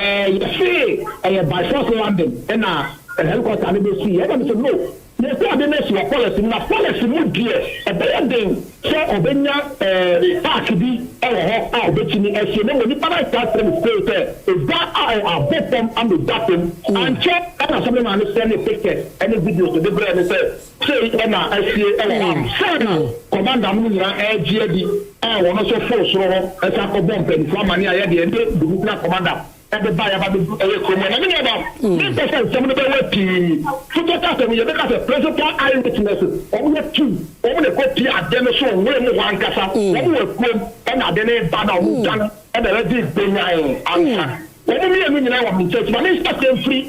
you see by force landing and helicopter and they see everybody say no. They say the next policy na policy mu dear e be den so obenya park bi a obetini ese na woni para start from state is that a bottom and bottom and check and some man send a picture any video to the brand say na ese commander mu na GD won so force ro e sa ko bomb pen for mani aye de the commander everybody about the common. I mean, about 10% some of the way to get us, we have a principal eyewitnesses. Only two, only copy at them, so when one casa, when we come and at the name Bana, and the ready benign answer. When we mean, I want to church, but it's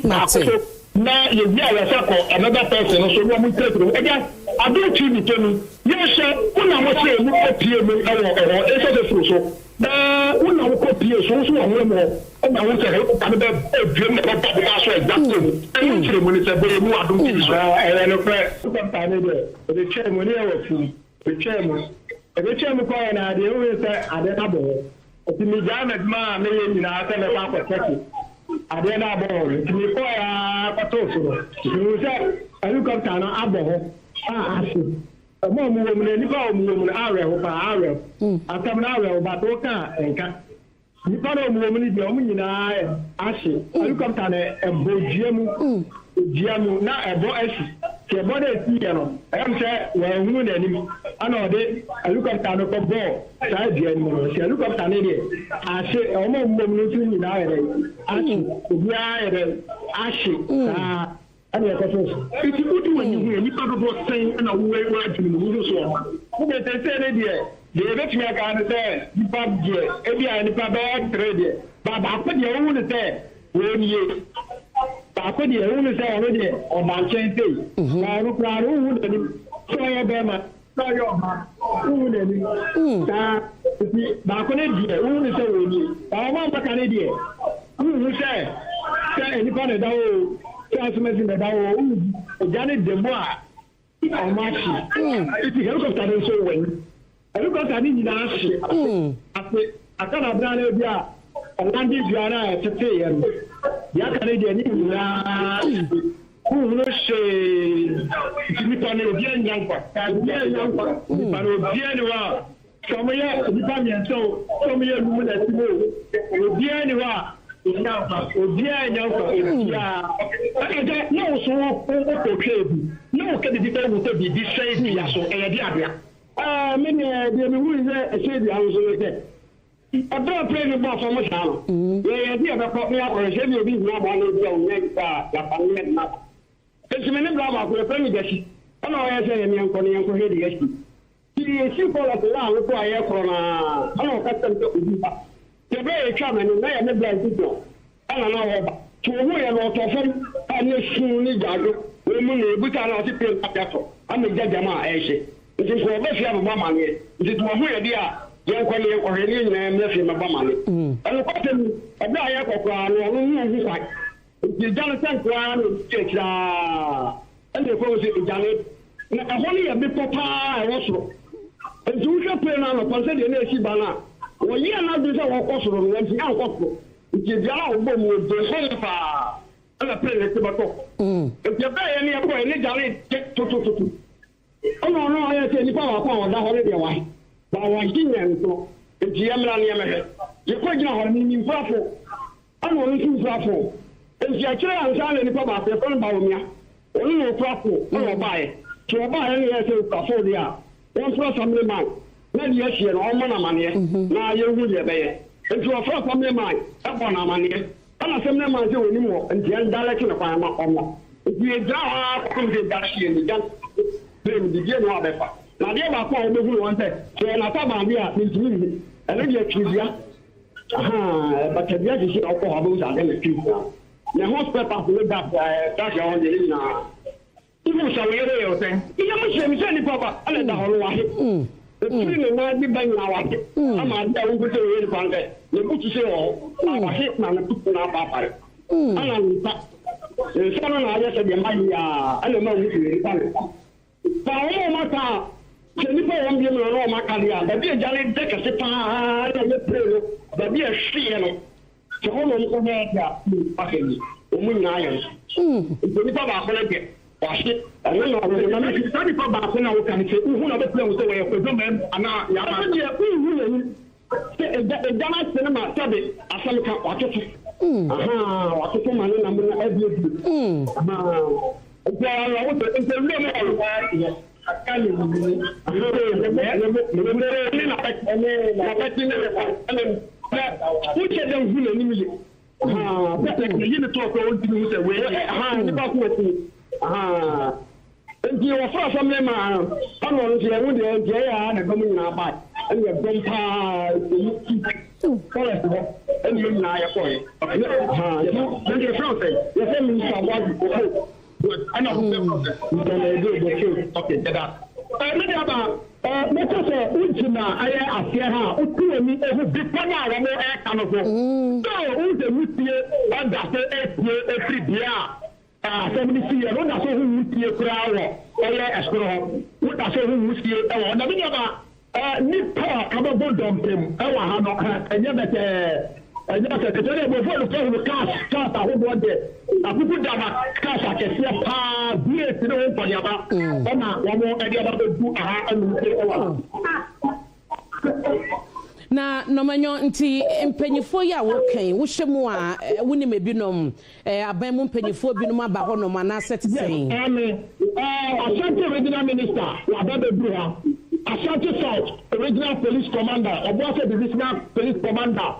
not free. Now, you hear another person, so when we take them again, I do to me. Yes, sir, when I was saying, we appear it's a so. When I copy a social and I want to help a dream about the exactly. I'm sure when it's a very more I don't think so. I know the chairman here the chairman call an idea always say I don't know. If you got man, maybe I tell about protecting. I don't know. If you call a total, you say, I look up to an abo. Mo woman ni ba woman are over atam na are over to ka enka ni pa no woman ni o nyina ahye helicopter na ebojiamu na ebo asi ke bo na ti ye no am say wa hunu na ni ana ode helicopter no ko bo sa dia ni no se helicopter ni de ahye o mo woman ni nyina are ahye obi are ahye and the question if you do when you hear people about saying and away watching the movie so they say they let me can say you bad here every any bad trade but I put your own say when you I put your own say already on my chain day now look around who so I be so your ma who then back on it who say when you I want to can it who say anybody that transmission that Janet Demois or Marcy. It's a helicopter so when I look at an Indian I can't brand a landing Diana to pay and the Canadian who will say Nippon young one. Some year, some year, women at the no, no, can be this same so many who is a shady house with it. I don't play the ball for much now. Yeah, about me or a shady be no one. It's many blabber for a penny. I know I say, I'm going to hear the issue. He call us around, require from I custom to the very common and they are never people. I don't know to a way about often and you soon need to we cannot pay capital. I'm a jama, I say. It is for best have money. It is one way, dear. Young colleague or any name, nothing about money. And the question of the air of one, like the Jonathan Crown, and the policy Janet. Only a bit papa also. And so we can play on a concert in a Shibana. Well, you are not this our possible when you are possible. It is our home with the sofa and a play the if you buy any of any jolly get to. Oh, no, I say, you are that holiday away. But I was in so it's Yamla. You quite know what I mean, Fraffle. I want to Fraffle. If you are trying to sell any papa, the phone about me. Only no Fraffle, no buy. To buy any for the hour. One for some man. Then yes, you're all money. Now you will be. And to a first family mind, upon our money. And I send them anymore and the direction of my mama. If you draw come to that she and the gun, then the dear no better. Now, they are called the who wanted. So, I'm not here, and then you're trivia. But the judge is alcohol and then the truth. The hospital will that that's your only now. Even so, you're saying, you must send papa, I let the whole way. The children might be banging our head. I'm not going to say it one day. You put to say, oh, our hitman and put our papa. And I'm the son I just said, I don't know if you're funny. But all my car, Jennifer won't be on my career. But be a jolly deck as a pan, but be a seal. so ho no ko he ya akeni omunya ayo nti ba ko le ke washi na me study for ba ko na wo kan se hu na be plan wo se we ko do men ana ya ba je hu ni se dama cinema sabe asalika watoto watoto manu na mun ebie ja wo to interview mo ya akali ni uche da hule ni mile yini to ko wonti ni se we ni ba ko ti nti wo fa fa me ma ono nti e wudi e je ya na gomu na ba en ye bom pa ko le to en ye na ya ko then the France you say me sa wa ko I know okay that me aba me to say unjina aye afia ha otu emi ehu bipa na wo mo e ka no so so unje mutie anda se e bia somebody see you na so hu mutie kura wo eye esoro ho na so hu mutie e wo na me aba ni pa ka bo dompem e wa ha no enye bete anya secretary bo fo no cash ahodo de akuku dama cash akese pa bie ti no ko yaba na wo mo e aba do aha anu e wa na no manyo nti mpanyifo ya wo kan wo hyemu a woni mebinom aban mu mpanyifo binom aba ho no mana setsen Ashanti regional minister wa baba bruha Ashanti South regional police commander Obuase divisional police commander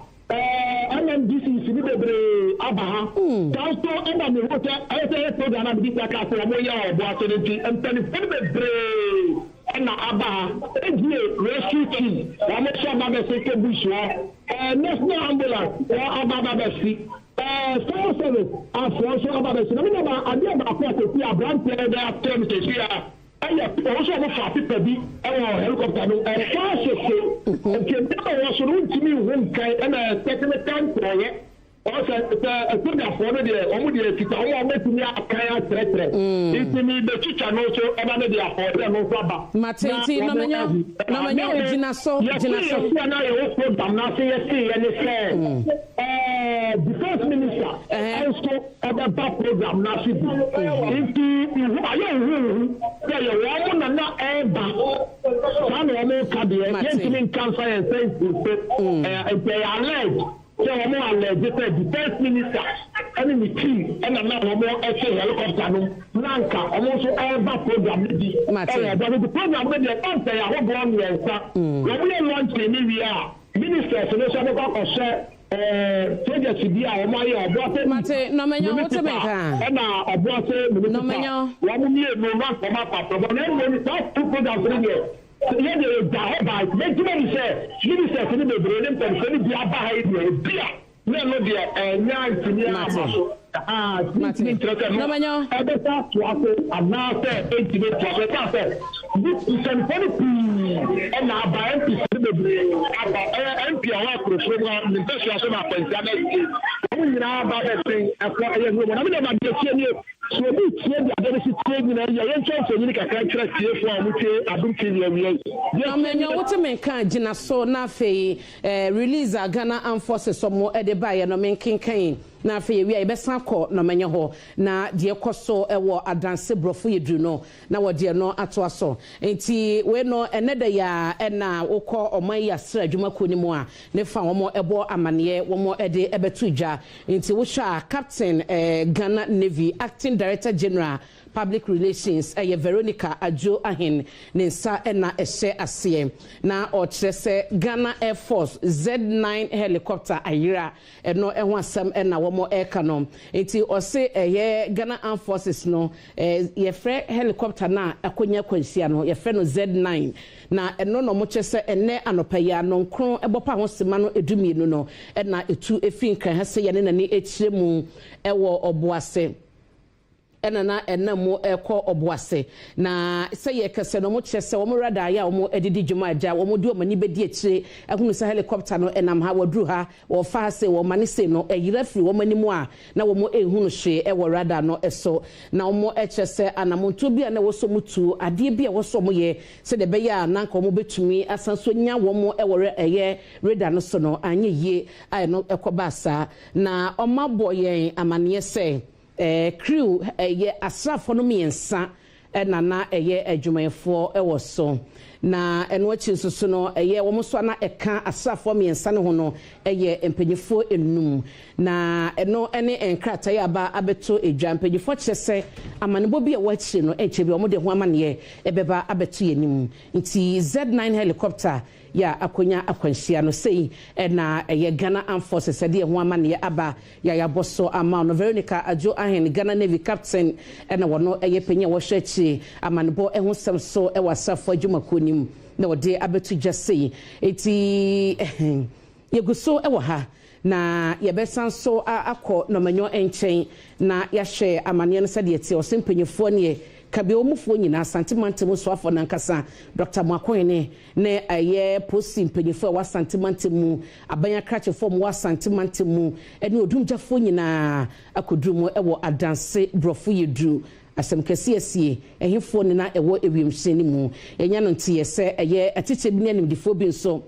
MMDC sibi bebre abaha tanto enda mi hote ayese program na bi ta ka so mo ya Obuase nti mpanyifo bebre na abaha ejie rescue team wa mo so ba be se bushwa national ambulance wa ababa be si fire service afonso ababa be si na me ba ade ba ko ti abrante da term te sia aye also mo fa pipa bi helicopter no ka sese nke da wo so ntimi hu kai na technical proye also the for no de o mu de kita o mo timi akaya tretre ntimi be chicha no so eba no de afọ no so ba matenti no menyo jina so na yo program na se ye ne se defense minister also about program na se bi nti ayo ya wo na eba sana o mo ka de ye cancer and science alert so I'm alleged defense minister and the team and I'm helicopter no nanka almost ever program but the program with the answer I hope one year when we launch the new year minister so so go share project bi a my Obuase mate no menyo what me ka na Obuase no menyo wa mu nie no rank for my papa but then when that program for the yeah, the diet make me say, you say, you be brilliant and say, be a high beer. No, no, dear, and now it's near muscle. No, manyo. I bet that's what I now say, 8 minutes. This is an and now by MP, MP, I work from the best of my pension. I'm now about that thing. I mean, I'm just so we see the ability to take in a young chance to make a country for which I don't feel you. No, what me can Gina so na fe release a Ghana Armed Forces some more at the buy no men king na fe we be san ko no menye ho na de ekoso ewo adanse brofo yedu no na wo de no ato aso enti we no eneda ya na wokọ oman ya sra adwuma ko ni mu a ne fa wo ebo amane wo ede ebetu dwa enti wo sha captain Ghana Navy acting Director General Public Relations Veronica Ajo Ahin Nensa na ehye ase na o trese Ghana Air Force Z9 helicopter ayira no ehwo asem na wo eka no enti o se Ghana Armed Forces no ye frɛ helicopter na akonya kwansia no ye frɛ no Z9 na eno no mo kyese ene anopaya no nkron ebopa ho sema no edumienu no na etu efin kan ha se ye ne nani ekyire mu ewo Obuase na enamo eko oboase na se ye kese no mo kyese wo mo rada ya wo mo edidi dwuma agya wo mo di o mani bedi akire ehunu se helicopter no enam ha wadru ha wo fa se wo mane se no eyira firi wo mani mu a na wo mo ehunu hwe e wo rada no eso na wo mo ekyese anamonto bia na wo so mutu ade bia wo so mo ye se de be ya na nka wo mo betumi asanso nya wo mo e wo eye rada no so no anye ye ai no ekobasa na omabo ye amane se crew ye asrafo no miensa na eye adwumayefo ewo so na eno achi nsusu no eye wo so na eka asrafo miensa ne ho no eye empanyifo enum na eno ene enkrata ya ba abeto edwa empanyifo kyese amanebo bi e wachi no echebi omo de ho amane ebeba abeto yenim nti Z9 helicopter ya akonya akwanhia no sei na eye Ghana Armed Forces de ho amane aba ya boso ama no Veronica Ajo Ahen Ghana Navy captain na wono eye penya wo hwachi amanebo ho sem so e wasafo adwumakonim na wode abetu jasei eti yeguso e wo ha na yebesan so akọ no manyo enchen na yahwe amane no sade eti osempanyefo ne kabe omufo nyina santimantemu so afọ nankasa Dr. Mwakwene ne aye posi mpanyefo wa santimantemu abanya krache form wa santimantemu ene odumjafo nyina akodrumo ewo adanse brofo yedru asem kese asie ehifo ne na ewo ewiemhyeni mu enya no ntie se eye atiche bi ne nimdifo bi nso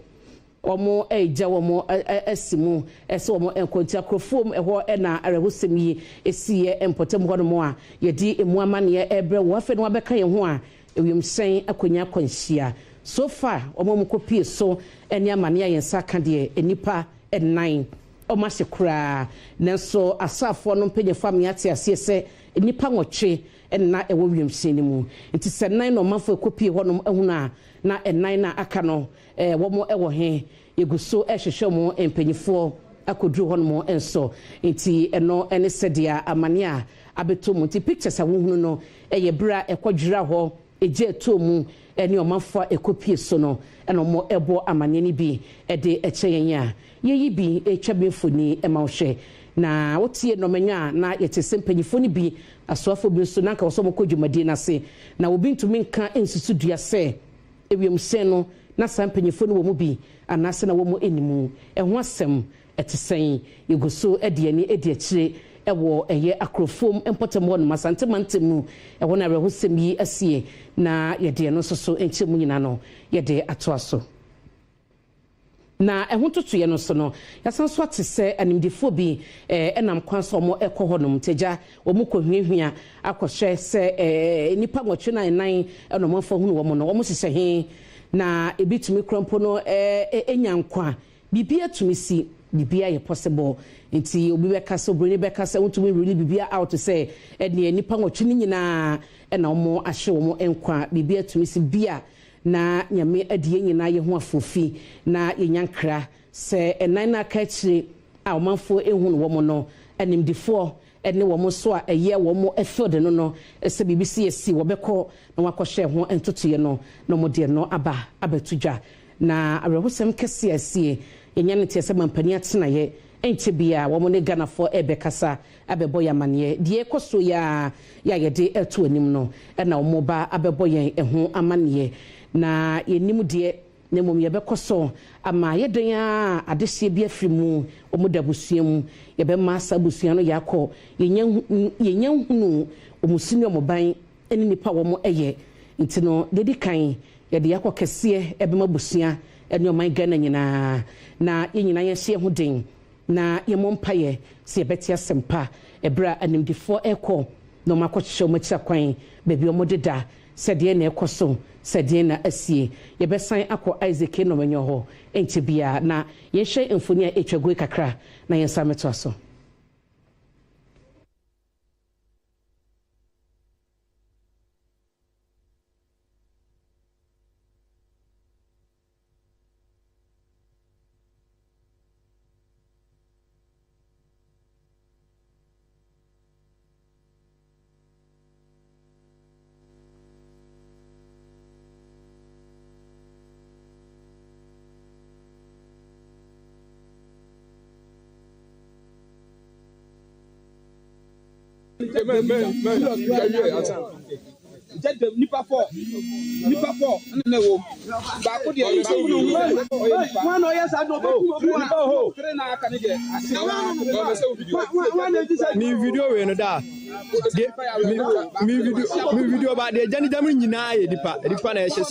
omo eja omo asimu ese omo enkonti akrofom eho na arehosem yi esiye empotem ho no mo a yedi emu amane ebre wo afa no abeka ye ho a ewiemhyɛn akonya kwanhia so far omo mkopie so eni amane ayensa ka de enipa ennan omo asekura nanso asafo no mpanyefo amiate ase se enipa nwotwe na ewo wiemhyɛn mu nti sɛ nan no mafo ekopie ho no ehuna na ennan na aka no wo mo ewo he yeguso ehwehwe mo empanyifo akodru ho no enso nti eno ene sedia amane a abeto mu nti pictures awuhunu no bra ekodwira ho eje to mu ene omafa ekopie so no eno mo ebo amane ni bi de ekyeye a yeyi bi etwabefoni emawhwe na wotie no manya na yete sempanyifo ni bi asoafo bi so nanka woso mokodwumadi na se na obi ntumi nka ensusu dua se ewiemhyɛn no na sampanyifo no wo mu bi anase na wo mu enimu eho asem etesen yeguso ediani ediakire ewo eye akrofom empotem ho no masantemantem ewo na rehosem yi asie na yede no soso enchemu nyina no yede atoaso na eho totoye no so no yasanso atese animdifo bi enam kwanso mo ekohonom teja wo mu kohwiehwia akohwe se nipa nwotwe na nan eno mo fa hunu wo mo no wo mo hyehyɛ he na ebitumi krompo no enyankwa bibia tumisi bibia ye possible nti obi beka so broni beka se wotumi really bibia out say ene nipa nwotwe ni nyina ena mo ahye wo mo enkwa bibia tumisi bia na nyame adie nyina ye ho afofi na yenyankra se enan na ka kire a omanfo ehunu wo mo no animdifo ene wo mo so a eye wo mo efield no no se bibisi esi wo beko na wakohye ho entotoye no no mo de no aba abatudwa na arehosem kese asie yenya ne tie se mampani atena ye enche bia wo mo ne Ghana for ebekasa abebo yamane die koso ya yede eto anim no na wo mo ba abebo yen eho amane na yenim de ne mom yebekoso ama yeden a adehye bi afrimu omudabusua mu yebema sabusua no yakọ yenya hunu omusini omoban eni nipa wo mo eye ntino dedi kan yede yakọ kese ebema busua eni oman Ghana nyina na yenyina yehye ho den na yemompaye se yebeti Asempa ebra animdifo ekọ no makohye omachi kwan bebi omodeda sɛdeɛ na ɛkɔso sɛdeɛ na asie yɛbɛsan akɔ Isaac no manyo ho enche bia na yɛhwɛ mfoni a etwago kakra na yɛnsa meto aso Just the Nipa 4, and the wo. Baku the one or yes, I don't know. Me video in that. Me video about the Johnny Damin Yina, the Panasha.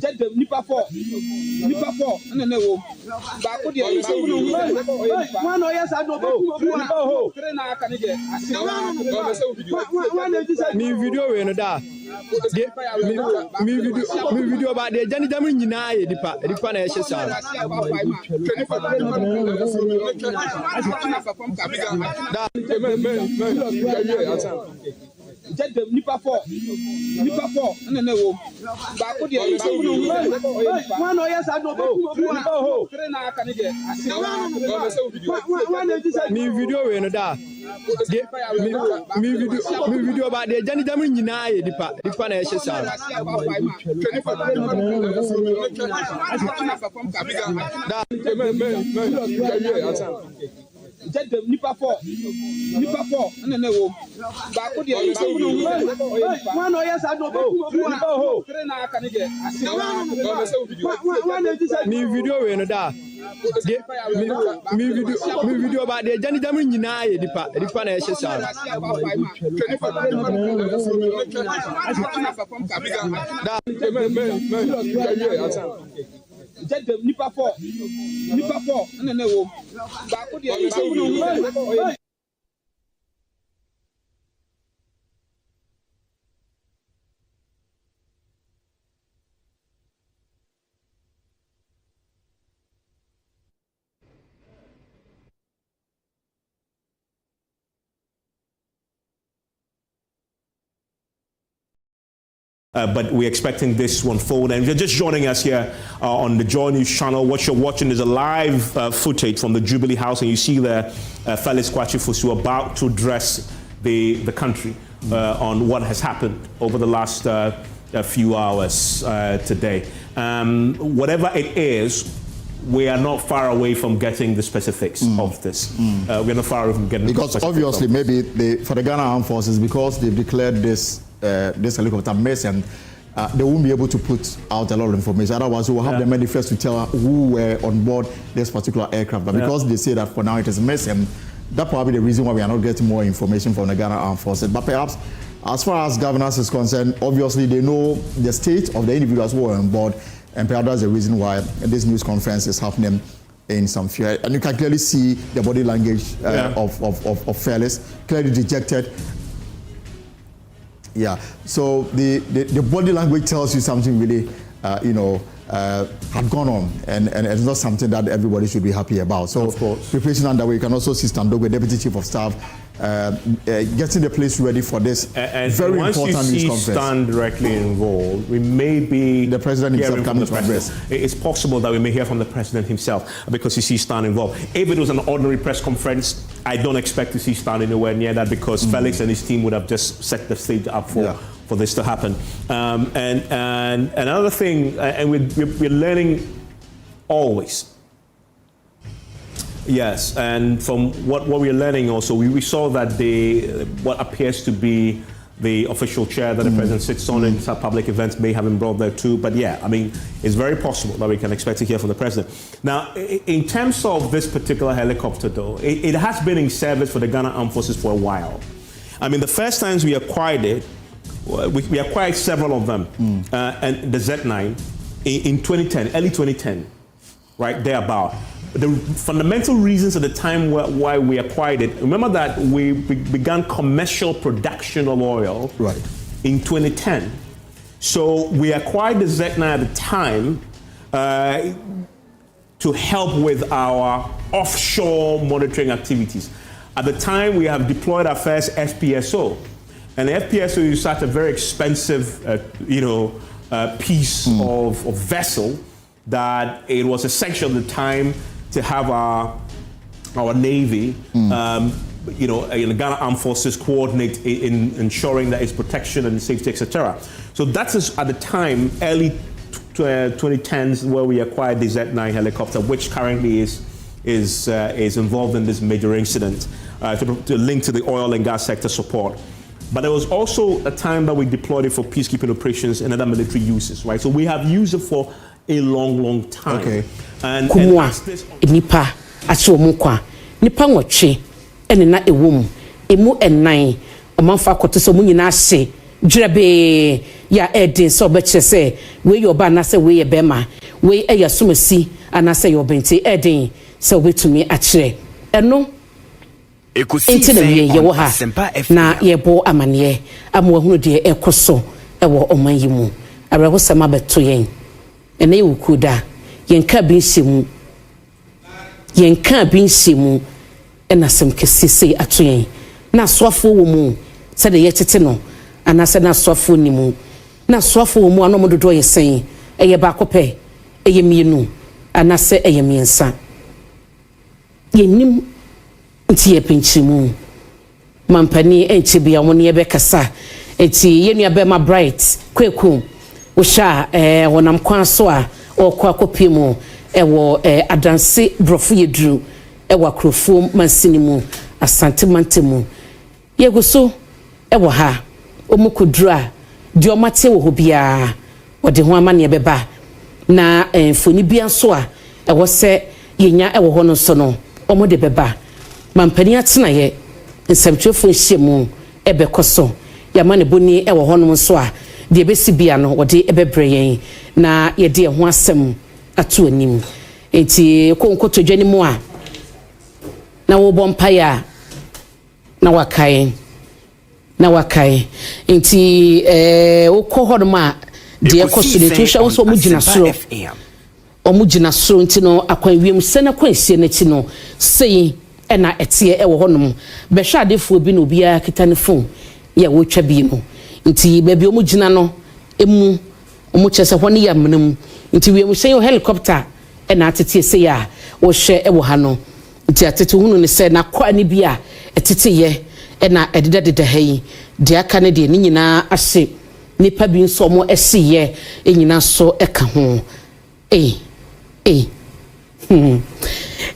Just the Nipa 4, and the wo. Baku the one or yes, I don't know. Me video in that. Me video about the Johnny Damin Yina, the Panasha. Just the Nipa 4, and then the wo. Baku the one or yes, I don't know. Me video in that. Me video about the Johnny Damin Yina, the Panasha. Just the Nipa 4, and then the wo. Baku the one or yes, I don't know. Me video in that. Me video about the Johnny Damin Yina, the Panasha. Just the Nipa 4, and then the wo. Baku the but we're expecting this to unfold. And if you're just joining us here on the Joy News channel, what you're watching is a live footage from the Jubilee House, and you see there Felix Kwachifosu about to address the country on what has happened over the last few hours today. Whatever it is, we are not far away from getting the specifics of this. We're not far away from getting because the specifics. Because obviously, maybe for the Ghana Armed Forces, because they've declared this helicopter missing, they won't be able to put out a lot of information. Otherwise, we will have the manifest to tell who were on board this particular aircraft. But because they say that for now it is missing, that's probably the reason why we are not getting more information from the Ghana Armed Forces. But perhaps, as far as governance is concerned, obviously they know the state of the individuals who are on board, and perhaps that's the reason why this news conference is happening in some fear. And you can clearly see the body language of Felix, clearly dejected. Yeah, so the body language tells you something really, had gone on, and it's not something that everybody should be happy about. So, preparation underway. You can also see Standogwe, Deputy Chief of Staff, getting the place ready for this very important news conference. Once you see Stan directly involved, we may be the president himself coming to address. It's possible that we may hear from the president himself because you see Stan involved. If it was an ordinary press conference, I don't expect to see Stan anywhere near that because Felix and his team would have just set the stage up for this to happen. And another thing, and we're learning always. Yes, and from what we're learning also, we saw that what appears to be the official chair that the president sits on in some public events may have been brought there too. But yeah, I mean, it's very possible that we can expect to hear from the president. Now, in terms of this particular helicopter though, it has been in service for the Ghana Armed Forces for a while. I mean, the first times we acquired it, we acquired several of them, and the Z9 in 2010, early 2010, right thereabout. The fundamental reasons at the time why we acquired it, remember that we began commercial production of oil in 2010. So we acquired the Z9 at the time to help with our offshore monitoring activities. At the time, we have deployed our first FPSO. And the FPSO is such a very expensive, piece of vessel that it was essential at the time to have our Navy, the Ghana Armed Forces coordinate in ensuring that its protection and safety, etc. So that is at the time, early 2010s where we acquired the Z9 helicopter, which currently is involved in this major incident to link to the oil and gas sector support. But there was also a time that we deployed it for peacekeeping operations and other military uses, right? So we have used it for a long time. Okay. And nipa achi omukwa nipa nwotwe ene na ewom emu enan omanfa koto so mu nyina hye dwerebe ya edin so obekye se we yoba na se we ye bema we eya somasi ana se yobenti edin se obetumi akire eno Ekosiisen On Asempa na yebo amane amwo hunu de ekoso ewo oman yimu areho sama beto yen ene yukuda yenka bi nsimu ena sem kesese ato yen na soafo wo mu se de yetete no ana se na soafo ni mu na soafo wo mu anomo dodo yesen eye ba kope eye mienu ana se eye miensa yenim nti yepinchimu mampani enchibia woni yebekasa eti yenua be ma bright kweku wo sha wonam kwan so a okwa akopimu ewo adanse brofo yedru ewo akrofo mansinimu asante mantemu yeguso ewo ha omukudru a di omate wo hobia wode ho amane beba na foni bia so a ewo se yenya ewo ho no so no omode beba mampani atena ye nsamtwefo nhyiemu ebekoso yamane boni ewo ho no so a de besi bia no wode ebebre yen na ye de ho asem atu anim enti konkoto dwani mu a na wo bompaya na wakai enti wo ho no ma de ekoso de tusha wo so mu gina soro enti no akwan wiem sena kwansie na chi no sei ena etie ewo honom be hwa adefo bi no bia kita ne phone ya wo twa bi no nti ba bi omu gina no emu omu chese hone ya mnam nti wi emu sey helicopter ena atete se ya wo hwe ewo ha no nti atete hunu ne se na kwa ne bia etete ye ena ededede hayi de aka ne de nyina ahye nipa bi nso mo ehye ye enyina so eka ho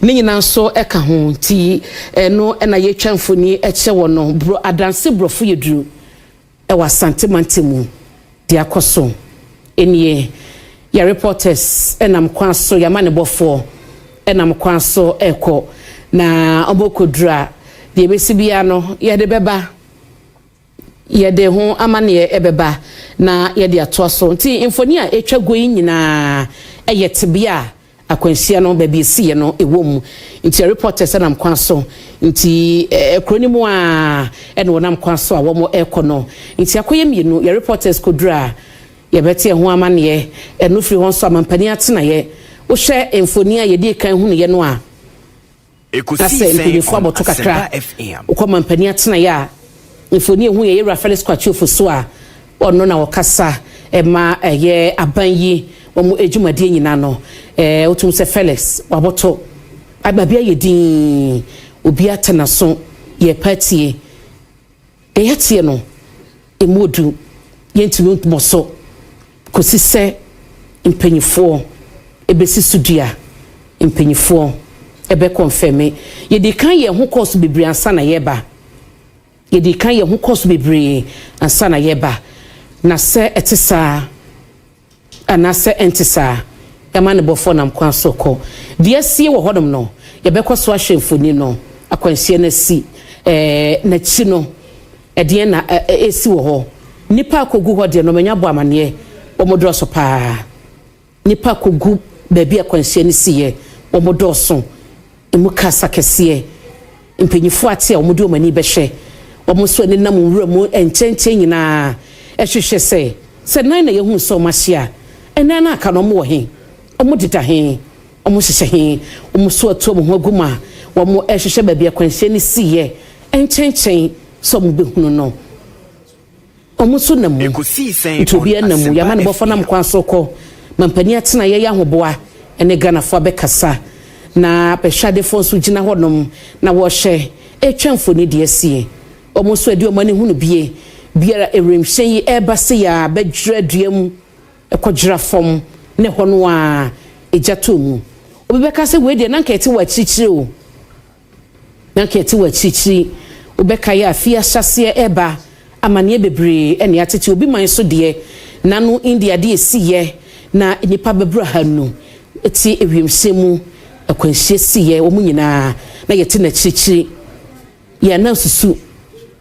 ni nyina so eka ho ti no na ye twamfoni eche wono bro adanse brofo yedru e wa santimantemu de akoso enie ya reporters enam kwanso ya mane bofo enam kwanso eko na obokodra de besibia no ye de beba ye de ho amane ebeba na ye de atoso nti infoni a etwa goyi nyina eyetebia akwansia no baby sie no ewom nti reporters na mkwanso nti kronimu a ene wonam kwanso a womo ekono nti akoye mienu ya reporters kodura ye bete ho amane eno firi ho so amampani atena ye wo hwe emfoni a ye di kan hu ne no a Ekosiisen On Asempa uko mampani atena ya emfoni hu ye Rafael Squachi ofoso a ono na wakasa ema ye abanyi omu ejumade nyina no otum se Felix waboto ababia yedin obi atena so ye party eyatie no emodu yentumi moso kosise impanyifo ebesi sudua impanyifo ebe confirm yedi kan ye ho course bebre ansa na yeba yedi kan ye ho course bebre ansa na yeba na se etisa anase entisa yamane bofo nam kwanso ko de asie wo hodom no yebekoso ahwemfoni no akwansie na si na chi no de na esi wo ho nipa akogu ho de no manya bo amane omodroso pa nipa akogu baabi akwansie ne siye omodroso emu kasa kese impanyifo ate omodi omani behwe omoso ne nam wuramu enchenchen nyina ehwehwe se nan na yehu so mahia ena na aka no mo he omo dida he omo hyehyɛ he omo so atu omo ho aguma omo ehyehyɛ baabi akwanhyɛ ne siye enchenchen so mo behunu no omo so namu ntobia namu ya mane bofo nam kwanso kɔ mampani atena ye ya hoboa ene Ghana fo abekasa na pehwade fo so gina honom na wo hye etwamfo ne de asie omo so adi omo ne hunu biara eremhyen yi eba se ya bedwra duam ekɔdwra fom ne ho no a ejato mu obi beka se we de na nkete wa chichiri o na nkete wa chichiri obeka ya afia hyase eba amane bebre ene atete obi man so de nanu India de esiye na nipa bebra hanu eti ewiemsemu akwanhie siye wo munyina na yete na chichiri ya na susu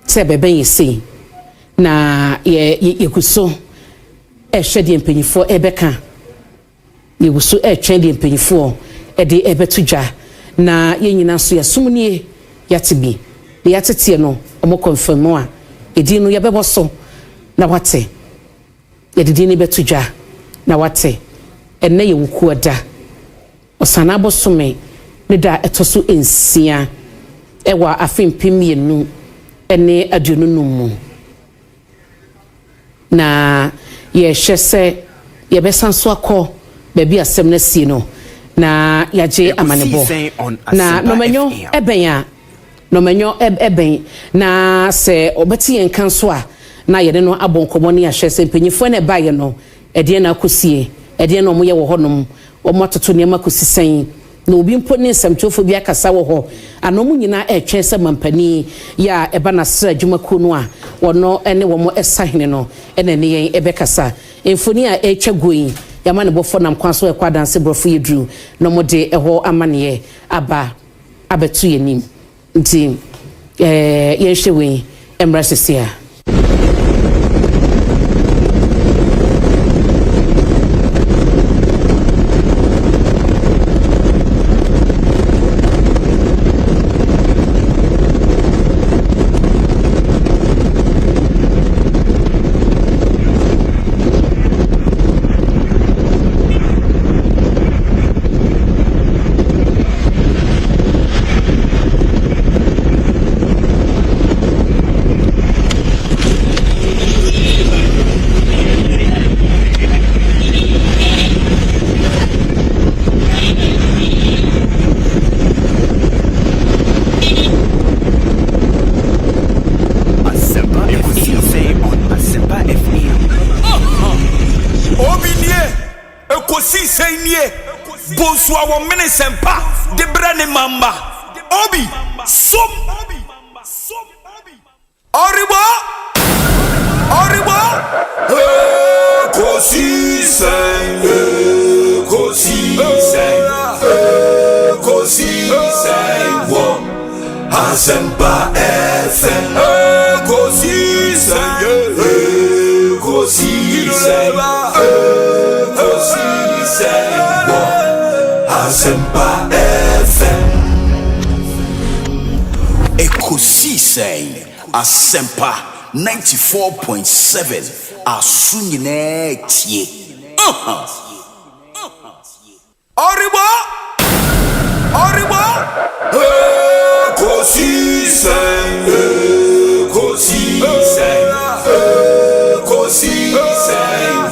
se beben yesi na ye kuso ehwede mpanyifo ebeka ye kuso etwende mpanyifo ede ebetudwa na ye nyina so yasumnie yatebi yatete no omo confirm a edi no yebebo so na wate yedidi ni betudwa na wate enne ye wuku ada osana abosome ne da etoso ensia ewa afimpimienu ene adununum na ye hwese ye besanso akọ bebi asem na sie no na yaje amanebo na nomenyo eben a nomenyo eben na se obeti yen kanso a na ye no abonkomo ne ahwese mpanyifo na ba ye no ede na akosie ede na omoye wo honom omototo ne makosisen na obi mpo ne samtwofo bi akasa wo ho anomu nyina etwe se mampani ya eba na sra adwumako no a wono ene wo mo esahene no ene ne yen ebekasa emfoni a etwa goyi ya ma ne bofo nam kwanso ekwa danse brofo yedru no mo de eho amane aba abetu yenim nti yen hwewe emrasesia Bonsu awo mene sempa de brane mamba obi som oribo Ekosiisen wo Asempa FM Ekosiisen wo Asempa FM Ekosiisen Asempa 94.7 Asunyine tie Oribo Ekosiisen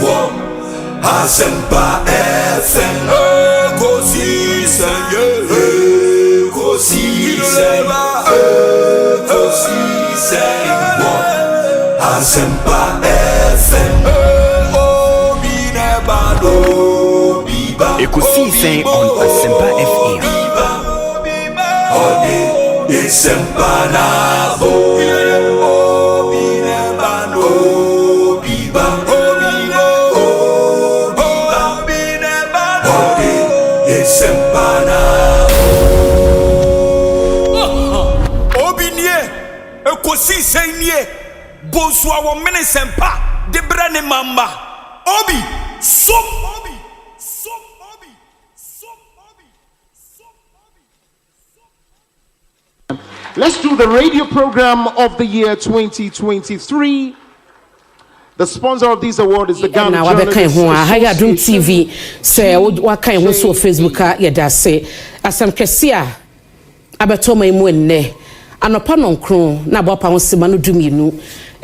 wo Asempa FM Ekosiisen wo Asempa FM Ekosiisen on Asempa FM Asempa na bo Ekosiisen nie Bonsu awo mene sempa de brane mamba obi som Let's do the radio program of the year 2023. The sponsor of this award is the Ghana Journalists Association. TV say waka ho so Facebook ya da say asam kwese a abeto mai mu enne anopa nonkron na bopa ho sema no dumienu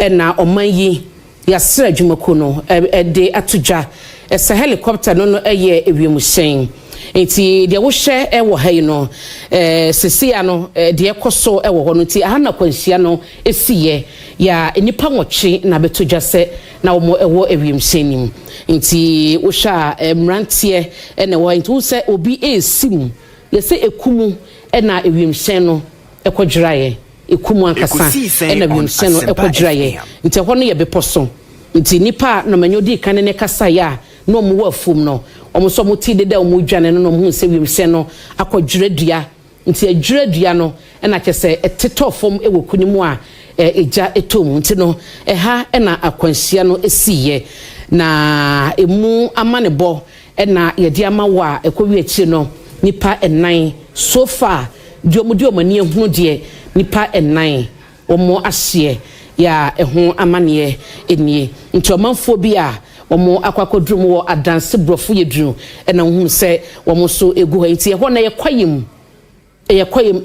na oman yi ya sra adwumako no de atudwa ese helicopter no eye ewiemuhyen enti de wo hye e wo ha yi no sesia no de ekoso e wo ho no ti aha na kwanhia no esiye ya enipa nwoche na beto dwase na wo ewo ewiemsenim nti wo sha mrantie ene wo nti wo se obi esim ye se ekumu na ewiemsen no ekodwiraye ekumu ankasa na ewiemsen no ekodwiraye nti ho no ye beposo nti nipa no manyo di kan ne kasa ya no mo wafum no omo ti de da omo dwane no mo se wiemsen no akodwiradua nti adwiradua no na kyese etetofom ewokunimu a eja etom nti no ha na akwansia no esiye na emu amanebo na yedi amawa ekowi achi no nipa enan so far diomani ehunu de nipa enan omo ahye ya eho amane enie nti omanfo bi a omo akwakodrum wo adanse brofo yedru na hu se omo so egu ha nti ho na yekwayem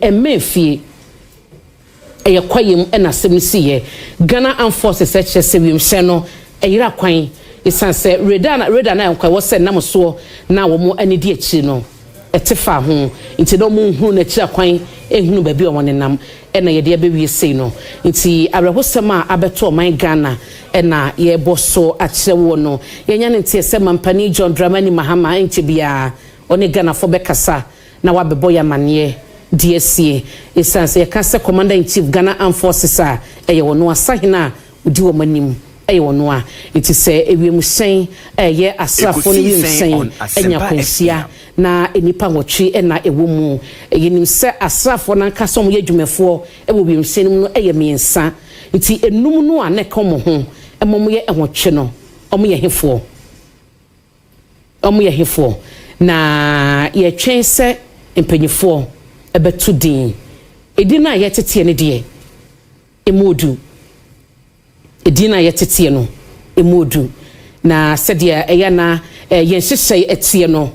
emefie eyekwayem na semisiye Ghana Armed Forces HSWM seno eyira kwan isanse reda na nkwa wo se nam so na wo mo anidi achi no etefa ho nti no mu hu na kira kwan ehunu ba bi o wonenam na yede abewie sei no nti abrehosem a abeto man Ghana na ye boso achewo no yenya ne nti ese mampani John Dramani Mahama nti bia oni Ghana fo bekasa na wabebo ya manie DSC isanse yakase Commander in Chief Ghana Armed Forces a eye wono asahina udi wo manim eye wono a iti se ewiemsen eye asrafo no wiemsen enya kwansia na enipa nwotwe na ewomu yenim se asrafo na nkasa mo yadwumefo ewo wiemsen no eye miensa iti enum no a ne komo ho emom ye enwotwe no omo ye hefo na ye twen se empanyifo ebetu din edina yetete ne de emodu edina yetete no emodu na sedia eya na yenhyehyɛ etie no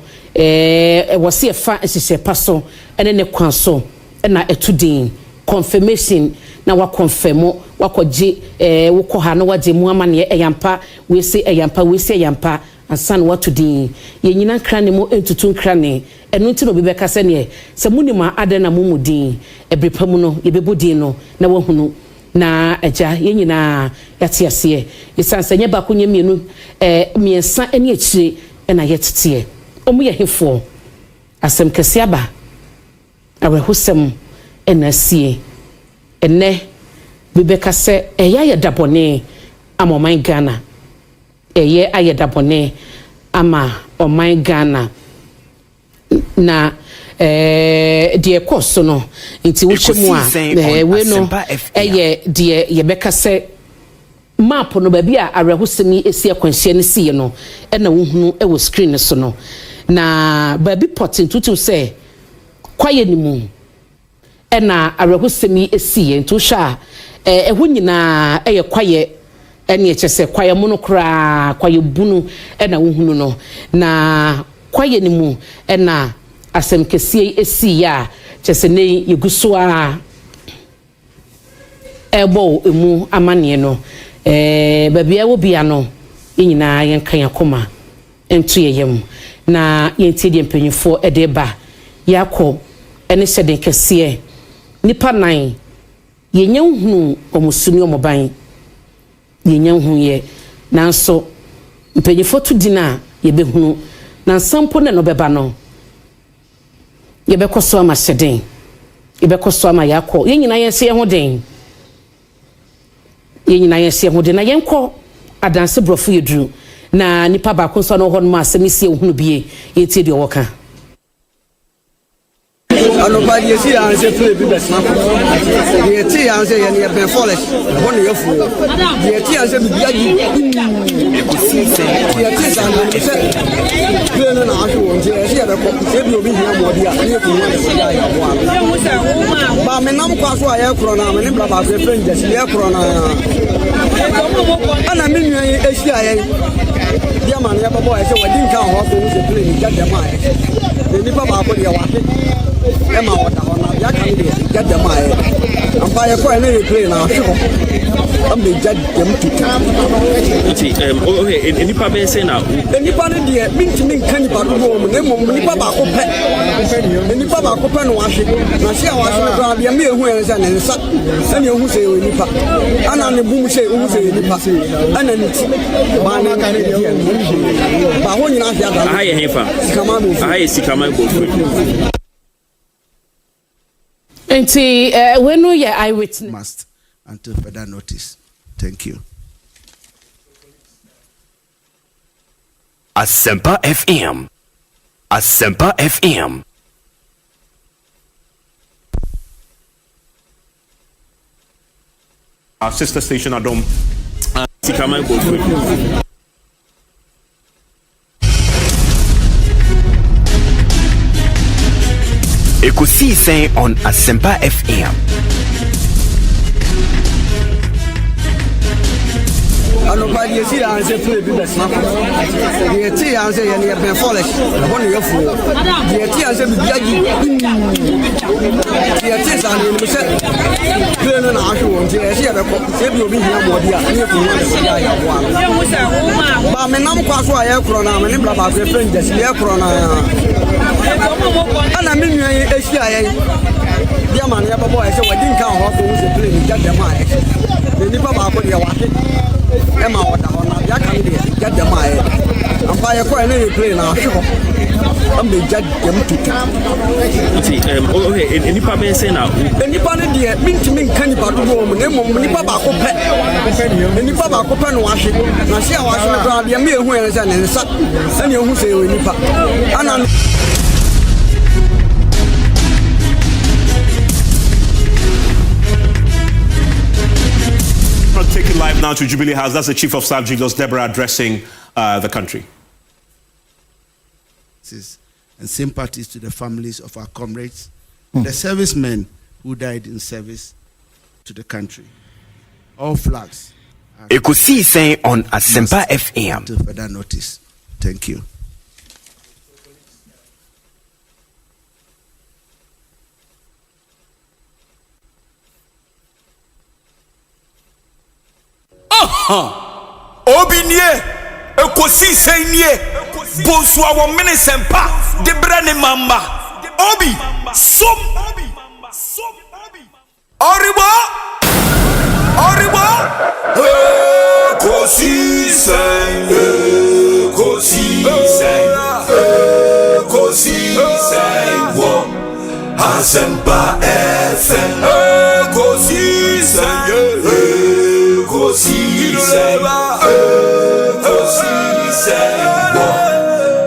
wose efa ehyehyɛ paso ene ne kwanso na etu din confirmation na wa confirm wakoje wokoha na waje mu amane eyampa we se eyampa ansan watu din yenyina krane mo entutu krane enu nti no bi beka se ne se munima ade na mumudin ebrepamu no yebebodin no na wahunu na aja yenyina yate ase isanse nya ba konye mienu miensa eni akire na yetete omu ye hefo asem kese aba awehosem enasie enne bi beka se eya ye dabone amoman Ghana eye ayedabone ama oman Ghana na de koso no nti wochemu a we no eye de yebeka se map no ba bia arehosemi esi akwanhye ne sie no na wohunu e wo screen so no na ba bi potin tutu se kwaye ni mu na arehosemi esi ntu sha eho nyina eye kwaye eni echese kwaye mu no kra kwaye bunu na wohunu no na kwaye ni mu na asem kesie esi ya chese ne yeguso a ebo emu amane no babia wo bia no nyina yenkan yakoma entu yeyem na yenti de mpanyifo edeba yakọ ene hyede kese nipa nan yenya hunu omusuni omoban yenya hu ye nanso mpanyifo to dina yebehunu na sampo ne no beba no yebekoso ama hyeden yebekoso ama yakọ yenyina yense ho den yenyina yense ho den na yenko adanse brofo yedru na nipa ba ko so no ho no asemi ehunu bie yeti de woka ano ba die si anse play bi bes na die ti anse ye ne ben forest ho ne yefu die ti anse bi bia yi ekosise die ti san ne se play no na aso won je se be ko se bi obi hia mo dia ne ko mo ne ya bo ba me nam kwa so aye kro na me ne bla ba ko friend je se ye kro na ana me nua esi aye dia man ya babo aye se wadi nka ho so se play ni gade ma aye ni pa ba ko dia wa Emma water on ya can get the mile. And fire coin any play now. I'm the judge them to okay, any papa say now. Any party dear, mean to me can you back home, any papa open, any papa open wash it. Now see how I was a mere who and suck, and you who say any papa, and on the boom say who say any papa, and then it's Bana Canadian. But when you have a higher heifer, I see come out. And when we are eyewitness must until further notice. Thank you. Asempa FM. Asempa FM. Our sister station Adom. Ekosiisen On Asempa FM. Nobody is here and say play business. The tea and say you have been foolish. One of your fool. The tea and say the tea and you say play on our show. The tea and you be here more dear. But me nam kwa so aye corona me ne bra ba friend just here corona. Ana me nua ehia aye. Dia man ya babo aye say we din kan ho ko say play ni jade ma aye. Ni pa ba ko dia wa Emma, what the can get the mile. I'm fire coin any play now. I'm the judge them to okay, any papa say now. Any party dear, mean to me can you back home, any papa open, any papa open wash it. Now see how I was going to be a mere who and suck, and you who say any papa. And take it live now to Jubilee House. That's the Chief of Staff, Julius Deborah, addressing the country. And sympathies to the families of our comrades, the servicemen who died in service to the country. All flags. Ekosiisen On Asempa FM. Until further notice. Thank you. Obinie, Ekosiisen nie, Bonsu awo minisempa, debrane mamba. Obi, som, Oribo, Ekosiisen, wo, Asempa FM, Ekosiisen,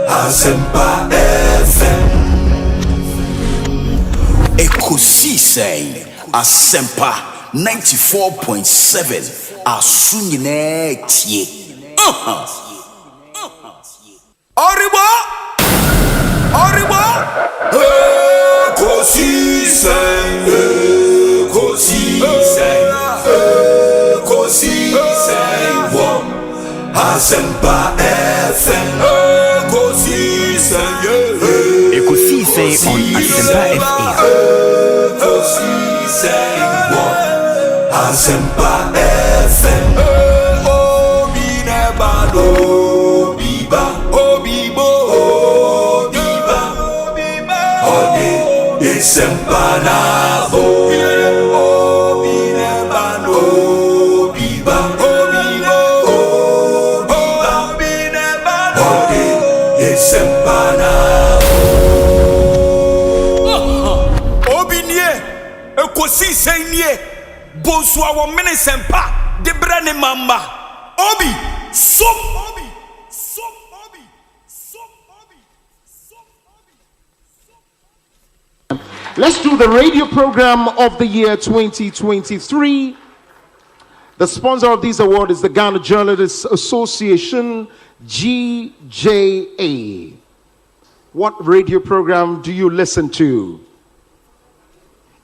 Asempa FM. Ekosiisen Asempa 94.7 Asunyine tie. Oribo Ekosiisen wo Asempa FM. Ekosiisen On Asempa FM. Asempa FM. Obi nebado biba, obibo biba, ode Asempa na bo. Obi nebado biba, obibo biba, ode Asempa na Obi nie, Ekosiisen nie. Bonsu awo minisempa, debrane mamba. Obi, som. Let's do the radio program of the year 2023. The sponsor of this award is the Ghana Journalists Association, GJA. What radio program do you listen to?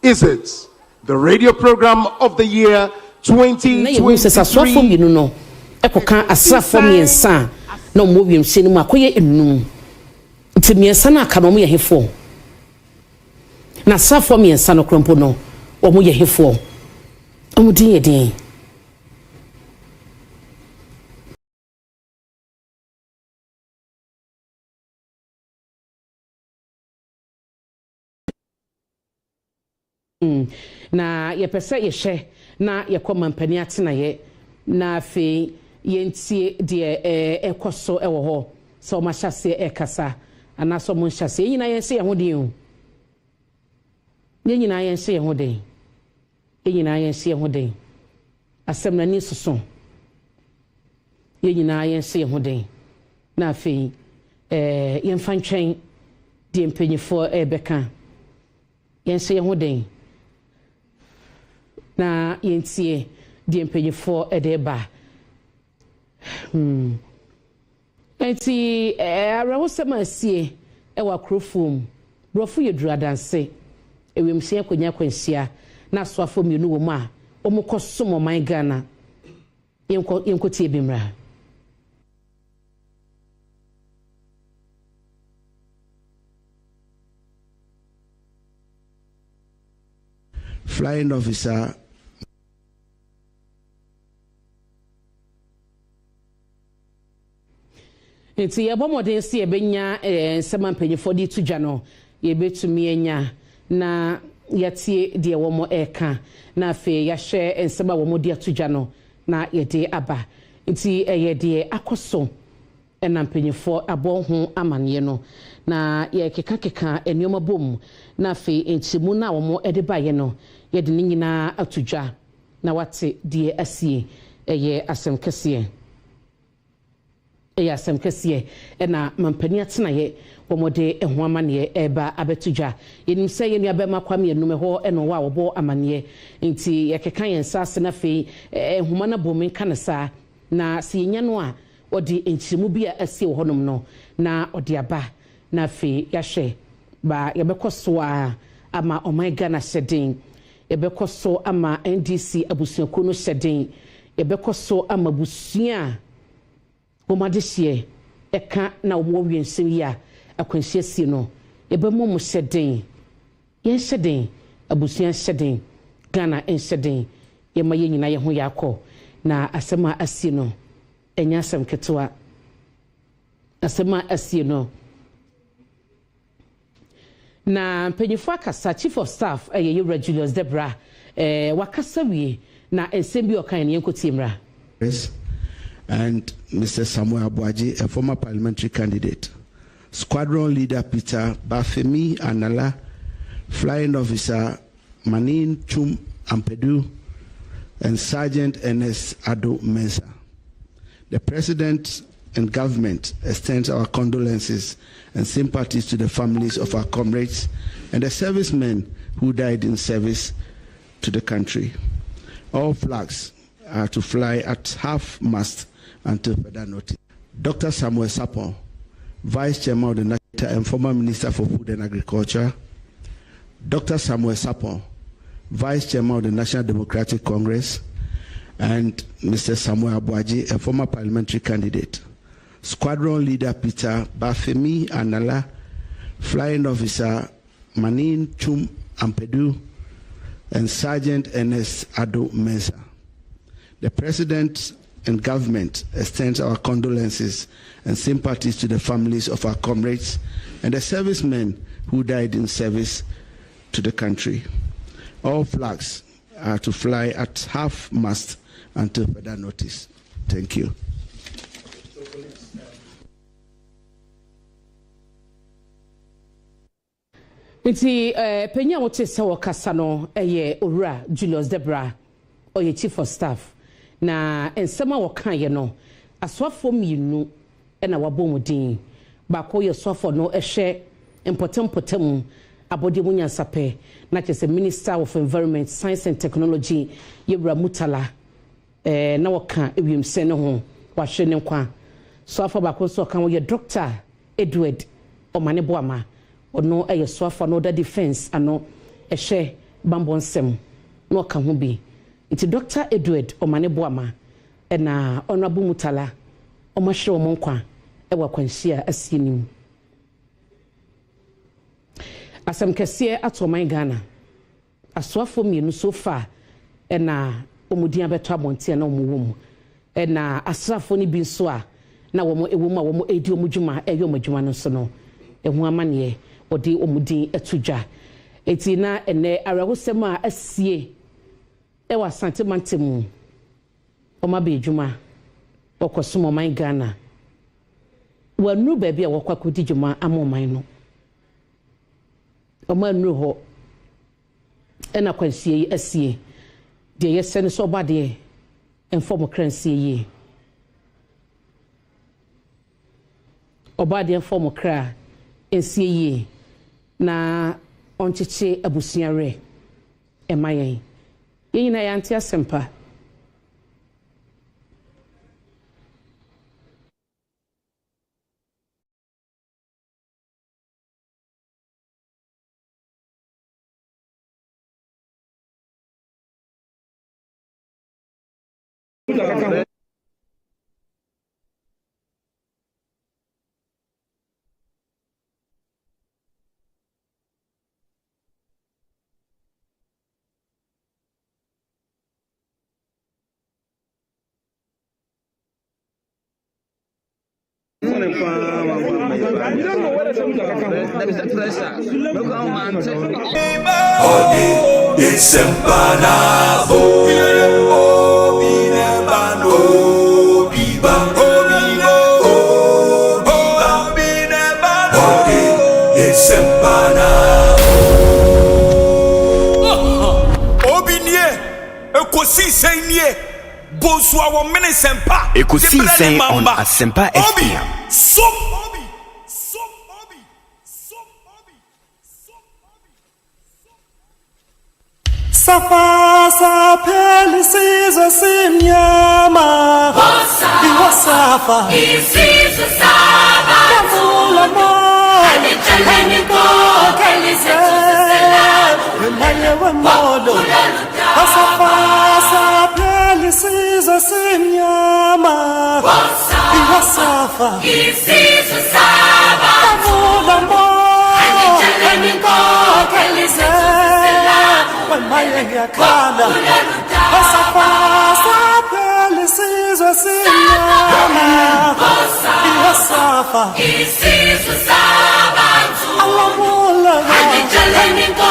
Is it the radio program of the year 2023? No movie cinema koye enum nti miensa na aka no mo ye hefo na safo miensa no krompo no o mo ye hefo Omudi yedin. Na ye pese ye hye na ye koma mpani atena ye na afi ye ntie de ekoso ewo ho so ma hyase ekasa ana so mo hyase nyina ye se ye ho den o nyina ye se ye ho den nyina ye se ye ho den asem na ni soso nyina ye se ye ho den na afi ye mfantwen de mpanyifo ebeka ye se ye ho den na yentie die mpanyifo edeba enti arahosema asie ewa krofom brofo yedura danse ewemsie akonya kwansia na soafo mienu wo ma omukosom man Ghana yenkotie bimra flying officer enti yebomoden se yebenya nsema mpanyifo di tudwa no yebetumi enya na yatie de womo eka na afi yahye nsema womo di tudwa no na yede aba enti yede akoso na mpanyifo abonho amane no na yekeka enioma bom na afi entimu na womo ede baye no yede ni nyina atudwa na wate de asie asem kese asem kese na mampani atena ye womode eho amane eba abetudwa yenim se ye nua bema kwame enum ho eno wa wobo amane nti yekeka yensa ase na fe ehuma na bomin kanasa na se nya no a odi enchimu bia asie wo honom no na odi aba na fe yahye ba yebekoso a ama oman Ghana shedin yebekoso ama NDC abusuaku no shedin yebekoso ama busua Bomadishie eka na wo wiensem ya akwanhia sie no ebemu mu hyeden yen hyeden abusua hyeden Ghana en hyeden yema ye nyina ye ho yakọ na asema asie no enya asem ketwa asema asie no na mpanyifo akasa chief of staff ye Julius Debra wakasa wie na ensem bi okan ne yenkotiemra. Yes. And Mr. Samuel Abuaji, a former parliamentary candidate. Squadron leader Peter Bafemi Anala, flying officer Manin Chum Ampedu, and Sergeant Ernest Ado Mensah. The President and government extends our condolences and sympathies to the families of our comrades and the servicemen who died in service to the country. All flags are to fly at half-mast until further notice. Dr. Samuel Sapon, Vice Chairman of the National and former Minister for Food and Agriculture. Dr. Samuel Sapon, Vice Chairman of the National Democratic Congress. And Mr. Samuel Abuaji, a former parliamentary candidate. Squadron leader Peter Bafemi Anala, flying officer Manin Chum Ampedu, and Sergeant Ernest Ado Mensah. The President and government extends our condolences and sympathies to the families of our comrades and the servicemen who died in service to the country. All flags are to fly at half-mast until further notice. Thank you. Nti penya wote se wakasa no Owura Julius Debra oye chief of staff na ensema wokan ye no aswafo mienu na wabomudin ba ko ye swafo no ehwe important abode munyansape na chese Minister of Environment, Science and Technology Yebra Mutala na wokan ewiemse ne ho wahwe ne kwa swafo ba ko so kan wo ye Dr. Edward Omaneboama ono swafo no da defense ano ehwe bambonsem no ka ho bi. It's Dr. Edward Omaneboama na Honorable Mutala omahwe omonkwa ewa kwanhia asienim. Asem kese atoman Ghana. Aswafo mienu so far ɛna omudin abeto abonte na omuwom ɛna asrafo ni bi nso a na wɔn ewom a wɔn edi omudwuma ɛyɛ omudwuma no so no ehu amane ɔde omudin etudwa eti na ene arawosɛm a asie ɛwɔ asante mantemu ɔma be edwuma ɔkɔsom ɔman Ghana wanu baabi a wɔkɔ akɔdi dwuma amoman no ɔma nuru hɔ ɛna kwansie asie de yɛsɛ no so ɔbade ɛmfɔm kransie yi ɔbade ɛmfɔm kra ensie yi na ɔnkyekye abusuare ɛma yɛn yɛnyina yɛante Asempa You don't know whether something like that is the pressure. Look how man. It's empanado. It's empanado. Obinie, Ekosiise Bonsu our Asempa. Ekosiise On Asempa FM. Safa fatalities Asempa. Safa. Isizo saba. Kafulamo. Anichalenico. Modo. Safa fatalities Asempa. Safa. Isizo saba. Kafulamo. Anichalenico. Kana Asempa fatalities Asempa. Safa. Isizo saba. Alamula. Anichalenico.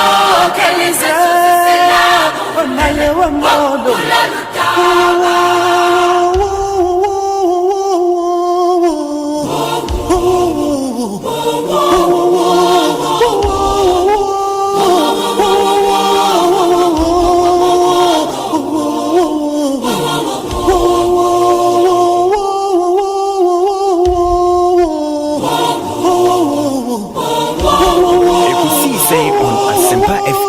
Modo. Ekosiise On Asempa FM.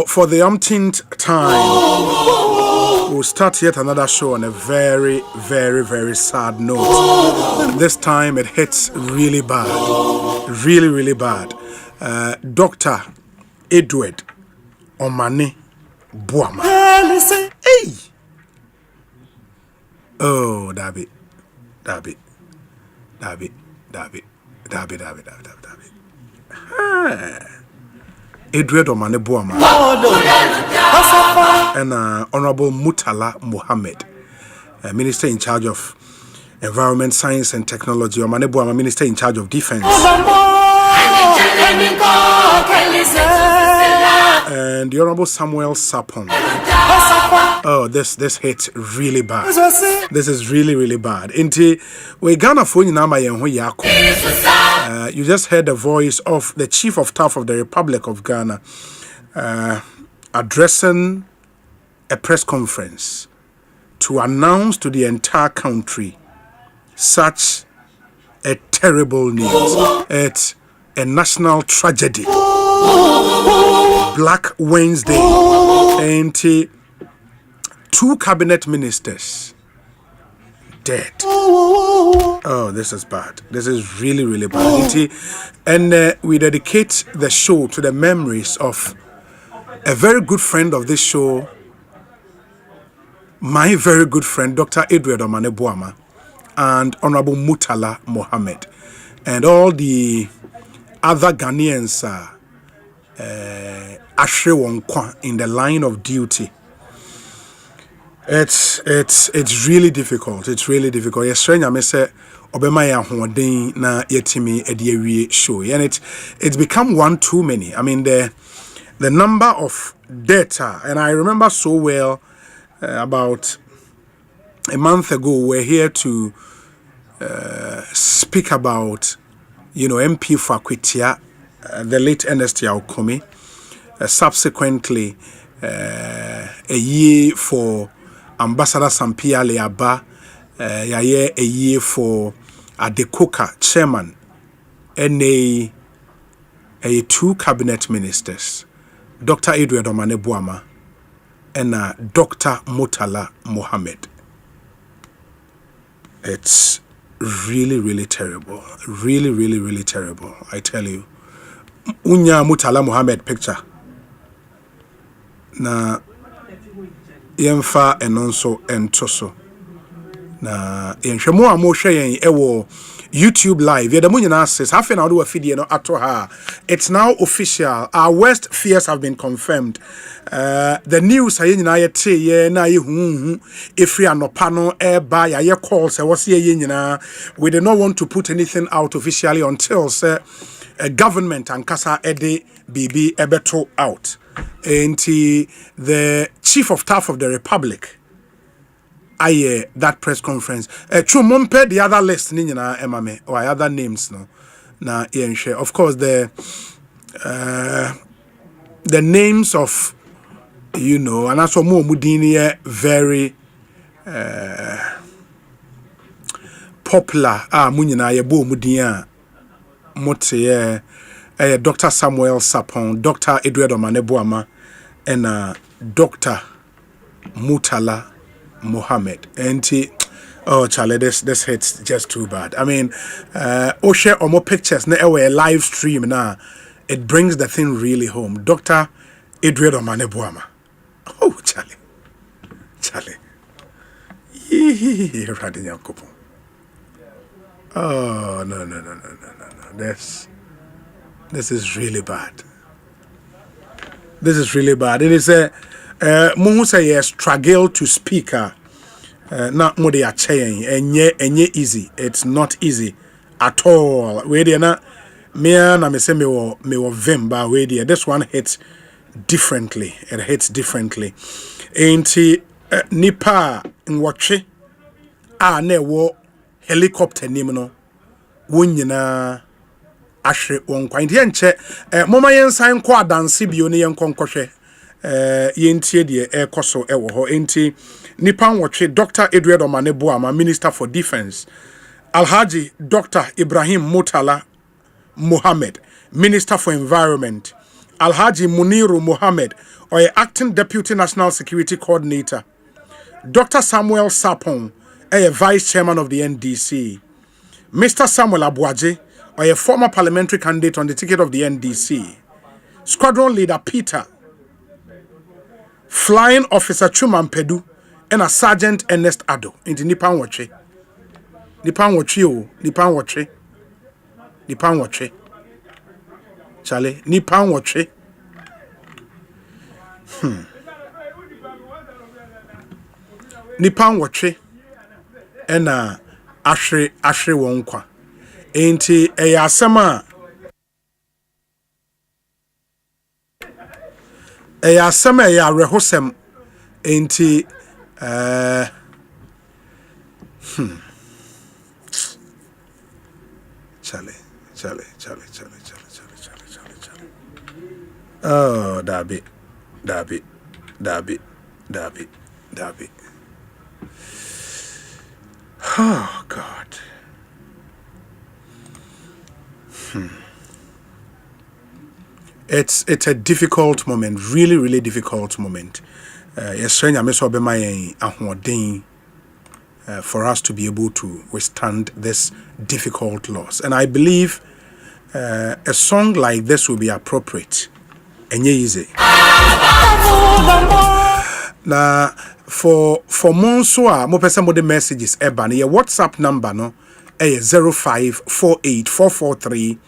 For the umpteenth time, we'll start yet another show on a very, very, very sad note. This time it hits really bad. Really, really bad. Dr. Edward Omane Buama. Hey! Oh, Dabi. Edward Omane Buama and Honorable Mutala Mohammed, Minister in charge of Environment, Science and Technology. Omane Buama, Minister in charge of Defense. And the Honorable Samuel Sapon. Oh, this hits really bad. This is really, really bad. Inti we Ghana phone nama yenho yako. You just heard the voice of the Chief of Staff of the Republic of Ghana addressing a press conference to announce to the entire country such a terrible news. It's a national tragedy. Black Wednesday. And two cabinet ministers dead. Oh, this is bad. This is really, really bad. And we dedicate the show to the memories of a very good friend of this show, my very good friend, Dr. Edward Omane-Boama, and Honorable Murtala Mohammed, and all the other Ghanaians in the line of duty. It's really difficult. It's really difficult. Yes, I say obema ya hoden na yetimi ediawie show, and it's become one too many. I mean the number of data, and I remember so well about a month ago we're here to speak about MP Fakwitia, the late Ernest Yaokome, subsequently a year for Ambassador Sampia Leaba, a year for Adekoka chairman, and a 2 cabinet ministers, Dr. Edward Omane-Boama and Dr. Murtala Mohammed. It's really, really terrible. Really, really, really terrible. I tell you. Unya Murtala Mohammed picture. Na yemfa enonso entoso. Na yenhwemo a mo hwe yen ewo YouTube live. Yeda munyina says half an hour video no ato ha. It's now official. Our worst fears have been confirmed. The news aye nyina ye te ye na ye hu efri anopa no eba ya ye calls e wose ye nyina. We did not want to put anything out officially until a government and kasa ede BB ebeto out. And the chief of staff of the republic that press conference chumompe the other list ni nyina emame or other names no na yenhwe. Of course the names of and also more mudini very popular munyina ye bo mudia mote Dr. Samuel Sapon, Dr. Edward Omane-Boama, and Dr. Murtala Mohammed. And oh, Charlie, this hits just too bad. I mean, share more pictures na a live stream now. It brings the thing really home. Dr. Edward Omane-Boama. Oh, Charlie. Oh, no. This is really bad. This is really bad. It is a Muhusa struggle to speak. Not more they are saying, and yet easy. It's not easy at all. Where they na me na me say me wo vimba where they. This one hits differently. It hits differently. Ain't nipa nwotwe na wo helicopter nim no wonyina ahwe wonkwa nti enche moma yensan kwa adanse bio ne yenkonkɔhwɛ yentie de ekoso ewo ho enti nipa nwotwe Dr. Edward Omane-Boama, Minister for Defense, Alhaji Dr. Ibrahim Murtala Mohammed, Minister for Environment, Alhaji Muniru Mohammed, Acting Deputy National Security Coordinator, Dr. Samuel Sapon, Vice Chairman of the NDC, Mr. Samuel Abuaje, a former parliamentary candidate on the ticket of the NDC, Squadron Leader Peter, Flying Officer Chuman Pedu, and a Sergeant Ernest Ado in the Nipan Watche. Charlie, Nipan Watche. Nipan Watche, and Ashre Wonkwa. Ain't a Asema ya rehosem ain't Charlie. Oh, Darby. Oh, God. It's a difficult moment, really difficult moment. Yes, I miss obema yen ahoden for us to be able to withstand this difficult loss. And I believe a song like this will be appropriate. And easy. Now, for Monsoa, mo person the messages eba your WhatsApp number no 0548 443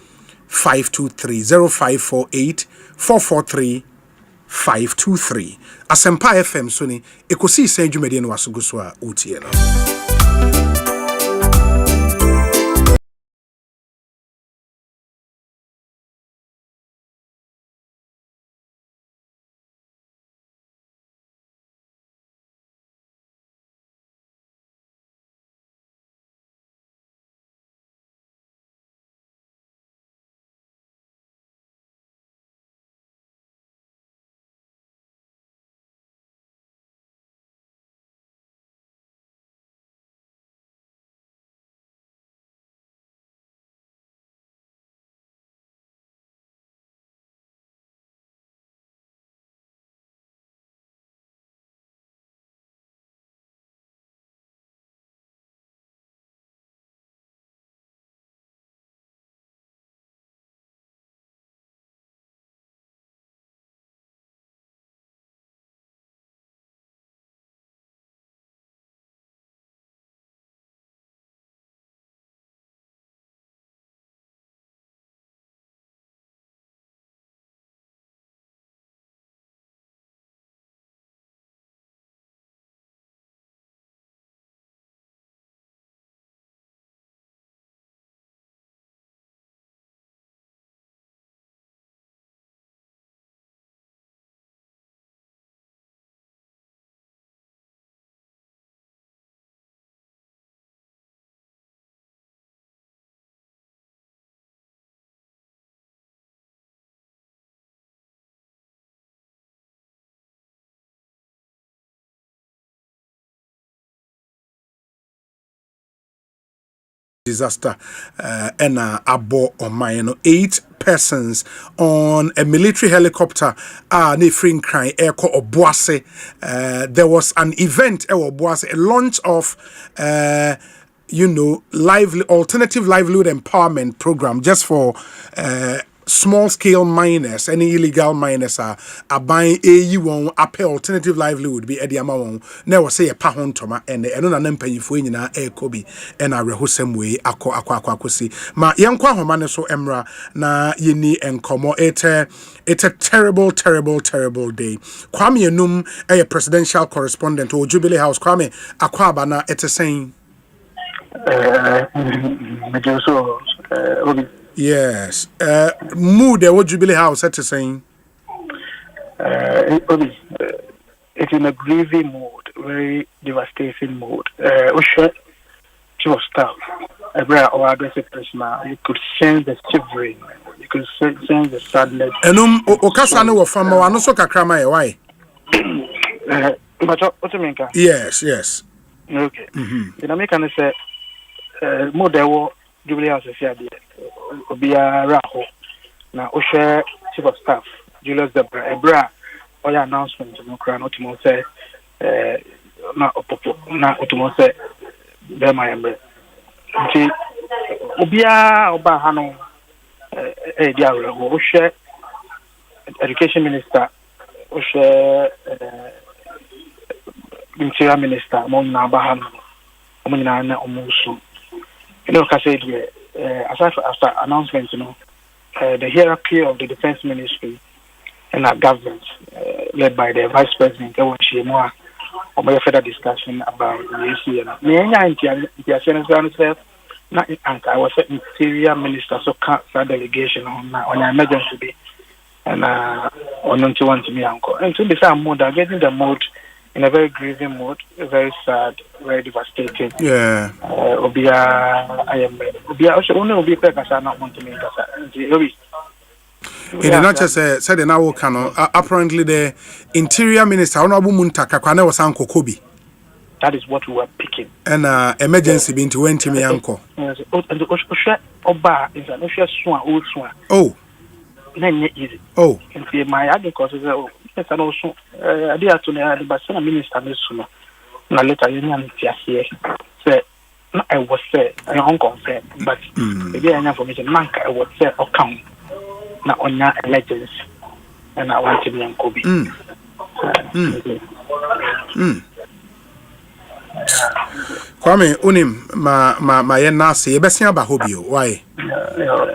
523 0548 443 523. Asempa FM so ni Ekosiisen Jubilee no waso so a utie no. Disaster and abo on mine 8 persons on a military helicopter nefring crying airco obuase. There was an event obuase, a launch of alternative livelihood empowerment program just for small scale miners, any illegal miners are buying AU1 up alternative livelihood be Eddie Amawon. Now say a pahon toma and another name for in a Kobe and a rehosem way aquaquaquaquasi. Ma yankwa homane so emra na yini and komo it's a terrible day. Kwame Enum a presidential correspondent or Jubilee House. Kwame Akwabana it's a saying yes. Mood what Jubilee House at saying it's in a grieving mood, very devastating mood. She was tough. Every hour address person, you could sense the shivering, you could sense the sadness. And Okasano wa fama wa no so kakrama e why? But what you mean? Yes. Okay. The American say more there Jubilee House is here. Obia Raho. Now, Osei Chief of Staff, Julius Debra, Ebra, all your announcements, no crown, not to say, not to say, there my embrace. Obia Obahano, Osei, Education Minister, Osei, Interior Minister, Mona Bahano, Omina Omusu. You know, I said, after announcement, the hierarchy of the defense ministry and our government, led by the vice president, there was more further discussion about the issue. I was an interior minister, so delegation on an emergency day, and on to one to me uncle. And to be some mood, getting the mood in a very grieving mood, very sad, very devastating. Yeah. It did not just said in our canon. Apparently, the Interior Minister, Honorable Muntaka, was Uncle Kobe. That is what we were picking. And emergency being to went to me uncle. And the Oba is an Osha Swan, old Swan. Oh. Then easy. Oh. And my agriculture is and also, I did to the Basana Minister, Miss Suna. Now later, you know, I was say I unconfirmed, but again information manka I was say account na onya legends and I want to be Kobe. Kwame unim ma yenase yebesia ba hobio why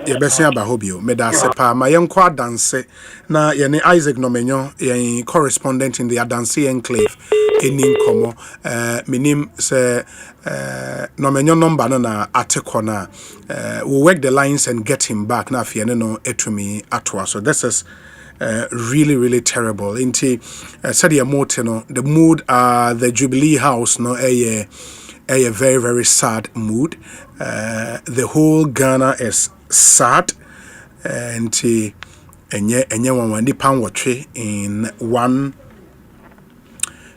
yebesia ba hobio meda sepa ma yenkwa dance na ye ne Isaac Nomenyo ye correspondent in the Adanse enclave enin komo minim se Nomenyo number no na atekọ na we work the lines and get him back na afie no etumi atoa. So this is really terrible. Inti said your no the mood the Jubilee House no a very sad mood. The whole Ghana is sad. Enye one pan watch in one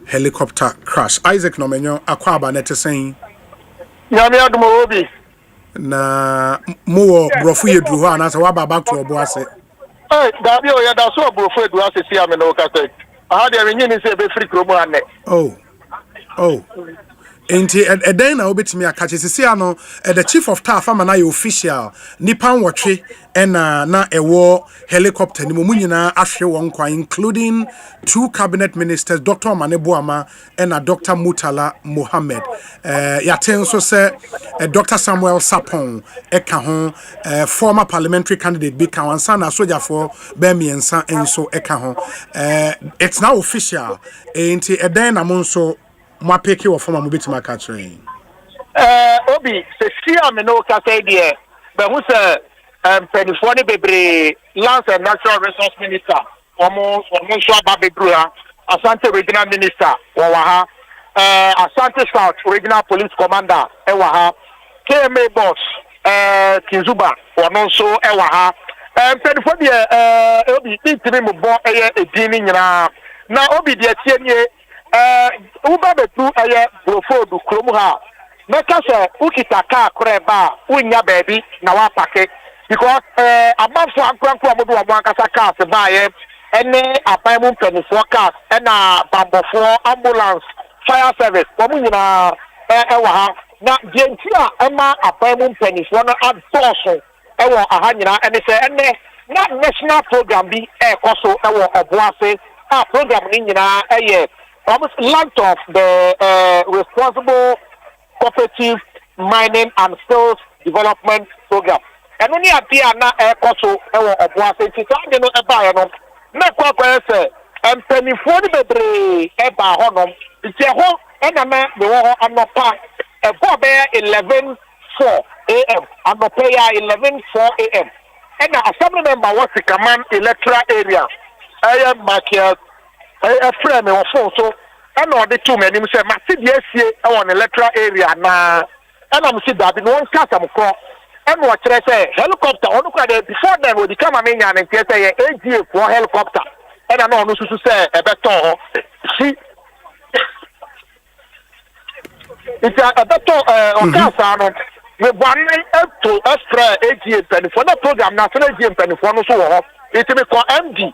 helicopter crash. Isaac Nomenyo akwaba nete saying Nyame adumo obi na mo brofu yedru ho anasa wa ba back to oboase. Dabi o ya da so brofu edu asesi ame no kase. Aha de enyi ni se be free kromo ane. Oh. Enti eden na obetimi akache sisi ano the chief of staff ama na ye official nipan wotwe na ewo helicopter ni mu nyina ahwe won kwa including 2 cabinet ministers Dr. Maneboama and Dr. Mutala Mohammed. Yaten so say Dr. Samuel Sapon eka ho former parliamentary candidate bi kan wansa na soldier for Bemiensa enso eka ho. It's now official. Enti eden na monso ma peke wo former mobitima ka train. Obi se sia me no ka say there be hu say penifo ni bebre lands and natural resource minister omo so ababedru Asante regional minister wa Asante South regional police commander wa ha KMA boss Kinzuba ono so wa ha penifo de obi bitimi mo bo edini nyina na obi de tie nie uba betu brofodu kromu ha meka se ukita ka koreba unya baby na wa pake because abafo ankranko amodo wa ankasa cars baaye ene apaimu penifo cars ena bambofo ambulance fire service wo nyina wa ha na dientia ema apaimu penifo no adoso ewo aha nyina ene se ene na national program bi ekoso ewo oboase program ni nyina almost land of the responsible cooperative mining and skills development program. And only a dear na ekoso ewo oboase ti sa no eba no na kwa say penny for the bebre eba honom ti ho ena me wo anopa ebo be 11:04 am anopa ya 11:04 am and assembly member was the command electoral area market friend me phone so and all the two men him say ma see the on electoral area na and am see that no one cast am call and what say helicopter on before them would come am nya and say AGA for helicopter and I know no so say e beto see it's a beto on cast no we one to extra AGA pen for the program national AGA pen for no so it me call MD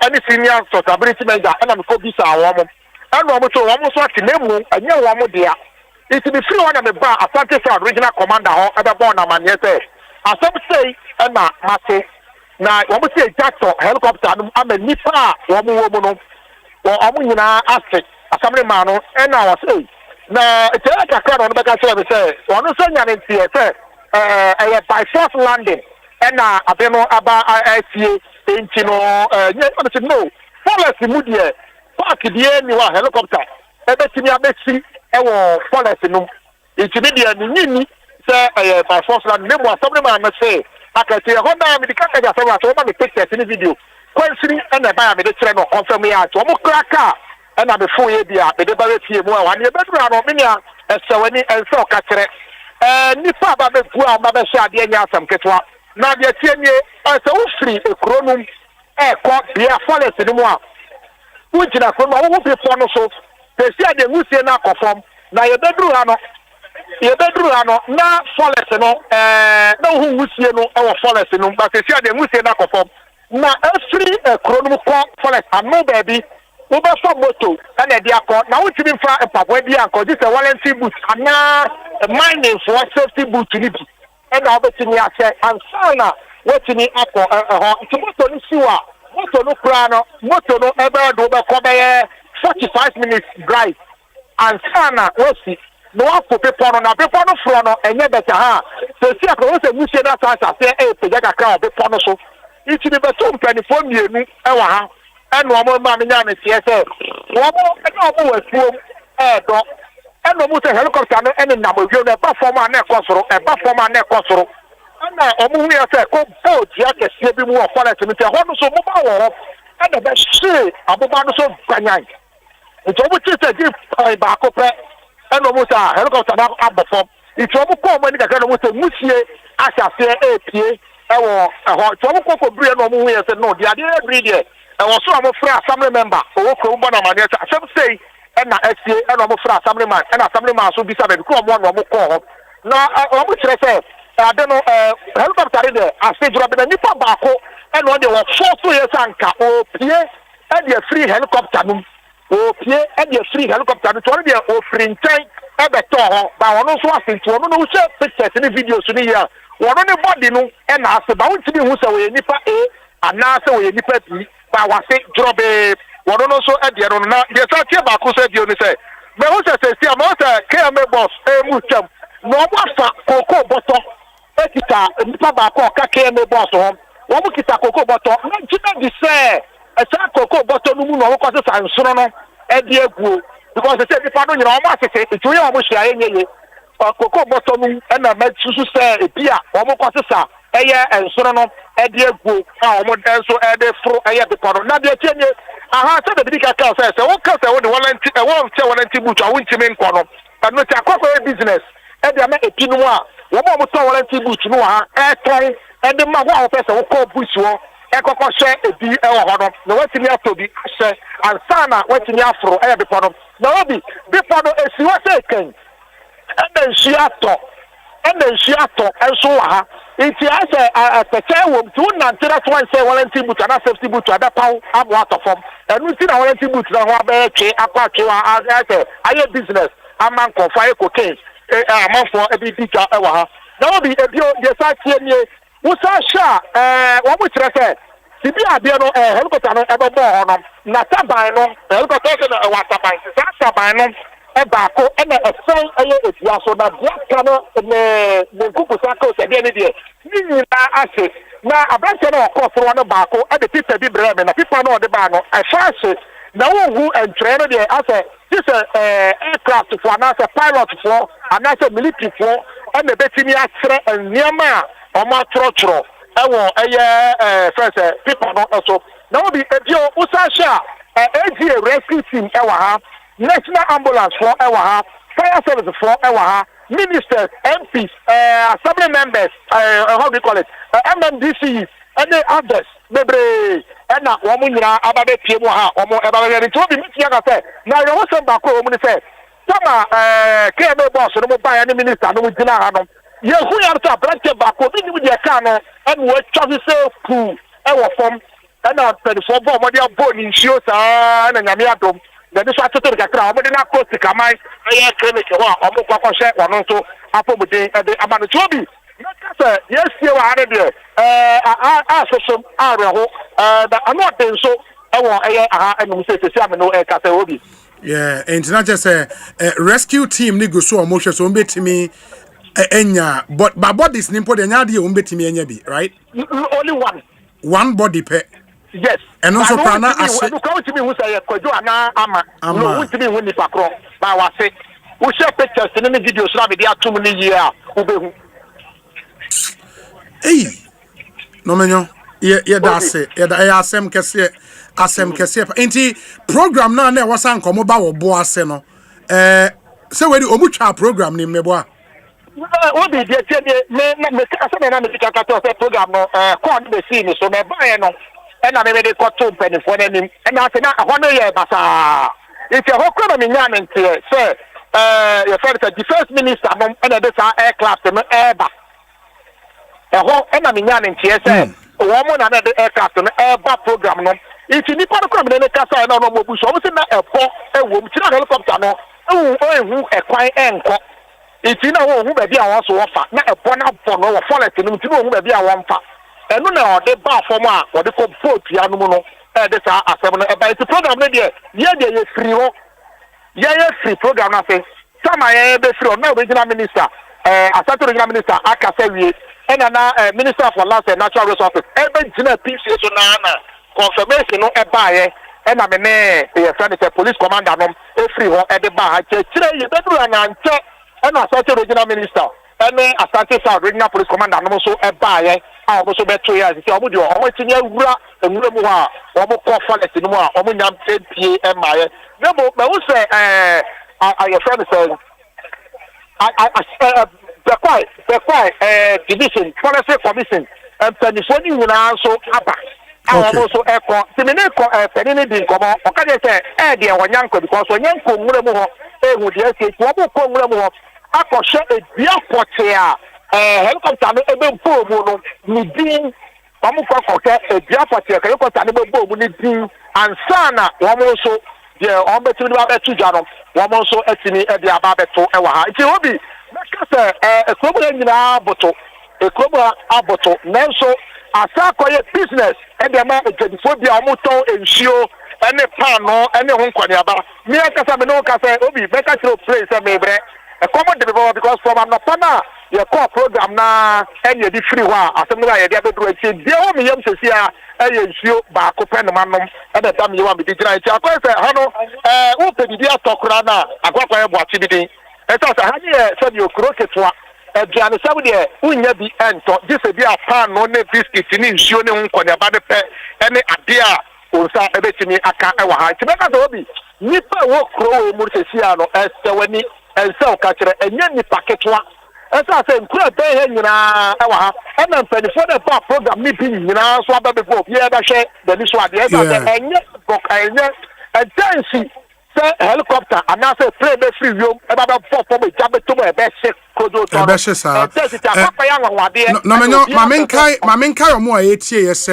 any senior stability manager and I'm called bisa awon and no so won so atinemu anya won dia it be free one me ba Asante South regional commander ho e be born na manye say asem say na mate na won say jato helicopter no amanipa won wo mu no won nyina ase asamre ma no and na was say na e tell kakra no be ka say won so nya ne tie say by force landing and na abeno aba asie intino no policy mudie park die ni wa helicopter ebetimi abesi ewo policy no intimi die ni say by force land name was somebody man say akati ho na me dikaka ja so ma me picture ni video kwansiri na ba me de kire no confirm ya to mo kraka na be fo ye bia me de ba refie mu a wan ye bedura no me nia esewani enso ka kire nipa ba be gu a ba be sha de nya asam ketwa na de tienye so ufri ekronum ko bia policy ni mu a ujina ko ma wo be fo no so pesi ade ngusie na akofom na ye beduru ha no na policy no na hu ngusie no e wo policy no ba pesi ade ngusie na akofom na afri ekronum ko policy anu ba bi Uber for moto and a diaco. Now we can find a papa diaco. This is a warranty boot and now a mining for safety boot to live. And I'll bet in your say and sana what's in the apple. It's a motor in Siwa. Moto no prano, moto no ever do the cover 45 minutes drive. And sana, what's it? No one for people on a paper no front and yet better. So, see, I was a mission that I say, hey, Pajaka crowd, the ponoso. It's the best 24 years, and one more man in the CSL. One more was full air dog. And no more helicopter and a number of a performer neck crossroad, a performer neck crossroad. And now, a movie I said, go both, Jack, a sleeping more for us to meet a horse of mobile. And the best say, about so banyai. It's almost just a gift by Baco. And almost a helicopter now up the form. It's almost when you can almost a monsieur as I say APA or Tomoko Brian or Movie said no, the idea every day. And also I'm a family member or Kumbana Mania. Some say and SCA and I'm a family man and a family man should be something come one or more call. Now I would say I don't know helicopter there. I say drop in a Nipa Bako and when they were 4 years anchor or PA and your free helicopter. Okay, and your free helicopter to one of offering time ever talk, but one also asking to one who share pictures in the videos in the year. One on the body no, and ask about to be who's away Nipa A, and now so we Nipa B, but was it drop a one also at the other. Yes, I tell back who said you say, but who says, I'm not a KMA boss, a mutum, no one cocoa bottle, Ekita, Nipa Bako, KMA boss home, one Kita cocoa bottle, not to say. A cocoa bottle no more causes and sono and dear group because they said if I don't know how much it's real almost a cocoa bottle and a med to say a beer almost causes a year and sono and dear group almost so add a fro a year before not the change. I had said the big account says I won't cause I want to boot I won't mean corner but not a corporate business and they make a pinoir one more warranty boot no airtime and the man person will call bush Ekoko share a B or no what's in your to be share and Sana what's in your fro every part of no be before the SUSA and then she ato and so it's as a chair woman to not one say warranty boot and a safety boot to other pound I'm water from and we see a warranty boot now I business a man called fire cocaine a month for every teacher ever now be a yes I see Usa sha what would I say? If you are there no helicopter no ever born na taban no helicopter no water ban taban no e ba ko e na e san e ya so na bia kana ne kuku sako se de ne de ni na ase na abranche no ko fro no ba ko e de pipa bi breme na pipa no de ba no e fast na wo hu entrain no de ase this aircraft for na pilot for and na military for e na betimi atre niam Oma trotro, first people not also. Now be a Usasha, AGA rescue team, National Ambulance for Fire Service for Ministers, MPs, Assembly members, how do you call it? MMDC, and the others, maybe, and now woman about the Pimoha, or more about it. To be meeting, now you also back home and say, Sama, KMA boss, no buy any minister, no dinner. You who are to black back with the cano and what Travis cool and from and I'm 24 bomb what they are born in shows and Yamiatum. Then this was to take a crowd, but not close to come. I clinic or more share one also up over the Amanachobi. Yes, you are there. I saw some area that I'm not doing so. I want and we say to Sam no air Casaobi. Yeah, and not just a rescue team, Nigo so emotion so bit to me. Enya, but bodies nimpo de nyadi umbetimi enya bi, right? Only one body pe. Yes. And also prana as you come to me who say kojo ana ama. No, we me woni pakro. Ba wa say. We share pictures in the videos na be dia 2 million year ubehu. Hey. No menyo. Ye da say. Ye da asem kese. Enti program na na wasan komo ba wo bo ase no. Say we di omutwa program ni meboa. What did you tell me? I program no called the scene so me buy no and I made it got 2 penny for them and I said I want to hear basa it's a whole crowd of nyan sir your friend said the first minister and this aircraft no airba a whole and I nyan sir woman another aircraft no airba program no If you need to come in the casa and no bush, almost na a port, a woman, helicopter, no, who a quiet anchor. If you know who may be our also offer, not a point up for no forest, and you know who may be our one part. And no, they bar for more, what they call boat, Yanuno, this are but it's a program, yeah, they are free, yeah, free program, I say. Some I be free, no regional minister, Asante regional minister, Akasewi, and an minister for land and natural resources. Every general piece is confirmation, no, a buyer, and I'm a friend, police commander, a free one at the bar. I say, you better and check, and Asante regional minister, and Asante South regional police commander, and also a buyer. I also bet 2 years. If you are always in your and Mura, or more forest in more, or more PMI. No, but I will say, your friend says, the quiet division, policy commission, and telephone in also upper. I also echo, Semineko, Penny, come on, okay, say, dear, one uncle, because when Yanko Muramu, would you say, Wabu, I could share a dear portia. Helicopter ebe boom ni din pamu kokote e dia party helicopter ebe boom ni din ansana womo so de on betimi ba betu jano womo so etini e dia ba betu e wa ha nti obi meka se ekrobo nyina aboto nanso asa koye business e de ma ejadifo bia omo ton ensuo ene pan no ene ho nkwane aba mi aka se me no ka se obi meka se place se mebre e common development because from am not pana your core program na any di free wa asem na ye dia bedu echi dia o mi yam sesi a ensuo ba ko pen ma nom e da tam ye wa mi di jira echi akwa se ha no wo pe di atokura na akwa e bo achi bidin e ta sa ha ye se di okuro ketwa e duane sabu de unya bi ento di se bi apan no ne biscuit ni nsuo ne nko ne ba de pe ene ade a onsa e betimi aka e wa ha ti be ka so obi nipa wo kuro mu sesi a no e se wani and so catcher and yen packetwa. As I said, could pay him in our and then for the program meeting, you know, so about the book, yeah, that share the this one, yes, and yet book and then see helicopter and now say play the free room about 4 for me, jump to my best my main car more 8 years,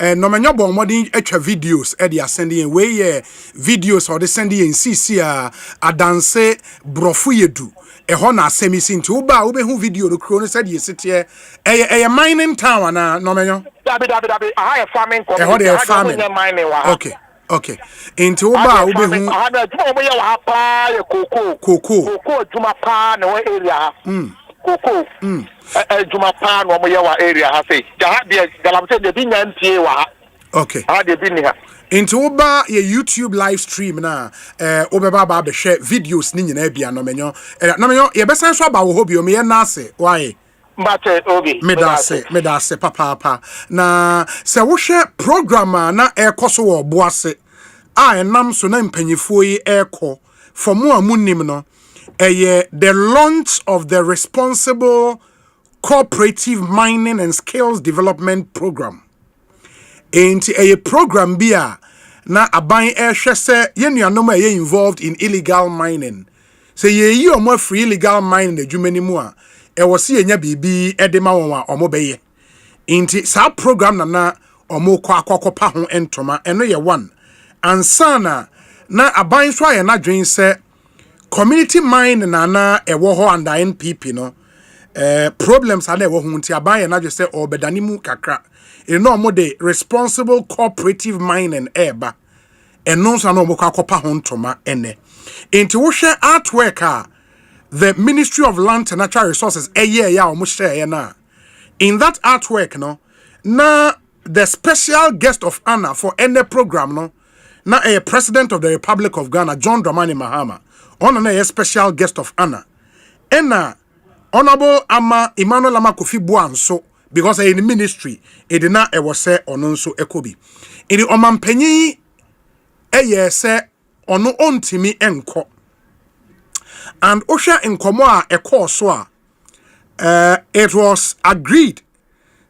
no many modern extra videos they are sending way videos or they sending in CC a dance brofu yedu e hona semi sinti uba ube hu video the crown said you sit here a mining town na no menyo dabi I have farming mining okay into uba ube hu cocoa juma pa no area cocoa juma pa no mo yawa area ha say de galamse de binya ntie wa okay ha de bi ni ha into uba ye YouTube live stream na obeba ba be share videos ni nyina bia no menyo ye besan so aba wo hobi o me na ase why mbate obi medase papa na se wo hwe program na ekoso wo boase a enam so na mpanyifo yi eko for mo amunim no the launch of the Responsible Cooperative Mining and Skills Development Program. Enti a program bia na aban ehwe se yenuanom a involved in illegal mining. Se ye yi omo free illegal mining adwumani mu a e wo se yenya bibi edema won a omo beye. Enti sa program na omo kwa akokopa ho entoma eno ye one. Ansana na aban so aye na dwen se community mine na ewo ho under NPP no problems are ewo ho nti aban na just say obedani mu kakra e no mo de responsible cooperative mining eba eno so na mo kwakopa ho ntoma ene enti wo hwe artwork the Ministry of Land and Natural Resources ya o mo share na in that artwork no na the special guest of honor for any program no na a president of the Republic of Ghana John Dramani Mahama on a special guest of honor. Ena Honorable Ama Emmanuel Ama Kofi Boanso because in the ministry it did not ever say ononso ekobi. In the omampenyi say ono ontimi enko. And Osha enkomo a eko so it was agreed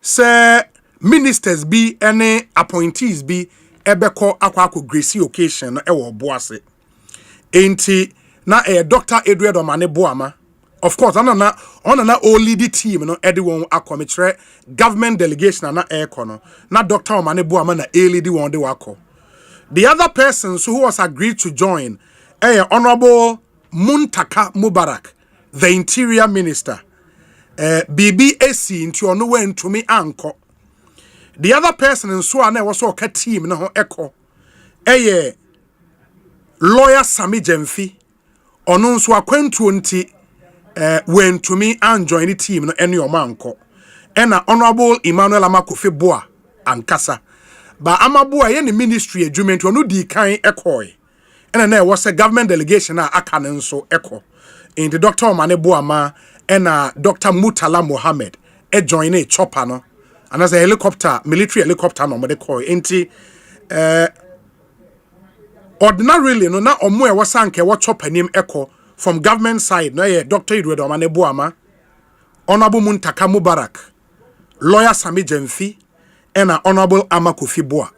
say ministers be any appointees be ebeko akwako gracie occasion ewo boase. Enti na Dr. Edward Omane Boama of course na all lead team no everyone akometre government delegation na aircon na Dr. Omane Boama na lead one de wako The other persons who was agreed to join, Honorable Muntaka Mubarak, the Interior Minister, BBAC into no way to me anko. The other person in Swane was a team no echo. Lawyer Sami Jemfi, ono so akwantu nti when to me and join the team no any omanko. Ena Honorable Emmanuel Amakofe Boa ankasa. Ba Amaboa ye ni ministry adwuma nti ono di kan ekoi. Ena na was a government delegation a aka ne nso eko. In the Dr. Omane Boama ena Dr. Mutala Mohammed join a chopper no. And as a helicopter, military helicopter no mode koi. Enti ordinarily no na omo e wasanke wa chopper nim eko from government side no ye Dr. Edward Omane Boama, Honorable Muntaka Mubarak, Lawyer Sami Jemfi, and Honorable Amakofi Boa.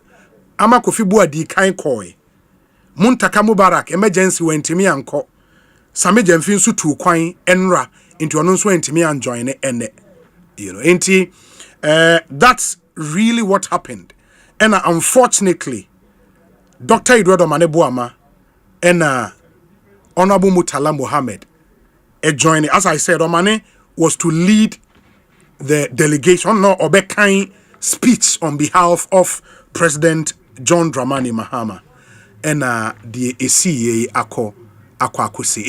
Amakofi Boa di kind koi. Muntaka Mubarak emergency went me anko. Sami Jemfi nsu tu kwan enra into ono nso went me and join ene. You know, enti that's really what happened. And unfortunately, Dr. Edward Omane Boama and Honorable Mutala Mohammed joining. As I said, Omane was to lead the delegation, no Obekai speech on behalf of President John Dramani Mahama and the ACA Akwakusi.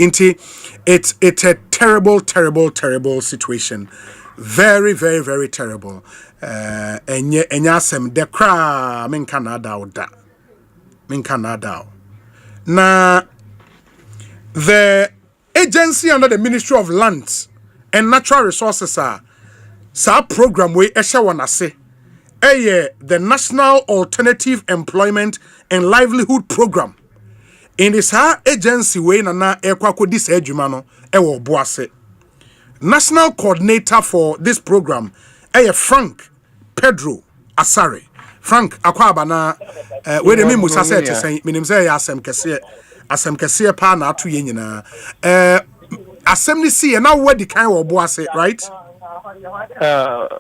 It's a terrible situation. Very, very, very terrible. Enyasem dekra min Canada oda. Min Canada. Na the agency under the Ministry of Lands and Natural Resources sa program we esha wanase the National Alternative Employment and Livelihood Program. In this agency we na ekwako dis adwuma no ewo boase. National coordinator for this program Frank Pedro Asare. Frank akwaba na we de me musa say te say minim say asem kese pa na ato ye nyina asem ni see na we di kan wo boase, right?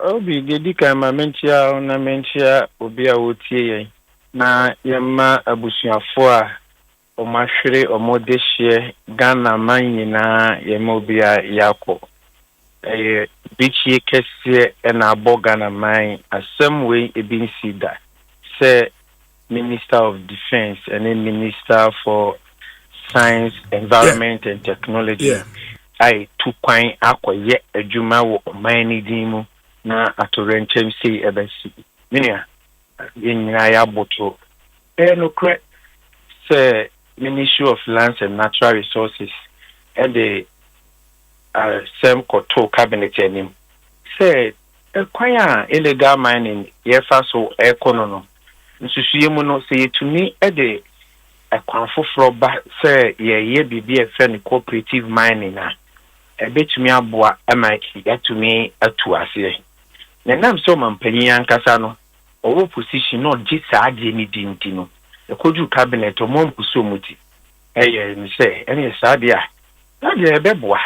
Obi dedi kan ma mentia obi a wotie yen na yema abusuafo a omahwere omodehye Ghana man nyina yema obi a yakọ bichie kese na abo Ghana man asem we ebinsi da say Minister of Defense and then Minister for Science, Environment and Technology. I took quite akoye adwuma wo omani dimu na atorenchem sei ebesi. Minia yenyina ya boto. No kre say Ministry of Lands and Natural Resources and the same koto cabinet enim. Say kwaya illegal mining yefa so ekonono. Nsusuye mu no say tumi de akwanfoforo ba say ye bibi efe cooperative mining na ebetumi aboa amaki yatumi atu ase. Na nam so mampani ankasa no owo position no gisa ade ni dinti no ekoju cabinet o mom puso muti ni say ene saade a na de ebeboa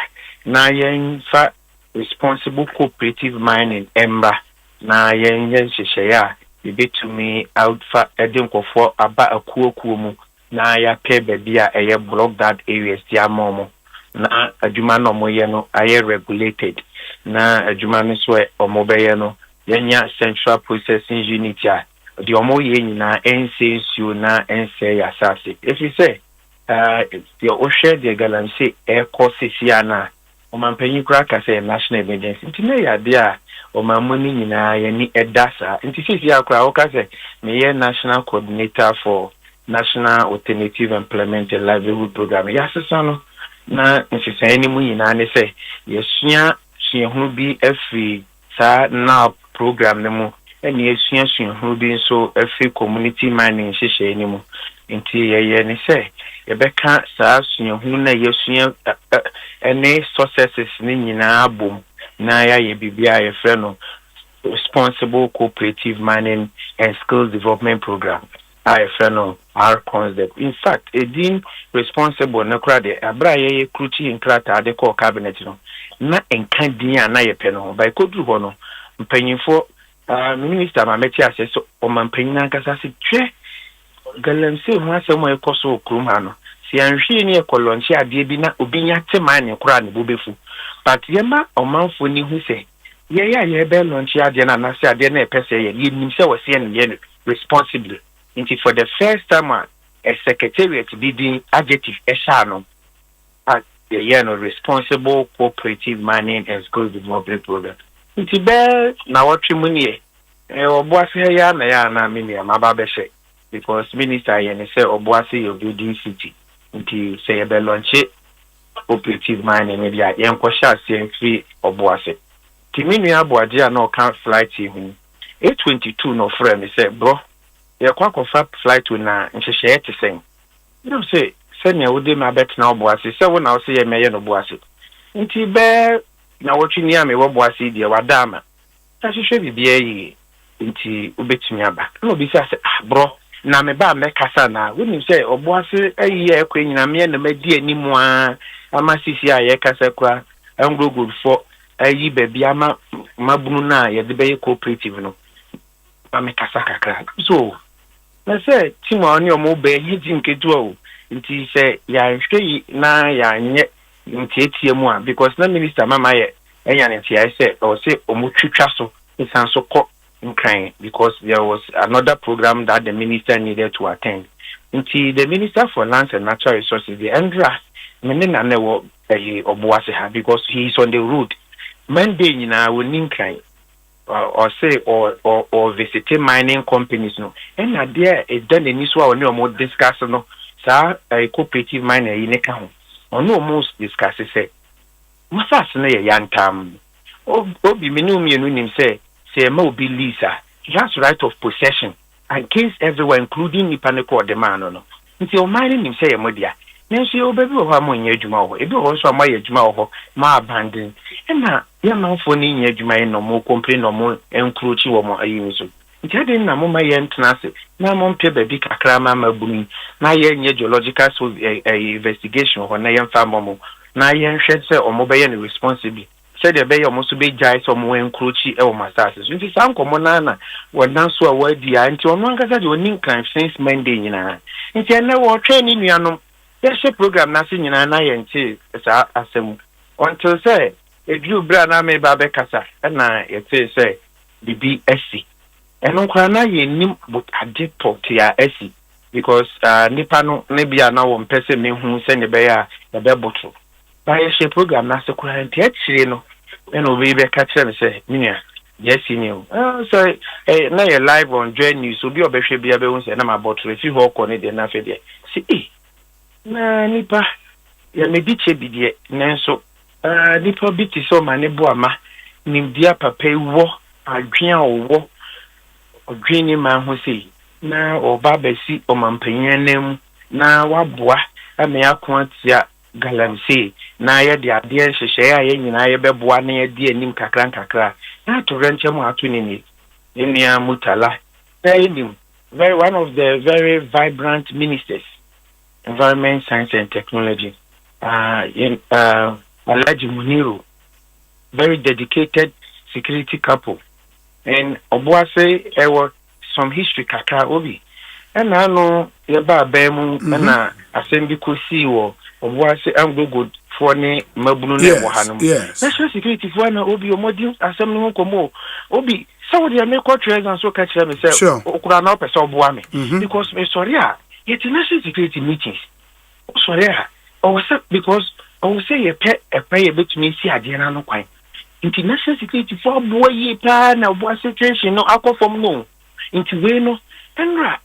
na yen fa responsible cooperative mining emba na yen hyehyɛ ya ebetumi outfa edenkofo aba akuokuo mu na ya pe bebia eye block that areas dia momo na adwuma no moye no aye regulated na adwuma no so omobeye no yenya central processing unit ya di omoye nyina ensensuo na ense ya sase if you say the ohwe de galanse ekosisi ana omampanyi kura ka say national emergency ntine ya dia omamuni nyina yani edasa ntisisi akura o ka say me national coordinator for National Alternative Employment and Livelihood Program. Yasano na nsisani mu nyina ne say yesua hunu bi every sa na program ne mu ene yesua hunu bi so every community mining hyehyɛ ne mu nti ye ne say yebeka sa hunu na yesua ene successes ne nyina abom na ya ye bibia ye frɛ no Responsible Cooperative Mining and Skills Development Program. I friend our concept. In fact, a dean responsible na krade abra ye kruti nkrata de call cabinet no na enkandia na ye peno by kodru ho no mpanyinfo minister ma meti ase so o mampanyin ankasa se twe galamsey ho asɛm a ɛkɔ so okroma no si anhwe ni ekolonche ade bi na obinya tema ne kora ne bobefu but yema omanfo ni hu se ye ya ye be launch ade na na se ade na epese ye nim se wo se ne ye responsibly into for the first time a secretariat bidding adjective no the no responsible cooperative mining and school development program into be na what money oboase ya na me maba be she because minister ye ne say oboase your building city into say be launch cooperative mining maybe a yenko sha se free oboase timinu aboaje a no can flight hu 822 no frame me say bro ye kwa flight na nhehye te sen you say senya wode ma bet na oboase se wo na wo se ye meye no boase nti be na wotwini a me wo boase die wadama ta hwehwe bibia yi nti obetumi aba no bi say bro na me ba me kasa na wonim say oboase ayi e kwa nyina me na madi animu a amasisi a ye kasa kwa ngogod for ayi baby ama mabunu na ye de be cooperative no ba me kasa kakra so na say timu oni omo be hiji nketu o nti say ya hwe na ya nye nti etiemu a because na minister mama ye enya ne tia say o say omo twitwa so isan so ko nkran because there was another program that the minister needed to attend nti the minister for lands and natural resources the Andra mene na ne wo oboase ha because he is on the road Monday nyina woni nkran or say or visiting mining companies no and there is done any so oni omo discuss no sa cooperative miner yi ne ka ho ono almost discuss say masas na ye yantam obi minum yenu nim say ma obi lisa he has right of possession against everyone including nipaneko the man no nti o mining nim say ye modia nenso ye obabi wo ha mo nya adwuma wo ebi wo so ma ye adwuma wo ma abandon na ya manfo ni nya adwuma ye no mo complain no mo encroach wo mo ayi so nti ade na mo ma ye ntena se na mo mpe baby kakra ma mabuni na ye nya geological investigation ho na ye mfa mo na ye nhwe se o mo be ye responsible said the bay almost be jai some when cruci or massages. Nti sankomo na wadan so a wadi a nti ono ankasa de oni kan since Monday nyina. Nti na wo training nuanom. Yes program na se nyina na ye nti sa asem. Until say edru bra na me ba be kasa na ye say bibi esi. Eno kwa na ye nim but ade talk ya esi because nipa no ne bia na wo mpese me hu se ne be ya be bottle. Ba ye program na se kwa nti achire no and we be catching and say, Minia, yes, you knew. So, now you're live on Joy News, so be a bishop, be a bones, and I'm about to receive all connected enough. See, Nipa, ya may be chebby, Nanso, Nipa bit is so many boama, nim dear papa war, a green or war, or greeny man who say, now or babesi or mampanyanem, now what boy, I may acquaint ya. Galamsey na ye de ade nhehye aye nyina ye beboa na ye de anim kakra na to renche mu atu ni enia mutala enim very one of the very vibrant ministers environment science and technology Alhaji Muniru very dedicated security couple and oboase ewo some history kakra obi and I know ye ba bemu na asembi kosi wo oboase anglo good for ne mabunu ne wo hanom national security for na obi omodi asem no komo obi so we dey make treasure so catch them say okura na opese oboa me because me sorry a yet national security meetings sorry a o say because o say ye pe ye betumi si ade na no kwan international security for boy ye pa na oboa situation no akofom no inti we no enra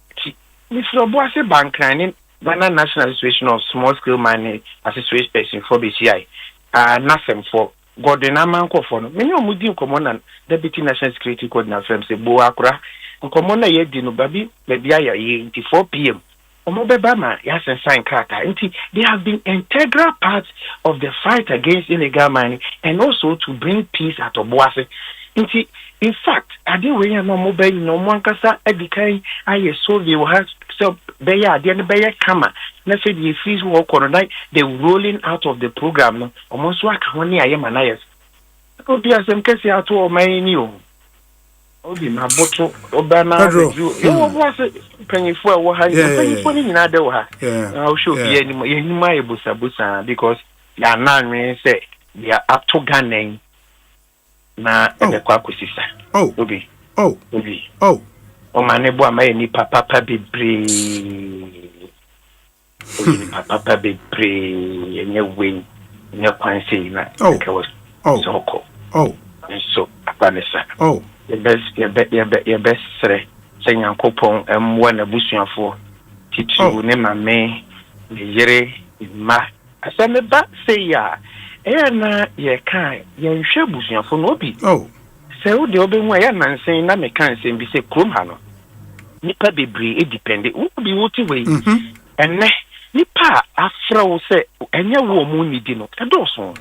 Mr. Oboase Bankran Ghana National Association of Small Scale Mining Association for BCI NASEM for Gordon Amanko for no many omudi nkomo Deputy National Security Coordinator from se bo akra nkomo na ye di no babi aye ye 4 p.m. Omobeba ma ya sign krata nti they have been integral part of the fight against illegal mining and also to bring peace at Oboase nti in fact I didn't really know mobile no one kasa edikai aye so they will have so beya the beya kama na say the fees work on night they rolling out of the program no almost work when aye manayes ko bi asem kesi ato o mai ni o Obi na boto obana you was penifo wo ha penifo ni nyina de wo ha na wo show bi anim yenim aye busa because ya nanwe say they are up to Ghana na e kwa kosisa obi o mane bo amaye ni papa bebre obi ni papa bebre yenye wen nye kwanse na ke was so ko so apanesa your best say Yankopon one abusuafo titu ne mame ne yere ma asame ba say ya na ye kan ye hwe abusuafo no obi say wo de obenwu ya nansen na me kan sem bi say krom ha no nipa bebre e depend obi woti we enne nipa afra wo say enye wo mu nidi no edoso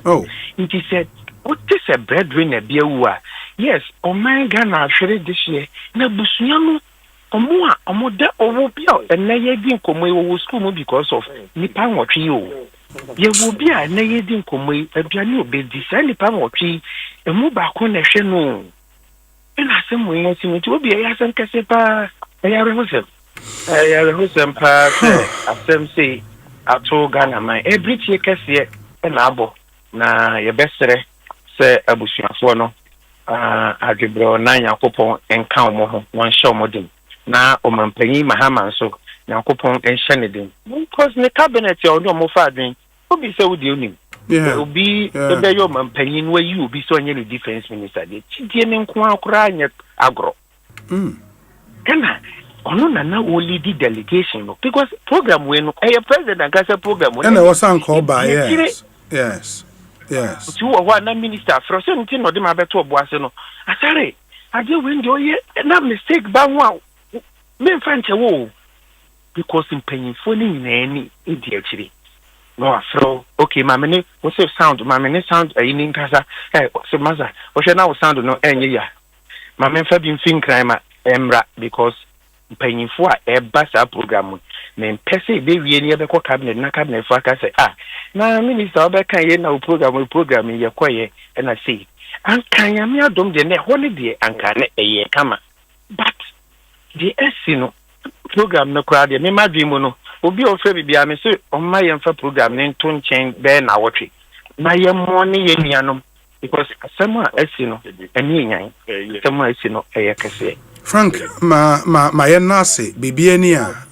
nti said what is a breadwinner bia wu a yes, Oman Ghana share this year. Na busunyano omwa omoda owo bia na yedi nkomo wo school because of nipa nwotwe yo. Ye wo bia na yedi nkomo aduane obedi sa nipa nwotwe emu ba ko na hwe no. Ena asem wo yen simiti obi ya asem kese pa ya rehosem. Ya rehosem pa asem say ato Ghana man every tie kese na abo na ye besere se abusuafo no agibro na Yankopon enka omo ho wan hye omodin na omampanyi Mahama so Yankopon enhye ne din because ne cabinet ya odo mo fa adwen obi se wodi onim obi ebe yo omampanyi no yi obi so onye ne defense minister de chidie ne nko akora anya agro kana ono na o lead delegation no because program we no e president agasa program we na was anko ba yes tu wa na minister from say no de ma beto oboase no asare ade we ndi oye na mistake ba ho me fanche wo because mpanyinfo ni nyinani edi akiri no afro okay mamene wo say sound mamene sound ayini nkasa so maza wo hwe na wo sound no enye ya mamene fa bi mfin kran ma emra because mpanyinfo a eba sa program me mpese be wie ni ebekọ cabinet na cabinet fo aka say na minister obeka ye na program ye koye na say ankan ya me adom de na holiday ankan na eye kama but the no program na kra de me madwim no obi ofe bibia me say omma ye mfa program ne nto nchen be na wotwe na ye mo ne ye nuanom because asema no eni nyan asema no eye kese Frank ma ye nase bibia ni a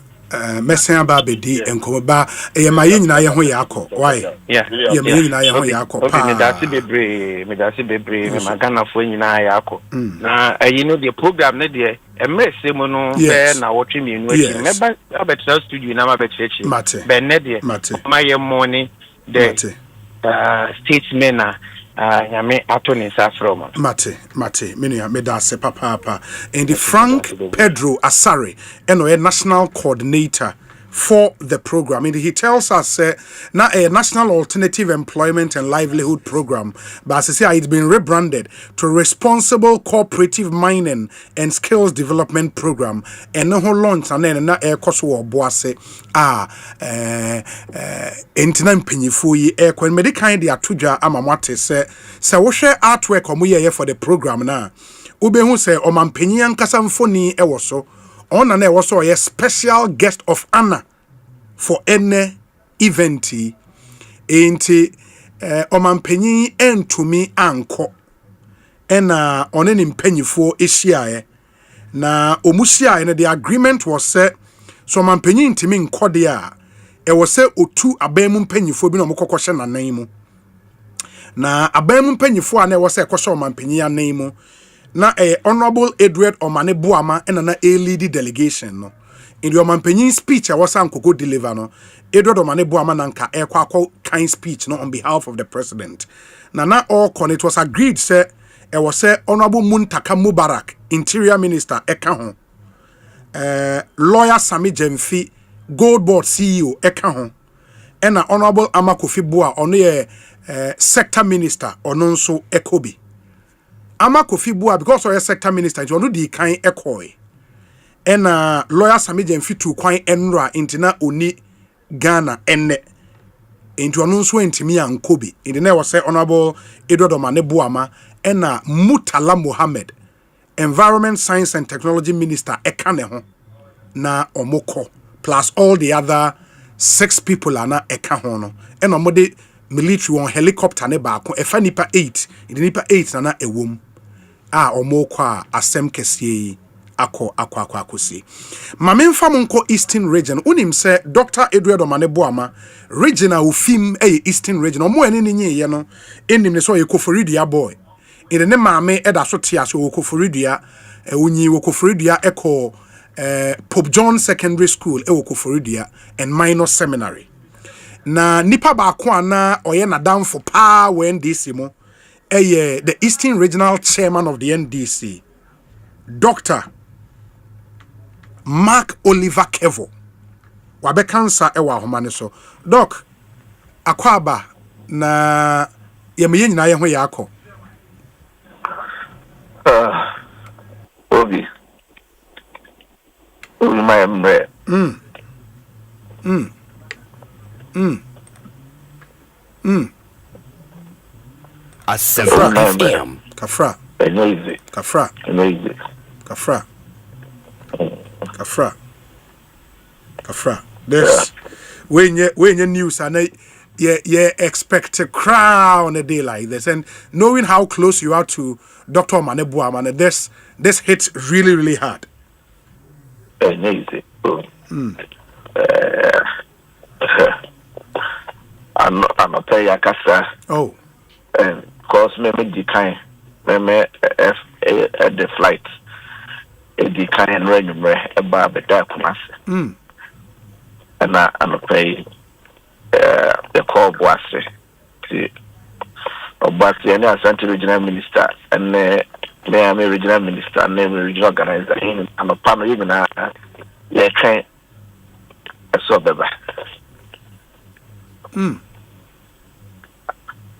mesen aba bedi enkomo ba ye ma ye nyina ye ho ya akọ why ye ma ye nyina ye ho ya akọ pa me dasi bebre me magana fo nyina ya akọ na you know the program ne de emrese mo no be na wotwe mi enu achi me ba abetra studio na ma betrechi be ne de ma ye money the statesmen na nyame atoni sa from mate menia medase papa and the Frank Pedro Asare a national coordinator for the program and he tells us now a national alternative employment and livelihood program but as I say it's been rebranded to responsible cooperative mining and skills development program and no launch and then na air cost wo boase entina mpanyifo yi ekwan medical de atodwa amamwate se wo hwe artwork omoye for the program na ubehu se omampanyi ankasa mfoni ewo so ona na ewo so ye special guest of honor for any event enti omampanyi entumi anko ena one ni mpanyifo ehia na omusia na the agreement was set so omampanyi ntimi nkode a ewo se otu abamu mpanyifo bi na omokokoshe nanan mu na abamu mpanyifo a na ewo se ekoshe omampanyi anan mu na honorable Edward Omane Buama ena na lead delegation no in the omampanyi speech was ankoko deliver no Edward Omane Buama nanka ekwakọ kind speech no on behalf of the president na all con it was agreed say e was say honorable Muntaka Mubarak interior minister eka ho lawyer Sami Jemfi Gold Board CEO eka ho ena honorable Amakofi Bua ono ye sector minister ono nso ekobi Amakofi Bua because of sector minister you ono di kan ekoi ena lawyer Sami Jemfi tu kwan enra intina oni Ghana enne into ono nso entimi ankobi indi na was say honorable Edward Omane Buama ena Mutala Mohammed environment science and technology minister eka ne ho na omoko plus all the other 6 people are na eka ho no and omode military on helicopter ne ba ko efa nipa 8 the nipa 8 na ewom a omoko a asem kesie akwa mame mfa monko Eastern region unim se Dr. Edward Omaneboama regional ufim Eastern region omo ene ni ye no enim ne so Ekoforidua boy ene ne mame eda so tia so Ekoforidua unyi Ekoforidua eko Pope John Secondary School Ekoforidua and Minor Seminary na nipa ba ko ana oye na damfo pa when NDC mo the Eastern Regional Chairman of the NDC Dr. Mark Oliver Kevo wabe kansa ewa homane so doc akwaba na yemeye nyina ye ho yakọ Obi my mre Asempa FM Kafra this when you news and you expect a crowd on a day like this, and knowing how close you are to Dr. Omaneboama, and this hits really hard. I'm not paying Yakasa. Oh, and cause me decline, me at the flight. A decline and renew about the darkness. And I'm paying the call was but the Asante regional minister and me am a regional minister and name regional organizer and a panel even yeah train a suburb.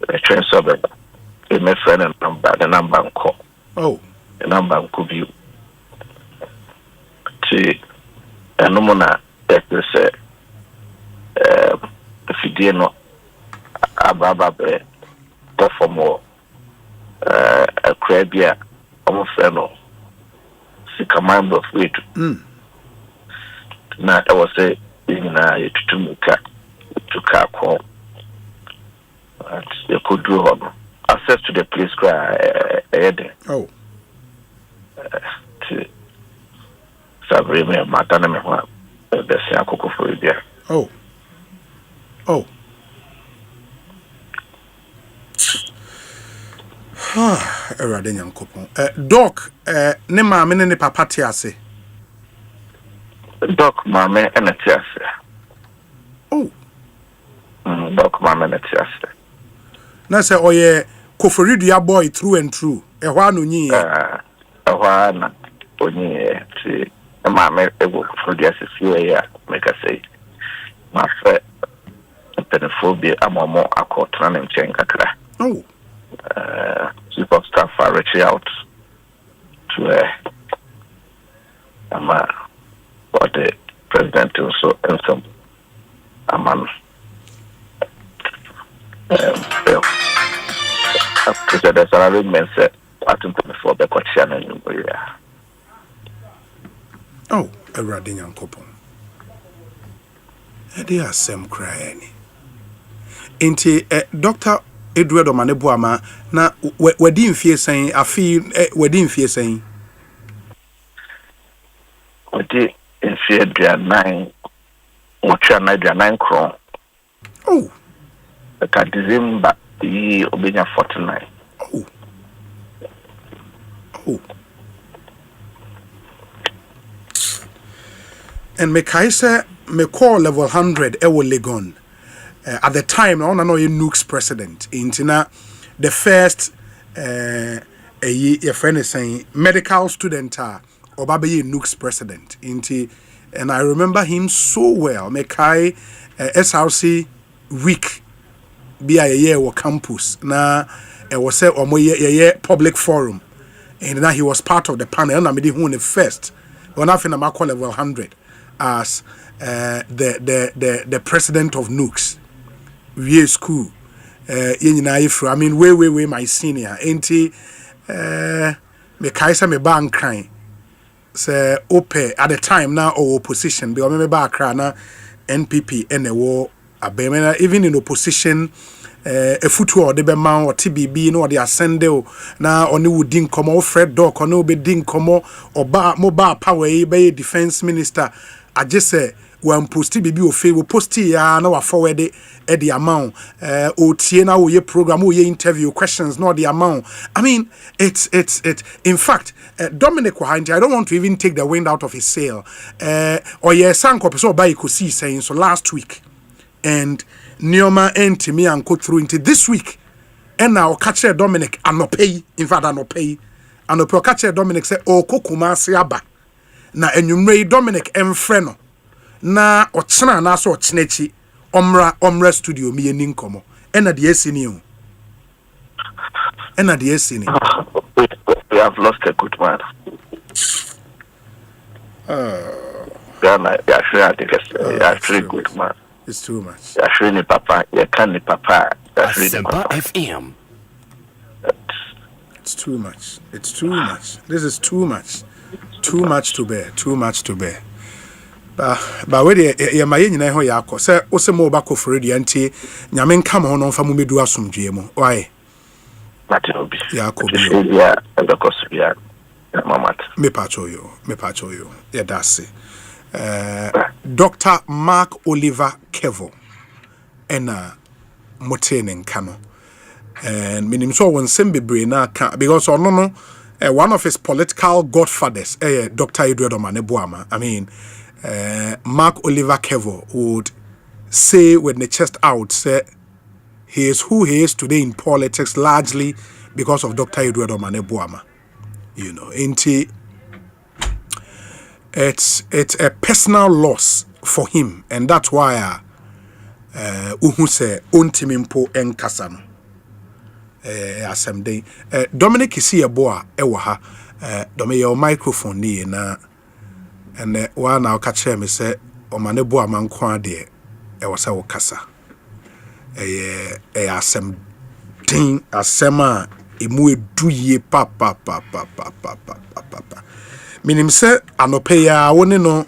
A train suburb. My friend and the number call. Oh, the number could be to a nomona that say if you did not ababa for more a crabia almost fellow sick a mind of weight. Now I was say to make to car call. You could do access to the place cry. Oh, to Sabrina Matana, the Sanko for there. Oh. Erade nyankopon. Doc, ne maame ne papa te ase. Doc maame ene te ase. Oh. Doc maame ene te ase. Na se oye Koforidua boy through and through. Ehwa no nyi. Ehwa na onyi ti maame ego Koforidua se fie ya make say. Ma fe pedophobia amomo akotna ne nchen kakra. Oh. Chief of staff are reaching out to what the president also and some man because there's an arrangement set before the question and oh, Erade nyankopon. Ede asem crying. Inti Dr. Edward Omaneboama na wedi mfie sen afi wedi mfie sen wedi mfie dia 9 mocha na dia 9 kron. Oh, ka December yi obenya 49. Oh, and me kaise me call level 100 ewo Legon. At the time, I know you Nook's president. Intina, the first a friend is saying medical student or Baby Nook's president. And I remember him so well. Mekai SRC week be a year or campus. Na it was a public forum. And now he was part of the panel. And I made him the first. When I think I'm call level 100 as the president of Nooks. We school I mean way my senior enti me kaisa me ban kan say ope at the time now or opposition because me ba kra na NPP enewo abemena even in opposition a footwear or the bema or TBB no the ascende na oni wudi nkomo Fred Doc oni obedi nkomo oba mobile power be defense minister just say when post TBB ofe we post ya na wa forward the amount o tie na wo ye program wo ye interview questions no the amount. I mean it's in fact Dominic Wahanti, I don't want to even take the wind out of his sail or ye sanko so by Ekosiisen saying so last week and Nioma enti me and go through into this week and now catch Dominic and no pay in fact I no pay and no catch Dominic say o kokuma siaba na enyumre Dominic emfreno na ochena na so ochenechi omra studio me eni nkomo ena de asini o ena de asini we have lost a good man. Yeah, I think it's a good man. It's too much. Actually, Papa, you can't Papa. Asempa FM. It's too much. It's too much. This is too much. Too much to bear. Too much to bear. But where the my nyina ho yakọ say o se mo ba ko for the anti nyame nka mo no fa mo medu asomdwe mo why Matobi Yakobi yeah because yeah mamat me pacho yo yeah that's it. Dr. Mark Oliver Kevo ena motene nkano and minim so won sembebre na ka because no one of his political godfathers Dr. Edward Maneboama I mean Mark Oliver Kevo would say with the chest out say he is who he is today in politics largely because of Dr. Edward Maneboama, you know. It's a personal loss for him, and that's why say untimimpo enkasano asemde Dominic isi eboa ewa ha dome your microphone ni na and one now catch me say Omaneboa man kwa de e wasa wo kasa asema emu eduye pa minim say anope ya woni no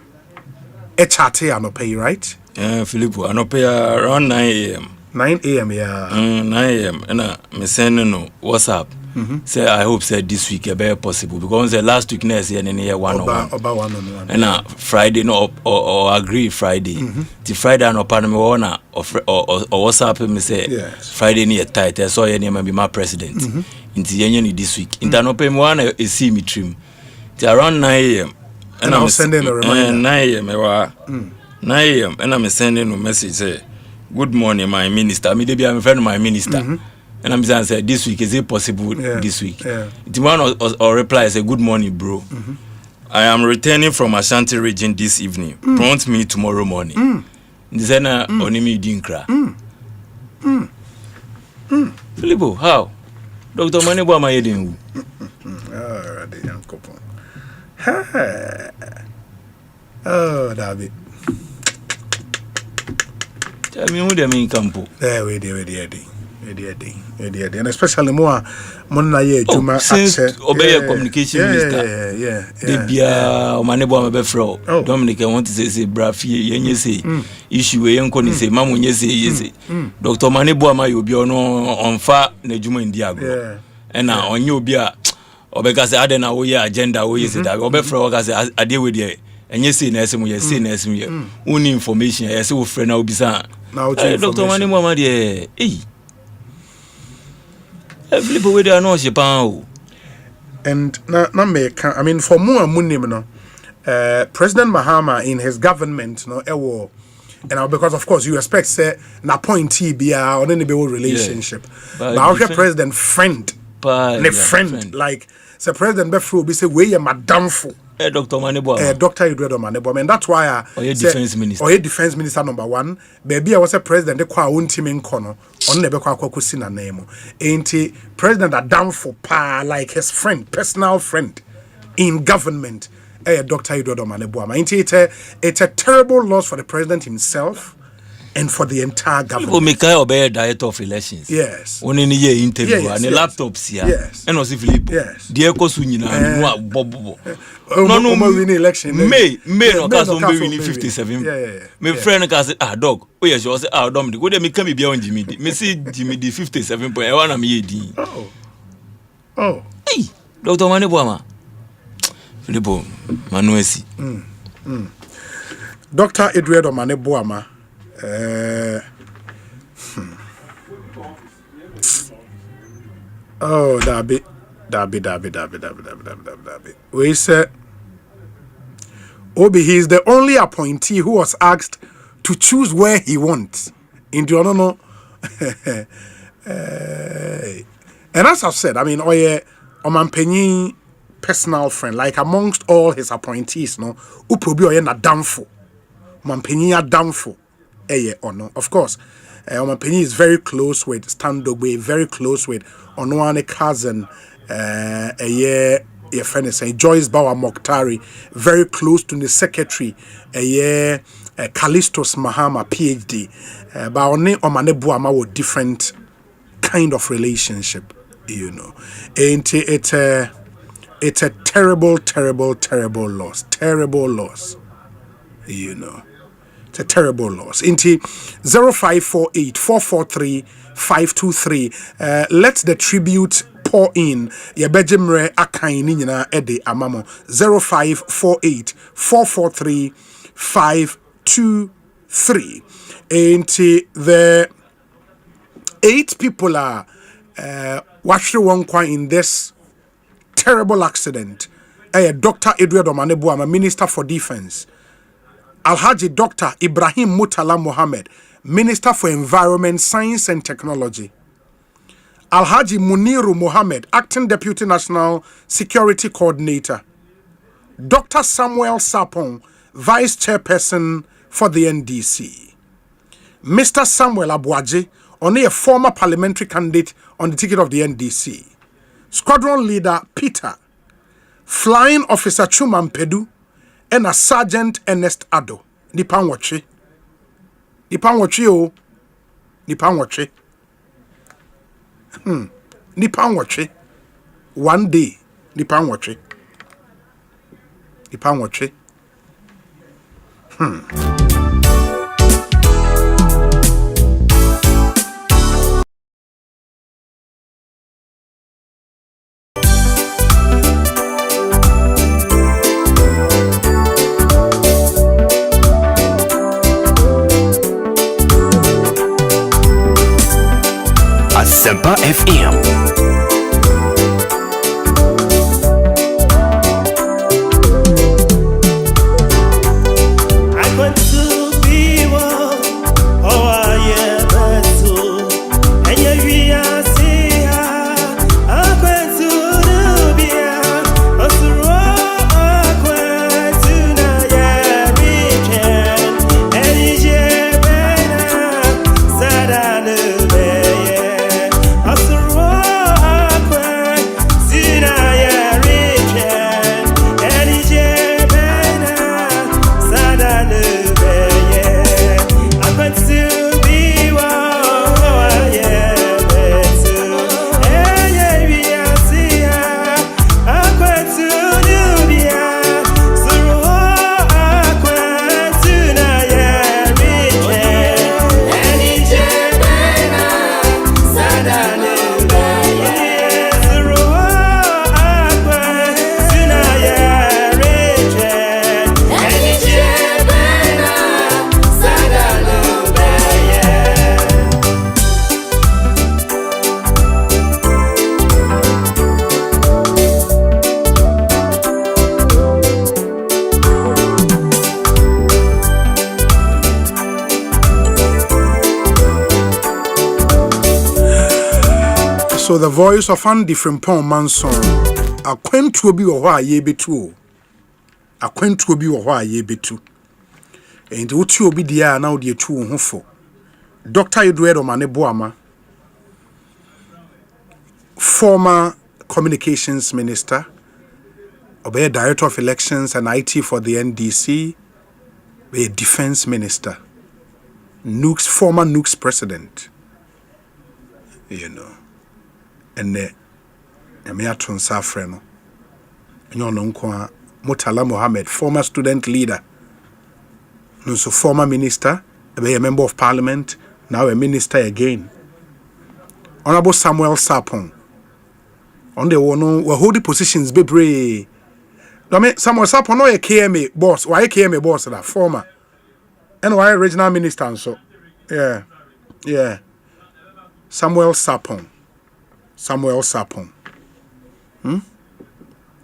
e chate anope right Philippo anope ya around 9 a.m. 9 a.m. yeah 9 a.m. and me send no WhatsApp say I hope say this week be possible because the last week next year in year 1-on-1 and Friday no or agree Friday the Friday no pan me wanna or WhatsApp me say Friday near tight so you name be my president into yenye this week in no pay me wanna see me trim around 9 a.m. and I'm sending a reminder 9 a.m. 9 a.m. and I'm sending a message say good morning my minister me dey be my friend my minister and I'm saying this week is it possible this week the man or reply say good morning bro I am returning from Ashanti region this evening prompt me tomorrow morning Nzena onimi dinkra Philippo how Dr. Maneboa ma yedin already yankopo oh David tell me who dem in campo we dey and especially more na ye juma access obey communication minister the bia Maneboa ma be fro Dominic want to say brafie yenye say issue we yenko ni say mamu nye say yese Dr. Maneboa ma yo bi ono onfa na juma ndi agro na onye obi a obeka say ade na wo ye agenda wo yese da obe fro wo ka say ade we de enye say na esem ye say na esem ye uni information ye say wo frɛ na obisa Dr. Maneboa ma de Philippo we dey no shepan and na me can I mean for more munim no President Mahama in his government no ewo and because of course you expect say na appointee bia or any be relationship but our president friend like say president Befro be say we madam for Dr. Maneboa Dr. Edward Maneboa and that's why defense minister defense minister number 1 baby I was a president de kwa untimi nkono on ne be kwa kwakusi na name enti president adam for pa like his friend personal friend in government Dr. Edward Maneboa enti it's a terrible loss for the president himself and for the entire government. People make a director of elections. Yes. One in a year interview yes, and the laptops here. Yes. And also Philip. Yes. The Ekosiise Bobo. No win election. May no cause on win 57. Yeah. My friend can say dog. Oh yes, you say Dominic. Go there me come be on Jimmy. Me see Jimmy the 57 point. I want am here di. Oh. Hey, Dr. Maneboama. Philip Manuesi. Dr. Edward Maneboama. Oh, Dabi. We said, Obi, he is the only appointee who was asked to choose where he wants. In the honor, and as I've said, I mean, Omanpenyi personal friend, like amongst all his appointees, no, Uprobi oye na damfo. Omanpenyi ya damfo. Or no, of course. Omanpenyi is very close with Stan Dogbe, very close with Onoane cousin, your friend is saying Joyce Bawa Mokhtari, very close to the secretary, Callistus Mahama, PhD. But One Omanebuama with different kind of relationship, you know. And it's a terrible loss. Terrible loss, you know. It's a terrible loss. Into 0548 443 523. Let the tribute pour in. Yebejimre akaini nyina ede amamo. 0548 443 523. Into the 8 people are watching one coin in this terrible accident. Dr. Edward Omanebuama, Minister for Defense. Alhaji Dr. Ibrahim Mutala Mohammed, Minister for Environment, Science and Technology. Alhaji Muniru Mohammed, Acting Deputy National Security Coordinator. Dr. Samuel Sapong, Vice Chairperson for the NDC. Mr. Samuel Abuaji, only a former parliamentary candidate on the ticket of the NDC. Squadron Leader Peter. Flying Officer Chuman Pedu. And a Sergeant Ernest Ado. Nipan watche. Nipan watche. One day. Nipan watche. Asempa FM. So the voice of Andy from Paul Manson. A quentu bi wo hwa ye betu. A quentu bi wo hwa ye betu. And uti obi dia na odi etu ho fo. Dr. Edward Omanebuama, former communications minister, obey director of elections and IT for the NDC, be a defense minister. former Nukes president. You know. And Emiatun Safreno. And you know, Murtala Mohammed, former student leader. So former minister, a member of parliament, now a minister again. Honorable Samuel Sapon. On the one who hold the positions be brave. Samuel Sapon no a KMA boss. Why KMA boss that former? And why regional minister and so. Yeah. Samuel Sapon.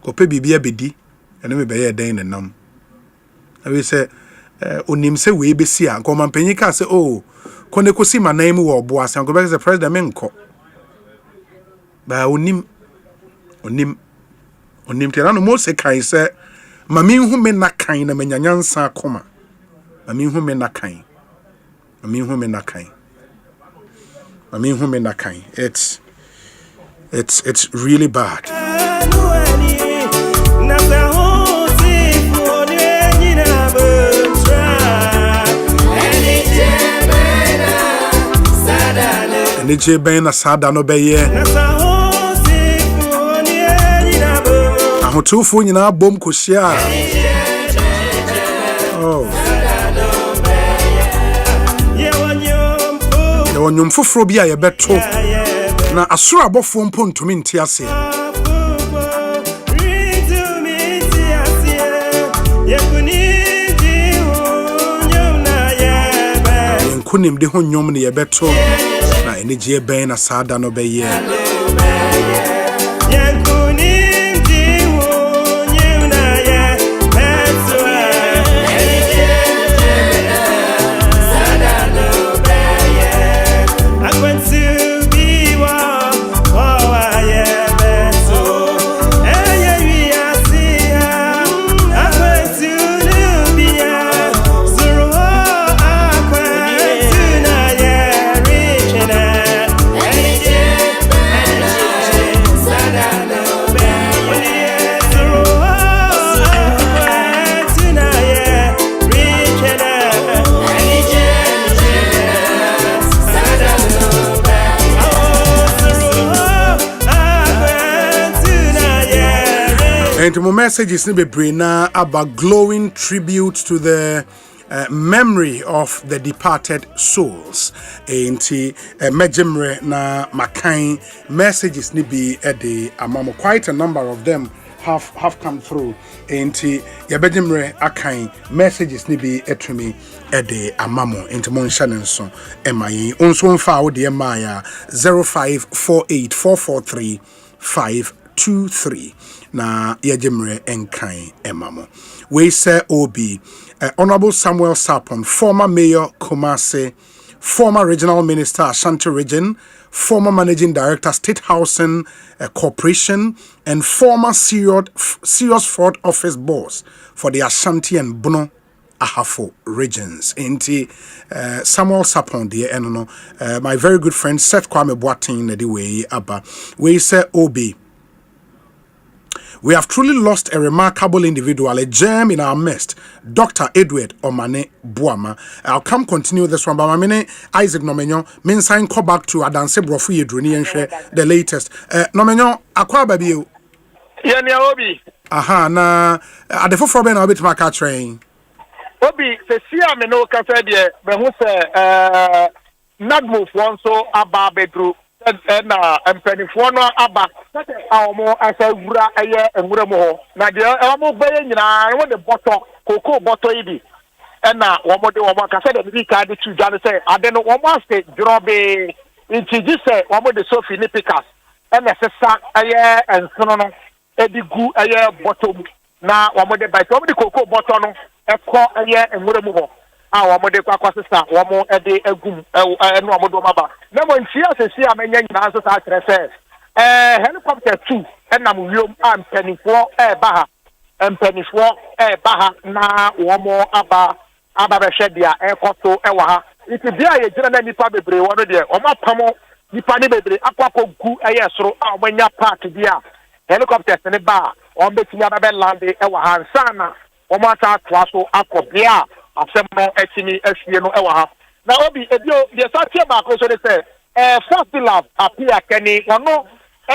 Kope bibia bedi. And we be day in the num. And we say onim se we be see anko mampanyi ka say oh kone kosi manan mu wo boase anko be say president menko ba onim tena no mo se kan say mami hu me na kan na manyanyansa akoma mami hu me na kan it's really bad. Nije ben asada no beye ahotufo nyina bom kosia oh ye wonyom foforo bia ye beto na asoro abofo mpo ntumi nti ase kunim de honyom ne ye beto na energy ben na sada no be ye and my message is about glowing tribute to the memory of the departed souls. Enti mejemre na makai messages ni be the amamo. Quite a number of them have come through. Enti yabejemre akai messages ni be etumi the amamo. Enti mon shanenson emayi. Onso mfa wo de emaya 0548443523. Na yejemre enkai emamo. We say Obi, Honorable Samuel Sapon, former mayor Kumasi, former regional minister Ashanti region, former managing director State Housing Corporation, and former serious fraud office boss for the Ashanti and Bono Ahafo regions. Inti Samuel Sapon dear enono, my very good friend Seth Kwame Boateng the way aba. We say Obi. We have truly lost a remarkable individual, a gem in our midst, Dr. Edward Omane Buama. I'll continue this one, but my name Isaac Nomenyo. Sign call back to Adanse Brofu Yedruni and share the latest. Nomenyo, akwa baby you. Yeah, Obi. Aha, na adefo for ben obit maka train. Obi, se siya me no kasa de be hu se nagmove won so aba bedru. Na empanifo no aba awomo asawura eye enwura mo ho na de awomo baye nyina wo de bottle koko bottle yi na womo de womo ka se de bi ka de tuja no se ade no womo ase drobe intiji se womo de sofi ni pikas na sesa eye ensono no edigu eye bottle na womo de bite womo de koko bottle no ekọ eye enwura mo ho womo de kwa sesa womo ede agum enu womo do maba na mo ntia sesi amenya nyina so sa kire se helicopter 2 enam wiom ampanifo ba ha na womo aba be hwede a ekoto ewa ha iti bia ye gina na nipa bebre wono de omo pamo nipa ne bebre akwakogu eye soro a omanya park bia helicopter ne ba o betimi aba be land ewa ha nsana womo ata atwa so akobia asem no etimi afie no ewa ha na obi ebio the satia ba ko so de say first love appear Kenny ono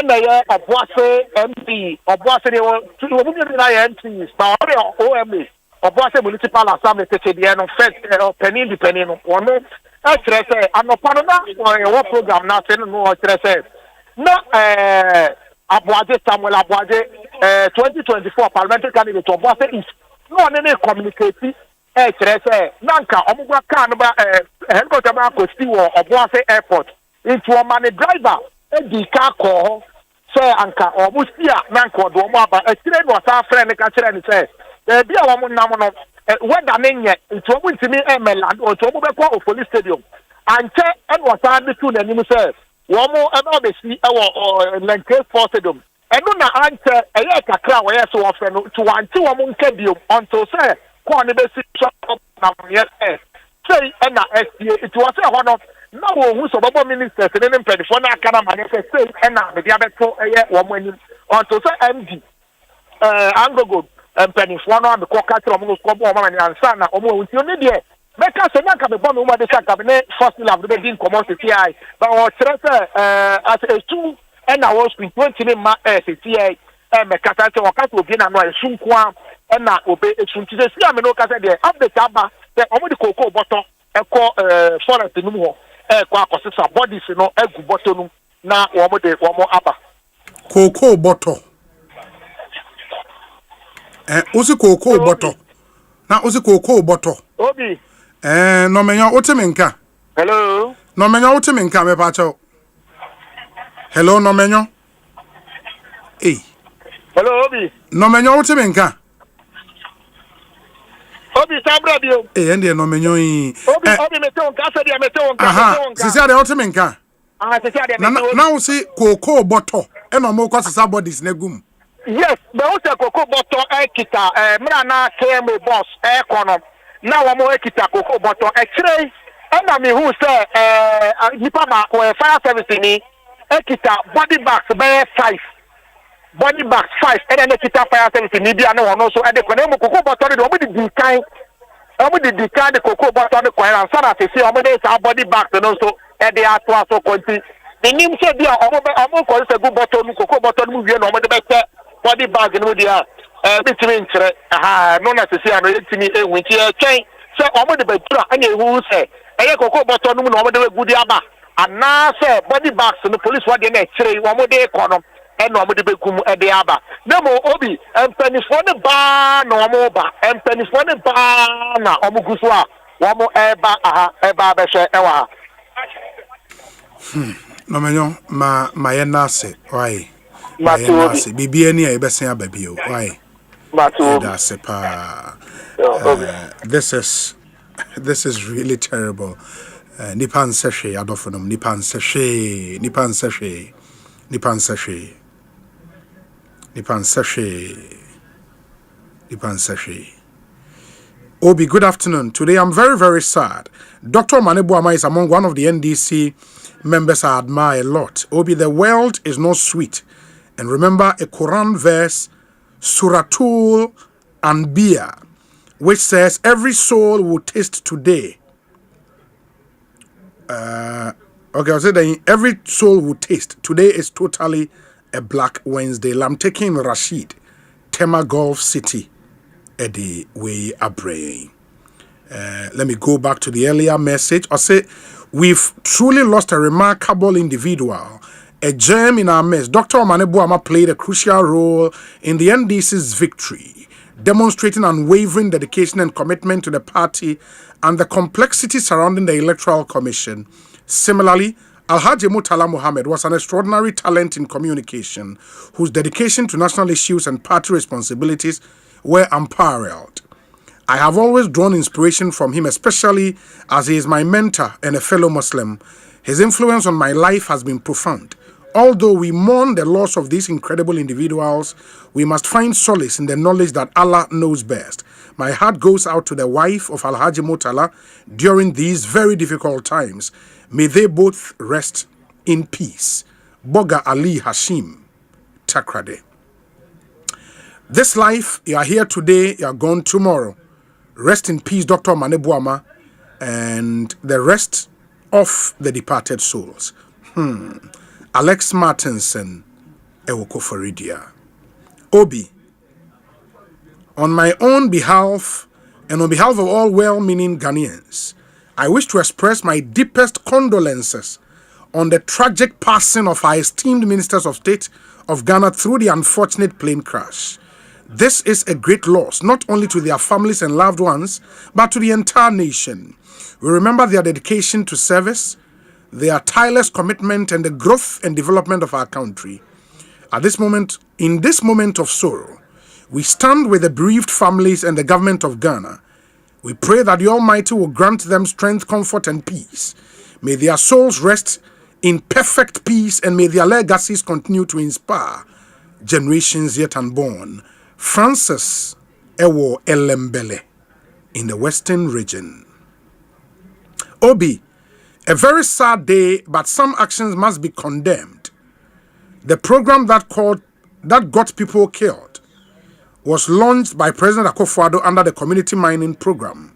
na ye oboase MP oboase de wo mu ni na ye MP ba OMA oboase municipal assembly tete de no first penny depending no ono e kire say anopa no na wo program na se no o kire say na Abuaje Samuel Abuaje 2024 parliamentary candidate oboase is no ne communicate kire say nanka omugwa ka no ba headquarter ba ko sti wo oboase airport into a man driver di ka ko say anka obusia nanka odo mo aba kire no sa friend ka kire ni say bi a wo mo nam no weda ne nye into obu ntimi emeland o to obu be ko police stadium anche en wo sa de tu na nim say wo mo e ba be si e wo Lenke Sports Stadium enu na anche eye kakra wo ye so wo fe no to anche wo mo nka biom until say ko ne be si na ye say na SPA it was say ho no na wo hu so babo ministers ne mpedifo na aka na mane say na be dia beto eye wo mo anim until say MD angogo mpedifo no be ko ka tro mo ko bo ma ni ansa na o mo hu ti oni de meka se na ka be bo mo de saka be first love be din commodity ai but o kire say as a two na wo spin 20 ma CTI meka ta se o ka to bi na no esu nko a na obe esu nti se si ame no ka se de update aba se o mo di koko boto eko forest no mu ho kwa akosisa bodies no egu boto no na wo mo aba koko boto osi koko boto na osi koko boto obi no menyo otemenka hello no menyo otemenka me pa cho hello no menyo hello obi no menyo otemenka obi sabra bio ende no menyo yi obi mete on ka se dia mete on ka aha sisi ade otemenka sisi ade na osi koko boto no mo kwa sisa bodies na gum yes but o se koko boto kita mra na KMA boss kono na wo mo ekita koko boto kire na me hu say nipa ma fire service ni ekita body bags by 5 body bags 5 and then ekita fire service ni bia na wo no so e de kono mo koko boto de wo mo di kan de koko boto de ko ran sana se o mo de sa body bags no so e de ato aso konti the nim se bia o mo ko se go boto no koko boto no wie no mo de be body bag no dia bitimi nkyere no na sisi ano etimi ewunti twen se omo de badura anya ehu se eye koko boto no mu na omo de gudi aba ana se body bags no police wa de na kyere omo de kono na omo de begum e de aba na mo obi empanifo ne ba na omo ba empanifo ne ba na omo guso a omo eba be hwe ewa ha no menyo ma ye nase why Matu bibi ni e besen ababio why Matu that's this is really terrible nipan seshe adofonom nipan seshe Obi, good afternoon. Today I'm very, very sad. Dr. Manebuama is among one of the NDC members I admire a lot. Obi, the world is not sweet. And remember a Quran verse, Suratul Anbiya, which says, every soul will taste today. Okay, I'll say that every soul will taste. Today is totally a Black Wednesday. I'm taking Rashid, Tema Gulf City, Eddie Way Abre. Let me go back to the earlier message. I'll say, we've truly lost a remarkable individual, a gem in our midst. Dr. Manebuama played a crucial role in the NDC's victory, demonstrating unwavering dedication and commitment to the party and the complexity surrounding the Electoral Commission. Similarly, Alhaji Murtala Mohammed was an extraordinary talent in communication, whose dedication to national issues and party responsibilities were unparalleled. I have always drawn inspiration from him, especially as he is my mentor and a fellow Muslim. His influence on my life has been profound. Although we mourn the loss of these incredible individuals, we must find solace in the knowledge that Allah knows best. My heart goes out to the wife of Alhaji Murtala during these very difficult times. May they both rest in peace. Boga Ali Hashim Takrade. This life, you are here today, you are gone tomorrow. Rest in peace, Dr. Manebuama. and the rest of the departed souls. Alex Martinson, Ewokoforidia. Obi, on my own behalf and on behalf of all well-meaning Ghanaians, I wish to express my deepest condolences on the tragic passing of our esteemed ministers of state of Ghana through the unfortunate plane crash. This is a great loss, not only to their families and loved ones, but to the entire nation. We remember their dedication to service, their tireless commitment, and the growth and development of our country. At this moment, in this moment of sorrow, we stand with the bereaved families and the government of Ghana. We pray that the Almighty will grant them strength, comfort, and peace. May their souls rest in perfect peace, and may their legacies continue to inspire generations yet unborn. Francis Ewo Elembele in the Western region. Obi, a very sad day, but some actions must be condemned. The program that got people killed was launched by President Akufo-Addo under the community mining program.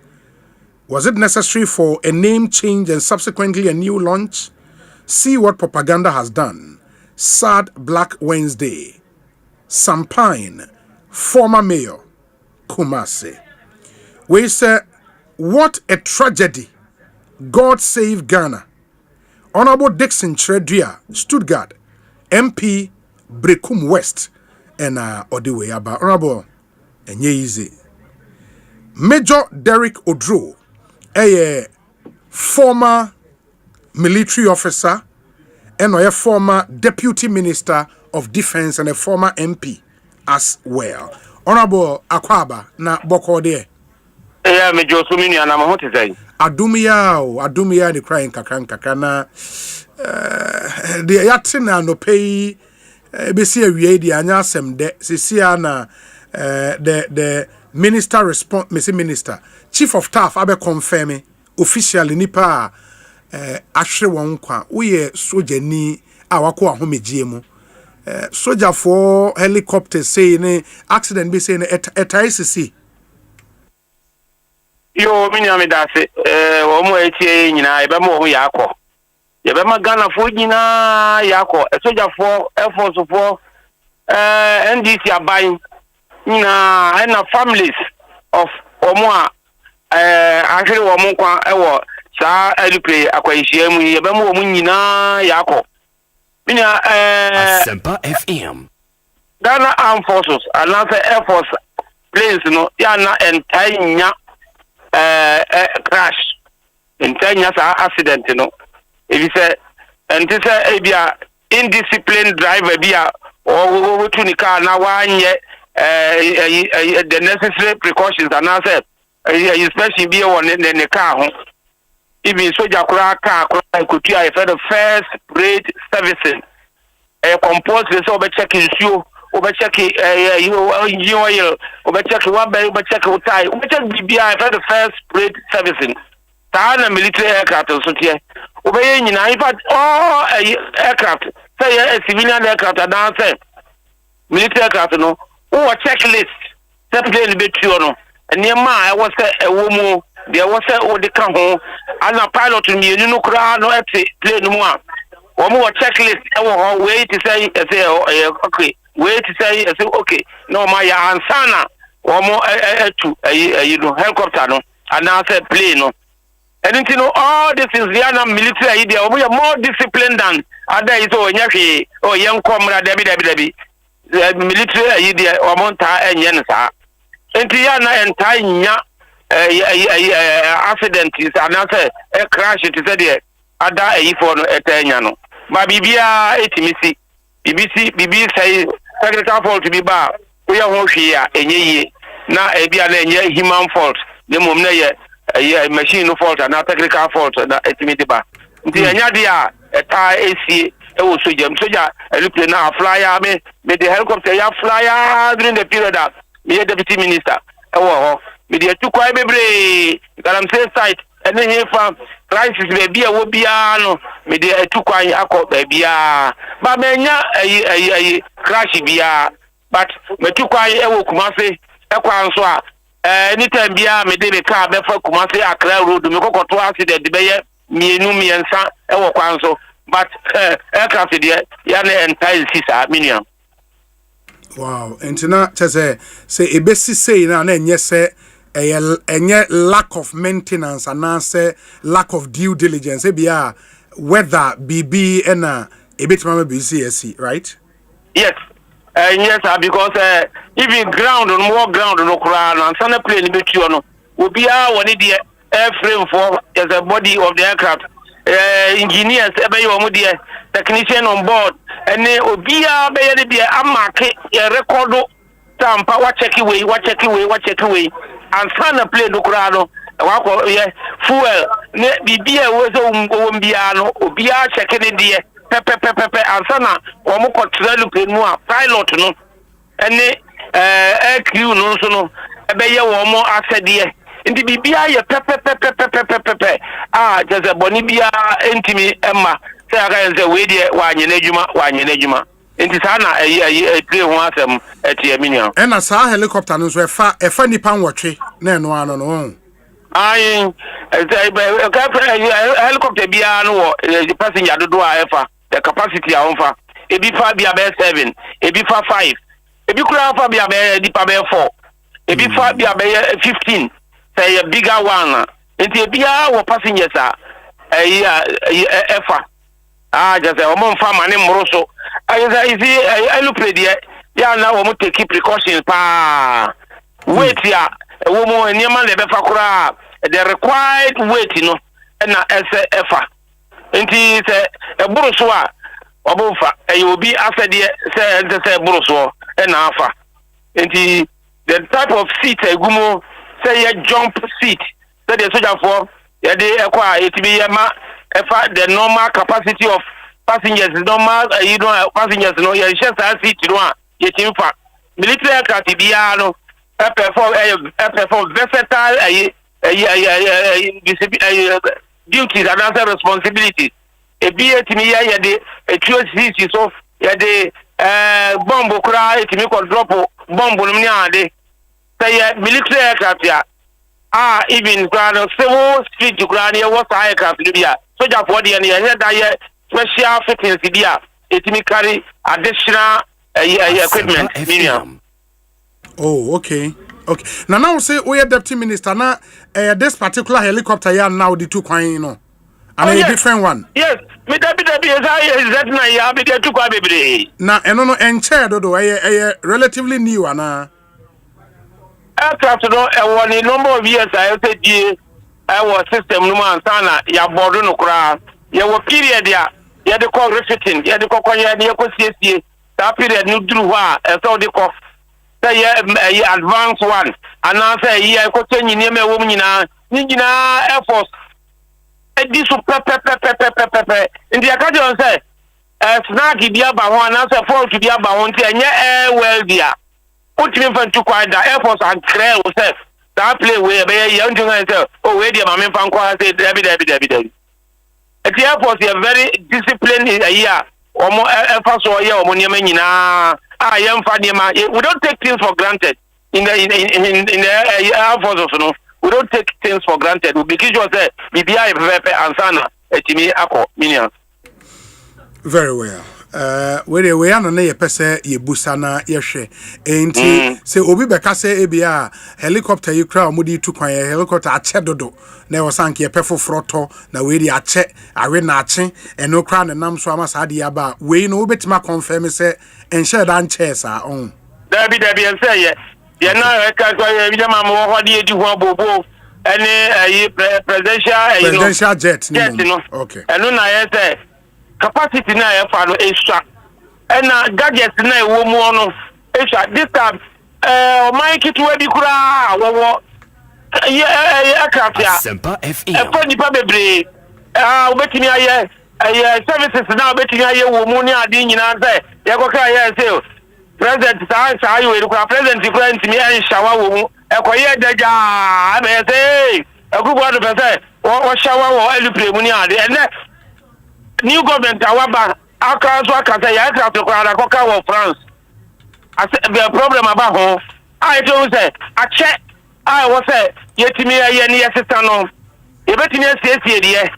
Was it necessary for a name change and subsequently a new launch? See what propaganda has done. Sad Black Wednesday. Sampine, former mayor, Kumasi. We say, what a tragedy. God save Ghana. Honorable Dixon Chredria, Stuttgart, MP, Brekum West, and Odiwe Aba. Honorable, and easy. Major Derek Odro, a former military officer, and a former deputy minister of defense and a former MP as well. Honorable Akwaba, na Bokode. Yeah, me Josumini and I'm hot today. Adumia, the crying kakana. The Yatina no pay. Besia we the anyasem de sisiana the minister response minister chief of staff abe confirm officially nipa ahwe won kwa we soja ni awako ahomegye mu soja for helicopter say ne accident be say ne etaisisi yo minyame dase wo mo etie nyina ebe mo ho yakọ yebe magana fo nyina yakọ soja for air force for NDC aban nyina and families of omo ahwe wo mo kwa ewo sa elupre akwahia mu yebe mo nyina yakọ minya Asempa FM Ghana Armed Forces another Air Force planes no ya na entire crash entire accident no if you say and this a indisciplined driver bia or to the car now one the necessary precautions and answer especially be on in the car even soldier car could for the first grade servicing a compulsory so be checking you over check you oil over check one by over check tie over check BBI for the first grade servicing Tana military aircraft so here obey in fact all aircraft say a civilian aircraft and answer military aircraft no or checklist separate bit you no and near my was a woman there was a the come home and a pilot in you no crowd no plane no more checklist wait to say okay wait to say okay no my ansana one more you know helicopter no and answer plane no. And you know all this is the military idea. We are more disciplined than other is or young comrade Debbie. The military idea or monta and yensa. And Tiana and Tanya accident is another a crash it is a dear. Ada a for a Tanyano. My BBA 8 missy. BBC say secretary fault to be bar. We are all here and ye. Now a be a human fault. The moment machine no fault and technical fault na estimate ba nti anya dia eta AC e wo soja look na flyer me the helicopter ya flyer during the period that me deputy minister e wo me the two kwai bebre galam say site and here from crisis be bia wo bia no me the two kwai akọ ba bia ba menya crash bia but me two kwai e wo Kumasi e kwa nso a anytime bia me de me car be for Kumasi Accra road me kokoto accident be ye mienu miensa e wo kwan so but aircraft there ya na entire sisa minium. Wow, entina say ebesi say na enye say enye lack of maintenance and say lack of due diligence bia whether BB and ebitima be CSC, right? Yes. Yes, because even ground on more ground no kra and sana plane be tu no obi a woni de airframe for as a body of the aircraft engineers ebe yo mo de technician on board and obi a be ye de amake record tampa wa check away and sana plane no kra no wa ko fuel ne bibia wo so bia no obi a check ne de pepe ansana omo control plane a pilot no ene air crew no so no ebe ye wo mo asede ndi bibia ye pepe just a boni bia entimi emma say aka say we de wa anye na adwuma nti sana play ho asem etie minia ena sa helicopter no so efa nipa nwotwe na eno ano no ai helicopter bia no the passenger dodo a efa the capacity a onfa ebi fa bia be 7 ebi fa 5 ebi kura fa bia be dipa be 4 ebi fa bia be 15 say a bigger one enti ebi a wo passengers a efa just o mo fa mane mroso I look at the ya na wo mo take precautions pa wait ya wo mo niam na be fa kura the required weight no na efa enti say eburu a obofa obi asede say eburu so na afa enti the type of seat egumo say a jump seat say the soldier for ya dey ekwa etibi yema efa the normal capacity of passengers normal passengers no ya share that seat no ya timfa military aircraft bia no perform versatile duties and other responsibilities ebi etimi ya de seat so ya de bomb kura etimi ko drop bomb no ni ade say military aircraft ya even ground civil street ground ya was aircraft bia soldier for the ya that special fittings dia etimi carry additional equipment medium. Oh, okay. Now say we are deputy minister na this particular helicopter here now the two kwan no and a different one. Yes, me deputy is that na ya be the two kwa bebre na eno no enche dodo relatively new ana aircraft no one number of years I said our system no man sana ya board no kra ya wo period ya de call refitting ya de kokonya de ekosiesie that period no duru ho a so de ko say ya advance one and now say ya ekotenyi ne me wo nyina Air Force edi so pepe ndi akaje on say snack bia ba ho and say fault bia ba ho nti enye air well dia ultimate fan to quite Air Force and clear yourself that play where be ya ntu say oh we dia ma me fan kwa say debi the Air Force is very disciplined here. Omo first of all, omo niema nyina. We don't take things for granted in the Air Force. No, we don't take things for granted. We because you say BBI pepe ansana etimi ako minion. Very well. We are na ye pese ye busana ye hwe enti se obi beka se ebia helicopter yi kra omudi tu kwan helicopter ache dodo na wo sanke ye pefo froto na we di ache awe na ache eno kra na nam so ama sa de aba we no obetima confirm se enche dan chesa on Debi say ye na ka so ye bi ma mo ho de edi ho bobo ene presidential jet no okay eno na ye say capacity na e fa no extra and gadgets na e wo mu no extra this time my kit we bi kura wo aircraft ya Asempa FM e fa nipa bebre obetimi aye services na obetimi aye wo mu ni ade nyina say ye ko kra ye say president sa ayo e kura president mi en shawa wo mu e ko ye daja be say e gugu ado be say wo shawa wo elupre mu ni ade and new government awaba akaso akata ya aircraft ko ara ko ka wo France as the problem about ho I don't say a check I was say yetimi aye ne yesesa no yebetimi asiesie de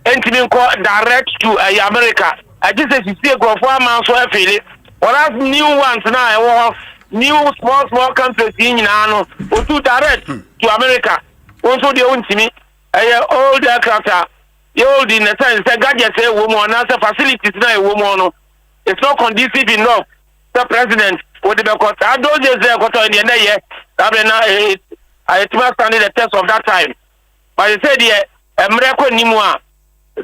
entimi nko direct to America. I just say see go for man so afili. Or as new ones now new small countries in no or to direct to America. Also the ontimi old aircraft you old in the sense that gadgets a woman and facilities na a woman. It's not conducive enough. The president would be because I don't just say got in the year. I standing the test of that time. But I said yeah, America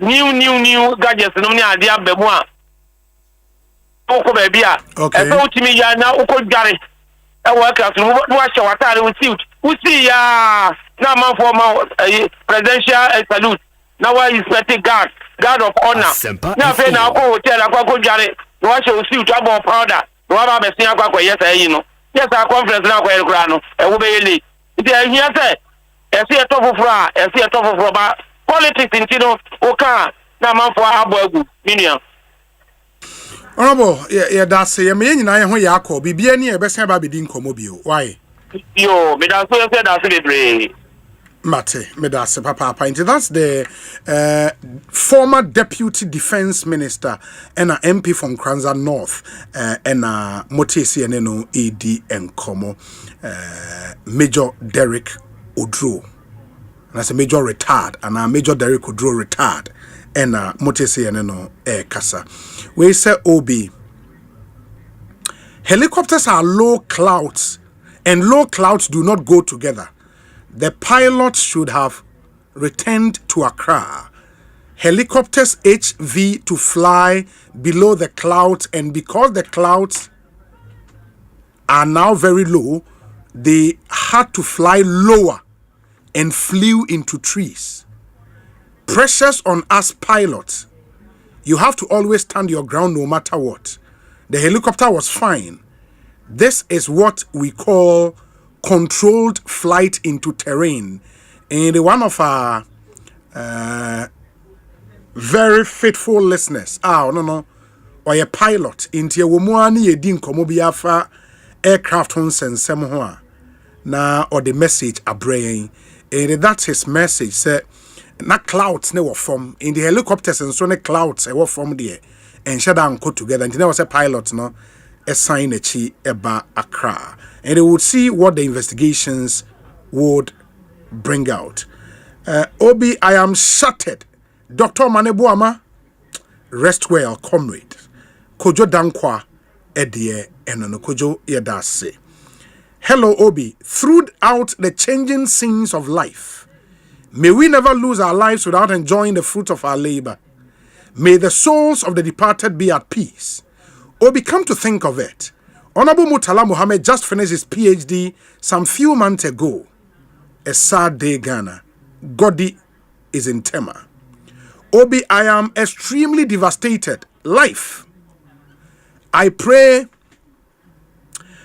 new gadgets no me idea bemwa. Oko baby ah. Okay. So to me ya na oko jare. E work as no what show atare we see ya na man for presidential salute. Now why is petty guard of honor. Now fe na oko hotel akwa jare. No show see to about powder. No ba be sin akwa yes you know. Yes our conference na akwa ekura no. E wo be yele. It here say e see a top of ba politics intino oka na man for aboagu minion. Honorable, yeah, that's a me nyina ye ho yakọ bibia ni e besen ba bedi nkomo bio. Why? Yo, me da so say that's the Mate, me da se papa. That's the former deputy defense minister and a MP from Kranza North and a motesi ene no ED nkomo Major Derek Odro. That's a major retired and a Major Derek Odro retired. And motesi ene no kasa. We say Obi. Helicopters are low clouds, and low clouds do not go together. The pilots should have returned to Accra. Helicopters HV to fly below the clouds, and because the clouds are now very low, they had to fly lower and flew into trees. Pressures on us pilots. You have to always stand your ground no matter what. The helicopter was fine. This is what we call controlled flight into terrain. And one of our very faithful listeners, or a pilot, into a woman ye din komobiafa aircraft on sensem na or the message abrain. And that's his message. Say, na clouds ne were from in the helicopters and so ne clouds were from there and shut down put together and there was a pilot no a sign a chi eba Accra and they would see what the investigations would bring out. Obi, I am shattered. Dr. Manebuama, rest well, comrade. Kojo Dankwa Edie and Kojo Yedase. Hello, Obi. Throughout the changing scenes of life, may we never lose our lives without enjoying the fruit of our labor. May the souls of the departed be at peace. Obi, come to think of it, Honorable Murtala Muhammad just finished his PhD some few months ago. A sad day, Ghana. Gory is in Tema. Obi, I am extremely devastated. Life. I pray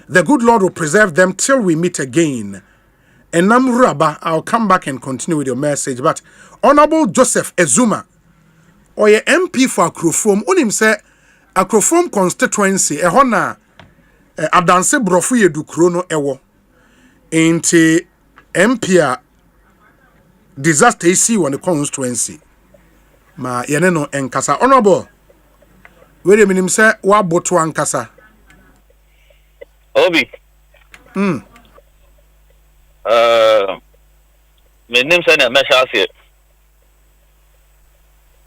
the good Lord will preserve them till we meet again. And Namuraba, I'll come back and continue with your message. But Honorable Joseph Ezuma, or your MP for Akrofom, unim say Akrofom constituency, ehona adanse brofu ye dukrono ewo. Inti MP disaster isi on the constituency. Ma yeneno enkasa. Honorable, wait a minute, say wa botu ankasa. Obi. My name is Mesha.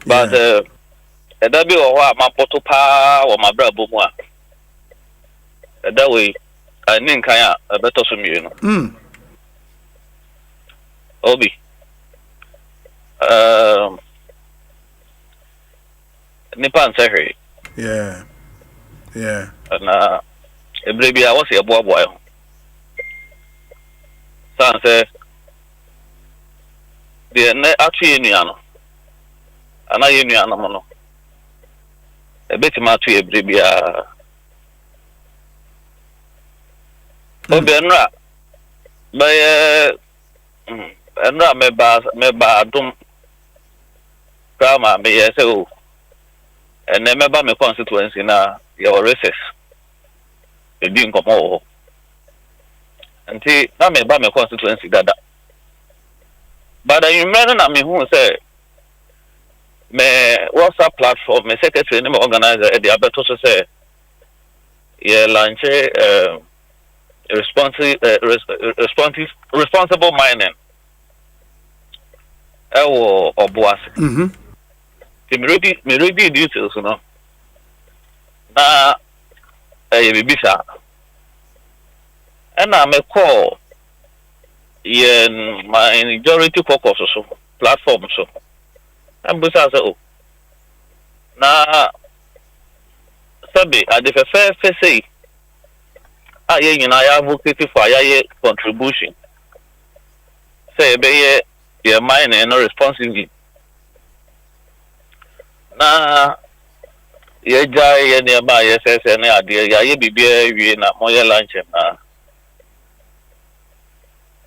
But that be what my potopa or my brother Bumwa. That way, I think I a better from you. Obi. Nipan Sahari. Yeah. Yeah. And baby, I was a boy. San say the actually nuano ana ye nuano no e beti ma tu e brebia obenra by enra me ba dum kama me ye say o and member me constituency na your recess e di nkomo nti na me ba me constituency dada but you remember na me who say me WhatsApp platform me secretary me organizer e dey abeto so say yeah launch responsible mining ewo obuase me ready details no na bibisa and I'm a call my majority caucus so platform so I'm besides na sabi at the first say you know I advocate for your contribution say be your mine and no responsibly na ye jai ye nearby yes and idea ye bibia we na moya lunch na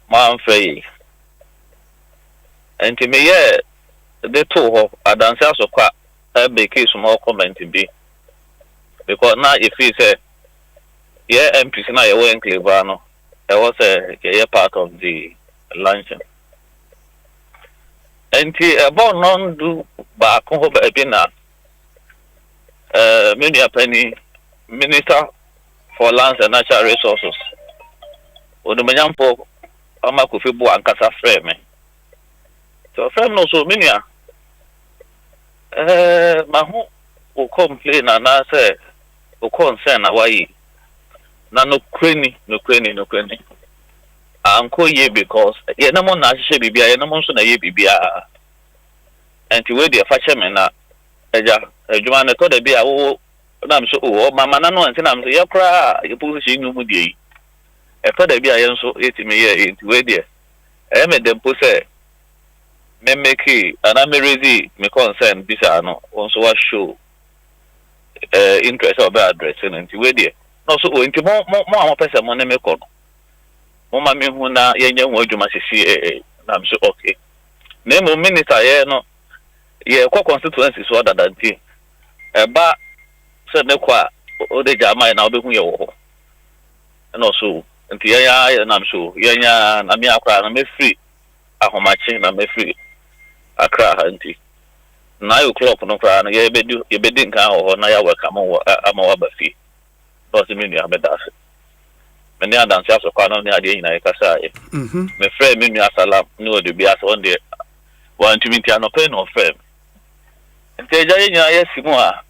man fei enti me ye de to ho adanse asokwa be case small comment bi because now if you say yeah MPs na ye won clever no I was a part of the luncheon enti about non do ba ko ba bi na many penny minister for lands and natural resources odumanyampo ama kofi bu ankasa frame so frame no so many ma hu o complain na say o concern na why na no kreni anko ye because ye na mo na hye bibia ye na mo so na ye bibia enti we dey fache me na eja adwuma ne to da bia wo na me so o mama na no enti na me ye kra ye position no mu dey e to da bia ye so etime ye enti we dey me dem po say me make ana me ready me concern bisa no onso wa show interest of address enti we dey no so enti mo am person mo ne me ko mo ma me hu na ye nya hu adwuma sisi na me so okay na mo minister ye no ye kwa constituency so dada nti ba se ne kwa o de jama na obehu ye wo ho no so nti ya na me so ye nya na me akra na me free ahomachi na me free akra nti 9 o'clock no kra na ye bedi nkan ho na ya welcome ama wa ba fi no se me nua bedase me ne adanse aso kwa no ne ade nyina ye kasa ye me frɛ me nua salam ne odi bia so on de wan tumi no pay no frɛ nteja ye nyina ye simu a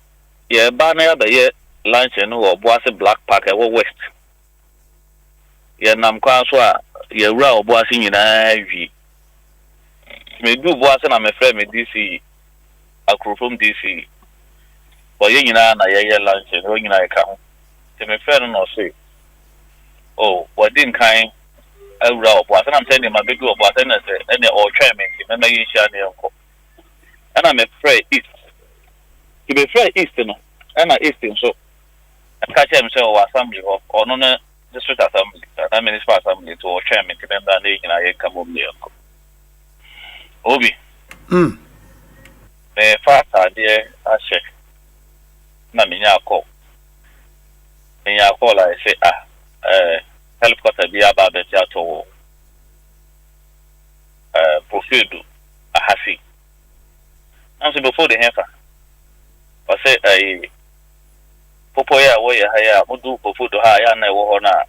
ye ba na ya ba ye lunch no wo boase black park e wo west ye nam kwa so a ye wura wo boase nyina wi me du boase na me frɛ me DC akrofom DC bo ye nyina na ye lunch no nyina ye ka ho te me frɛ no say oh wadin kan awura wo boase na me sɛ ne ma bedu wo boase na sɛ ene o twa me nti me ma ye hia ne enko ana me frɛ east to be fair east no ana east so aka che me say o assembly ho ono na district assembly na municipal assembly to o chairman ke member na nyina ye kamo mi enko obi me fa ade ahye na me nya akọ la say helicopter bi aba be ti ato profidu ahasi and so before the heifer I say popo ya wo ya haya mudu profidu ha ya na wo ho na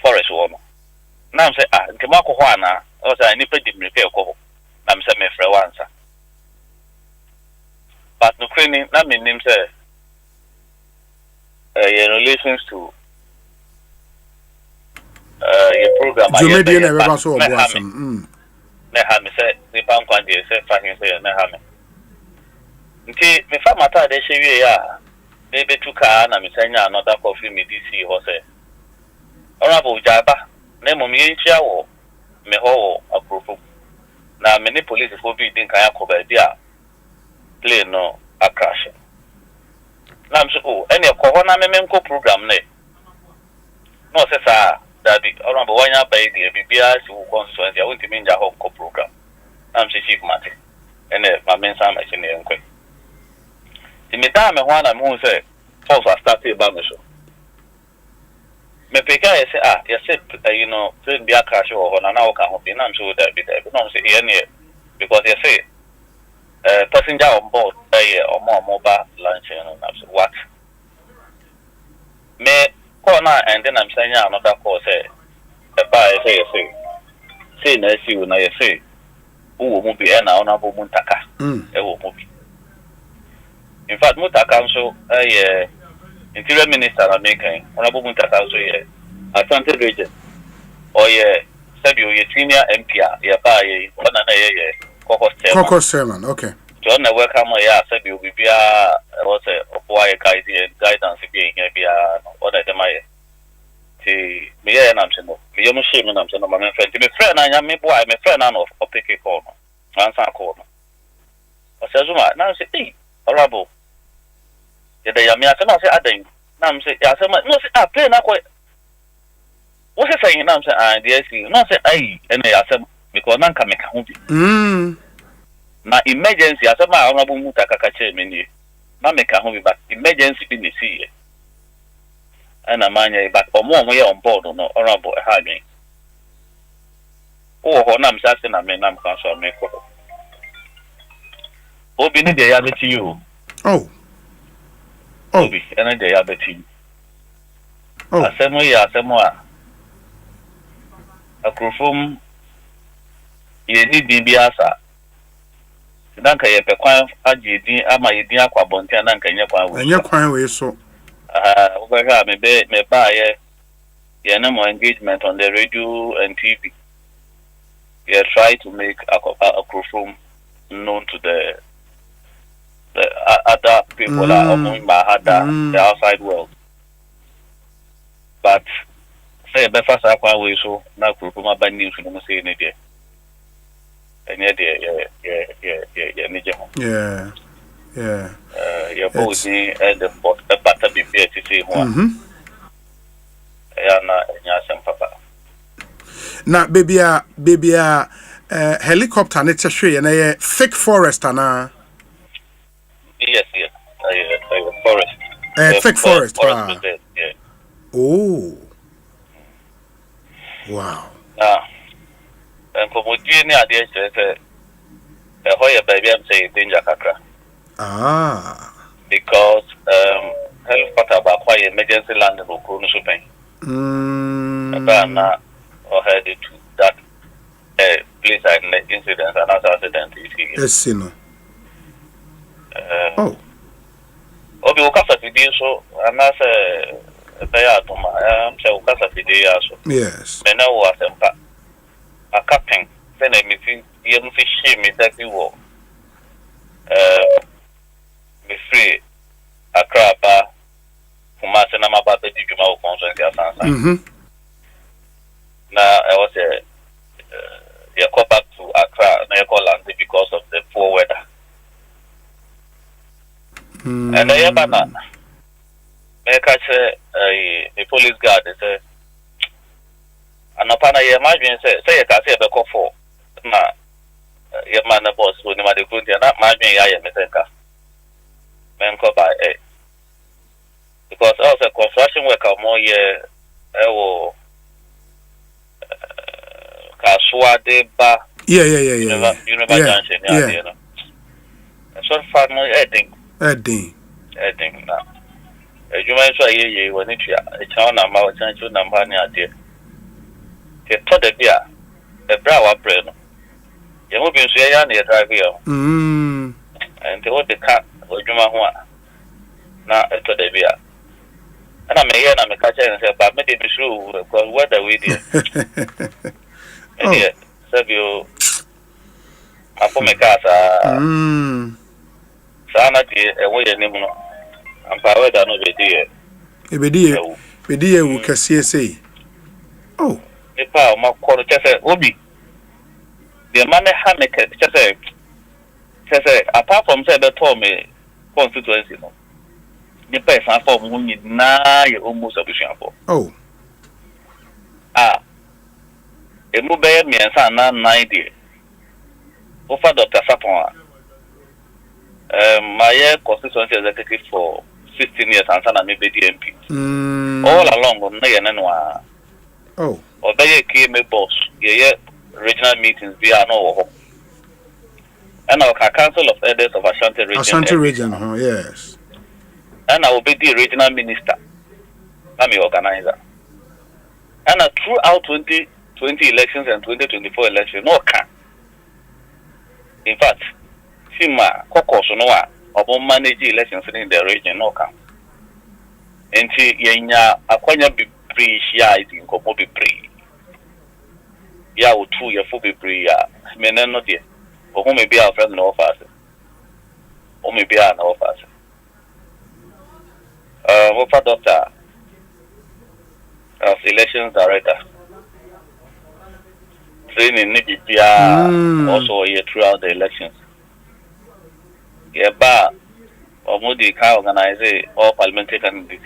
forest wo no na say nke makọ ho ana o say ni pe di mreke ko na me say me frɛ wansa but no training na me nim say in relations to your program you made in a so awesome na ha me say the bank one dey say fa him say na ha me nti me fa mata de hye ya be betuka na me sanya another coffee me DC ho say honorable jaba na mo me nchia wo me ho approve na me ni police for bi din kan akoba dia plane no a crash na me so ene ko ho na me menko program ne no say sa dabi honorable wanya by the bibia si wo constituency I want to menja ho ko program am say chief mate ene ma mensa ma chine enko ti me da me ho na me hu say force started ba me so me peka I say you say you know plane be a crash or na na ka ho be na so that be there no say here because you say passenger on board or more mobile lunch and what me call now and then I'm saying another call say buy say na see na you say who will be na ona bo muntaka e wo mo bi in fact muntaka so interior minister na making ona bo muntaka so Asante region or said you senior MP ya ba ona na caucus chairman, okay. John welcome said you be was a boy guidance being here order them me and I'm saying me no shame and I'm saying my friend me friend I am me boy my friend of pick a call answer call I said Zuma now say hey horrible yeah they am me I say aden now I'm say I say no say play na quite what you saying now I'm say yes no say hey and I say because nan ka me ka ho bi na emergency asema honorable mutaka ka che me ni na me ka ho bi but emergency bi ni see ana manya but omo ye on board no honorable ha dwen o ho na msa se na me na mka so me ko obi ni de ya beti you obi ena de ya beti asemo ya asemo akrofom ye ni bibiasa danka ye pekwan agedi ama yedi akwa bontia danka nye kwan we so over me ba ye no more engagement on the radio and TV. You try to make a microphone known to the other people that are among the outside world. But say be fast akwa we so na microphone about news no say any there. And yeah. You're both and the better be fair to say one. Na baby helicopter na chehwe na thick forest ana. Yes. Forest. Thick forest. Yeah. Oh. Wow. And for Mudi ni ade say hoya baby am say danger kakra. Because helicopter ba kwa emergency landing okro no so pen. Na or headed to that place and incident and other accident yes no. Obi ukasa fidi so anase beya atoma say ukasa fidi ya so. Yes. Me na wo Asempa a captain then I mean you must shame me that you wo me free Accra ba Kumasi na mababa di juma o conference ya sansa. Na I was you go back to Accra na you go land because of the poor weather. And I bana me catch a police guard say anapana ye imagine say you can say be call for na ye man na boss so ni ma de kunti na imagine ya ye me senka men ko by because also construction worker more year Kaswa de ba yeah. Junction yeah. So far no heading na ejuma so ye woni tua e chaw na ma o chanchu na mba ni ade ke to de bia e bra wa bre no ye mo bi nso ya na ye drive here and the what the car ojuma ho na e to de bia ana me here na me ka che say ba me de be sure because weather we there yeah sabio apo me ka sa sana di e wo ye ni mu no ampa weather no be there be die wu kase sei nipa o makoro chese obi the man ha me chese apart from say the to me constituency no nipa e san form hu na ye almost abusuan for emu be me san na 90 over Dr. Sapon my constituency executive for 16 years and sana me be the MP all along no ye no oh obey key me boss ye regional meetings via no and our council of elders of Ashanti region yes and I will be the regional minister I'm the organizer and throughout 2020 elections and 2024 elections no can in fact Sima caucus no about manage elections in the region no can enti yenya akwanya bebree hia idi nkomo bebree ya otu ye fo bebree ya menen no de o ho me bia friend no office o me bia na office what for doctor as elections director training ni bia also ye throughout the elections ye ba omudi ka organize all parliamentary candidates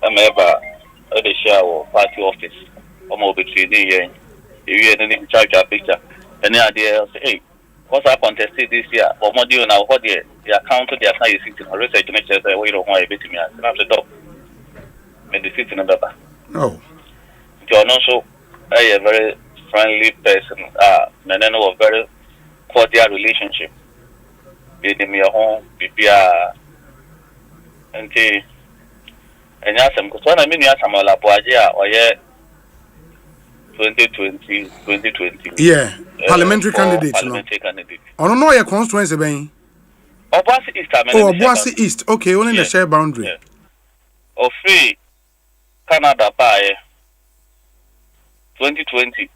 ameba the share party office omo between the you in charge of picture any idea say what's our contest this year or more do now what the account of the assign you sitting or research to make sure that we don't want a bit me and I'm the dog and the sitting number oh you're not so a very friendly person and then a very cordial relationship with me at home bibia and and Asem, because when I mean Asem, la Boagia or 2020. Yeah, parliamentary candidate. Parliamentary candidate. I don't know your constituency, Ben. Obuasi East. Oh, Obuasi East. Okay, only the share boundary. Yeah. Of free Canada by 2020.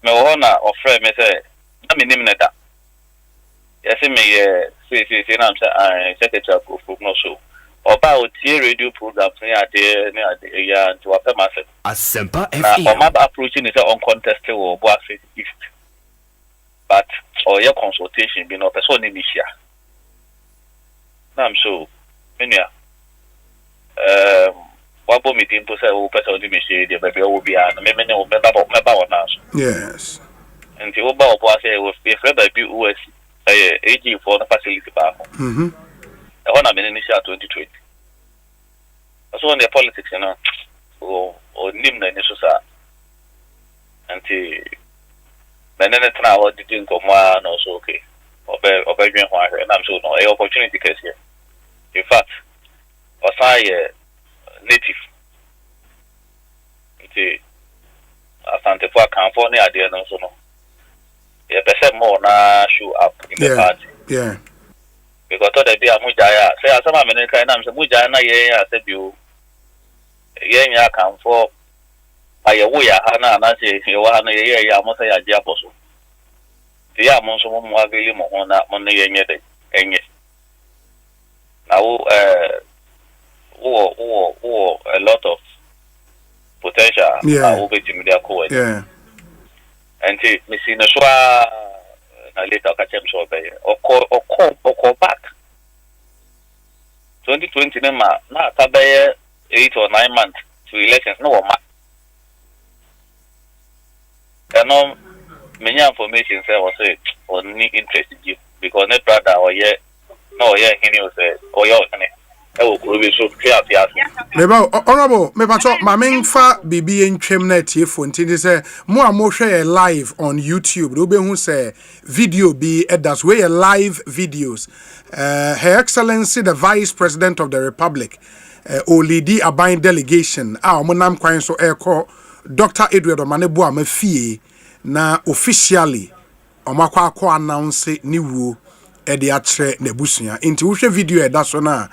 Me honor of friend me say, I mean name that. Yes, me say I'm secretary of no so. About the radio program near the to a massive Asempa FM. Approaching is uncontested or Boise East. But or your consultation being a person in Asia. I'm so many. What me to say, oh, person in Asia, the baby will be an member on us. Yes. And the Oba Boise was a friend by US AG for the facility bar. I want to initial 2020. So on the politics, you know, or name the initial and then it's now what did you come on also okay. Or by and I'm sure no opportunity case here. In fact, was I native. Asante for California idea no so no. Yeah, percent more na show up in the party. Yeah. Because to the be a mujaya say asama meneka na mse mujaya na ye ase biu ye nya kan for ayewo ya ha na say ye wa na ye ya mo say ya je aposo ti ya mo so mo ageli mo ho na mo na ye nye de enye na wo a lot of potential yeah yeah and me see na so later catch him so by or back 2020 na tabaye 8 or 9 months to elections no ma no many information say was say only interest you because net brother or yeah no yeah he say or yeah Meba honorable mepacho mamenfa bibi entwem na tie fonti dey say mo hwɛ live on YouTube do be hu say video bi edas we live videos Her Excellency the Vice President of the Republic Olidi Aban delegation omonam kwan so Dr. Edward Omanebo amafie na officially omakwa announce ni wuo edi atre nebusia inti wo video eda so na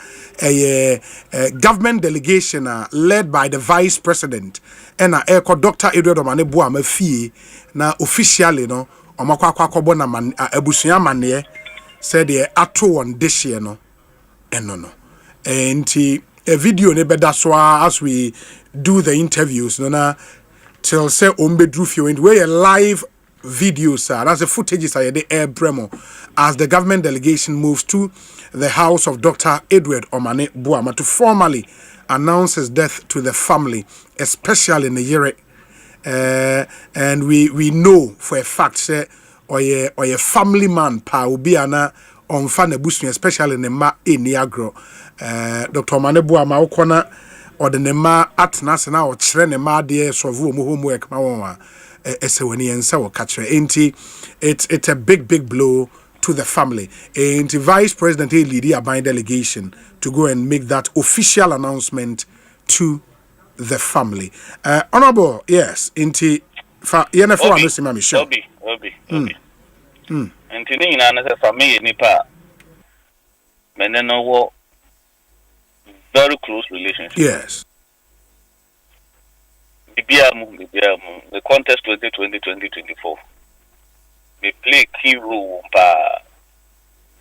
government delegation led by the Vice President and Dr. Edward Omanebo amafie na officially no omakwa akobo na abusia mane said the ato on this year no eno no inti a video ne beda so as we do the interviews no na till say ombedru fio and we live videos that's the footages are the air bremo as the government delegation moves to the house of Dr. Edward Omane Boama to formally announce his death to the family, especially in the year and we know for a fact say or a family man pa ubi ana on fan busu especially in the ma in Niagara Dr. Manebu ama ukona ordinema atnase na ochre ne ma de sovu mu homework ma won esewani ensa wo katre enti it's a big blow to the family. And the Vice President lead a delegation to go and make that official announcement to the family. Honorable, yes, into yenefo anosima Michelle. Obi. Enti ni na na family nipa meneno wo very close relationship. Yes. Bibiamu, the contest 2020-2024. We play key role.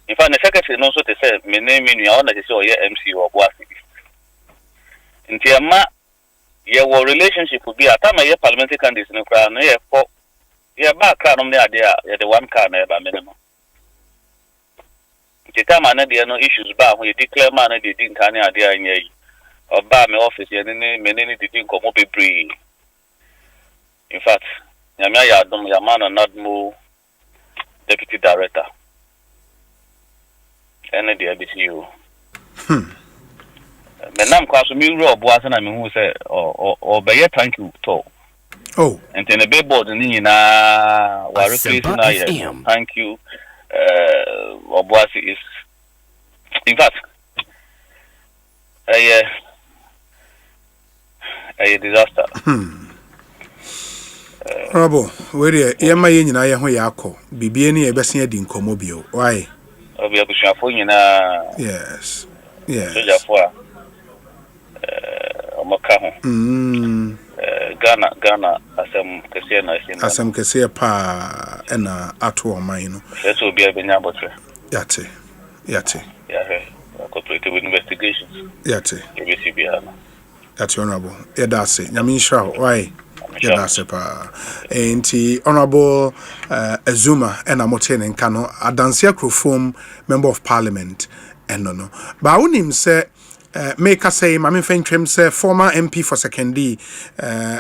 In fact, the secretary knows what they say. My name is I want to say MC or Boasi. In Tiama, your relationship would be a time a parliamentary candidates in the crown. Yeah, back crown on the idea. The one car never minimum. The time I know there are no issues. But when you declare man, they didn't have any idea in ye. Or bar my office, and many didn't come up a breed. In fact, Yamaya Dom Yamana not more deputy director. And the ABCU. The name class of me rob was and I mean who say or by thank you to. Oh, and then a big board in Nina were replacing thank you. Obuasi is in fact a disaster. Robo, where yama nyina ye ho yakọ bibie ne ebese adi nkomo bio. Why? Obi abusuafo nyina. Yes. Yes. Sojafo omaka ho. Ghana asem kese na ese. Asem kese pa na ato oman no. Eso obi abenya botre. Yate. Yeah, cooperative investigations. Yate. ABCB. That's honorable. Yedase. Nyame nhira. Why? Yedase pa. Enti honorable Azuma ena motene nka no adanse akrofom member of parliament eno no. Ba wonim se make us say, Mammy Fentrim say, former MP for Secondary,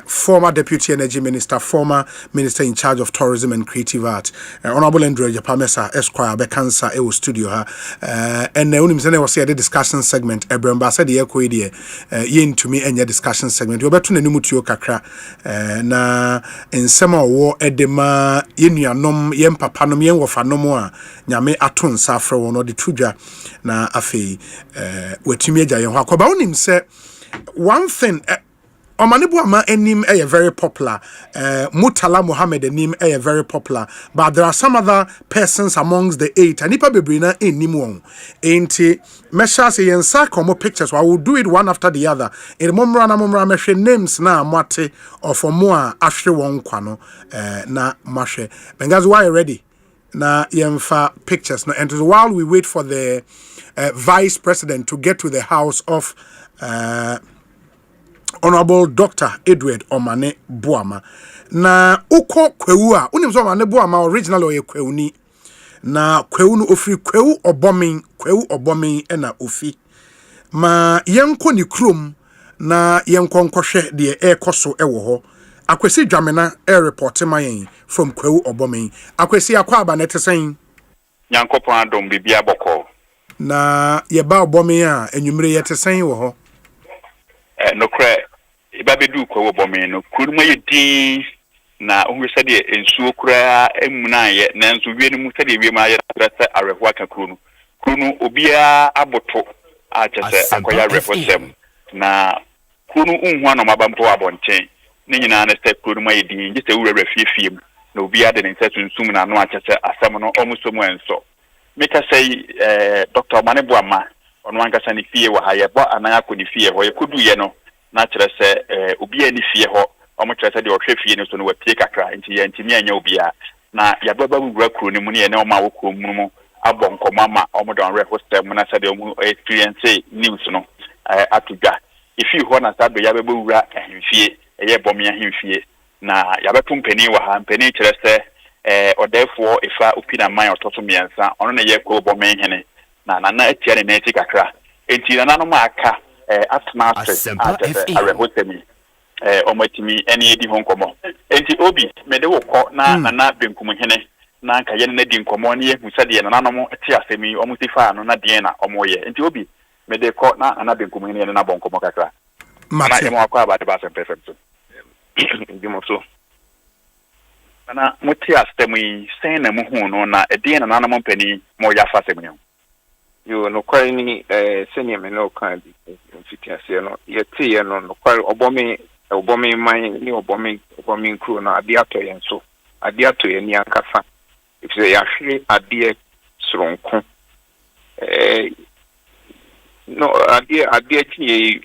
former Deputy Energy Minister, former Minister in charge of Tourism and Creative Art, Honorable Andrew Japamesa, Esquire, Bekansa, Ewo Studio, and the only was the discussion segment, Ebramba said the echo idea, yin to me and your discussion segment. You're better than Numutio Kakra, na in summer war edema, yin nom, yen papanum, yen wafanomoa, Yame Atun Safra, one or the Tuja, na afi, wetimiaja. But onim say one thing Omanibu ama enim very popular Mutala Muhammad enim very popular, but there are some other persons amongst the 8 and ipa bebrina enim won enti mesha say yensa komo pictures. I will do it one after the other in momra mehwe names na amate of mo a ahwe won kwa no na mahwe bengazi why ready na yemfa pictures na. And while we wait for the Vice President to get to the house of Honorable Dr. Edward Omane Buama. Na uko kwewu a unim so Omane Buama original oye kwewuni. Na kwewu no ofri kwewu obomin ena ofi. Ma yenko ni krom na yenko nkwohwe de ekoso ewo ho. Akwesi dwamena report mayen from kwewu obomin. Akwesi akwa aba netesen. Nyankopon adom bibia boko. Na yeba obomin a enwumre yetesen wo ho. No kra iba bedu kwewu obomin no kuruma yedi na onwese de ensuo kura emuna ye na nso wie ni mu sede wie ma ye trese arehwa ka kunu obia aboto a chese akoya reposem na kunu unhu anoma bampo abonchen ni nyina na ste kuruma yedi nje se wura fiefie mu na obia de nse tunsum na no a chese asem no omusomu enso meka say Dr. Manebu ama ono ankasa ni fie wa haye bo anan akoni fie ho ye kodu ye no na kire se obia ni fie ho omo kire se de ohwe fie ni so no wapie kakra nti ye ntimi anya obia na ya baba wura kuro ni mu ne ye ne oma wokro mu abonkoma ma omo don repostem na se de omo experience news no atudwa ifi ho na sa do ya baba wura ahemfie eye bomia ahemfie na ya betu mpani wa ha mpani kire se therefore ifa opina man ototo miensa ono na ye ko bomen hene na atia ne neti kakra enti na no maka atmaster arehotemi omatimi eni edi honkomo enti obi mede wo ko na benkum hene na nka ye na di nkomo ne ye hu sade na nanom ati asemi omusifa no na de na omoye enti obi me de ko na ana be nkumu ne na bon komo kakra na e mo akwa ba de ba Asempa FM so ndi mo so ana muti astem yi sen na mu hu no na e de na na mo mpani mo ya fa asem ne yo no kwari ni senior me no kan bi mfitiase no yete ye no no kwari obomi man ni obomi crew no ade ato yen so ade ato yen ni ankasa ifse ya hwe ade soronko no ade chi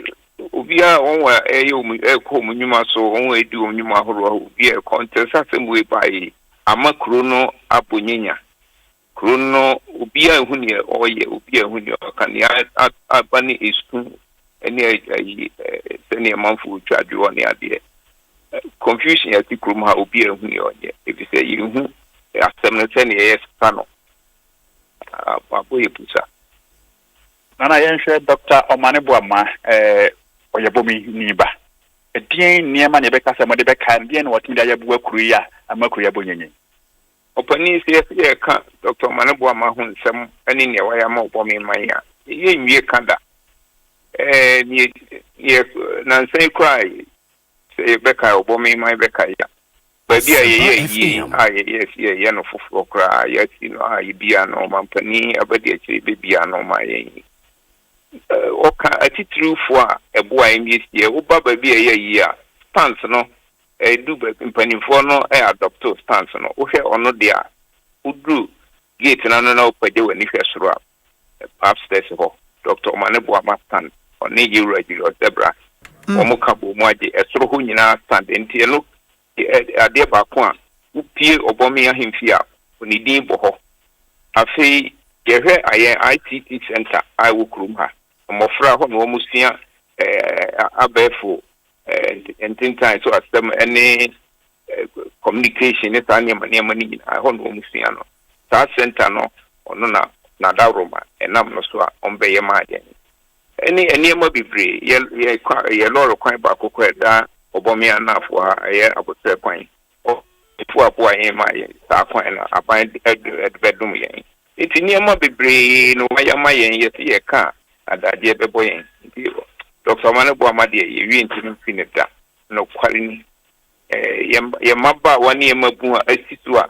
obia onwa eyo eko munyuma so onwa edu munyuma horo obia contest asem we bai amakro no abonyenya krono obia ehuni oye obia ehuni kan ya abani isu ene sene manfu twadwo ne ade confusion ya tikrum ha obia ehuni oye if say you asem no sene yes pano aboye pusa nana yenhwe Dr. Omaneboama oyebomi niba edien niema ne beka se mo de beka ndien no watimi da yabu akuru ya amakuru ya bonyenye opani se ka Dr. Omaneboama hu nsem ani ne waya ma obomi man ya ye nwie kanda ni na nsai cry se beka obomi man beka ya baby ye no fofo kra ya ti no ayi bia no mampani abadi akiri bebia no ma ye oka atitru fo a eboa MBC wo baba bi ye a stance no du mpanimfo no adopto stance no wo hwe ono dia udru gate na no na opade wani hwe soro a upstairs ho Dr. Omaneboama stand oni ye regular zebra omo kabo mo age esoro ho nyina stand enti no ade ba ko a upie obomi ahemfi a oni din bo ho afei ye hwe aye ITT center I wo krum ha mofra ho no musia abefo entintan so asem any communication is any money ho no musia no that center no ono na daroma enam no so a ombeye ma agen any ma bibre ye loro kwan ba kokọ da obomi anafo aye abotre kwan o ifu apo aye ma ye ta kwan na aban bedum yen enti niema bibre no waya ma yen ye ka adade bebo yen Dr. Omaneboama de ye wi ntimi finita no kwari ni ye maba wani ye mabu asisu a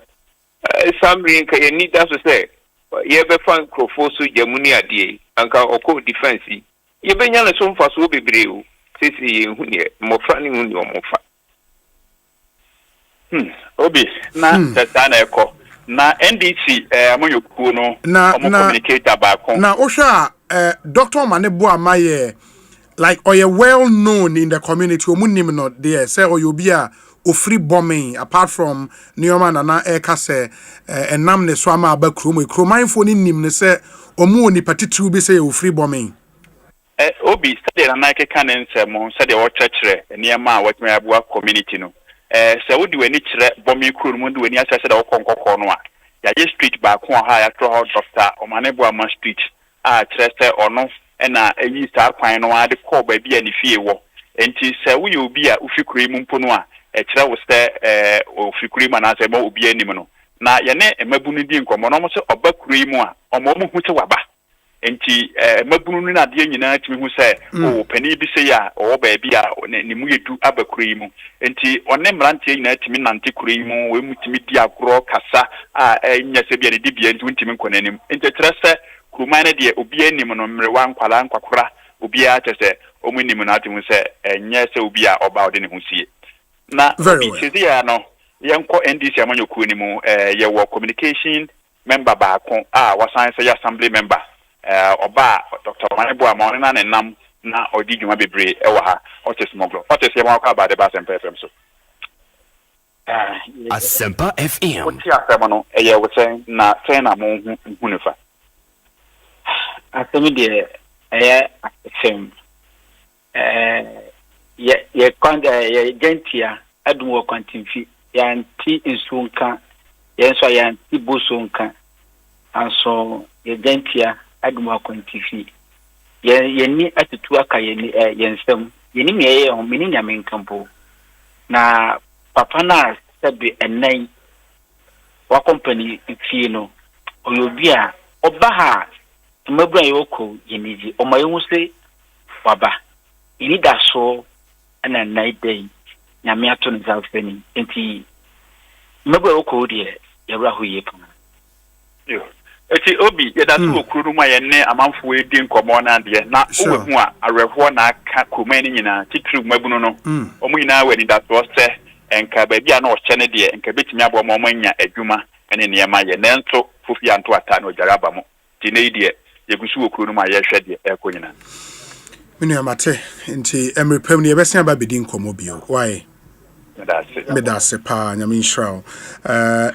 samrin ka ye need to say ye be fan crofo so jamuni ade anka okọ defense ye be nya na so mfa so bebre o sisi ye hu ne mofra ni hu ne omofa obi na tata na eko na NDC amonyoku no omo communicator ba kon na ohwa Dr. Omaneboama ye like or well known in the community omunim no there say oyobia ofri bombing apart from Neoma Nana Ekase enam ne so ama abakrom ekromanfo ni nim ne say omu oni patitru bi say ofri bombing obi study na nake kanen say mo study wo chekere niema a watme abua community no say wodi wani kire bombing kro mu ndi wani asase da wo konkoko no a ya je street ba ko ha ya tro Dr. Omaneboama street a kire say ono na eyi sta kwan no ade call ba bia ni fie wo enti se wo ye obi a ufikure mu mpo no a kire wo se ufikure ma na se ba obi anim no na ye ne emabunu di nkomo no mo se obakure mu a omo mu hu se waba enti emabunu na de nyina timi hu se o pani bi se ya o ba bia ni mu yedu abakure mu enti one mrante nyina timi nante kure mu we mutimi di agro kasa a nya se bia ne di bia enti untimi nkonanim enti kire se kumane de obi anim no mrewa nkwala nkwakora obi a tese omunim no atimu se enye se obi a oba ode ne husie na obi tezi ya no yenko NDC amanyoku ni mu ye wo communication member ba ko a wasan se assembly member oba Dr. Omaneboama na ne nam na odi dwuma bebre e wa ha otes moglo otes ye ma kwa ba de ba Asempa FM so Asempa FM oti asema no ye wo sen na sen na mo hu nefa asemi de asem ye kwanda ye gentia adum wo kwantimfi ya nti nsunka ye nso ya nti bosunka anso ye gentia adum wo kwantimfi ye ni atutu aka ye nsem ye ni meye ho mini nyame nkampo na papa na sabe enai wa company fie no oyobia obaha mabra yoko yiniji o mayu say baba ini da so na night day nyame ato nza fani enti mabra yoko de yawra ho ye pam yo eti obi ye da to okuru ma ye ne amanfo edi nkomo na de na owehu a awerho na aka koma ni nyina titru mabunu no omu nyina wani da so se enka ba bia na o che ne de enka betimi abo mo manya adwuma ene ne ma ye nento fufi anto ata na ojaraba mo ti ne de yegusu okuru ma ye hwe de ekonyina minu amate nti emrepem ne yebesia ba bedi nkomo bio why Medase pa nyamin shrao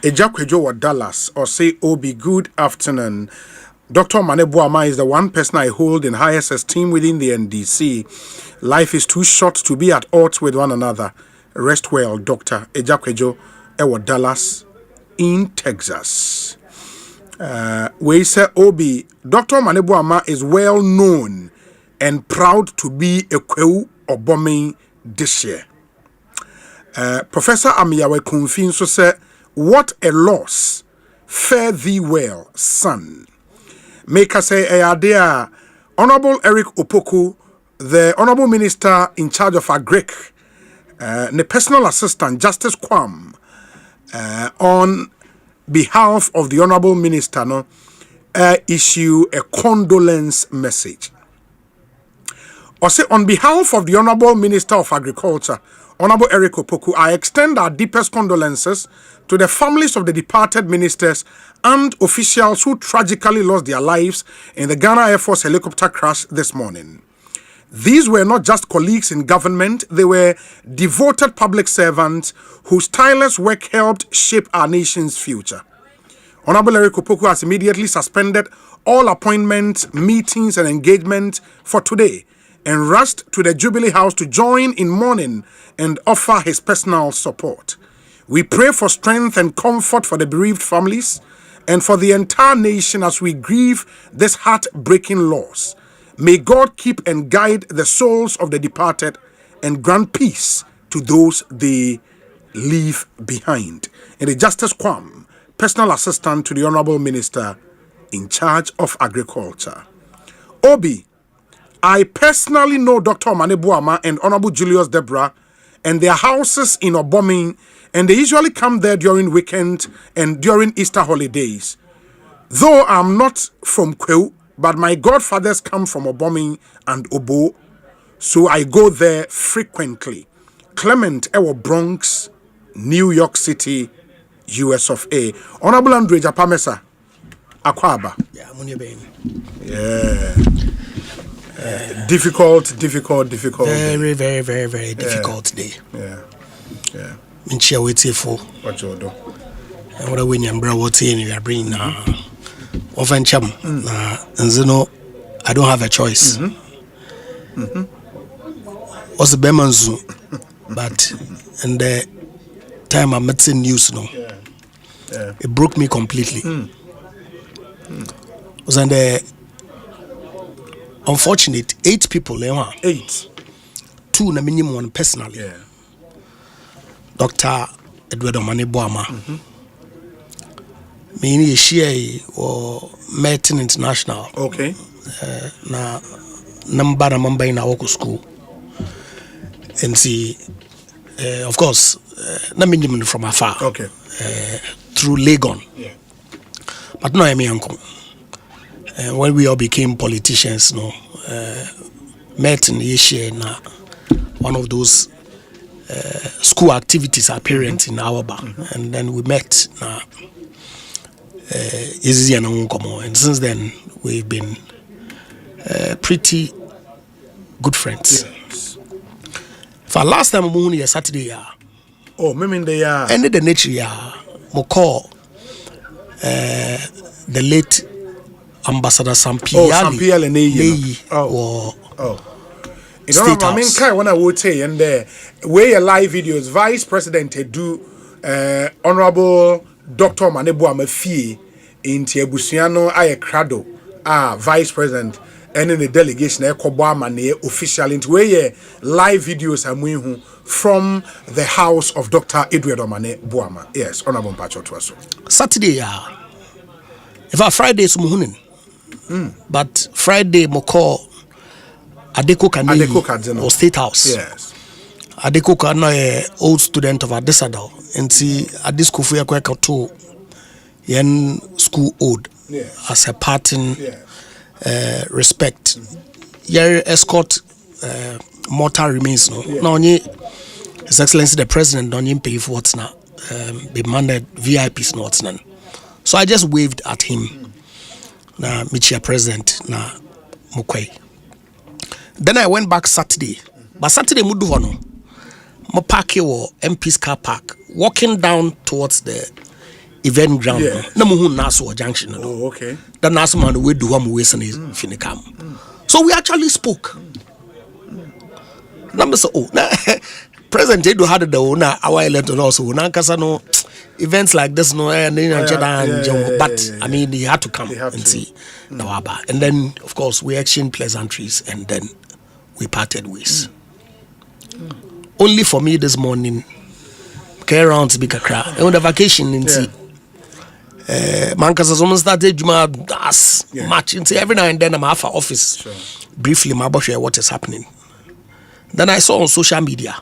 ejakwejo wa Dallas or say Obi good afternoon. Dr. Manebuama is the one person I hold in highest esteem within the NDC. Life is too short to be at odds with one another. Rest well, Dr. Ejakwejo ewa Dallas in Texas. We say Obi, Dr. Manebuama is well known and proud to be a Kwewu Oboming this year. Professor Amiyawe Kumfin so said, what a loss. Fare thee well, son. Make us say, dear Honorable Eric Opoku, the Honorable Minister in charge of Agric, the personal assistant, Justice Kwam, on behalf of the Honorable Minister, issue a condolence message. Or say, on behalf of the Honorable Minister of Agriculture, Honorable Eric Opoku, I extend our deepest condolences to the families of the departed ministers and officials who tragically lost their lives in the Ghana Air Force helicopter crash this morning. These were not just colleagues in government, they were devoted public servants whose tireless work helped shape our nation's future. Honorable Eric Opoku has immediately suspended all appointments, meetings, and engagement for today and rushed to the Jubilee House to join in mourning and offer his personal support. We pray for strength and comfort for the bereaved families and for the entire nation as we grieve this heartbreaking loss. May God keep and guide the souls of the departed and grant peace to those they leave behind. And the Justice Kwam, personal assistant to the Honorable Minister in charge of Agriculture. Obi, I personally know Dr. Manebuama and Honorable Julius Deborah and their houses in Oboming, and they usually come there during weekend and during Easter holidays. Though I'm not from Kwewu, but my godfathers come from Oboming and Obo, so I go there frequently. Clement Ewo Bronx, New York City, US of A. Honorable Andre Japamesa, Akwaba. Yeah. Difficult. Very difficult day. Yeah. Minchia waiting for. What you do? And what I win and bro what in you bring now. Often chum. And I don't have a choice. Was the Bemanzu, but and the time I met in news it broke me completely. Was on the unfortunate 8 people. 8. 2 na minimum one personally. Yeah. Dr. Edward Manebuama. Me ni share or Merton International. Okay. Na number in our school. And see, of course, na minimum from afar. Okay. Through Legon. Yeah. But no, I mean, uncle. When we all became politicians, met in Asia, one of those school activities apparent in our bar, and then we met. And since then, we've been pretty good friends. Yes. For last time, we were Saturday. Meaning they are. Ended the nature, Moko, the late Ambassador Sampiale Neyi. You know, I mean, when I would say, and where live videos, Vice President do Honorable Dr. Manebuama Fee in Tiebusiano Ayakrado, Vice President, and in the delegation, Ekobama official into where live videos are from the house of Dr. Edward Manebuama. Yes, Honorable Pacho Twaso. Saturday, if I Friday, But Friday, Moko Adeko Kane or State House. Yes. Adeko Kane, old student of Adesadao, and see Adis Kufuya Kweka to yen school ode as a parting respect. Yer escort mortar remains no. Now, His Excellency the President don't pay for what's now. Be mandate VIPs not none. So I just waved at him. Na Michia President na Mukwei. Then I went back Saturday. But Saturday mudu hono. Mo park wo MP's car park. Walking down towards the event ground. Na mo hu naso junction no. Oh, okay. That naso man we do am we sen finikam. So we actually spoke. Na me say oh na President Edu had the owner our elected also na kasa no events like this no but I mean he had to come and see Nawaba, and then of course we exchanged pleasantries and then we parted ways. Only for me this morning care around to be kakra and on the vacation in see Mankasa someone started Juma as much and see every now and then I'm half office briefly my boss share what is happening. Then I saw on social media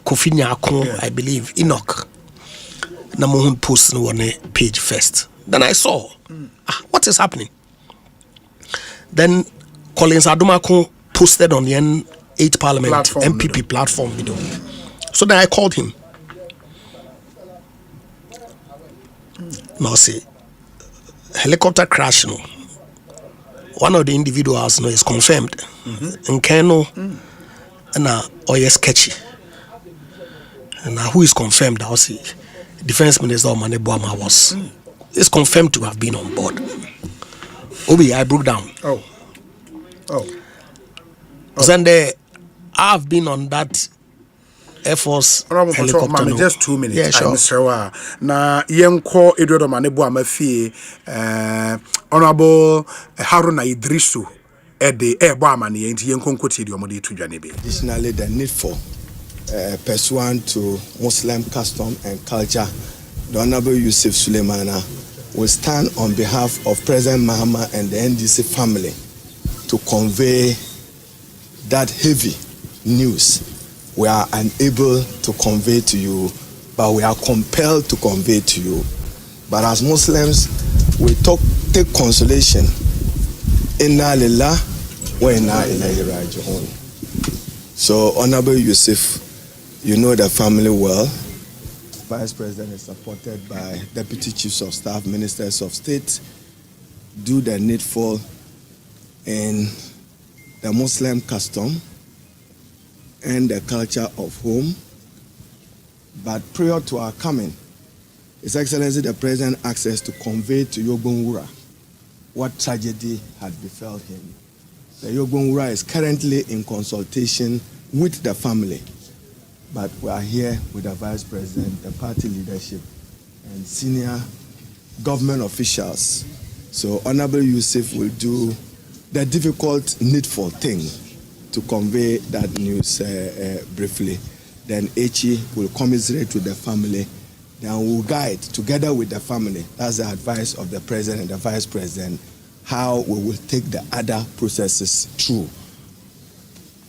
Kofi Nyako, I believe, Enoch. Namohun post on a page first. Then I saw, what is happening? Then Collins Adumako posted on the N8 Parliament MPP platform video. So then I called him. Now say, helicopter crash, no. One of the individuals no, is confirmed. And Kano. And sketchy. And who is confirmed? I'll see. Defense Minister Omane Boama was. Is confirmed to have been on board. Obi, I broke down. Oh. Sunday, I've been on that Air Force helicopter. No. Just 2 minutes. Yeah, sure. Mr. Na yenko Edward Omane Boama fie Honorable Haruna Idrisu. Additionally, the need for pursuant to Muslim custom and culture, the Honorable Yusuf Suleimana will stand on behalf of President Mahama and the NDC family to convey that heavy news we are unable to convey to you, but we are compelled to convey to you. But as Muslims, we take consolation. Inna lillah wa inna ilayhi raji'un. So, Honorable Yusuf, you know the family well. Vice President is supported by Deputy Chiefs of Staff, Ministers of State, do the needful in the Muslim custom and the culture of home. But prior to our coming, His Excellency the President asked us to convey to Yogbonwura what tragedy had befell him. The Yogbonwura is currently in consultation with the family, but we are here with the Vice President, the party leadership, and senior government officials. So Honorable Yusuf will do the difficult, needful thing to convey that news briefly. Then Echi will commiserate with the family. Then we'll guide together with the family. That's the advice of the President and the Vice President, how we will take the other processes through.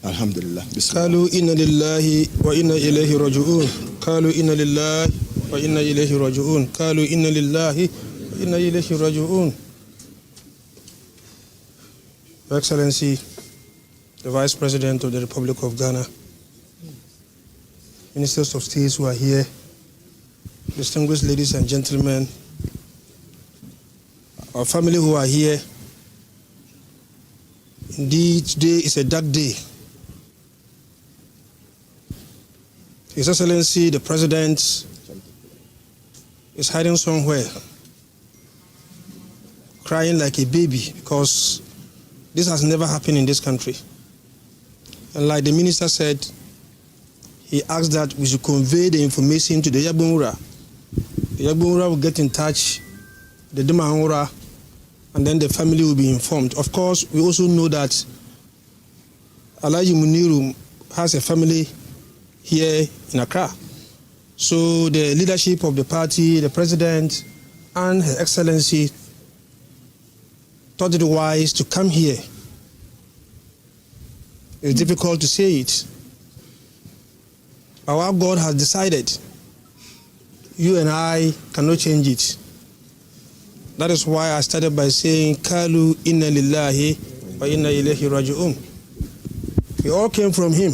Alhamdulillah. قالوا إن لله وإنا إليه راجعون. قالوا إن لله وإنا إليه راجعون. قالوا إن لله وإنا إليه راجعون. Your Excellency, the Vice President of the Republic of Ghana, Ministers of State who are here, distinguished ladies and gentlemen, our family who are here. Indeed, today is a dark day. His Excellency, the President, is hiding somewhere, crying like a baby, because this has never happened in this country. And like the Minister said, he asked that we should convey the information to the Yogbonwura. The Yogbonwura will get in touch, the Dimahura, and then the family will be informed. Of course, we also know that Alhaji Muniru has a family here in Accra. So the leadership of the party, the President, and Her Excellency thought it wise to come here. It's difficult to say it. Our God has decided. You and I cannot change it. That is why I started by saying, Kalu inna lillahi wa inna ilayhi raji'un. We all came from him.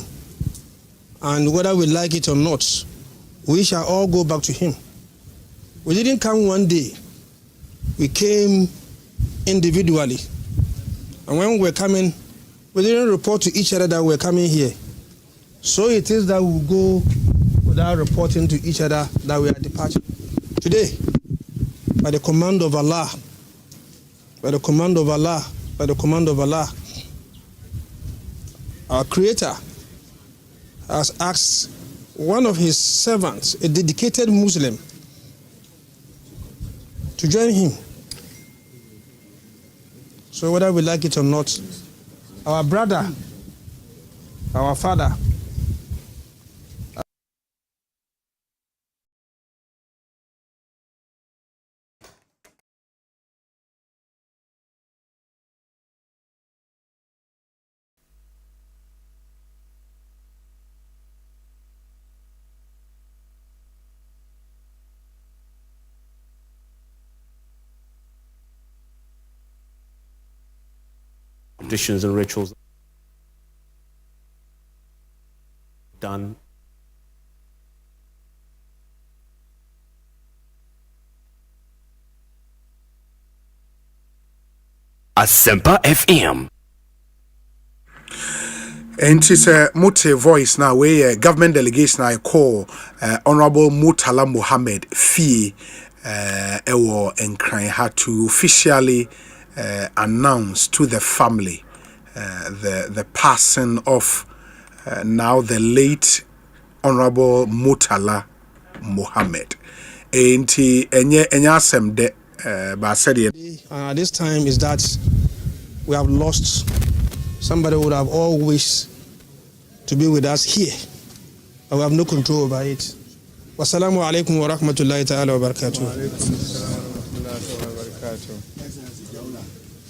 And whether we like it or not, we shall all go back to him. We didn't come one day. We came individually. And when we were coming, we didn't report to each other that we were coming here. So it is that we go without reporting to each other that we are departing. Today, by the command of Allah, by the command of Allah, by the command of Allah, our Creator has asked one of his servants, a dedicated Muslim, to join him. So whether we like it or not, our brother, our father, traditions and rituals done. Asempa FM. And it's a motive voice now where government delegation I call Honorable Murtala Mohammed Fee Ewo Enkran had to officially announce to the family the passing of now the late Honorable Murtala Mohammed. And this time is that we have lost somebody who would have always to be with us here, but we have no control over it. Wassalamu alaikum wa rahmatullahi ta'ala wa barakatuh.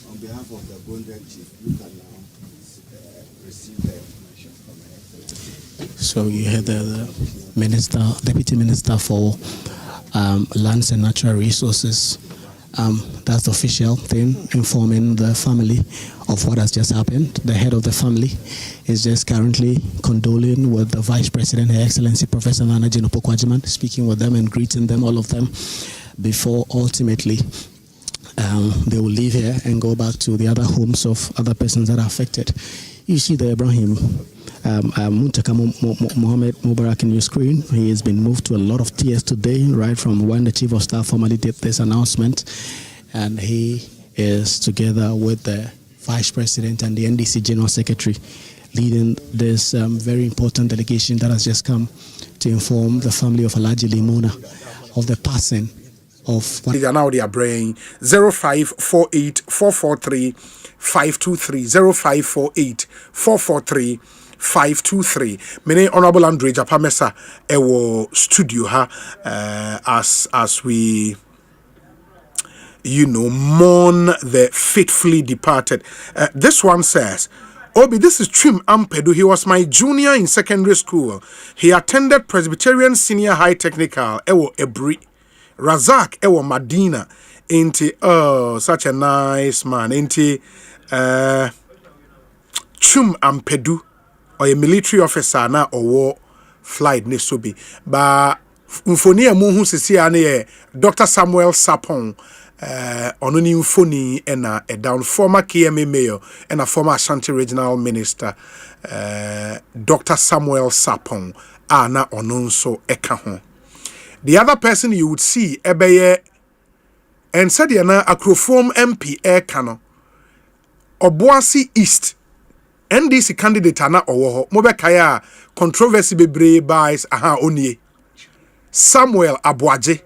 On behalf of the Bonded Chief, you can now receive the information from the So you heard the Minister, Deputy Minister for Lands and Natural Resources. That's the official thing, informing the family of what has just happened. The head of the family is just currently condoling with the Vice President, Her Excellency Professor Nana Jinopo Kwajiman, speaking with them and greeting them, all of them, before ultimately they will leave here and go back to the other homes of other persons that are affected. You see the Ibrahim Muntaka Mohammed Mubarak in your screen. He has been moved to a lot of tears today, right from when the Chief of Staff formally did this announcement. And he is together with the Vice President and the NDC General Secretary leading this very important delegation that has just come to inform the family of Alhaji Limona of the passing of what now they are bringing 0548 443 523 0548 443 523. Many Honorable Andre Japamesa ewo studio ha as we mourn the faithfully departed. This one says, Obi, this is Trim Ampedu. He was my junior in secondary school. He attended Presbyterian Senior High Technical ewo Ebri. Razak ewo Madina. Inti such a nice man. Inti Trim Ampedu, or a military officer na or war flight nesobi. Ba mfoni amuhu sisi ane Dr. Samuel Sapon ononi mfoni ena down former KMA mayor and a former Ashanti regional minister Dr. Samuel Sapon ana ononso eka ho. The other person you would see ebeye and said na Acroform MP Kano Obuasi East NDC candidate ana owo mobekaya controversy bebre buys aha onie Samuel Abuaje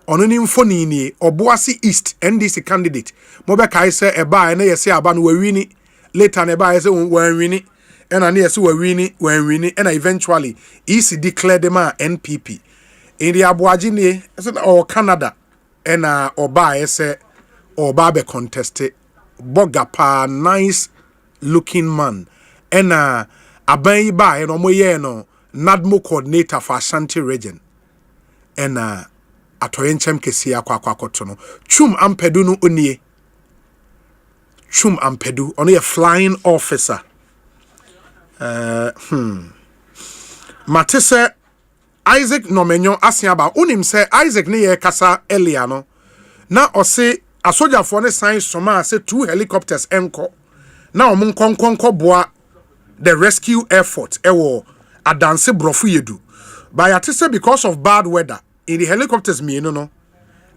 ononi mfoni ni Obuasi East NDC candidate mobekaya se eba na yesi aba no wawini later na eba yesi wawini ena na yesi wawini ena eventually EC declared them NPP in the Abuaje ni or Canada ena oba yesi oba be contested boga pa nice looking man ena aban yi ba eno mo ye no NADMO coordinator for Ashanti region ena atoyenchem kesi akwakoto no Chum Ampedu no onie Chum Ampedu ono ye flying officer Matese Isaac Nomenyo asiaba unim se Isaac ne ye kasa earlier no na ose asojafo ne sign soma se 2 helicopters enko na omun konkonko boa the rescue effort ewo adanse brofu yedu but I say because of bad weather in the helicopters no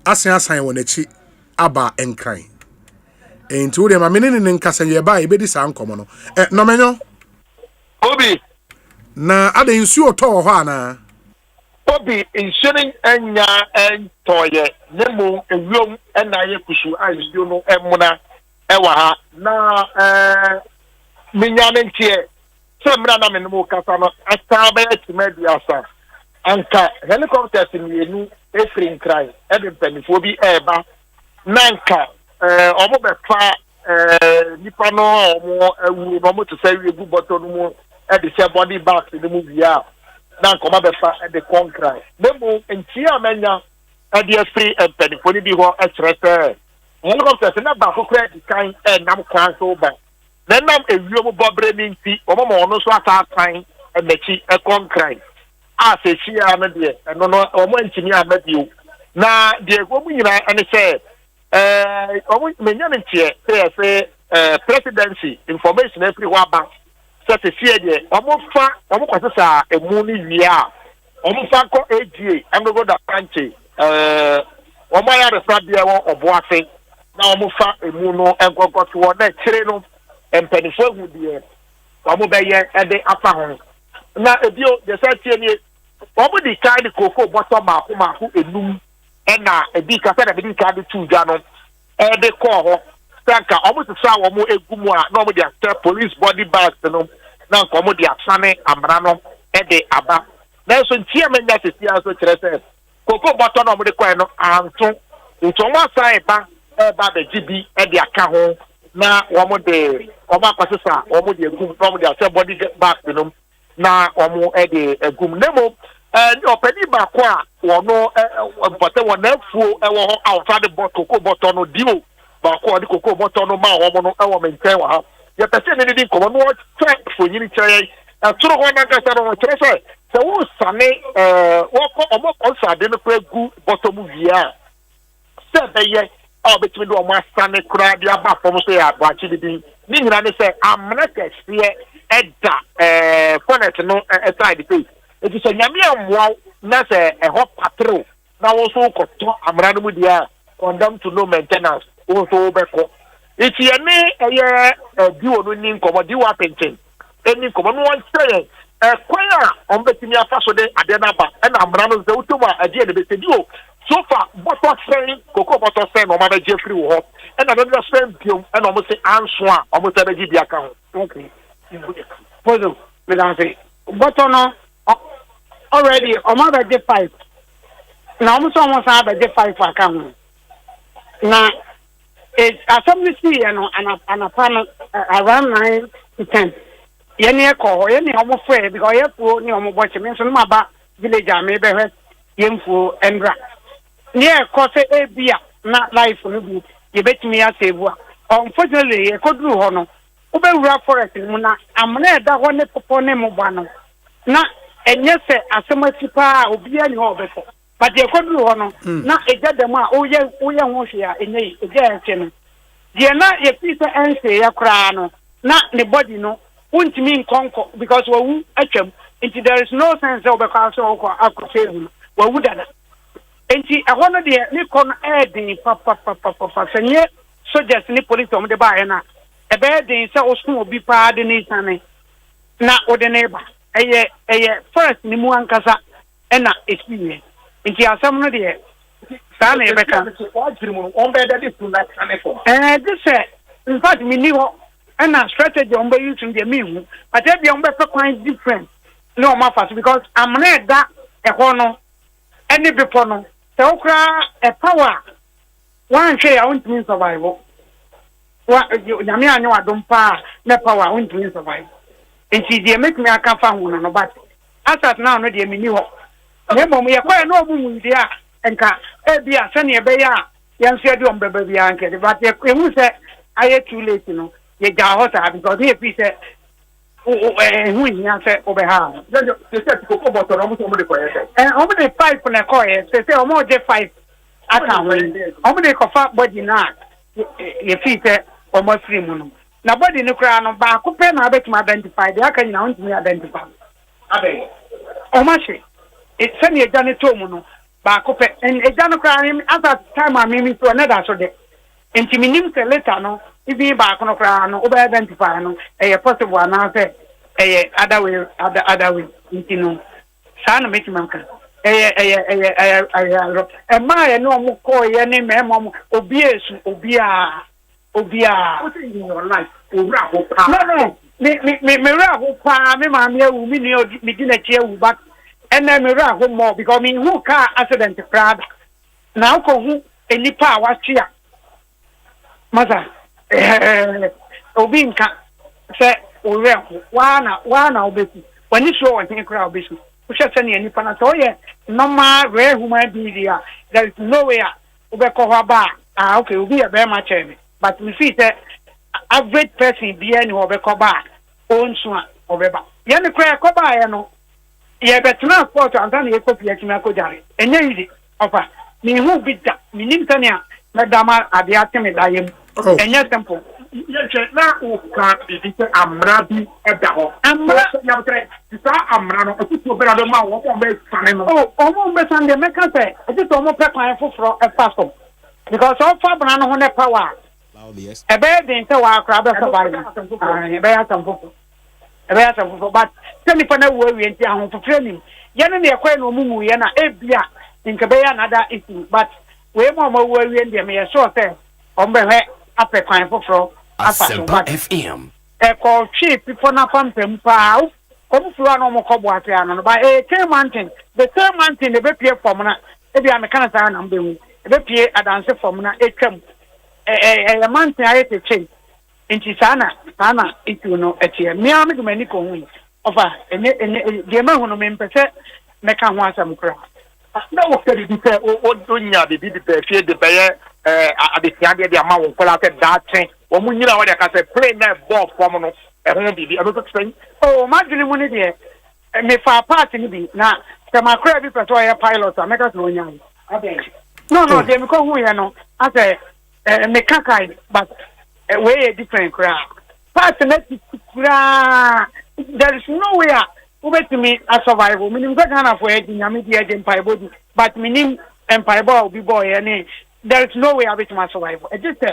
asan wonachi aba enkran enti wo de ma menene ne nkasa ye ba e bedi sa nkomo no Nomenyo Obi na ada nsu oto ho ana Obi insuring enya entoye nemu ewom ena ye kusu ayo no emuna ewa ha na minyane ntie se mra na menemu kasa no ataba etimedi asa anka helicopters mienu efrin cry ebe penifo bi eba nanka omo befa nipa no omo ewu no mo to say egu bottle no mo e de se body bags ni mu bia na nkoma befa de concrete nemu ntia amenya e de free penifo ni bi ho e trete helicopters na ba ko kra di kan nam kwan so ba na nam ewuo bobre ni nti omo mo no so ata kan e mechi e concrete a se chia na de no no omo ntimi amabio na de omo nyina ene se omo menya ntie se presidency information every waba se se de omo kwasesa emu ni wia omo fa ko AGA amgo da panche omo ya refabia wo oboafe na omo fa emu no enkokoto wo na kire no empanifo hu de omo beye ede afa ho na ebio de sa tie ni omo di kind koko bottom mako enum ena ebi ka se na bi ka de tuja no ede ko ho tanka omo tsa omo egumu a na omo di police body bags no na omo di asane amra no ede aba na so ntia menya sesia so kire se koko bottom no omo de kwai no anto ntomo asan ba be gibi ede aka ho na omo de omo akwasesa omo de egum omo de ase body bags no na omo ede egum nemo openi ba kwa wono bote wona fuo ewo ho outside the koko bottle no dio ba kwa di koko bottle no ma omo no ewo maintain wa ha ya pese ni di ko no check for nyini chere turo ho na ka sa no chere se wo sane wo ko omo ko sa de no gu bottle mu via se be ye o betimi do omo sane kura dia ba fo so ya ba chi di ni nyina ne se amna ka sie eda bonnet no side face it is a nyame na se ho patro na wo so koto amra no mu dia condemn to no maintenance wo so beko iti ene di onu ni nkomo di wa penchen eni nkomo no won say kwan a on betimi afa so de ade na ba na amra no ze utoma ade de betedi o so far bottle saying koko bottle saying no ma be jeffrey wo ho na no dey say biom na o mo say anso a o mo say be gi bia ka ho okay pozo me dan say bottle no already almost at the 5 now almost at the 5 account now it assembly see and a panel around 9 to 10 yeni call yeni almost free because you put ni almost watch me so ma ba village ame be yemfu endra near cause e bia na life no bi ye betimi asebu unfortunately e kodru ho no ubewura forest mu na amna da ho ne popo ne mu ba no na enye se asemati pa obi ani ho beso but de kodru ho no na eja dem a oye ho hwe a enye eja enche no de na ye pisa ense ya kra no na the body no untimi nkonko because wawu atwam nti there is no sense of because so akoselu wawu dada nti ahono de ni kon edin papa senye soldiers ni police om de ba na ebe den se osun obi pa de ni sane na ode neighbor eye first ni mu ankasa na experience nti asam no de sa na ebeka on be dey to that sane for this in fact me ni ho na strategy on be use de me hu but e be on be quite different no ma fast because am na da e ho no any before no se okra e power one share I want to survival wa nyame anyo adom pa na power untumi survive enti de make me aka fa hu no but asat now no de mini ho na mom ye kwa na omu ndi a enka e bia se ne be ya yanse de ombeba bia nke de but e hu se aye too late no ye ja hota because he fi se hu nya se obeha se se ko ko boto no mo so mo de ko ye omo de 5 na ko ye se omo de 5 aka ho omo de ko fa body na ye fi se omo free mu no na body no kra no ba ko pe na betima identify de aka nyina ontumi identify abe omache it send ye jane to mu no ba ko pe en e jane kra ni at that time am mi so na da so de enti minim se later no ibi ba ko no kra no oba identify no e possible na say e other way enti no sa na make man kan ma ye no mo ko ye ni me mo obiesu obia what in your life owura ho pa no me ra ho pa me ma me ewu me ni me di na chi ewu but ena me ra ho more because me who car accident crowd na ko hu enipa wa tia maza obi nka se owura ho wana obesi wani so wani crowd obesi o se se ni enipa na so ye normal rare human being there is no way obeko ho ba okay obi e be ma cheme but we see that average person be any obekọba onsu obeba ye ne kra koba ye no ye be transport anta na ye kopi akimi akojare enye yidi ofa me hu bi da me nim tania na dama ade ateme da yem enye simple ye che na o ka bi se amra bi e da ho amra ya betre sa amra no otutu obera do ma wo ko be sane no omo be sane me ka se otutu omo pe kwan foforo e paso because all fa bana no ho ne power ebe de nte wa akra be survive ebe ya tamfo but tell me for na wo wi nti ahon fofre nim ye ne ekwa na omumu ye na ebia nke be ya na da issue but we mo wo wi ndi me ye sure say ombe he ape kwan foforo Asempa FM e ko twi people na pampem pa ko flo na mo ko bo ate ano ba the same mountain e be pie form na e bia me kana sa na mbe hu e be pie adanse form na etwam mountain ayete change inti sana itu no etie me am de mani ko hu ofa de ma hu no me mpese me ka ho asam kra na wo kedi bi se o donya de bi be fie de be abetia de ama won kola ke daten wo mu nyina wo de ka se play na ball form no e ho bi e no to tsen ma dwene mu ne de me fa part ni bi na se ma kra bi peto ya pilot ameka so onya no de me ko hu ya no ase me kakai but way different crowd part na kura there is no way over to me a survival minim ga kana for edi nyame di edi empire body but minim empire boy be boy any there is no way I bet my survival it just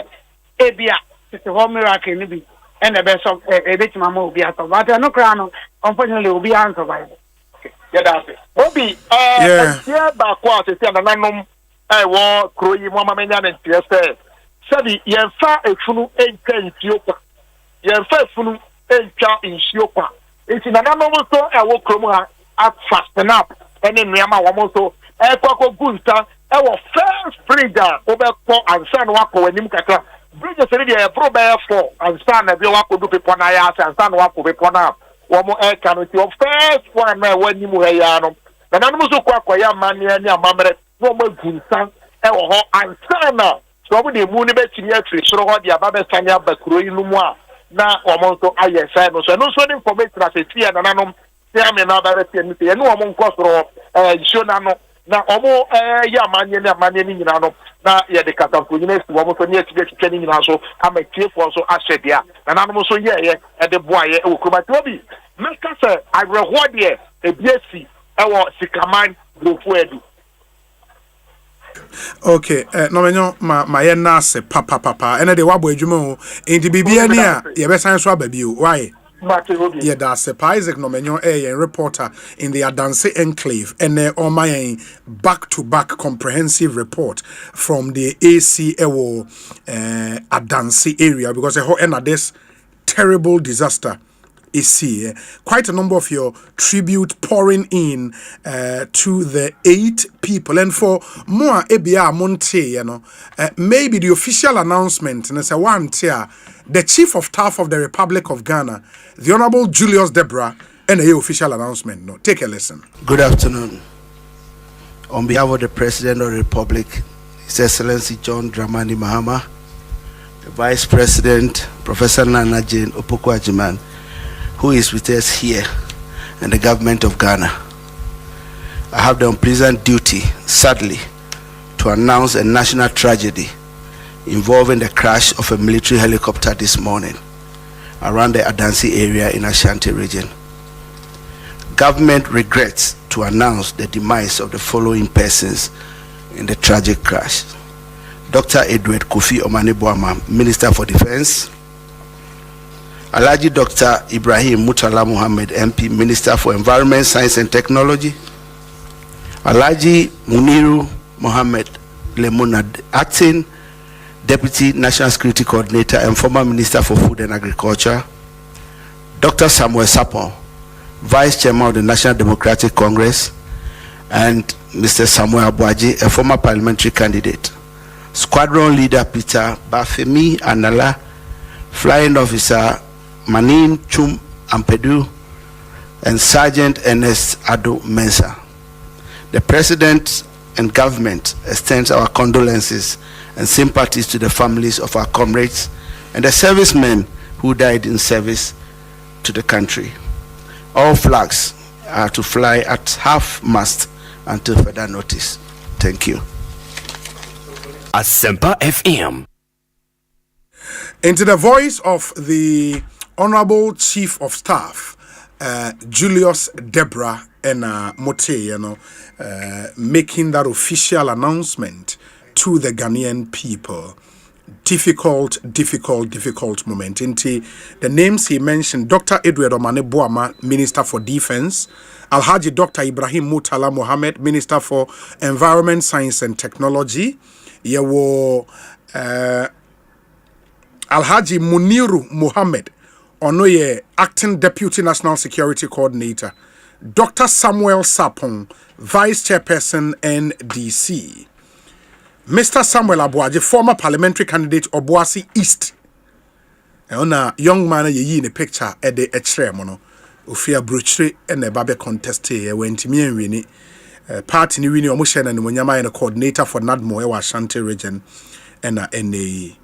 ebia it's a whole miracle ni bi and the best of bit my mo be a survival no crown unfortunately will be an survival yeah that's it obi yeah ba kwa se na nanom wo kroyi mo amanya na ntiese sabi yenfa efunu enka ntiokwa yenfa efunu enka ntiokwa enti na nanom so wo krom ha fasten up ene nuama wo so kwako gunta wo first freedom obekọ ansa na wakọ wanim kakra bridge se dey pro be for ansa na bi wakọ du pepo na ya ansa na wakọ pepo na wo mo no ti first one na wanim ha ya no na nanom so kwakọ ya mane ni amamre wo mo gunta wo ho ansa na so mo de mu ni be tini afiri soro ho dia ba be sanya bakuro yi numu a na wo mo so aye sai no so no so the information as tia na nanom tia me na ba re ni te no wo mo nko soro shona no na omo ya manye ni nyina no na ye de katanko nyina esi wo so ni etike ni nyina so amakiefo so ahyedia na nanom so ye de boaye e wo kromati obi meka se awerehod ye ebiesi e wo sikaman grofu edu. Okay, no menyo ma ye na se papa ene de wabo adwuma ho enti bibia ni a ye be san so ababi o why yeah, that's a Isaac Nomenyo a reporter in the Adanse Enclave and on my back-to-back comprehensive report from the ACAO Adanse area because this terrible disaster see. Quite a number of your tribute pouring in to the 8 people. And for more ABA Monte, maybe the official announcement, and it's a one tier, the Chief of Staff of the Republic of Ghana, the Honorable Julius Debra, and the official announcement. No, take a listen. Good afternoon. On behalf of the President of the Republic, His Excellency John Dramani Mahama, the Vice President, Professor Nana Jane Opoku-Agyeman, who is with us here, and the government of Ghana, I have the unpleasant duty, sadly, to announce a national tragedy involving the crash of a military helicopter this morning around the Adansi area in Ashanti region. Government regrets to announce the demise of the following persons in the tragic crash: Dr. Edward Kofi Omane-Boamah, Minister for Defense; Alhaji Dr. Ibrahim Murtala Muhammad, MP, Minister for Environment, Science and Technology; Alhaji Muniru Mohammed Lemunad, Acting Deputy National Security Coordinator and former Minister for Food and Agriculture; Dr. Samuel Sapon, Vice Chairman of the National Democratic Congress; and Mr. Samuel Abuaji, a former parliamentary candidate; Squadron Leader Peter Bafemi Anala, Flying Officer Manin Chum Ampedu, and Sergeant Ernest Ado Mensah. The President and government extends our condolences and sympathies to the families of our comrades and the servicemen who died in service to the country. All flags are to fly at half-mast until further notice. Thank you. Asempa FM. Into the voice of the Honorable Chief of Staff, Julius Debra and Mote, making that official announcement to the Ghanaian people. Difficult moment. Into the names he mentioned: Dr. Edward Omane-Boamah, Minister for Defense; Alhaji Dr. Ibrahim Murtala Muhammad, Minister for Environment, Science and Technology; Yewo Alhaji Muniru Muhammad, Onoye, Acting Deputy National Security Coordinator; Dr. Samuel Sapon, Vice Chairperson, NDC; Mr. Samuel Abuaji, former parliamentary candidate Obuasi East. And a young man ye in a picture at the Echremono, Ufia Bruchre and the Babe contest went me and Winnie. Party ni Winnie Omushen and Munyama and a coordinator for Nadmo Ewa Ashanti region and we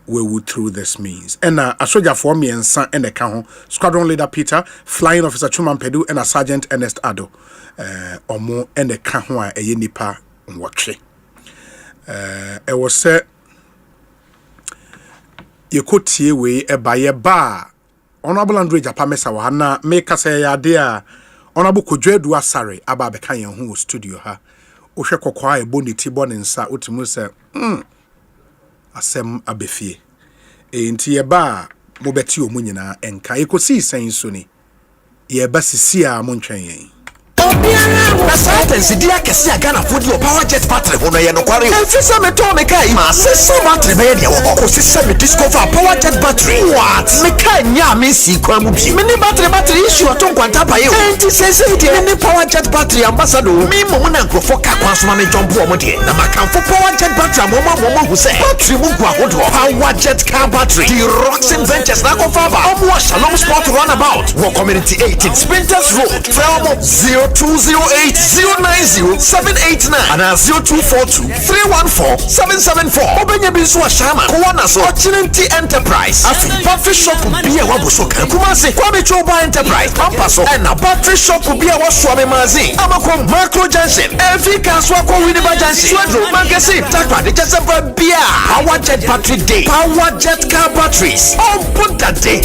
would through this means. And a soldier for me and son and a count, Squadron Leader Peter, Flying Officer Chuman Pedu and a Sergeant Ernest Ado, Omo and a Kahwa a Yenipa Mwakre. It was said you could see way a by a bar. Honorable Andre Japamesa Wahana make us a idea. Honorable Kujwedu Asare Ababekanya who studio ha. Osha Kokwa Boni Tibon and Sa Utimusa Asem Abefie. Ain't ye bar Mobetio Munina and Ekosiisen Suni. Ye Bassisia Montrain. Na sentence dia kesi agana fodi o power jet battery hono ye no kware enfisa me to me kai ma sesa battery be dia wo ko sesa me discover power jet battery what me kai nya me si kwa mu bi me ni battery issue to kwanta pa ye enti sesa dia me power jet battery ambassador me mo na nkrofo ka kwa so ma me jump o mo de na makamfo power jet battery mo hu se battery mu gwa hodo power jet car battery the Roxen Ventures na ko fa ba o mo Shalom Sport runabout wo community 18 Sprinters Road Felmo 0208-090-789 and 0242-314-774. Obenye bisu wa shama kuwana so Ochinenti Enterprise afi battery shop biya wabusoka kumase Kwame Choba Enterprise pampaso na battery shop biya waswame mazi amako Macro Junction every kaswa kwa Winneba Junction Swedro Magazine takwa de Jasamba biya Power Jet Battery Day Power Jet Car Batteries on put that day.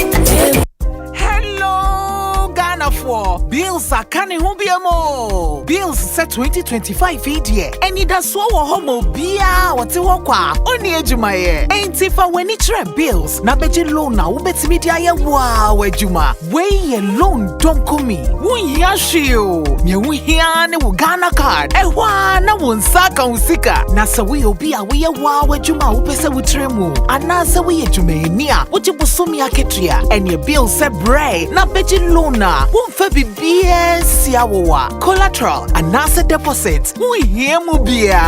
Hello Ghana for bills are canning mo. Bills set 2025 idea. And it does so homo bia or tiwakwa. Only ejumaye. Ain't if I when it bills. Na beji loan na ubeti media ya wow ejuma. Way ye loan don't come me. Wun yashio. Nye wun hiane wu Ghana card. Ewa na wun saka unsika. Na sa we obia we ya wow ejuma upese wutremu. Anasa we ejumenia. Uji busumi ya ketria. And your bill se bray. Na beji loan won fa bibia siawowa collateral anasa deposit won hiemu bia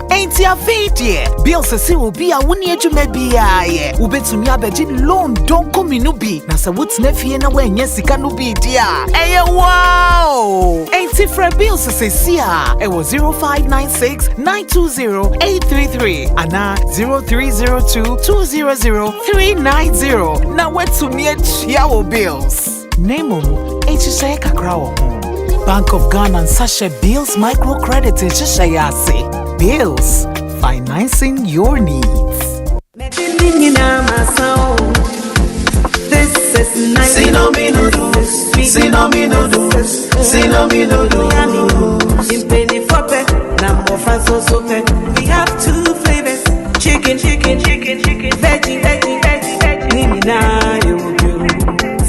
enti afeedie bills se obi a woni adwuma bia ye ubetumi abeji loan don kominu bi na se wotna fie na wanya sika no bi dia eye wow enti fra bills se sia e was 0596920833 ana 0302200390 na wetumi achiawo bills Nemo, HSA Kakrawo. Bank of Ghana and Sasha Bills Microcredit HSA. Bills, financing your needs. This is nice. We have two flavors. Chicken, veggie.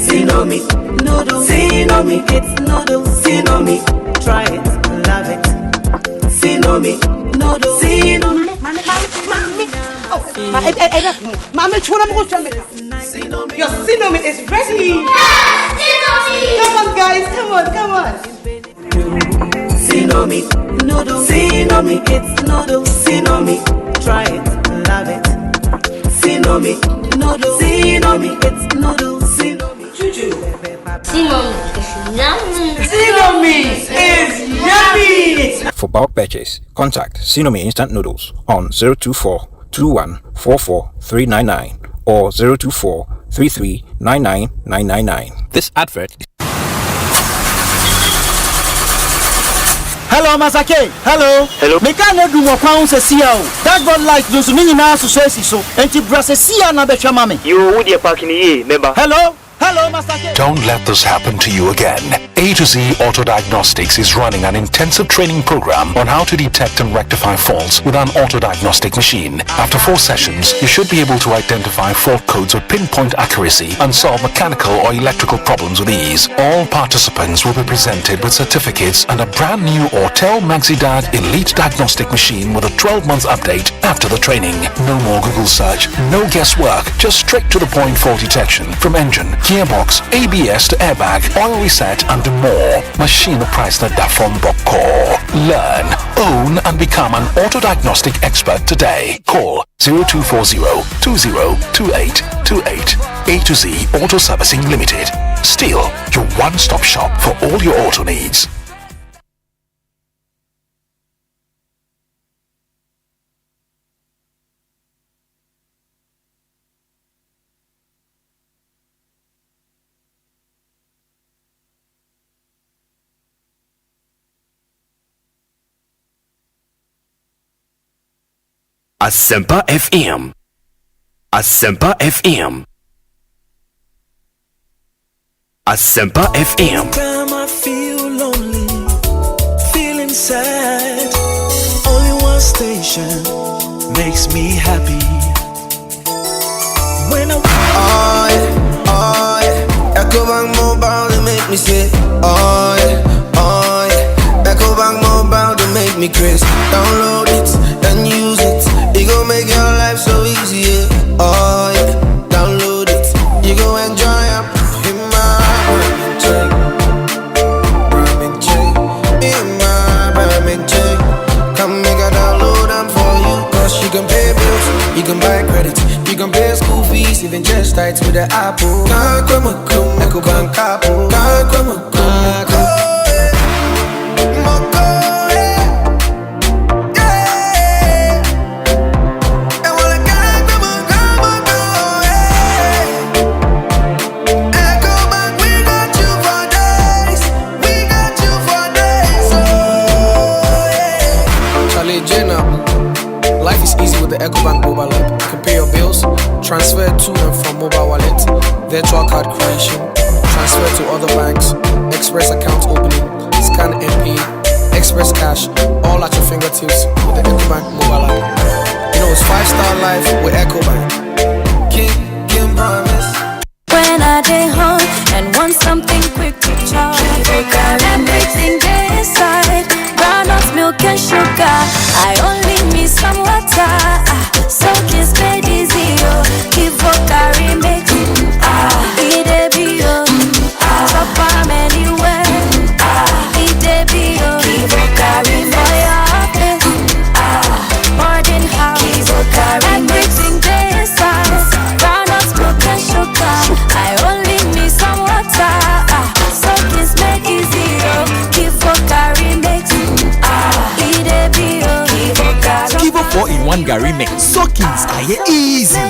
Sinomi, noodles. Sinomi, it's noodles. Sinomi, try it, love it. Sinomi, noodles. Sinomi, Mama, your Sinomi is ready. Come on, guys, come on. Sinomi, noodles. Sinomi, it's noodles. Sinomi, try it, love it. Sinomi, noodles. Sinomi, it's noodles. Sinomi is yummy. For bulk purchase, contact Sinomi Instant Noodles on 024-21-44-399 or 024-33-99999. This advert is... Hello, Masake. Hello. Meka na du mo kwa unse sia o. That God light no so ni na so so. Enti brase sia na be hwa mame. You would ye parking here, member. Hello, Masake. Don't let this happen to you again. A to Z Auto Diagnostics is running an intensive training program on how to detect and rectify faults with an auto diagnostic machine. After 4 sessions, you should be able to identify fault codes with pinpoint accuracy and solve mechanical or electrical problems with ease. All participants will be presented with certificates and a brand new Autel MaxiDiag Elite Diagnostic Machine with a 12-month update after the training. No more Google search, no guesswork, just straight to the point fault detection from engine, gearbox, ABS to airbag, oil reset and more. Machine price that from Bokor. Learn, own and become an auto diagnostic expert today. Call 0240-202828. A to Z Auto Servicing Limited. Still your one-stop shop for all your auto needs. Asempa FM. Asempa FM. Asempa FM. Time I feel lonely, feeling sad. Only one station makes me happy. When I Ecobank Mobile to make me say, Ecobank Mobile to make me crazy. Download it and use it. It gon' make your life so easy, yeah. Download it. You gon' enjoy it. In my Ramen chain. In my Ramen chain. Come make a download them for you. Cause you can pay bills, you can buy credit, you can pay school fees, even just tights with the Apple. Ecobank Apple. Life is easy with the Ecobank mobile app. You can pay your bills, transfer to and from mobile wallet, virtual card creation, transfer to other banks, express account opening, scan and pay, express cash, all at your fingertips with the EcoBank mobile app. You know it's 5-star life with EcoBank. King promise. When I day home and want something quick to charge, everything day inside, groundnuts, milk and sugar. I only need some water, so kiss me easy, keep carry me. Eat a bio, chop am anywhere. Eat a bio, keep carry for your office. Boarding house, everything day inside, groundnuts, milk and sugar. I only need some water, so kiss me easy, keep carry me. Eat a bio, keep carry. Kivo 4-in-1 Gary mix. Soakings are easy.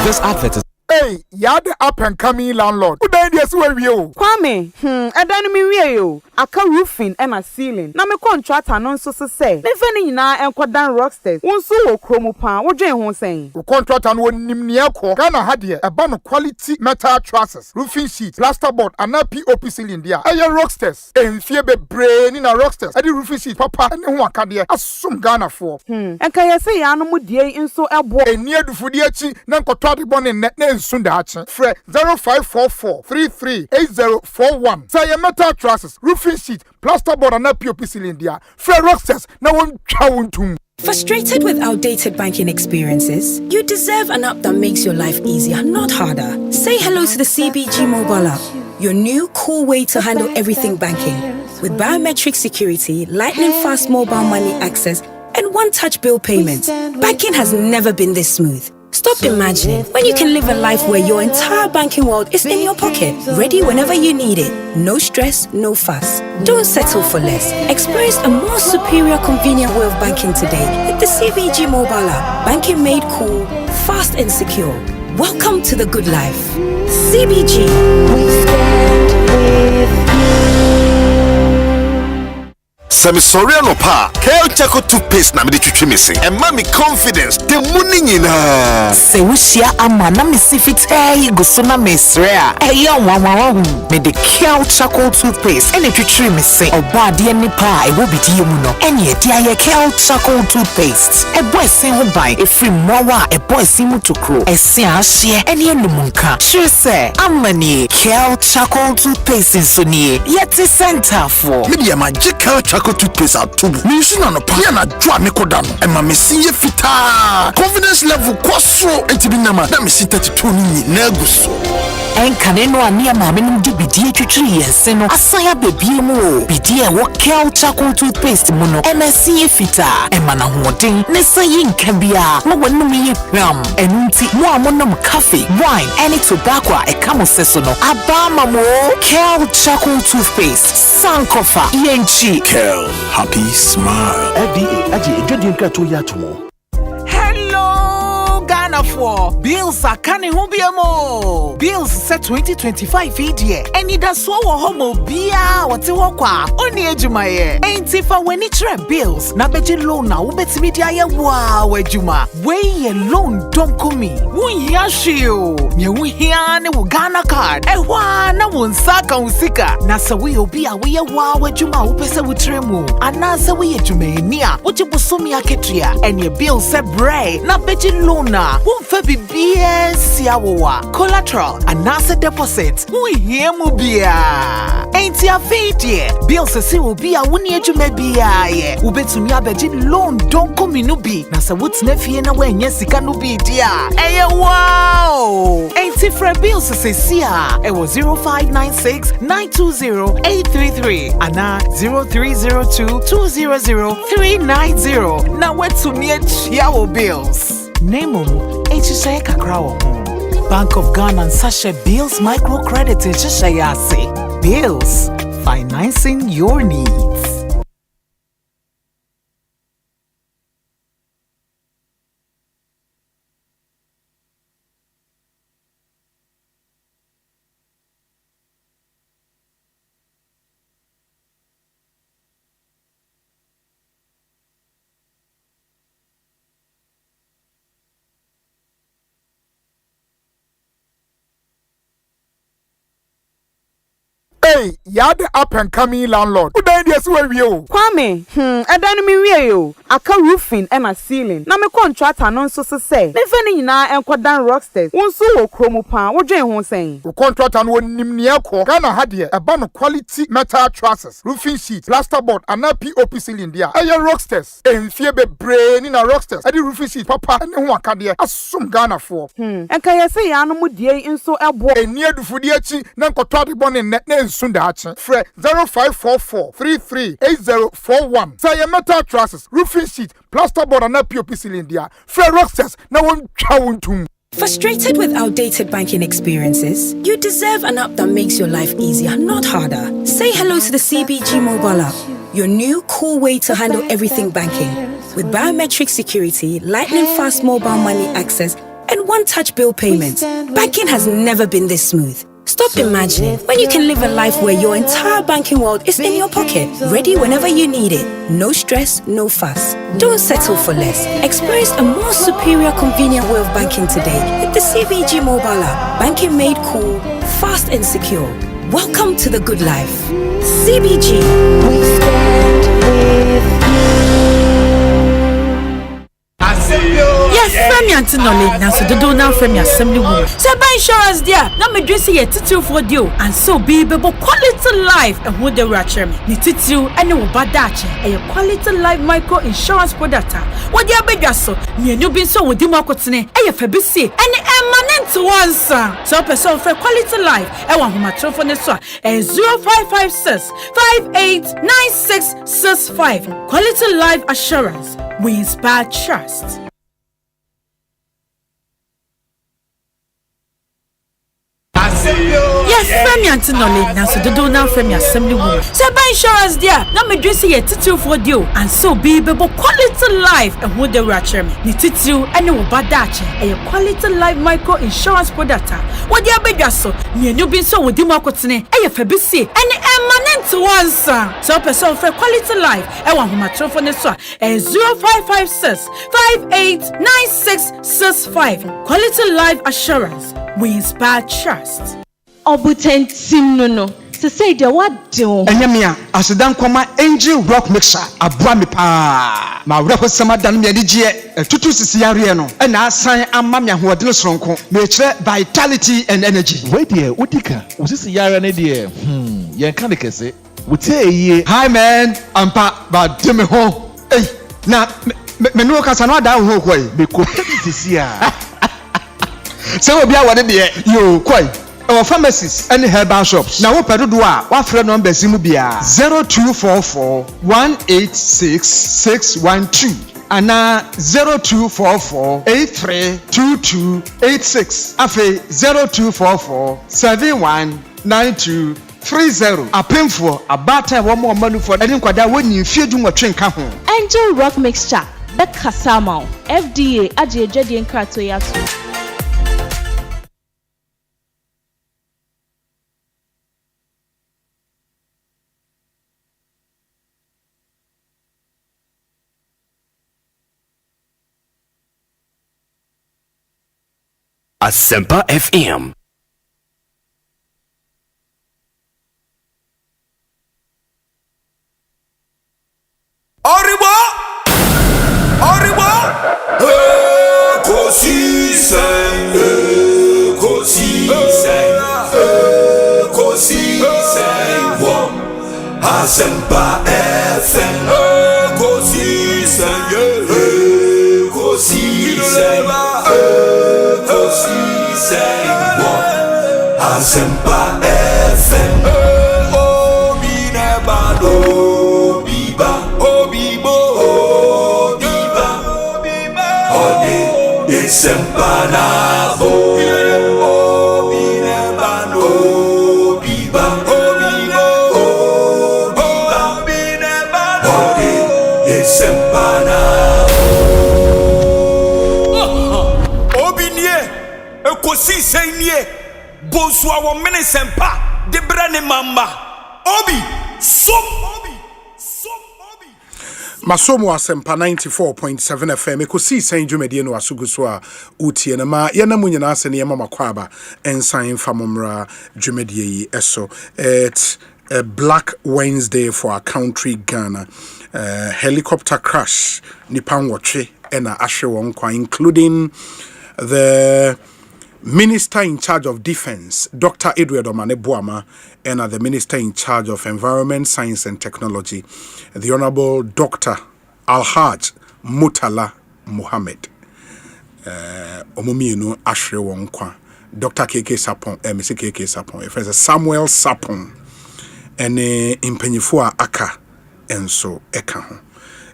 This advert is. Hey, you're the up and coming landlord. Who died yes where you? Kwame, I don't mean you. I can roofing and a ceiling. Na me contract anon so say. Me feni na enko dan rocksters. Won so wo kromo pa. Wo dwen ho sen. We contract and won nimnia ko. Ghana had here a ban quality metal trusses, roofing sheet, plasterboard, and na POP ceiling there. Aye rocksters. Enfie be brain in a rocksters. Adi roofing sheet papa and who aka there. Asum Ghana for. Enka ye say ya no mu die nso ebo. Eni adufudi achi na nkotwa de bon ne Sundachi, Fre 0544-338041. Say a metal trusses, roofing sheet, plasterboard, and a POP cylinder. Fre Rocksters, no one chowing. Frustrated with outdated banking experiences? You deserve an app that makes your life easier, not harder. Say hello to the CBG mobile app, your new cool way to handle everything banking. With biometric security, lightning fast mobile money access, and one-touch bill payments, banking has never been this smooth. Stop imagining when you can live a life where your entire banking world is in your pocket, ready whenever you need it. No stress, no fuss. Don't settle for less. Experience a more superior, convenient way of banking today with the CBG mobile app. Banking made cool, fast and secure. Welcome to the good life. CBG. We stand with you. Sami sorry no pa. Kel chako toothpaste na me de twetwe me se. And mommy confidence the money nyina. Se wushia ama na me sifit go na mesre a. Wanwa me de Kel charcoal toothpaste ene twetwe me se. Oba de ni pa e wo bidi mu no. Ene e dia Kel charcoal toothpaste. E boy sen ho ban e free mowa e boy sen mu tokro. E se ahye ene enumunka. Sure say amani Kel charcoal toothpaste so nie. Yeti center for. Media magic Kel charcoal toothpaste at tubu. Me use na no pa na dwa me kodano. E ma me see fita. Confidence level kwasro entibi na ma. Na me see 32 ni na guso. Enkane no ani ama me num di bidie twetwe yense no. Asaya bebie mu o. Bidie wo Kel charcoal toothpaste mu no. MSC fita. E ma na hoden. Ne sayi nka bia. Mo wonum ye hwam. Enunti mo amonom coffee, wine, any tobacco e kamo seso no. Abama mo Kel charcoal toothpaste. Sankofa yenchi. Kel, happy smile. FDA aje edwedi nka to ya tomo. Hello, Ghana for bills are coming home mo. Bills set 2025 year. Any da so wo homo bia wote wokwa. Oni ejuma ye. Enti fa weni tre bills na beji loan na ubetimi dia ye wa wejuma. We ye loan don't komi. Wunya shio. Nye wuhia ne wo Ghana card. Ewa na wonsaka usika. Na se we obi a we ye wa wejuma upese wutremu. Ana se we ejuma enia. Wote bosomi aketua. Eni bills se bray na beji loan na. Wonfa bibie siawowa. Collateral anase deposit. Wuhia mu bia. Enti afidie. Bills se obi a woni ejuma bia ye. Ubetumi abeji loan don't komi no bi. Na se wotne fie na wenye sika no bi dia. Eye wow. Enti fra bills se sia. Ewo 0596-920-833. Ana 0302-200-390. Na wetumi echia wo bills. Name HSA Kakrawo. Bank of Ghana and Sasha Bills Microcredit Yase. Bills, financing your needs. Hey, you're the up and coming landlord. Who died yes where you? Kwame, edan mi wie yo. Aka roofing and a ceiling. Na me contractor non so say. Me fani nyina enkodan rocksters. Wonso wo kromo pa, wo dwen ho sen. Wo contractor no nimnia ko. Ghana ha de eba no quality metal trusses, roofing sheet, plasterboard and POP ceiling dia. Aye rocksters. Enfie bebre ni na rocksters. Ade roofing sheet papa ne ho aka de asum Ghana for. Enka yesi ya no mu die nso ebo. Eni adufudi achi na nkoto ade bone ne nsu da achi. Fre 0544338041. Say your metal trusses, roofing sheet, plasterboard and POP ceiling dia. Fre rocksters na won twa wontum. Frustrated with outdated banking experiences? You deserve an app that makes your life easier, not harder. Say hello to the CBG mobile app, your new cool way to handle everything banking. With biometric security, lightning fast mobile money access, and one-touch bill payments, banking has never been this smooth. Stop imagining when you can live a life where your entire banking world is in your pocket, ready whenever you need it. No stress, no fuss. Don't settle for less. Experience a more superior, convenient way of banking today with the CBG mobile app. Banking made cool, fast and secure. Welcome to the good life. CBG. We stand with Yes, from your knowledge, now so do now from your assembly woman. So by insurance, dear, now me dress here title for you, and so be able quality life and who the ratchet me. Ni title and no bad dache, and your quality life micro insurance product. What the big so, me new been so with the market, and your fabisi, and eminent ones. So person for quality life, and one who my telephone is 0556 589665. Quality life assurance. We inspire trust. Yes, from your knowledge, now so do now from your assembly woman. So by insurance, dear, now me dress here title for you, and so be able quality life and who the ratchet me. Ni title and no bad dache, and your quality life micro insurance product. What the big so, me new been so with the market, and your fabisi, and eminent ones. So person for quality life, and one who my telephone is 0556 589665. Quality life assurance. We inspire trust. Obutentim no. Se say de what do? Enyamia, asedan kwama angel rock mixer. Abua me pa. Ma wrako sama dan me adigye. Tutu sisi yare no. E na asan amma me ahoɔden soronko. Me kire vitality and energy. Wait there, udika. Usisi yare ne de. Yen kan de kese. Wutie ye. Hi man, ampa ba de me ho. Hey, na me no kasa no da ho koi. Me ko sisi a. So obi a wade de yo koi. Our pharmacies and herbal shops. Now what do what friend number simu bia 0244 186 612 and 0244 832286 afe 0244 719230. A painful a batter one more money for any kwada when you feed you what train home. Angel rock mixture. The Kasama FDA Ajedi and Kratoyatu. Asempa FM. Arriba! Ekosiisen Asempa FM. Ekosiisen Asempa FM. Obi nebado biba obibo biba ode Asempa na bo. Obi nebado biba obibo biba ode Asempa na obi nie Ekosiisen nie Bonsu our Asempa de brane mamba obi som Masomo Asempa 94.7 FM Ekosiisen dwumadi no asugu so a utie na ma ye na munyina ase ne mama kwaba ensan famomra dwumadi yi eso. It's a Black Wednesday for our country Ghana. Helicopter crash nipan watche ena ahwe won kwa, including the Minister in charge of Defense, Dr. Edward Omane Boama, and the Minister in charge of Environment, Science and Technology, the Honorable Dr. Alhaj Mutala Mohammed. Omumino Ashre Wonkwa, Dr. KK Sapon, Mr. KK Sapon, Professor Samuel Sapon, and Impenyifua Aka, and so Eka.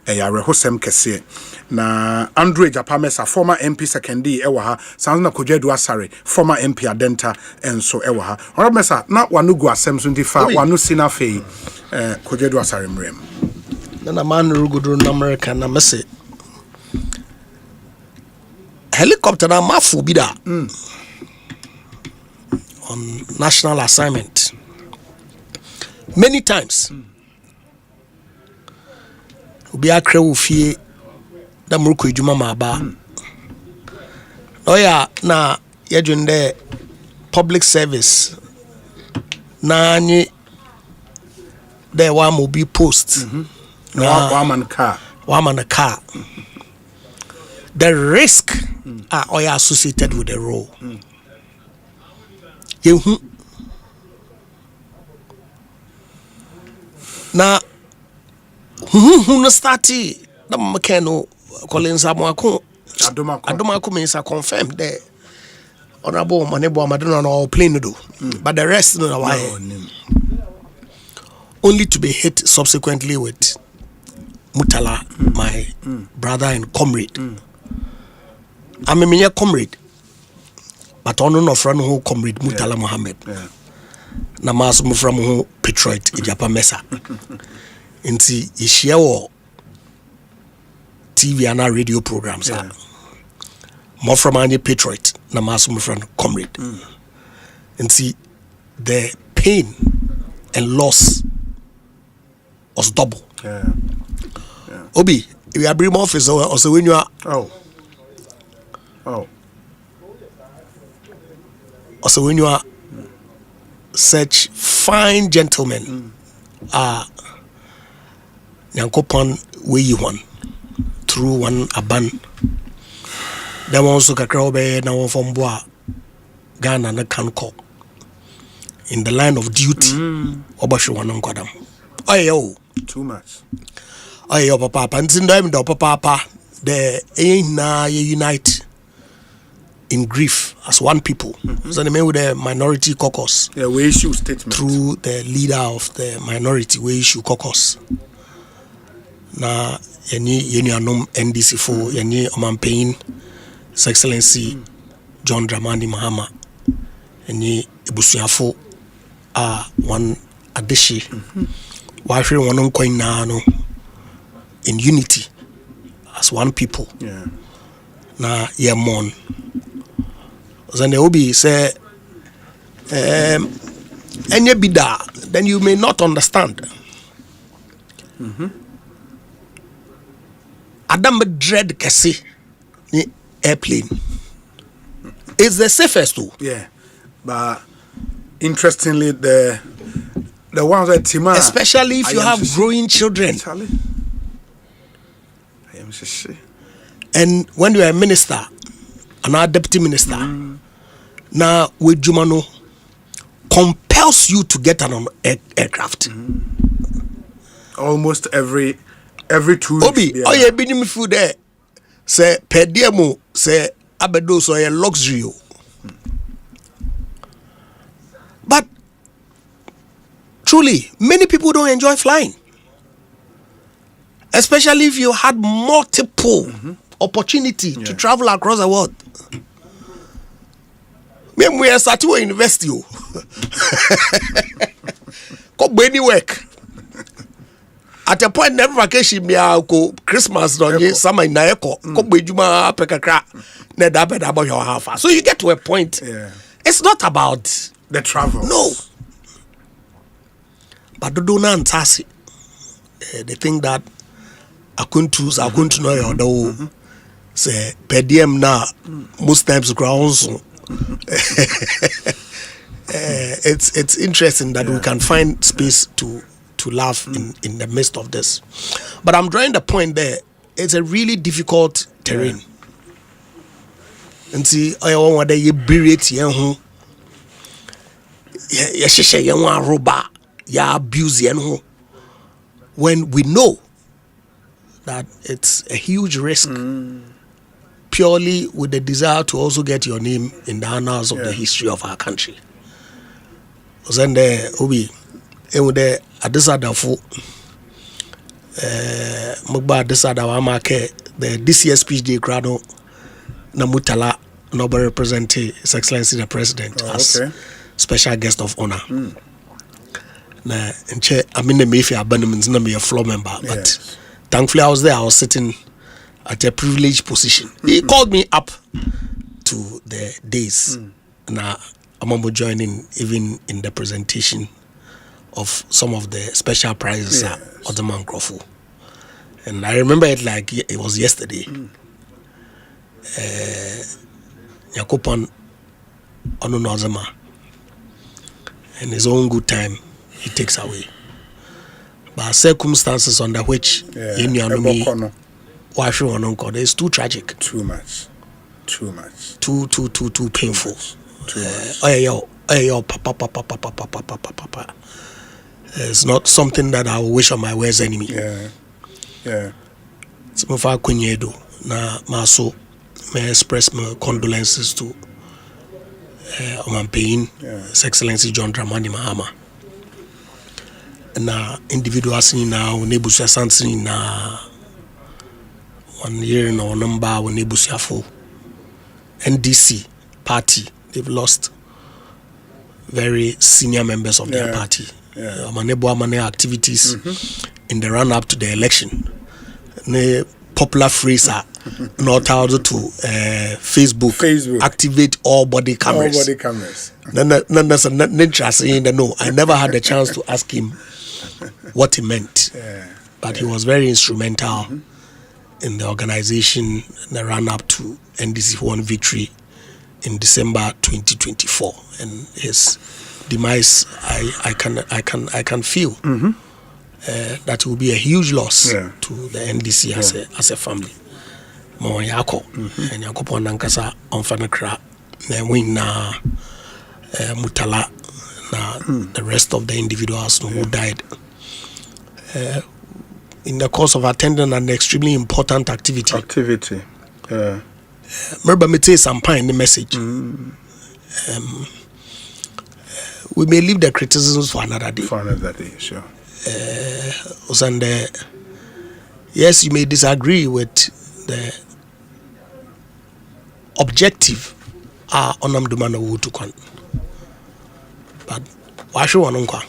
Hosem kese na Andrew Japamesa, former MP secondary ewa sounds na Kojedu Asare, former MP Adenta and so ewa Mesa na wanugu asem sundifa wanu sinafe Kojedu Asare mrem na man rugudru na America na mese helicopter na mafu bida on national assignment many times. Obi akra wo fie da mruko ejuma ma ba oya na yedwende public service na anyi there wa mo be post wa man car the risk are oya associated with the role yehu na no starty na mekano Collins Amwako Adomako means I confirm the honorable Manebo Madonna or plain do, but the rest no why only to be hit subsequently with Mutala, my brother and comrade. I'm a mere comrade, but on no friend who comrade Mutala Mohammed. Namas from who Patriot Ijapa Mesa. Inti ishia TV and radio programs more from any Patriot na maso friend comrade and see the pain and loss was double. Obi we are bring office also when you are also when you are such fine gentlemen Yankopon we you one through one aban. There was also kakra na one from Boa Ghana na Kanko in the line of duty. Obasho one kodam. Oh too much. Oh papa and in them the papa the na unite in grief as one people. So the men with the minority caucus. Yeah, we issue statement through the leader of the minority we issue caucus. Na yeni anom NDC for yeni omanpain His Excellency John Dramani Mahama yeni ibusuafo one adeshi wahwe wonon coin na no in unity as one people na ye mon then there will be say enye bida then you may not understand. Adam dread kesi ni airplane. It's the safest too. Yeah, but interestingly, the ones that Tima, especially if you have growing children. And when you are a minister, another deputy minister, now with Jumano compels you to get an aircraft. Almost every 2 weeks. Obi, oh yeah, binim food there. Say per diem, say abedo so a luxury. But truly, many people don't enjoy flying. Especially if you had multiple opportunity to travel across the world. When we are at university, go any work. At a point, never vacation me go Christmas don't summer in Naeko. Go bejuma pekakra. Nedabed about your half. So you get to a point. It's not about the travel. No. But do not they think that akuntu no your do say per diem na most times grounds. It's interesting that we can find space to laugh in the midst of this. But I'm drawing the point there. It's a really difficult terrain. And see, I want that you bury it yen ya abuse yen when we know that it's a huge risk purely with the desire to also get your name in the annals of the history of our country. Then there obi there adesadafo Mugba adesada wa make the this year's speech day crowd na Mutala Nobel represent His Excellency the President as special guest of honor. Na nche I'm in the Mayfair abandonment na me a floor member, but thankfully I was there. I was sitting at a privileged position. He called me up to the days. Now I'm joining even in the presentation of some of the special prizes at Ottoman Crawford. And I remember it like it was yesterday. Yakupon Onunozama. And his own good time he takes away. But circumstances under which it's too tragic. Too much. Too painful. It's not something that I will wish on my worst enemy. Simofa Kunyedo na maso may express my condolences to Oman His Excellency John Dramani Mahama. Na individuals ni na nebusia sansi na 1 year no number when nebusia for NDC party. They've lost very senior members of their party. Amane activities in the run up to the election. The popular phrase are not out to Facebook activate all body cameras. That's an interesting. No, I never had the chance to ask him what he meant, but he was very instrumental in the organization, the run up to NDC won victory in December 2024, and his demise, I can feel that will be a huge loss to the NDC as a family. Mo yako and yakopo nankasa onfanakra na win na Mutala na the rest of the individuals who died in the course of attending an extremely important activity. Remember me say some in the message. We may leave the criticisms for another day. Sure. Yes, you may disagree with the objective onam dumana wutukon, but why should one unka?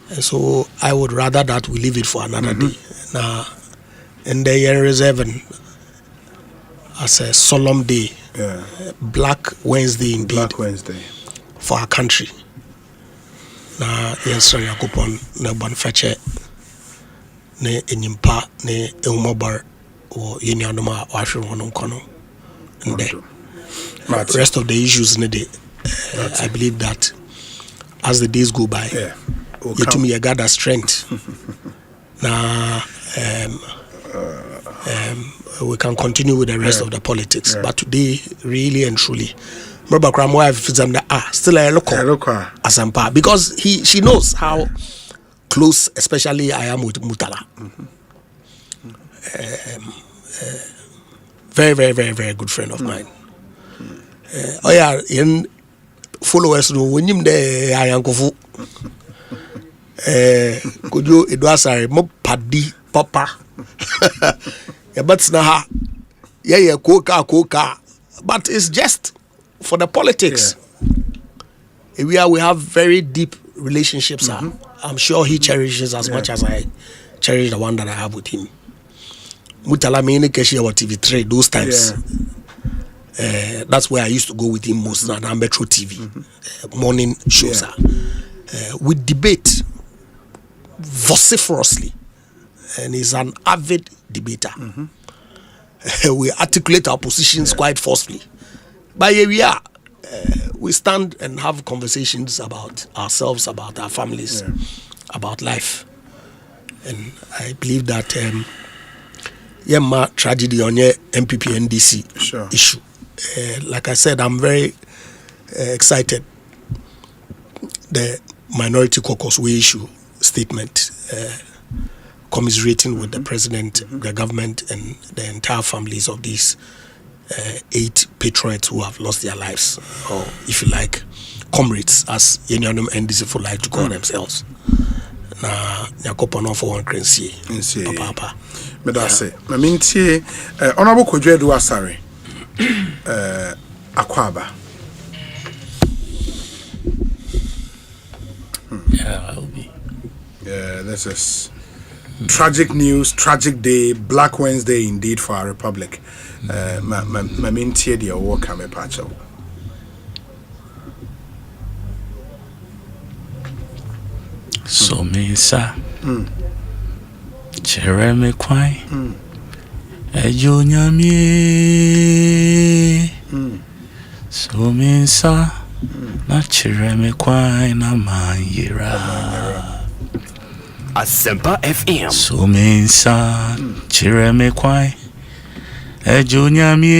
And so I would rather that we leave it for another day. Now, in the year reserving as a solemn day, Black Wednesday indeed. Black Wednesday for our country. Na yensra yakupon na banfeche ne enyimpa ne eumobar or yenyanoma washu hono kono. And the rest of the issues in the day, I believe that as the days go by, you gather strength. Now we can continue with the rest of the politics. But today, really and truly, remember still a local Asempa, because she knows how close, especially I am with Mutala. Very, very, very, very good friend of mine. In followers when you there I am kofu. Could you it was a mo paddy papa. But now coca. But it's just for the politics. We have very deep relationships. I'm sure he cherishes as much as I cherish the one that I have with him. Mutala mene keshi wa TV3 those times. That's where I used to go with him most na Metro TV. Morning shows. We debate vociferously. and he's an avid debater. We articulate our positions quite forcefully. But here we are. We stand and have conversations about ourselves, about our families, about life. And I believe that tragedy on your MPP NDC issue. Like I said, I'm very excited. The minority caucus will issue statement commiserating with the president, the government, and the entire families of these 8 patriots who have lost their lives, or if you like, comrades, as Yenyanum NDC for like to call themselves. Na Yakopono for one crazy. Papa. But I say, I mean, Honorable Kojedu Asare, Akwaba. Yeah, I'll be. Yeah, this is tragic news, tragic day, Black Wednesday indeed for our republic. My main tear the award come patch out. So me sa chere me kwai ejo nyamie so me sa na chere me kwai na manyira Asempa FM. So me sa chere me kwai ejo nyamie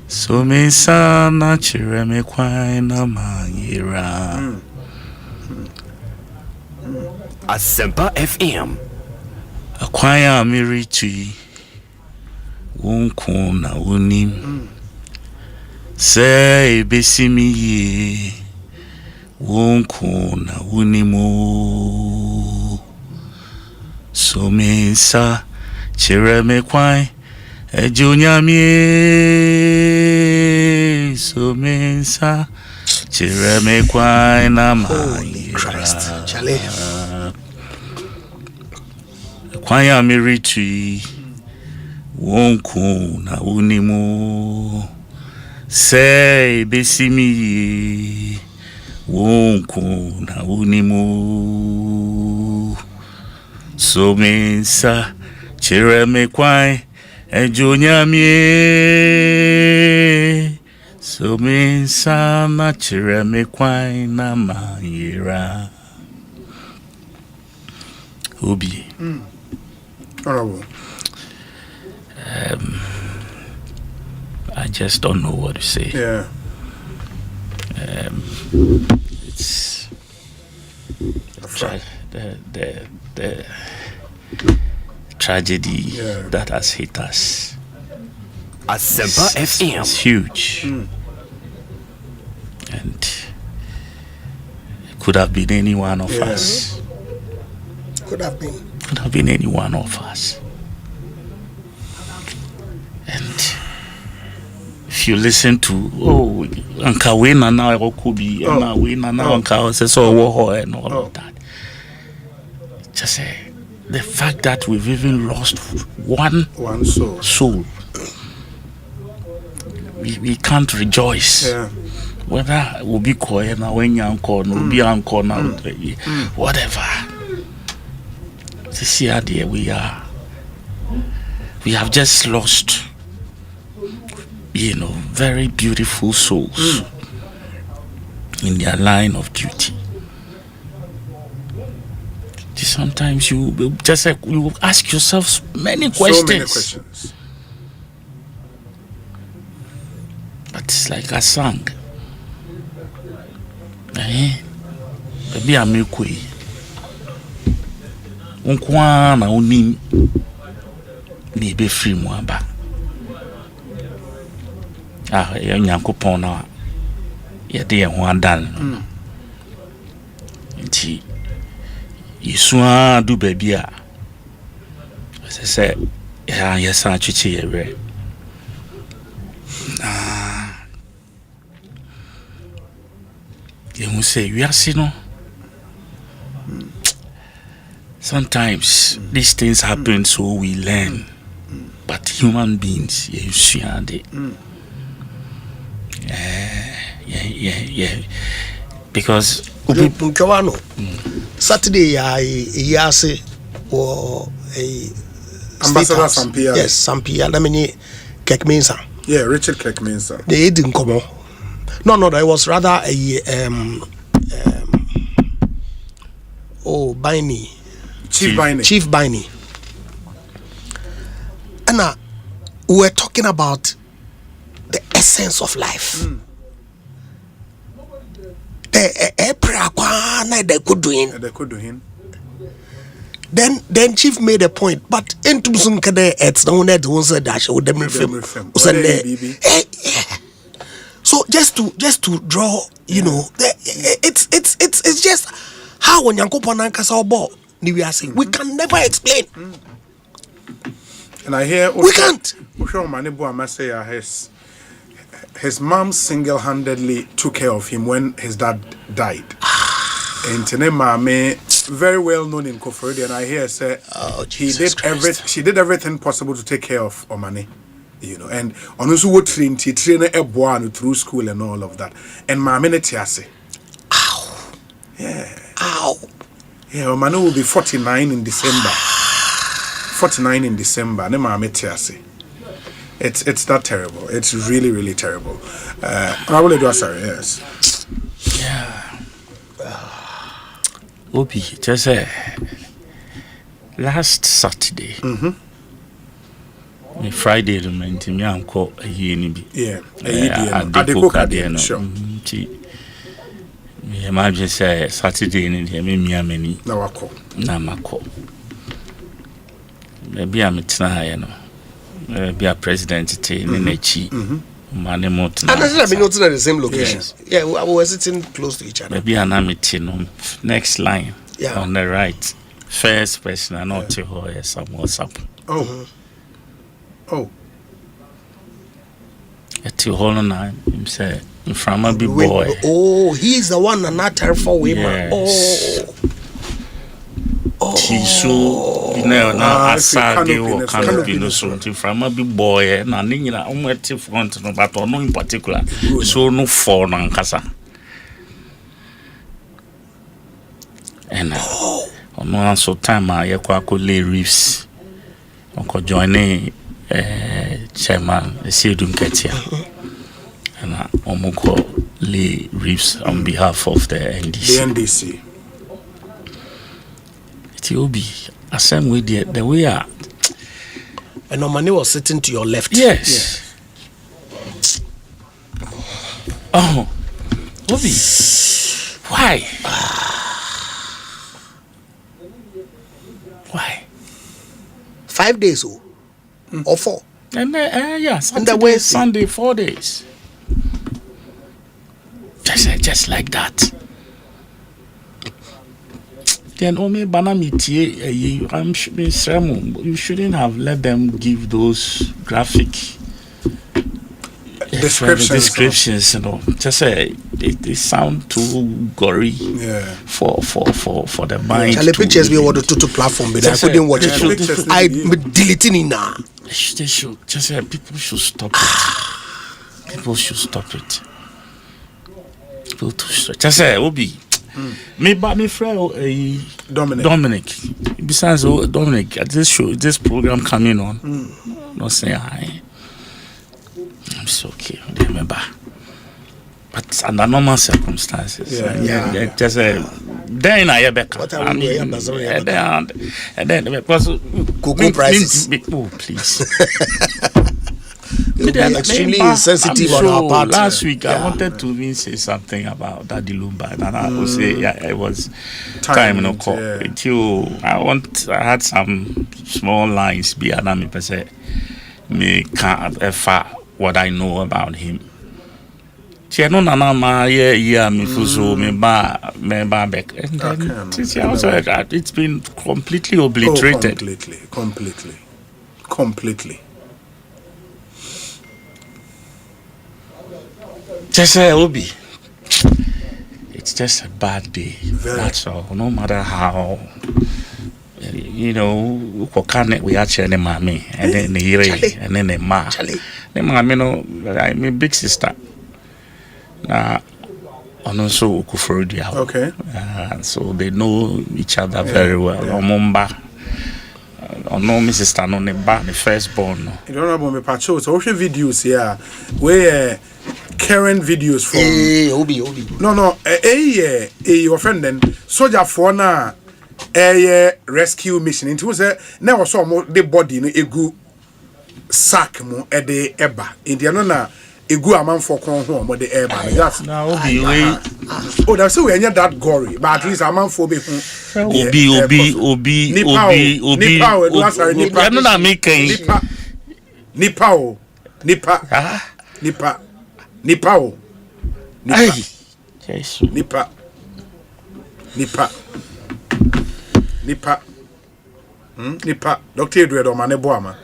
so me sa na chere me kwai na manyira Asempa FM. Akwaya miriti wonku na wonim say besimi ye wonku na wonimu so me sa chere me kwai ejunyamie so me sa chere me kwai na Holy Christ, Charlie. Kwaya miriti wonku na unimu say besimi wonku na unimu so mensa chere me kwai ejunyamie so mensa na chere me kwai na mayira Obi. Honorable. I just don't know what to say. Yeah. It's the tragedy that has hit us. Asempa FM. It's huge. And it could have been any one of us. Could have been any one of us. And if you listen to Anka Wena now Okubi and Wena now Anka says and all of that. Just say the fact that we've even lost one soul. We can't rejoice. Yeah. Whether it will be quiet now when you're uncle, will be uncle now, whatever. This year, dear, we have just lost, very beautiful souls in their line of duty. Sometimes you just you ask yourself many questions. So many questions. But it's like a song. Baby, I'm okay. Unkwa na unim ni be free mo aba ya Nyankopon na ye de ho adan nti Yesua du baby a se ya yesa chichi yewe you say we are sino. Sometimes these things happen so we learn. But human beings, yeah. Because Saturday I say or a Ambassador Sampia. Yes, Sampia. Let me Kekminsa. Yeah, Richard Kekminsa. They didn't come on. No, that was rather a Biney. Chief Biney. Chief Biney. And we're talking about the essence of life. They could do him. Then Chief made a point, but into some it's the one that was a dash with them film. So just to draw, you know, it's just how when Yanko Pananka saw ball, we are saying we can never explain. And I hear we can't. His mom single-handedly took care of him when his dad died. And Mame, very well known in Koforidi, and I hear say she did everything possible to take care of Omane, you know, and also what train a boy through school and all of that. And Mame Netiase. Ow. Yeah. Ow. Yeah, Omane will be 49 in December. 49 in December. Ne Mame Netiase. It's that terrible. It's really, really terrible. Probably do sorry, yes. Yeah. Obi, just last Saturday. Friday, the man, me uncle a year. Yeah, sure. Me imagine say Saturday in the me Namako. Maybe I'm be a president in Nechi. And that's not the same location. Yeah, we were sitting close to each other. Maybe an amity next line on the right. First person I know to her some WhatsApp. At your whole nine himself in front of big boy. Oh, he's the one and not her for women. Yes. So you know now aside or canopy no something from a big boy and nina almost front no but no in particular so no for no casa and no so time I lay reefs uncle joining chairman the Sedum Ketia and Omoko lay reefs on behalf of the NDC. It will be a same way the way are. And Omani was sitting to your left. Yes. Oh, Obi, why? Why? 5 days or 4. And Saturday, Sunday, 4 days. Just like that. Then only Banamiti, you shouldn't have let them give those graphic descriptions, you know. Just say they sound too gory for the mind. The pictures we wanted to platform, but I couldn't watch it. I'm deleting it now. They should just say people should stop it. People should stop it. People just say Obi. Me friend Dominic. Besides Dominic, this program coming on. No say hi. I'm so okay. Remember, but under normal circumstances, just then I back. And then because cocoa prices. Oh please. Extremely sensitive on our part. Last week I wanted to even say something about Daddy Lumba, and I would say it was time no call until I had some small lines be me per se me can't what I know about him. She no nana ma me fuso me ba back, and then it's been completely obliterated. Completely. Just Obi, it's just a bad day. That's all. No matter how, you know, we actually the mommy and then the and then the ma. The mommy, no, I'm a big sister. Now, and also Okuforodia. Okay. So they know each other very well. Omomba. No Mrs. Tano the firstborn. You don't know about me, Pacho. So, watch videos here where current videos from. Obi. No. Your friend then soldier for na rescue mission. It was now so more the body no egu sack mo the eba. Indiano na egu a man for kon home but the eba. That's now Obi we. Oh, that's so we are that gory, but at least a man for be Obi. Nipa. Dr. Edward Omaneboama.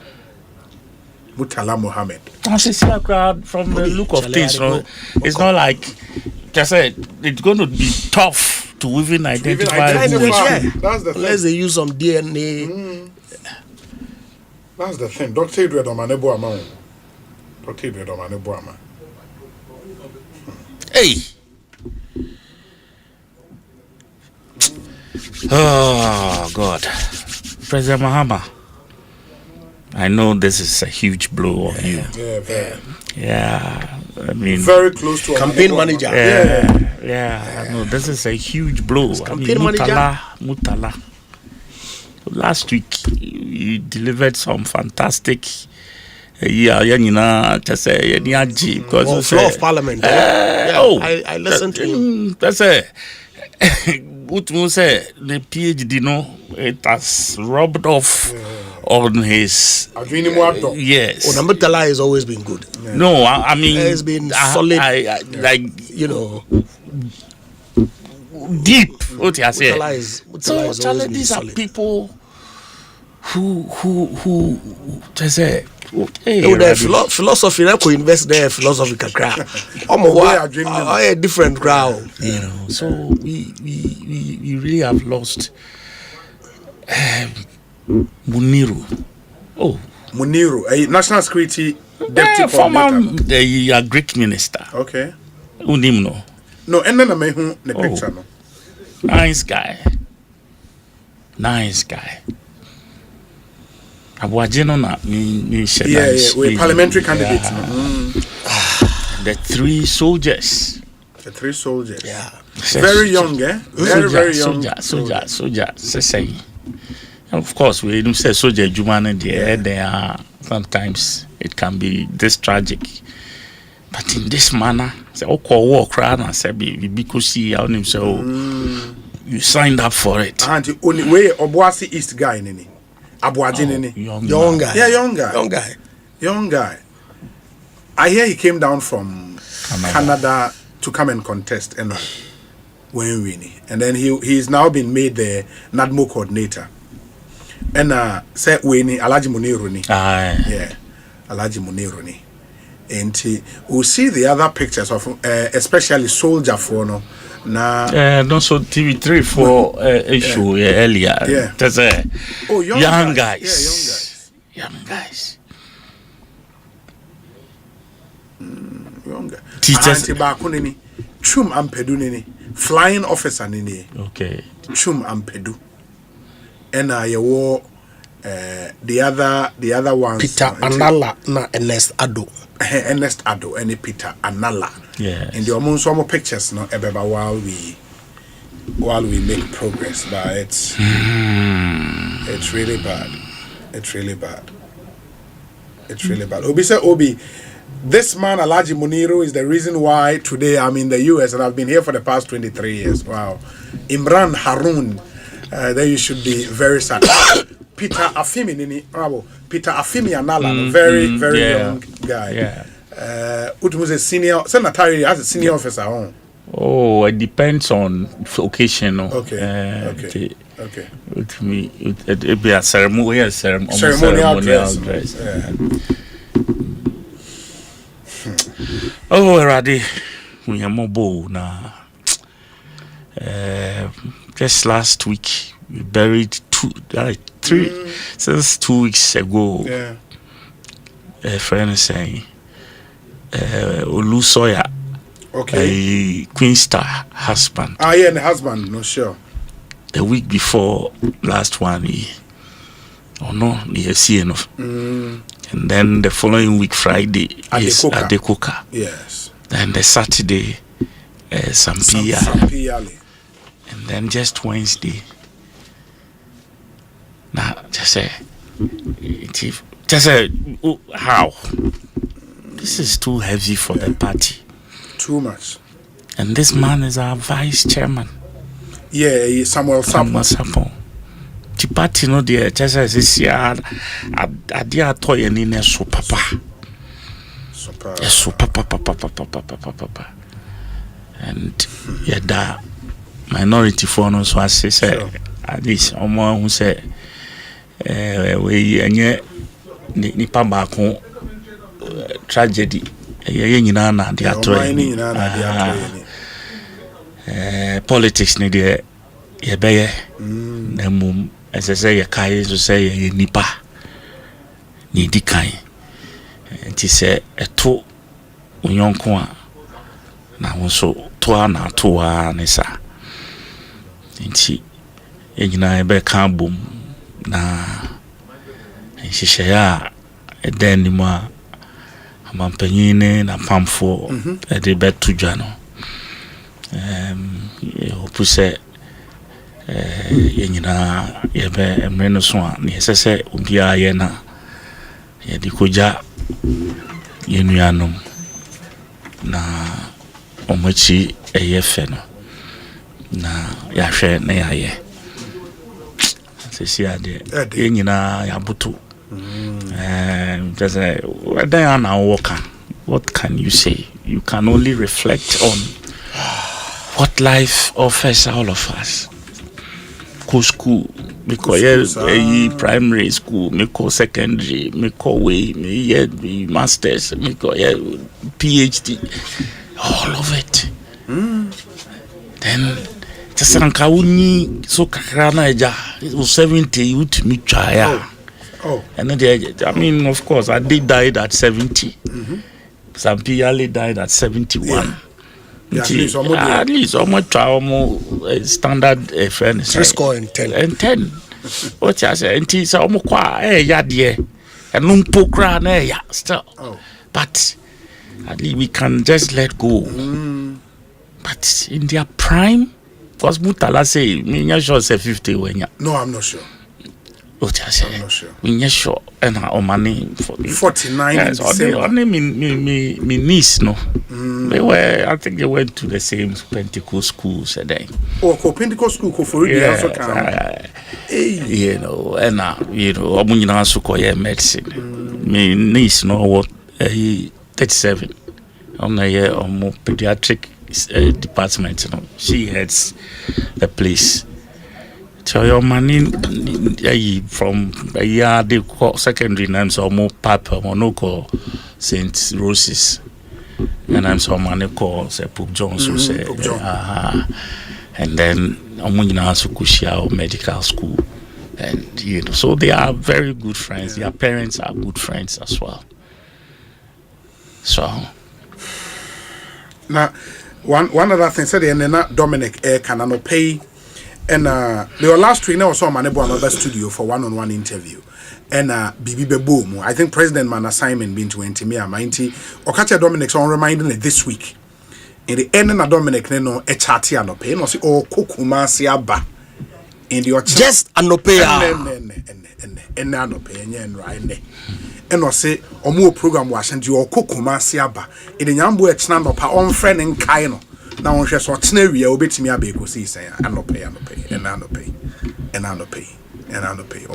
Mutala Mohammed. From the look of things, no, it's not like just said it's going to be tough to even identify who is who. That's the thing. Unless they use some DNA. That's the thing. Dr. Edward Omaneboama. Hey. Oh God, President Mahama. I know this is a huge blow on you. Yeah, I mean, very close to campaign manager. Yeah. I know this is a huge blow. Campaign manager. Mutala. Last week you delivered some fantastic. Just say because floor of parliament. I listened to him. That's it. What you say? The PhD, it has rubbed off on his. Yes. Onambutala has always been good. No, I mean, it's been solid. Deep. What you say? So these are people who just say. Philosophy, I could invest there. Philosophy, a different crowd. So we really have lost Muniru. Muniru, a national security deputy former Greek minister. Okay. Unimno. No, and then I may the picture. No. Nice guy. We're parliamentary candidates. The three soldiers. Yeah. Very young, eh? Very young. Soldier. Say. Of course, we don't say soldier human they are sometimes it can be this tragic. But in this manner, say walk around and say because you signed up for it. And only way Obuasi East guy nini. Young guy. Yeah, young guy. I hear he came down from Canada to come and contest and when winning. And then he's now been made the NADMO coordinator. And said winning Alaji Muniruni. Yeah. Alaji Muniruni. And we'll see the other pictures of especially soldier for no. Also TV3 for issue earlier. Yeah. That's young guys. Yeah, young guys. Younger. Teachers. Chum Ampedu nini. Flying officer nini. Okay. Chum Ampedu. And you wore the other ones. Peter Anala na Ernest Ado. Ernest Ado and Peter Anala. Yeah. And the among some pictures no ebeba while we make progress, but it's really bad. It's really bad. Obi, this man Alaji Muniru is the reason why today I'm in the US and I've been here for the past 23 years. Wow. Imran Harun, then you should be very sad. Peter Afimi nini, Peter Afimi Anala, very young guy. Yeah. Who's a senior secretary as a senior officer on. Oh, it depends on occasion. Okay. With me, it be a ceremonial dress. Yeah. Oh, Radi, we are mobile now. Just last week, we buried three since 2 weeks ago. Yeah. A friend is saying, Olusoya. Okay. Queen Star husband. Yeah, the husband, no sure. The week before last one, he seen of. And then the following week, Friday, is Adekoka. Yes. Then the Saturday, Sampi. And then just Wednesday. Now, just say, how? This is too heavy for the party. Too much. And this man is our vice chairman. Yeah, Samuel Sapon. The party no dear, just as this year, I dear toy and in a so papa. So papa. And yeah, that minority for us was say at least someone who say we and nipa baako tragedy nyina na de atoy politics ne de ye beye na mum esese ye kai so say ye nipa ni di kan nti se eto unyonko a na wonso to na to a ne sa nti nyina be kan bom na nhihyeya eden ni ma amampanyine na pamfo de betu dwa no opuse nyina ye be emre so a ne sese obia ye na ye di koja ye nuanom na omachi eyefe no na ya hwe na ya ye sesi ade ye nyina ya butu just what can you say? You can only reflect on what life offers all of us. School, because primary school, secondary, masters, PhD, all of it. Then just so kakrana eja 70 you to me try. And I mean, of course, I did die at 70. Some people died at 71. At least almost standard friend. 3 and 10. What I say, and it's almost quite and no still. But at least we can just let go. But in their prime, because Mutala say, me sure say 50 when ya. No, I'm not sure. What I say? I'm not sure. We not sure. And our money for 49 yes, only me niece no. They were, I think they went to the same Pentecost schools then. Pentecost school for also can. You know, and you know, omunyina so koye medicine. Me niece no what 37. On a year or more pediatric department, you know. She heads the place. So your money from a year they call secondary names or more Papa or no call St. Roses. And I'm some money call say Pope Jones who say and then Omunina Sukushia medical school. And you know, so they are very good friends. Their parents are good friends as well. So now one other thing said and then Dominic can pay. And the last week now saw Manebo another studio for one-on-one interview. And Bibi Beboom, I think President Man assignment been to Intimia, Minty, Okacha Dominic on reminding it this week. In the end of Dominic Neno, a chatty and pay, no see all Kukuma Siaba. In the just and no pay and no pay and right. And no say, or more program was and you all Kukuma Siaba. In the Yambu Echnan of her own friend in Kaino. Now on just what scenario will be to me a big say I no pay or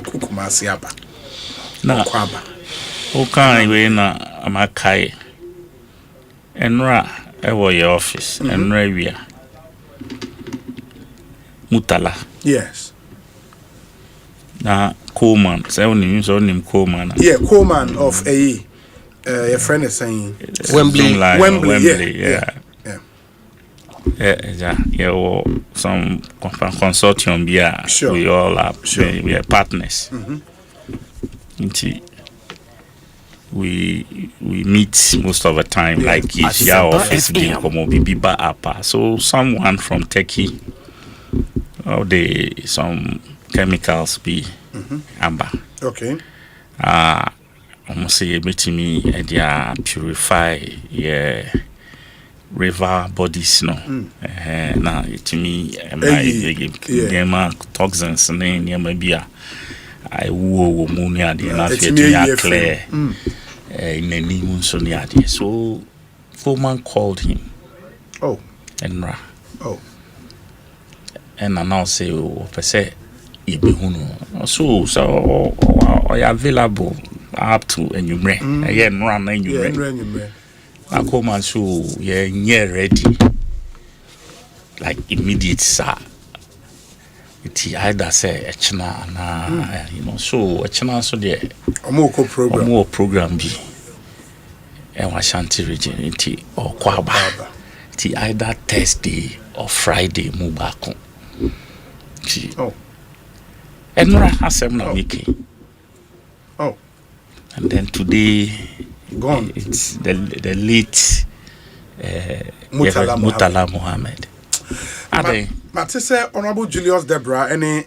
Kukuma Siaba. Na okay we na amakai enra ewo your office enra wia Mutala. Yes. Na Coleman, say onim Coleman. Yeah, Coleman of a friend is saying Wembley, yeah. Some consortium sure. We all are we are partners. we meet most of the time, like Asia office being Biba Apa. So someone from Turkey, some chemicals be amber. Okay. Almost say me they purify river bodies no. Now to me my toxins and maybe I woo ammonia the na clear in the new Sonia. So Foreman called him. Oh. Enra. Oh. And I now say per se so are available up to enumerate. Again run enumerate. I come and so yeah ready. Like immediate sir. It either say a china na so a china so there more program be and Washanti region or Kwaba. It either Thursday or Friday move back home. Oh. And Asempa Wiki. Oh. And then today gone. It's the late Mutala Mohammed. But say Honorable Julius Debra any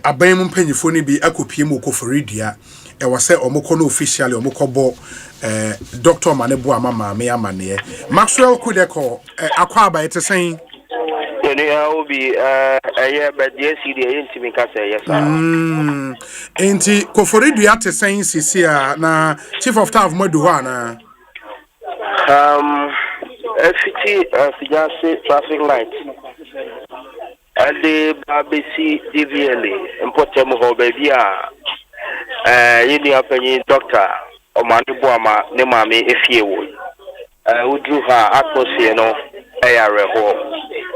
abaimu mpanyifo ni bi akopie mu koforidia e wase omokono officially omokobo Dr. Manebo amama me amane Maxwell Kudeko akwa abaye saying will be a but yes, yes, enti koforidia te saying sisia na chief of staff Moduwana FT Fijase traffic light the BBC DVLA important ho baby yini apenyi doctor Omanibuama ne mame efiewo who drew her atmosphere no ayare ho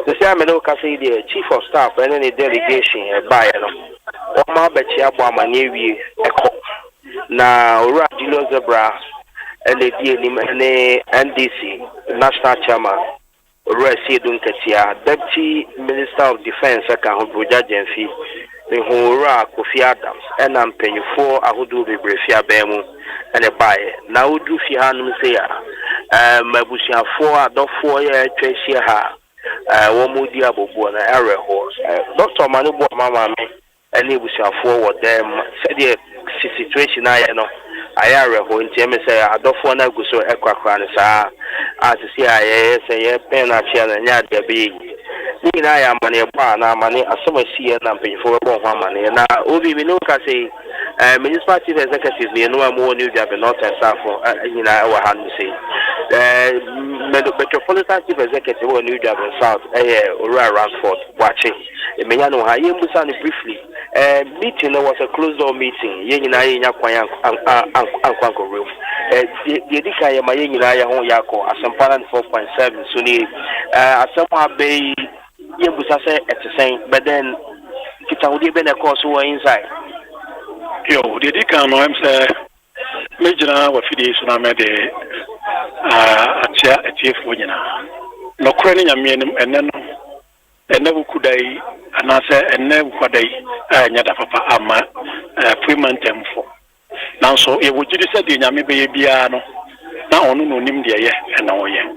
the same no ka say the chief of staff and any delegation by no o ma bechi abuama ne wie eko na ora Julius Zebra and the NDC national chairman Resi Dunketia, Deputy Minister of Defense, Akahubuja Jenfi, the Hora Kofi Adams, and I'm paying for Ahudu Brefia Bemu and a buyer. Now, do Fihan Musea, Mabusia 4, not 4 year, Tracia, Womudia Bobona, area horse, Dr. Manubo Mama, and he was forward them, said the situation I know. I are in say I don't want to go so equacran, as to see I say, pen at and yard there be. I am money, money, as some see and I'm paying for money. And now, Obi, we know, say, municipal chief executive, we know more new job and not as for our hand to say. Metropolitan chief executive, or new job in South, or around Fort, watching. Meyano, I am briefly. Meeting was a closed door meeting. Yen I in Yakwanko roof. The Dika Mayan Hon Yako, Asempa 94.7, Sunni, Asempa Bay, Yabusase at the same, but then Kita would have been a course who are inside. Yo, the Dika no I'm say Major Wafidi Sunamede a chief Wujina. No cranning a meaning and then. Never could I answer and never could I Yada Papa Ama Freeman for. Now, so it would you say the Yami Babyano now on Nimdia and now, yeah.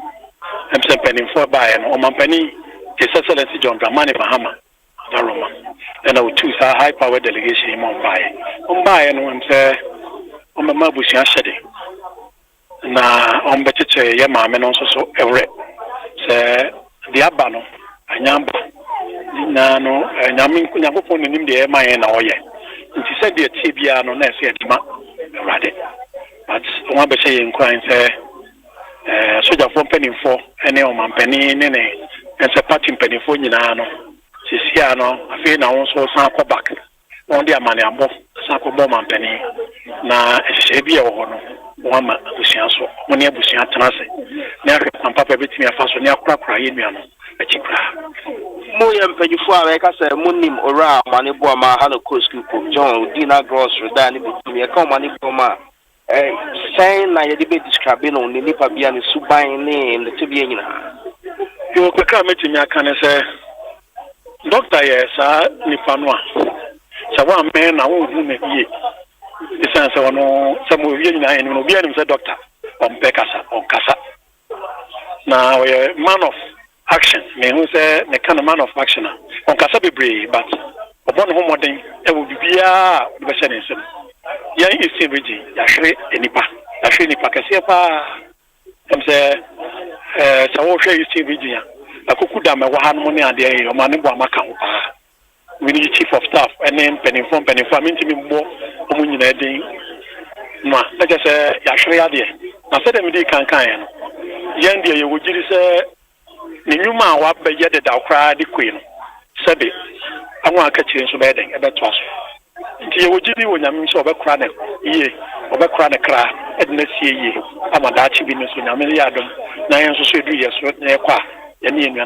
I'm sending for by an Oman Penny, His Excellency John Dramani Mahama, the Roma, and I would choose a high power delegation in Mumbai and one say, on my Mabusia Shady. Now, on better say, Yama, and also so every say the Abano. Anyamba nano nyame nyakopon nim de ma yen na oye nti se de tibia no na se adima rade but one be say nkwan say soja fo penifo ene o mampani ne se party penifo nyina no sisia no afi na won so san back won de amane abo san ko bo mampani na se bia wo no won ma busia so won ne busia tenase na papa betimi afa so ne akura yenuano Moyam Pedifua, like I said, Munim Ora, Manibuama, Hano Cosco, John, Dina Gross, Rodani, Butumia, come Maniboma. Saying I debate describing on the Nipa Bian Subai name, the Tibiana. You could come to me, I can say, Doctor, yes, Nipanwa. So one man, I won't make ye. The sense of no, some of you know, be a doctor on Pekasa, on Casa. Now, a man of action, me who say, the kind of man of action on Casa be brave, but upon whom one day, it will be a version. Young is in region, Yashre, and Nipa, Yashre Nipa, Cassiapa, and say, Sawosha is in region. A Kukudama, one money and the Manibuamaka. We need chief of staff and then penny from into me more in a day. No, let us say, Yashre Adia. I said, I'm can. Yandia, you would say, the new man what by yet the cry the queen. Sabi, I want to catch you in bedding about us. You would do when I'm so about chronic, ye, over chronic cry, and let's see ye. I'm a Dutch business when I'm a yardum. Now I'm so sweet, yes, what near qua, and me and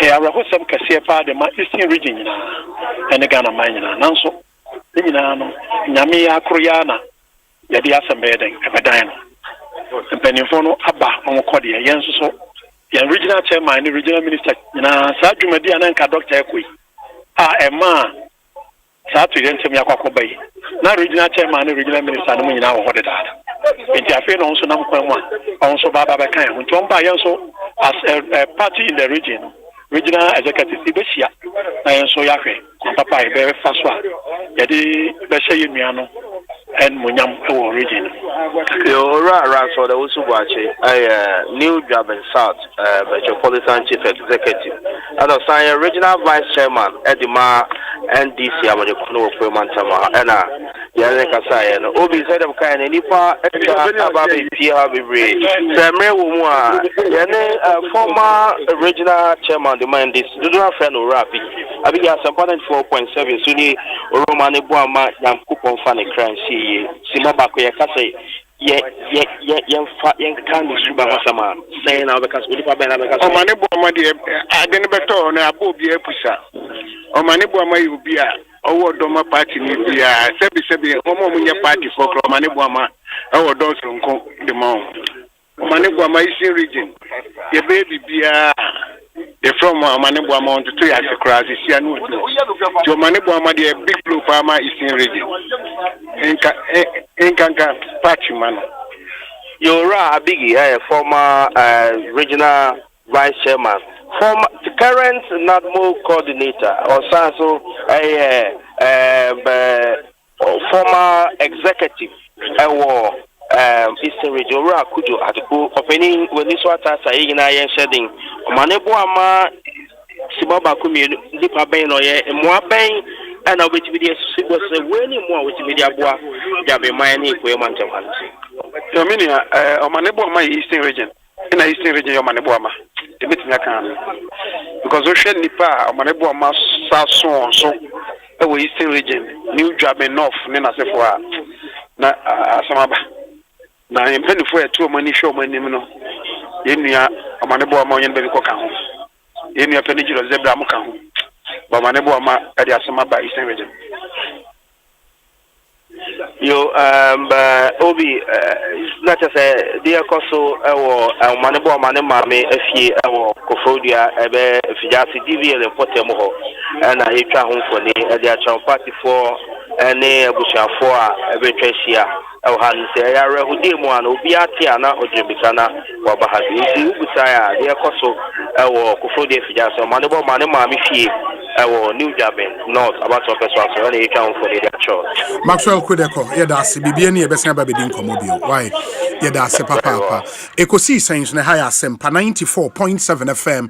Here I wrote some Cassiapa, the Eastern region, and the Ghana mine, and also, Namia Koreana, Yadia some bedding, a dino. And Penifono Abba on Cordia, Yanso, the original chairman, the regional minister, Saju Mediana and Dr. Equi. A man, Satu Yentemia Bay. Now, regional chairman, the regional minister, and we now ordered that. In the affair also Namquema, also Baba Bakan, when Tom Bayanso as a party in the region, regional executive Besia, and so Yafe, Papa, very fast one. Yadi Besha Miano. And Munyam region. You're so the Usubachi, new job in South, Metropolitan Chief Executive. And also, regional vice chairman, Edima, NDC, Amadu Mantama, Anna, Yaneka and Obi said of kind of Nipa, Ababi, Bridge. Samre, former regional chairman, demand this. Do not friend or rapid. I began some 4.7 Sunni Romani Buama, Yam Coupon Fanny Crime. Simabako ya kasa ye kan suba masama say na because we pa ben na because o mane bo amadi adeni beto na abo bi epusa o mane bo amayi obi a owo doma party ni bia sebi omo munye party for o mane bo ama owo don sonko de ma o mane bo ama Eastern region ye be bia the from Manibu amount to 2 years across the Sianu. To Manibu Amadi, a big blue farmer is in region. In Kanka, Pachiman. You're a biggie, former regional vice chairman, former current NADMO coordinator, or so former executive, Eastern region, Kujo at the opening when this water saying I am shedding. Manebuama Sibaba Kumi, Lipa Bain or Moabain, and of which video was a winning more with media bois, Yabe Miami, Quemantaman. Dominia, Manebuama Eastern region, in the Eastern region of Manebuama, the Mitinakan. Because Ocean Nipa, Manebuama, Sasson, so over Eastern region, New Job and North, Nina Sephora, Asamaba. Now, I'm penny for a 2 money show my name. Yenya amanebo ama onye nbe ko kan ho yenya penijiro zebra mu kan ho ba amanebo ama ade asema ba Eastern region yo obi let us say the akoso ewo amanebo ama ne maame afie ewo kofodia ebe fijasi DVL importem ho na etwa ho mfoni ade acha party for ene abushafo a ebe twahia han say ya rehudi mu ana obi ate ana odremikana wa bahadi ubusaya de ekoso ewo kofode fija so manebo mane maami fie ewo New Jaben North about to person so na e kan for the church Maxwell Kudeko yeda ase bibia ne yebesa ba bedi nkomobio why yeda ase papa Ekosiisen na high Asempa 94.7 FM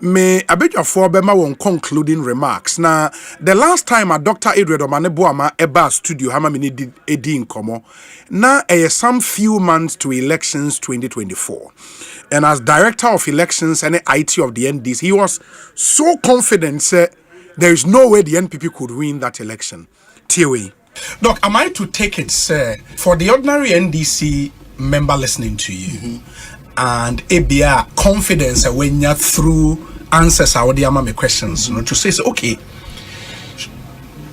me abedwafo be ma won concluding remarks na the last time a Dr. Edward Omaneboama eba studio hama me edi nkomo na some few months to elections 2024 and as director of elections and IT of the NDC he was so confident there is no way the NPP could win that election. TOE. Doc, am I to take it, sir, for the ordinary NDC member listening to you and ABR confidence when you're through answers I would my questions, you know, to say, okay,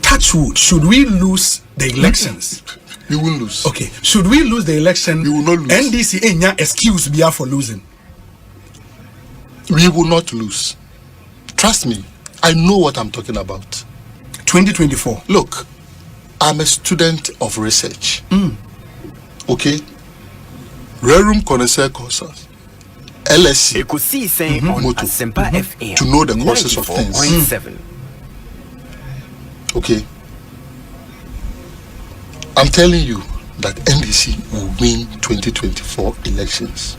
touch wood, should we lose the elections? You will lose. Okay, should we lose the election? You will not lose. NDC ain't excuse be for losing. We will not lose. Trust me, I know what I'm talking about. 2024. Look, I'm a student of research. Okay? Rerum connoisseur courses. LSC. Ekosiisen On Asempa FM. To know the causes of things. 94.7. Okay. I'm telling you that NDC will win 2024 elections.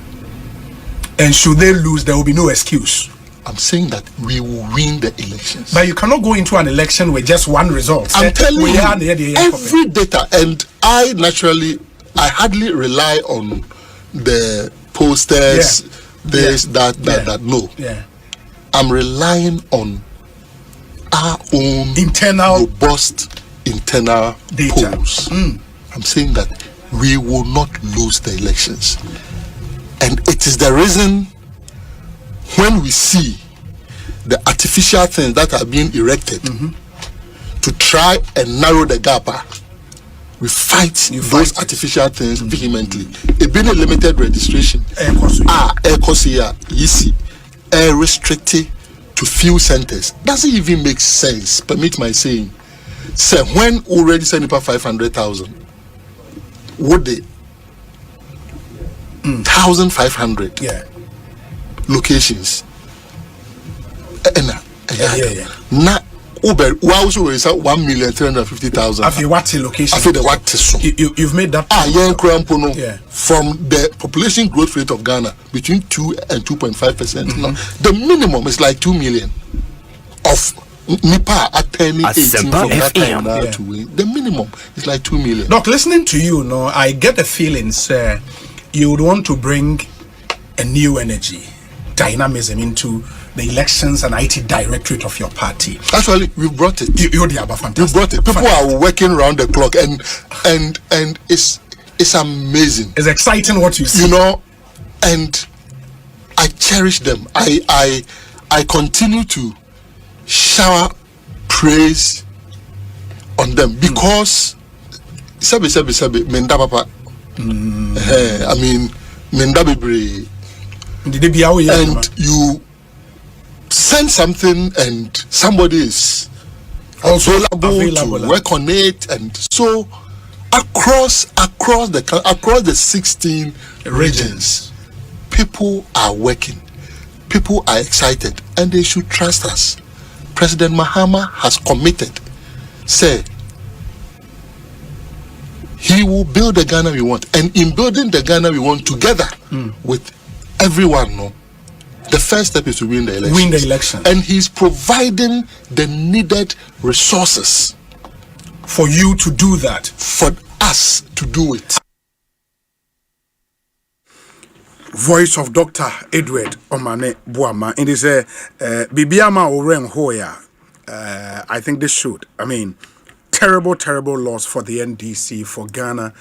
And should they lose, there will be no excuse. I'm saying that we will win the elections. But you cannot go into an election with just one result. I'm telling you, every data, and I hardly rely on the posters, that. No. Yeah. I'm relying on our own internal, robust internal data. polls. I'm saying that we will not lose the elections. And it is the reason when we see the artificial things that are being erected to try and narrow the gap, we fight those artificial things vehemently. It being a limited registration, restricted to few centers doesn't even make sense. Permit my saying. Say when already send 500,000, would they 1,500 locations? Na Uber also is 1,350,000. After what location? After the what you've made that from the population growth rate of Ghana between 2 and 2.5%. Now, the minimum is like 2 million of Nipa at 10, 18 from that time now to win. The minimum is like 2 million. Doc, listening to you, I get the feeling, sir, you would want to bring a new energy, dynamism into the elections and IT directorate of your party. Actually, we brought it. You brought it. People are working around the clock, and it's amazing. It's exciting what you see. And I cherish them. I continue to shower praise on them because sabi menda papa. I mean menda bebre. And you send something and somebody is also available to work on it, and so across the 16 regions, people are working, people are excited, and they should trust us. President Mahama has committed, say he will build the Ghana we want, and in building the Ghana we want together with everyone, the first step is to win the election. And he's providing the needed resources for you to do that. For us to do it. Voice of Dr. Edward Omane Buama. It is a Bibiama Oren Hoya. I think this should. I mean, terrible loss for the NDC, for Ghana.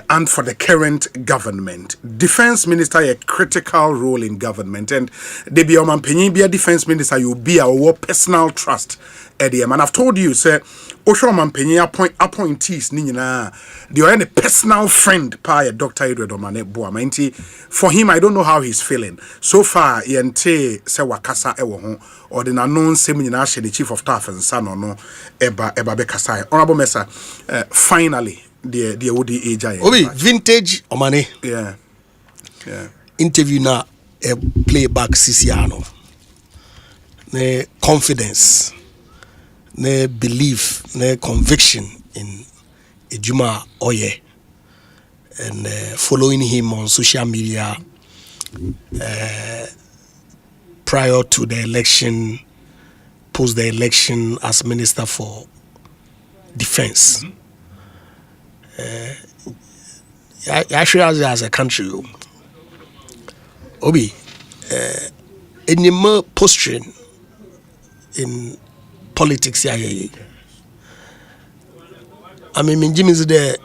And for the current government. Defense minister a critical role in government, and they be a defense minister, you be our personal trust at the and I've told you, sir, appointees they are a personal friend by Dr. Edward Omane Boama. For him, I don't know how he's feeling. So far, yente se wakasa ewo or the unknown seminar the chief of staff and son or no eba bekasai. Honorable Mesa, finally. The ODA Obi vintage Omane. Yeah. Interview na playback Sisiano. Ne confidence, ne belief, ne conviction in Ejuma Oye, and following him on social media prior to the election, post the election as Minister for Defense. Actually, as a country, Obi, any more posturing in politics, I mean, Jimmy's there,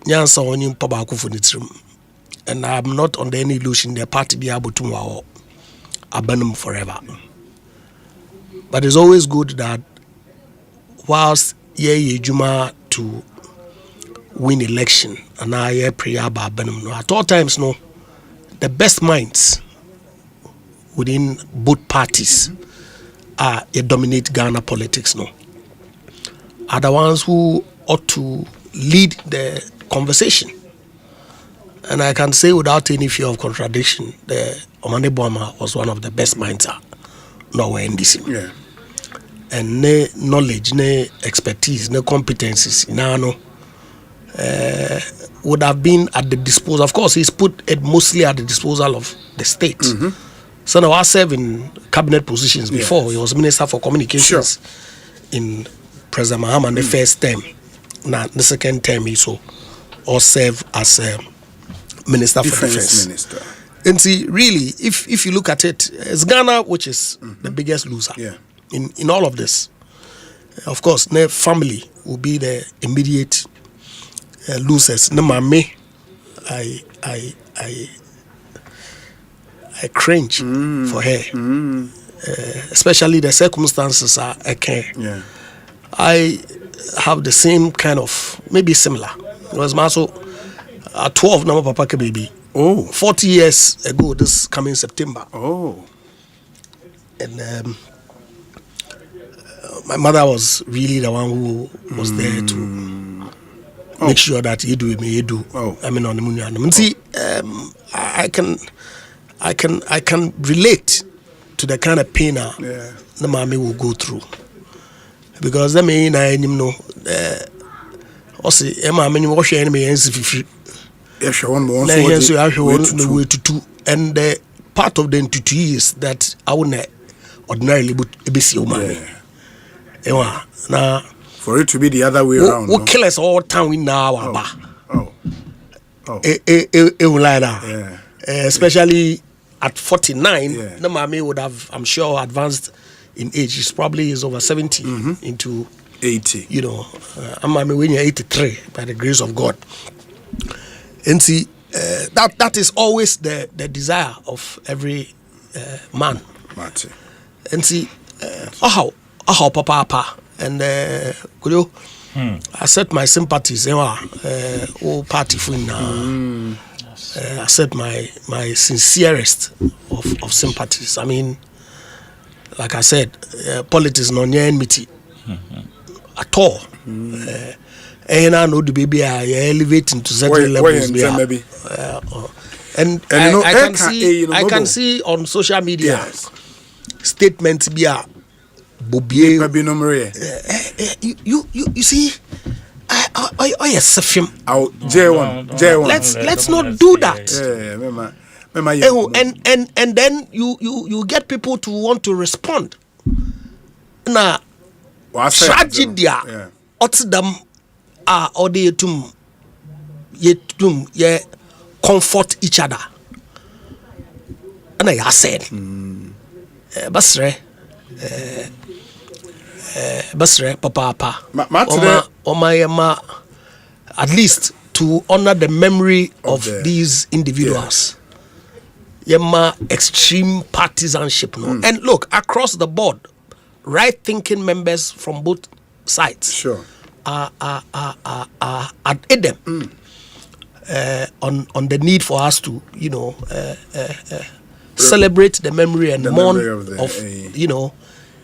Nyansa on you, Papa for the room, and I'm not under any illusion the party be able to abandon forever. But it's always good that whilst Juma to win election and I pray about Benham. At all times, the best minds within both parties dominate Ghana politics. Are the ones who ought to lead the conversation. And I can say without any fear of contradiction, the Omane Boama was one of the best minds nowhere in this. Yeah. And no knowledge, no expertise, no competencies, would have been at the disposal. Of course, he's put it mostly at the disposal of the state. So now I served in cabinet positions before. Yes. He was Minister for Communications in President Mahama the first term. Now the second term he or serve as Minister for Defense. Minister. And see, really, if you look at it, it's Ghana which is the biggest loser in all of this. Of course, their family will be the immediate losers. No, me, I cringe for her, especially the circumstances are okay. Yeah. I have the same kind of, maybe similar. It was also 12 number papa baby. 40 years ago, this coming September. And my mother was really the one who was there to make sure that you do me, you do. I mean, on the moon. See, I can relate to the kind of pain the mommy will go through, because the main I know. Osei, Emma, many wash enemy and way to two, and the part of the entity is that I would not ordinarily be see now for it to be the other way around. Who kill us all time we now especially at 49, the mommy would have, I'm sure, advanced in age. She's probably is over 70 into 80. You know, I'm when you're 83 by the grace of God. And see, that is always the desire of every man. And see, how papa and could you I set my sympathies party for now. I set my sincerest of sympathies. I mean, like I said, politics no enmity at all. And I know the baby are elevating to certain levels. And I can see on social media statements be a Bobier. You see, yes, J1. Let's not do that. And then you get people to want to respond. Now, tragedy, them or they comfort each other. And I said, Basre, Papa, at least to honor the memory of these individuals. Yema extreme partisanship. No? And look, across the board, right thinking members from both sides are at Edem on the need for us to, celebrate the memory and mourn of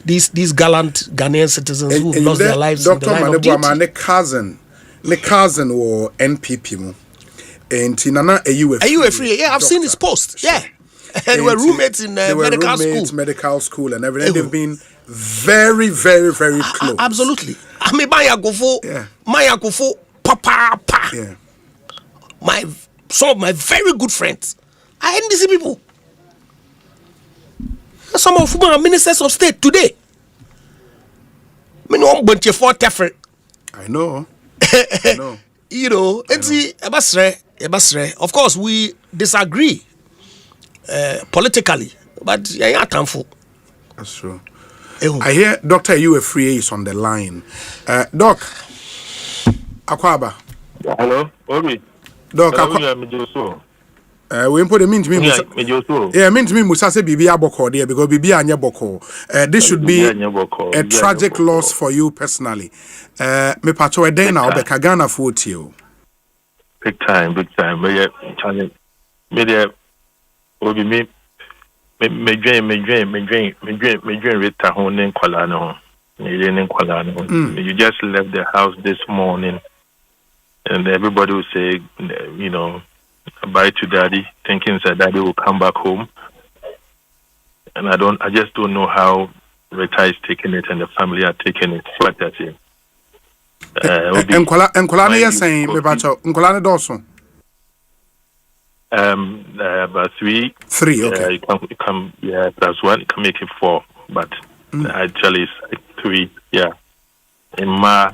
these gallant Ghanaian citizens who lost their lives in the line of duty. My cousin or NPP mo. And Tinana AU free. Yeah, I've seen his post. Yeah. And we're roommates in medical school and everything. They've been very, very, very close. Absolutely. I mean, Maya Gofo, Papa. Yeah. Some of my very good friends are NDC people. Some of whom are ministers of state today. I know. And see, of course, we disagree politically, but that's true. I hear Dr. Free is on the line. Doc, Akwaba. Hello, Obi. Doc, we put it mean to me. Yeah, mean to me Musa say Bibi Aboko there because Bibi Anya Boko. This should be a tragic loss for you personally. Me pacho eden na obeka Ghana for you. Big time. Me there Obi me dream rita ho ne kwala no. You just left the house this morning, and everybody will say, you know, bye to daddy, thinking that daddy will come back home. And I just don't know how Rita is taking it and the family are taking it. What that's it. Nkola is saying, Nkola Dawson. About 3. 3, okay. You can, yeah, plus 1, you can make it 4, but actually it's like 3, yeah. In Ma,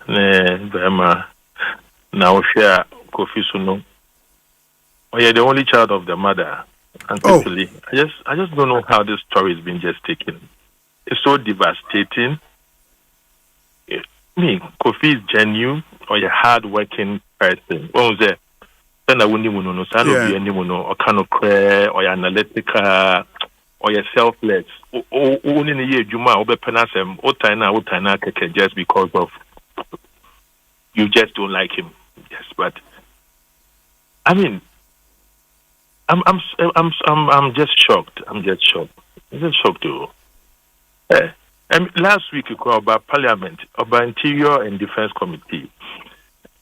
Bema, now share Kofi Suno. Oh, yeah, the only child of the mother. And actually, I just don't know how this story has been just taken. It's so devastating. Me, Kofi is genuine or a hard-working person. What was there? Then I wouldn't even know. So be anyone or kind of clear or analytical or selfless. Only in a year, Juma, over Penasem, Otana, just because of you just don't like him. Yes, but I mean, I'm just shocked. I'm just shocked too. Last week you called about Parliament, about Interior and Defense Committee.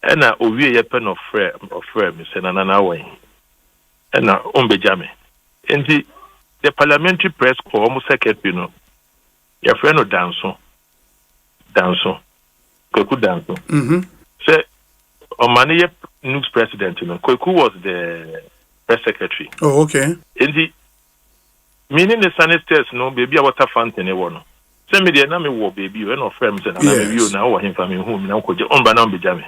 And I owe a pen of frame, Mr. Nanaway. And I Ombejame. And the parliamentary press corps almost second, you know. Your friend of Danso. Kweku Danso. Say, Omani news president, you know. Kweku was the press secretary. Oh, okay. And meaning the sanitary, no, baby, a water fountain, you know. Send me the name war baby, you know, friends, and I you now, him from whom now could you on Banam Bijame.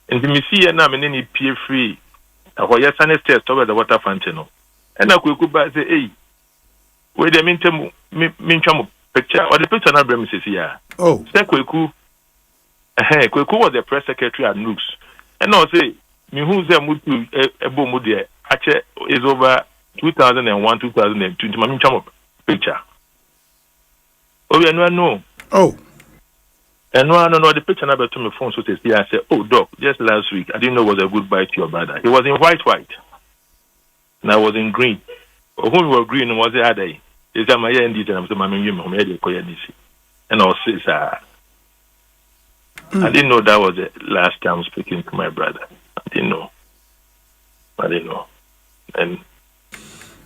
And the Missia and I'm in any peer free. A Hoya sanitary over the water fountain. And I could go back say, hey, wait a minute, picture, or the picture not premises here. Oh, say Kweku. Kweku was the press secretary at Nooks. And I'll say, me who's a mutu a bomudia, actually is over 2001, 2002. Mammy Chamo picture. Oh, yeah, no. Oh. And no, the picture number to my phone, so to see, I said, oh, Doc, just last week, I didn't know it was a goodbye to your brother. He was in white, and I was in green. Or when we were green, was the other day. Is that my end? And I'm saying, Mammy, you're and I'll say, sir, I didn't know that was the last time speaking to my brother. I didn't know. And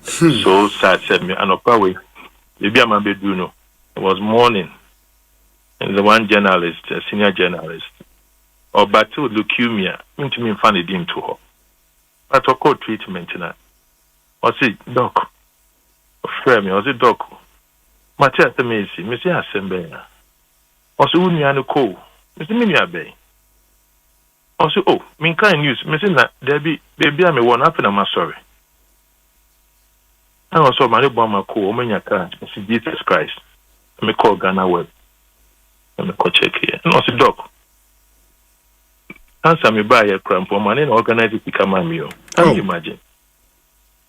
so sad, said me, and probably, maybe I'm a bit, you know, it was morning. And the one journalist, a senior journalist, or battled leukemia, into me funny him to her. But I called treatment now. I said, Doc, friend me, I said, Doc, Matthias the Macy, Mr. Asempa. I said, who knew call? Mr. Miniabe. I said, oh, mean kind news, Mr. Debbie, baby, I'm a one up and I'm sorry. I also my bomber call, Manyaka, Mr. Jesus Christ. I call Ghana Web. I call check here. And I said, Doc, answer me by a cramp for money and organize it to come on me. Can you imagine?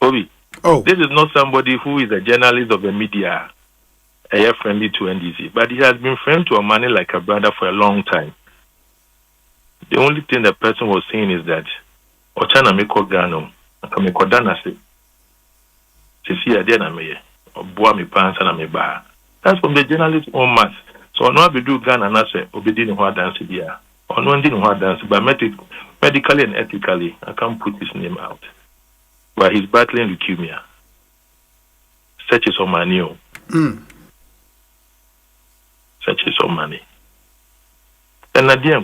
Obi, this is not somebody who is a journalist of the media, a friendly to NDC, but he has been friend to a man like a brother for a long time. The only thing the person was saying is that, Ochana me call Ghana, I can make Dana say, see a dinner me, or boa me pants and me bar. That's from the journalist on mass. So no be do Ghana and I say, obedient what dance here. Or no didn't what dance, but medically and ethically, I can't put his name out. But he's battling leukemia. Such is some money. Such is some money. And dear,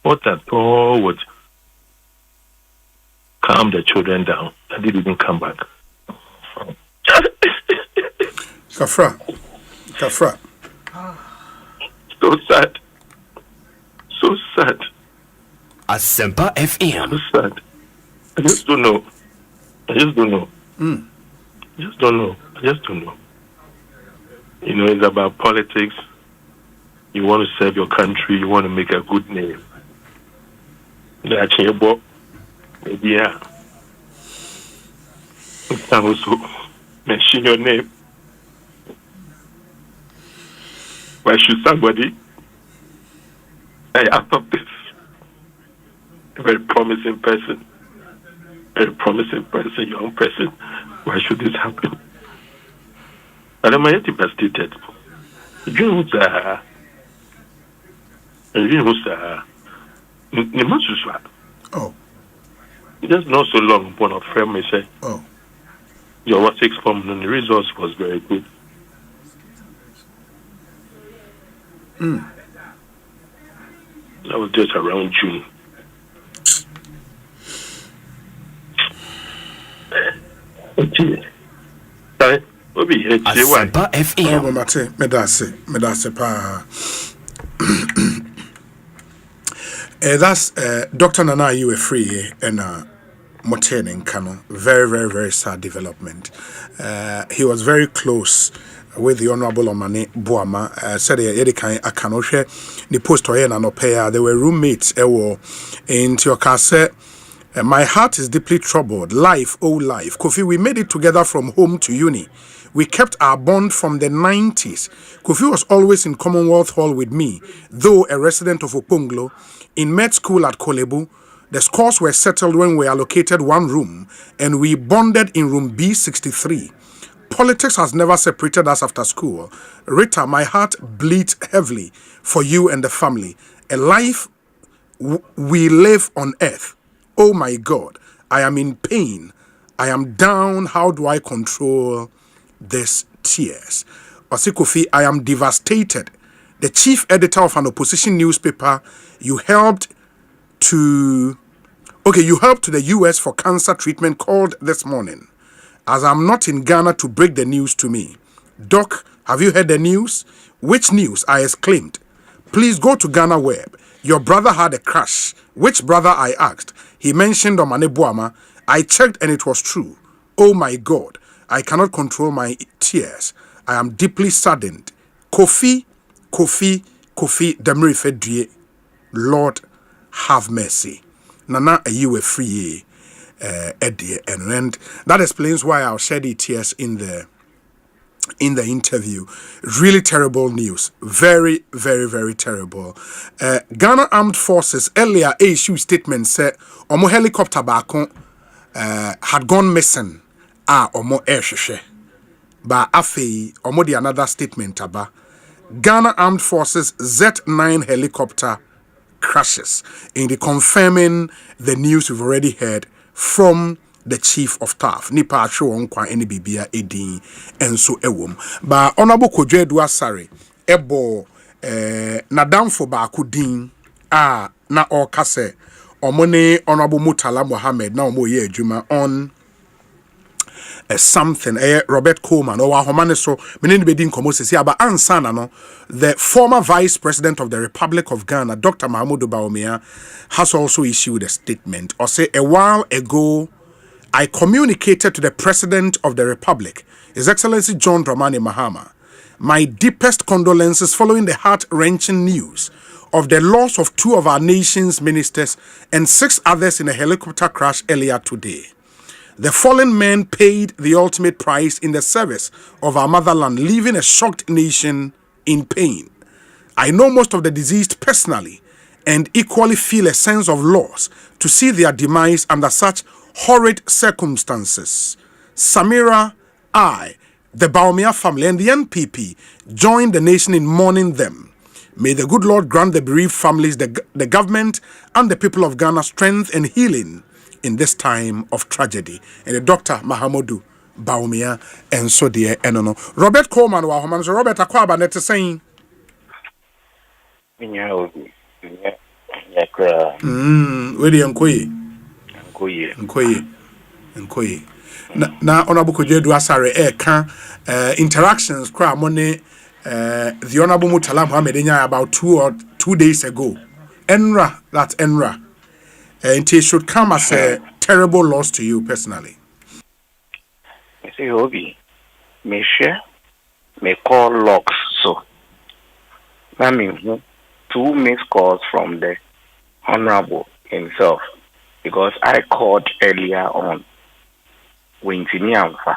what at all would calm the children down. I didn't come back. Kafra. So sad. Asempa FM. So sad. I just don't know. I just don't know. You know, it's about politics. You want to serve your country. You want to make a good name. That's your book. Maybe, yeah. I also mention your name. Why should somebody out of this? A very promising person, young person. Why should this happen? And I'm devastated. You Oh. Just not so long, one of friend may say, oh, your 6 form and the results was very good. That was just around June. Okay. Sorry. Asempa FM. Oh, Mate, medase pa. That's Dr. Nana, you were free and Moten in Kano. Very, very, very sad development. He was very close with the Honorable Omane Boama. Said Edikan Akanoshe, the post Oyena no pair. They were roommates. In Tiokase. My heart is deeply troubled. Life, oh life. Kofi, we made it together from home to uni. We kept our bond from the 90s. Kofi was always in Commonwealth Hall with me, though a resident of Oponglo. In med school at Kolebu, the scores were settled when we allocated one room, and we bonded in room B63. Politics has never separated us after school. Rita, my heart bleeds heavily for you and the family. A life we live on earth. Oh my God, I am in pain. I am down. How do I control these tears? Osikofi, I am devastated. The chief editor of an opposition newspaper, you helped to the US for cancer treatment, called this morning. As I'm not in Ghana to break the news to me. Doc, have you heard the news? Which news? I exclaimed. Please go to Ghana Web. Your brother had a crash. Which brother? I asked. He mentioned Omane Boama. I checked and it was true. Oh my God, I cannot control my tears. I am deeply saddened. Kofi Demiri Fedrie. Lord, have mercy. Nana, you were free, Eddie, and that explains why I'll shed the tears in the interview. Really terrible news. Very, very, very terrible. Ghana Armed Forces earlier issue statement said omo helicopter baako had gone missing. Omo airsheshe. Ba afei omo di another statement aba. Ghana Armed Forces Z9 helicopter crashes, in the confirming the news we've already heard from the chief of staff. Nipa show kwa any bibia edin enso ewom. Ba Honorable Kodwe Duasare ebo nadamfo ba akudin na okase omone Honorable Murtala Mohammed na omo ye adwuma on something Robert Coleman or Wahomane so menene bedin komo sesi aba ansana no. The former vice president of the Republic of Ghana, Dr. Mahmoud Bawumia, has also issued a statement. Or say a while ago I communicated to the President of the Republic, His Excellency John Dramani Mahama, my deepest condolences following the heart-wrenching news of the loss of 2 of our nation's ministers and 6 others in a helicopter crash earlier today. The fallen men paid the ultimate price in the service of our motherland, leaving a shocked nation in pain. I know most of the deceased personally and equally feel a sense of loss to see their demise under such horrid circumstances. Samira, I, the Bawumia family and the NPP join the nation in mourning them. May the good Lord grant the bereaved families, the government and the people of Ghana strength and healing in this time of tragedy. And the Dr. Mahamudu Bawumia and so dear enono. Robert Coleman wa homan so Robert akwaba net saying. Where the Nkoye. Na Honorable Kodwe Duasare interactions kra money the Honorable Murtala Mohammed about 2 days ago. Enra. And it should come as a terrible loss to you personally. I say, Obi, may share, may call logs. So that means 2 missed calls from the Honorable himself, because I called earlier on Wintiniamfa,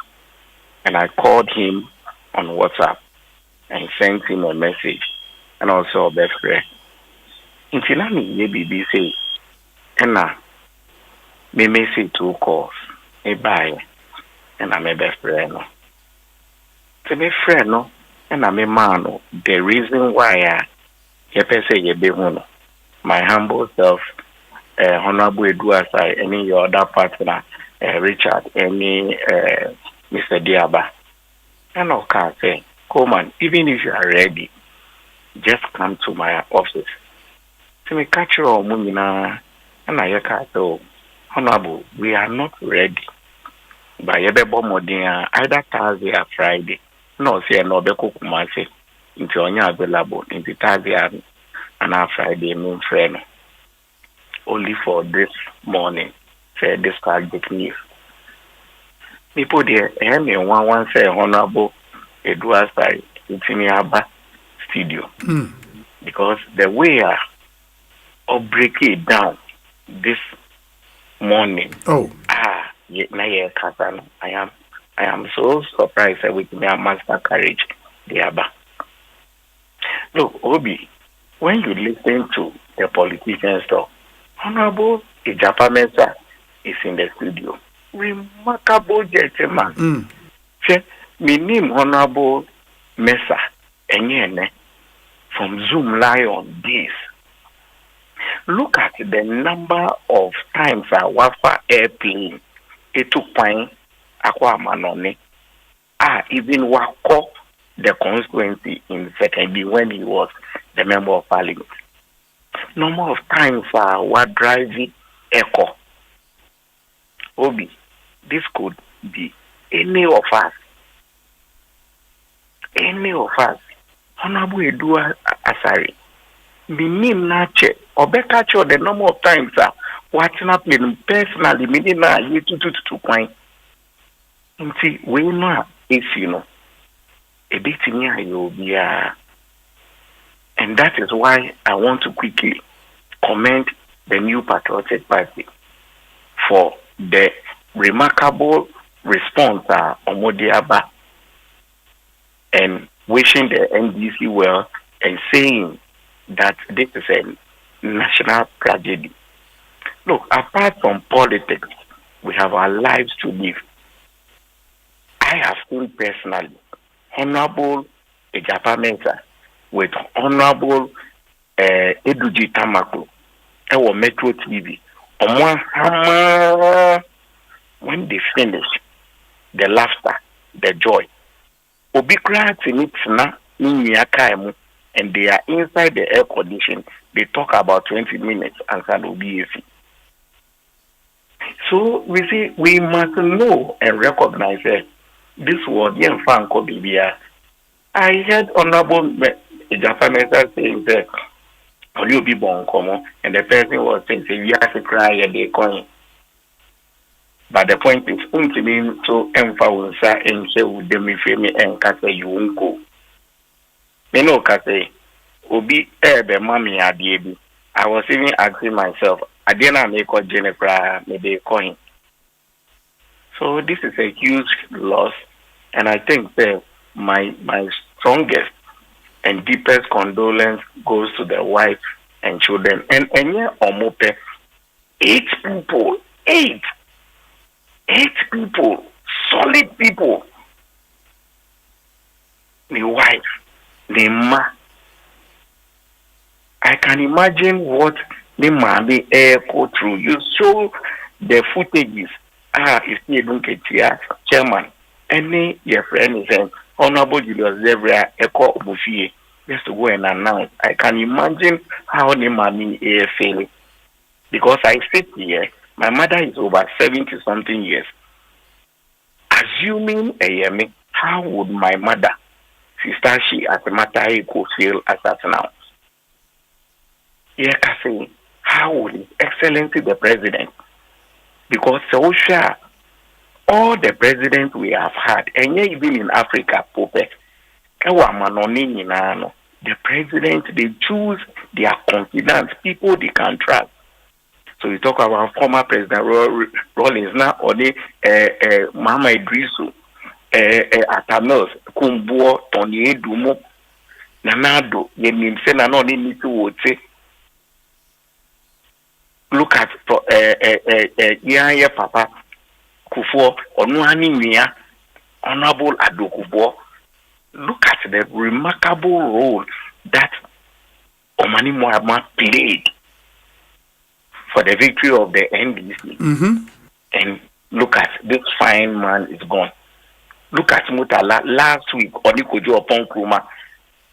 and I called him on WhatsApp and sent him a message, and also a best friend. In Finland, maybe say, and me may say 2 calls, a buy, and I'm a best friend. To me friend no, and I'm a man. The reason why my humble self, Honorable Eduasai, any your other partner, Richard, any Mr. Diaba, and I can say, Coleman, even if you are ready, just come to my office. To me catch your mumina, and I can say, Honorable, we are not ready. By either Thursday or Friday. No, say no be kukumase. Into onya available in the Thursday and our Friday noon friend. Only for this morning. Say this tragic news. People there, one say Honorable Eduasai Itiniaba studio. Because the way I break it down this morning. I am so surprised that with me master courage Diaba. Look, Obi, when you listen to the politicians talk, Honorable Ijapamesa is in the studio. Remarkable gentleman. Me name Honorable Mesa Enyene from Zoom Lion days. Look at the number of times I wafa airplane. It took time. Akwa Manone. Even wako the constituency in secondary when he was the member of parliament. Number of times were driving echo. Obi, this could be any of us. Any of us. Honorable Edua Asari. Minim nache. Obeka the number of times watching up personally, meaning you to point. See, we know if you know a bit near you be and that is why I want to quickly commend the new Patriotic Party for the remarkable response on Modiaba and wishing the NDC well and saying that this is a national tragedy. Look, apart from politics, we have our lives to live. I have seen personally Honorable Ejapamesa with Honorable Eduji Tamako or Metro TV. When they finish, the laughter, the joy. Obikra Tinitsna in and they are inside the air condition. They talk about 20 minutes and can OBAC. So we see we must know and recognize it. This word, I heard Honorable Japanese saying that you be born common, and the person was saying, you have to cry and they coin. But the point is, to emphasize and say, with them if me and Kase, you won't go. Me no Kase, Obi, the mommy, I was even asking myself, I didn't make a Jennifer, maybe coin. So this is a huge loss, and I think that my strongest and deepest condolence goes to the wife and children. And yeah, Omope, 8 people, 8 people, solid people. The wife, the ma. I can imagine what the man the air go through. You show the footages. If you don't get here, chairman, any your friend is saying, Honorable Julius Zebra, Echo Buffie, just to go and announce. I can imagine how the money is feeling. Because I sit here, my mother is over 70 something years. Assuming a yemi, how would my mother, sister, she as a matter could feel as at now? Yeah, saying, how would His Excellency the President? Because so sure, all the presidents we have had, and even in Africa, the presidents, they choose their confidence, people they can trust. So we talk about former President Rawlings now, or the Mahama Idrisu, Atanos, Kumbuo, Tony Dumo, Nanado, Yenim Sena, need to would say. Look at yeah, Papa Kufo, Onuani Mia, Honorable Adokubo, look at the remarkable role that Omani Mahama played for the victory of the NDC. And look at this fine man is gone. Look at Mutala last week, Onikojo upon Kuma.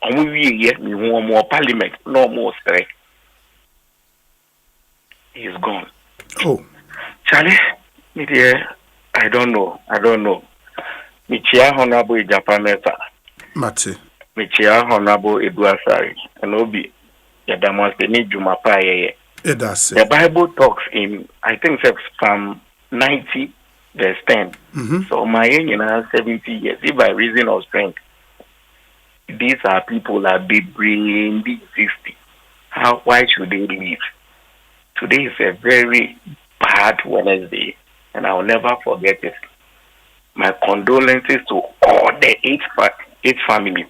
No more parliament, no more strike. He's gone. Oh. Charlie, I don't know. Michia Honorable Japanese. Mate. Michia Honorable Eduasari. And Obi, Yadamasteni Jumapa. The Bible talks in, I think, Psalm 90, verse 10. So my age 70 years, if by reason of strength, these are people that be brain 60. Why should they live? Today is a very bad Wednesday, and I'll never forget it. My condolences to all the eight families.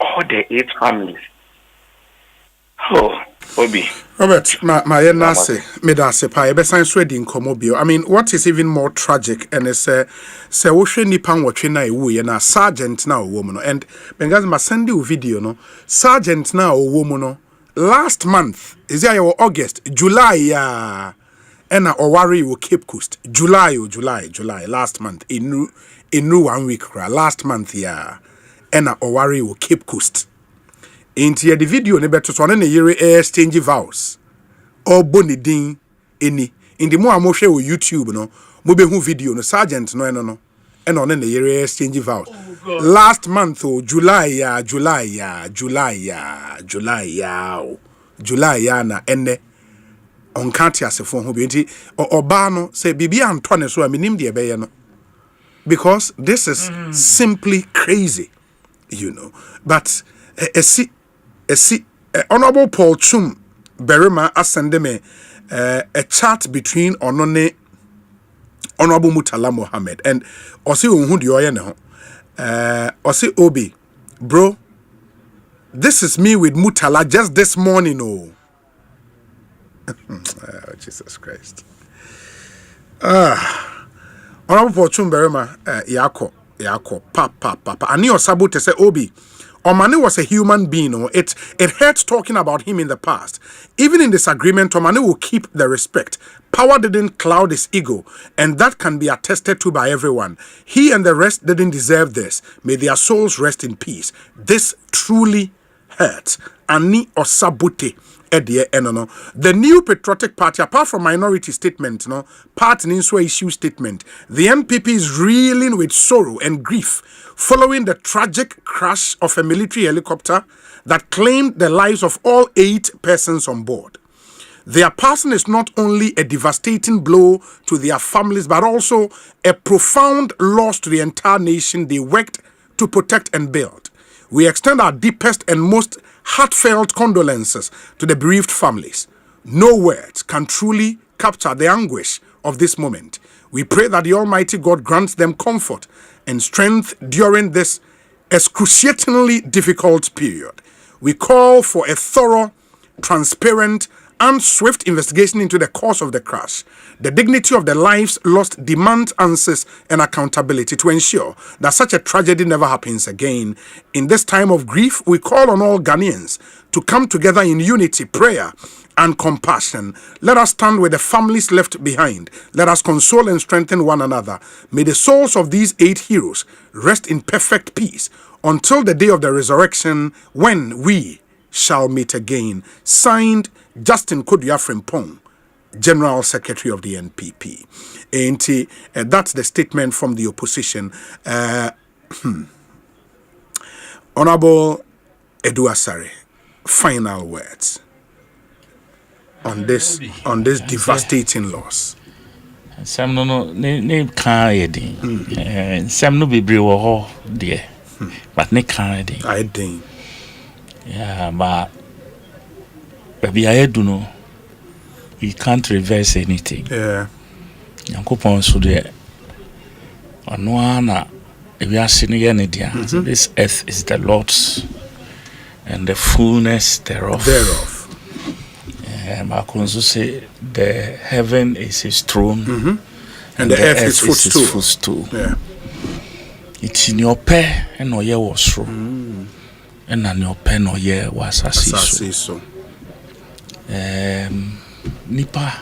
All the 8 families. Oh, Obi. Robert, my nase, medase pa ebe san so di nkomo bio. I mean, what is even more tragic and is say wo hwe nipa nwotwe na ewu ye na sergeant na owo mu no. And bengazi ma send you video no. Sergeant na owo mu no. Last month, is there August, July ya ena owari wo Cape Coast. July last month in 1 week last month ya ena owari wo Cape Coast. Into the video ne beto so na yere exchange vows or bonidin eni in the mo amhwe o YouTube no mo behu video no sergeant no no and on na yere exchange vows last month July ya na ene on kanti asefo ho be nti oba no say bibia antone so aminim de ebeye no because this is simply crazy, you know. But Honorable Paul Chum Berima asende me a chat between Onone Honorable Mutala Mohammed and Osei unhu di oye ne ho Osei Obi bro, this is me with Mutala just this morning oh Jesus Christ. Honorable Paul Chum Berima yako papa ani osabu te say Obi Omani was a human being. It hurts talking about him in the past. Even in disagreement, Omani will keep the respect. Power didn't cloud his ego, and that can be attested to by everyone. He and the rest didn't deserve this. May their souls rest in peace. This truly hurts. Ani Osabute. The new patriotic party, apart from minority statement, part issue statement, the NPP is reeling with sorrow and grief following the tragic crash of a military helicopter that claimed the lives of all 8 persons on board. Their passing is not only a devastating blow to their families, but also a profound loss to the entire nation they worked to protect and build. We extend our deepest and most heartfelt condolences to the bereaved families. No words can truly capture the anguish of this moment. We pray that the Almighty God grants them comfort and strength during this excruciatingly difficult period. We call for a thorough, transparent, and swift investigation into the cause of the crash. The dignity of the lives lost demands answers and accountability to ensure that such a tragedy never happens again. In this time of grief, we call on all Ghanaians to come together in unity, prayer, and compassion. Let us stand with the families left behind. Let us console and strengthen one another. May the souls of these 8 heroes rest in perfect peace until the day of the resurrection when we shall meet again. Signed, Justin Kodua Frimpong, General Secretary of the NPP. And that's the statement from the opposition. Honorable Eduasari, final words on this devastating loss. Some no ne kan yedin. Some no bebre wo ho de. But ne kan yedin. I din. Yeah, but baby I do know we can't reverse anything. Yeah. Yankopon so de ono ana we are seeing ne dia. This earth is the Lord's and the fullness thereof. Makonzo say the heaven is his throne, and the earth is his footstool. Yeah. It's in your pair and no ye was true. And on your pen or ye was so. Nipa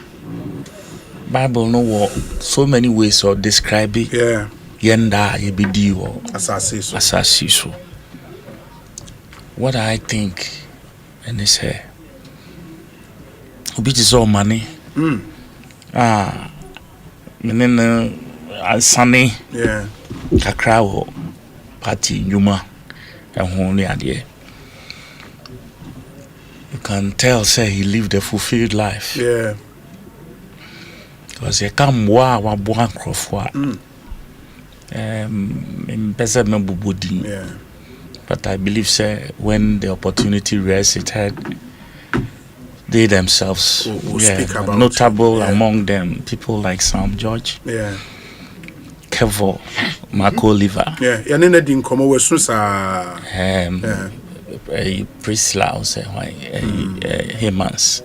Bible no so many ways of describing yenda yebidi or asasiso. What I think and it's here. Bit is all money. Sunny. Kakra party Yuma and only idea. You can tell say he lived a fulfilled life. Because he come wa buan crofwa. But I believe say when the opportunity rears its head, they themselves speak about notable among them people like Sam George. Kevo, Marco Oliver. Priscilla also, Hemans.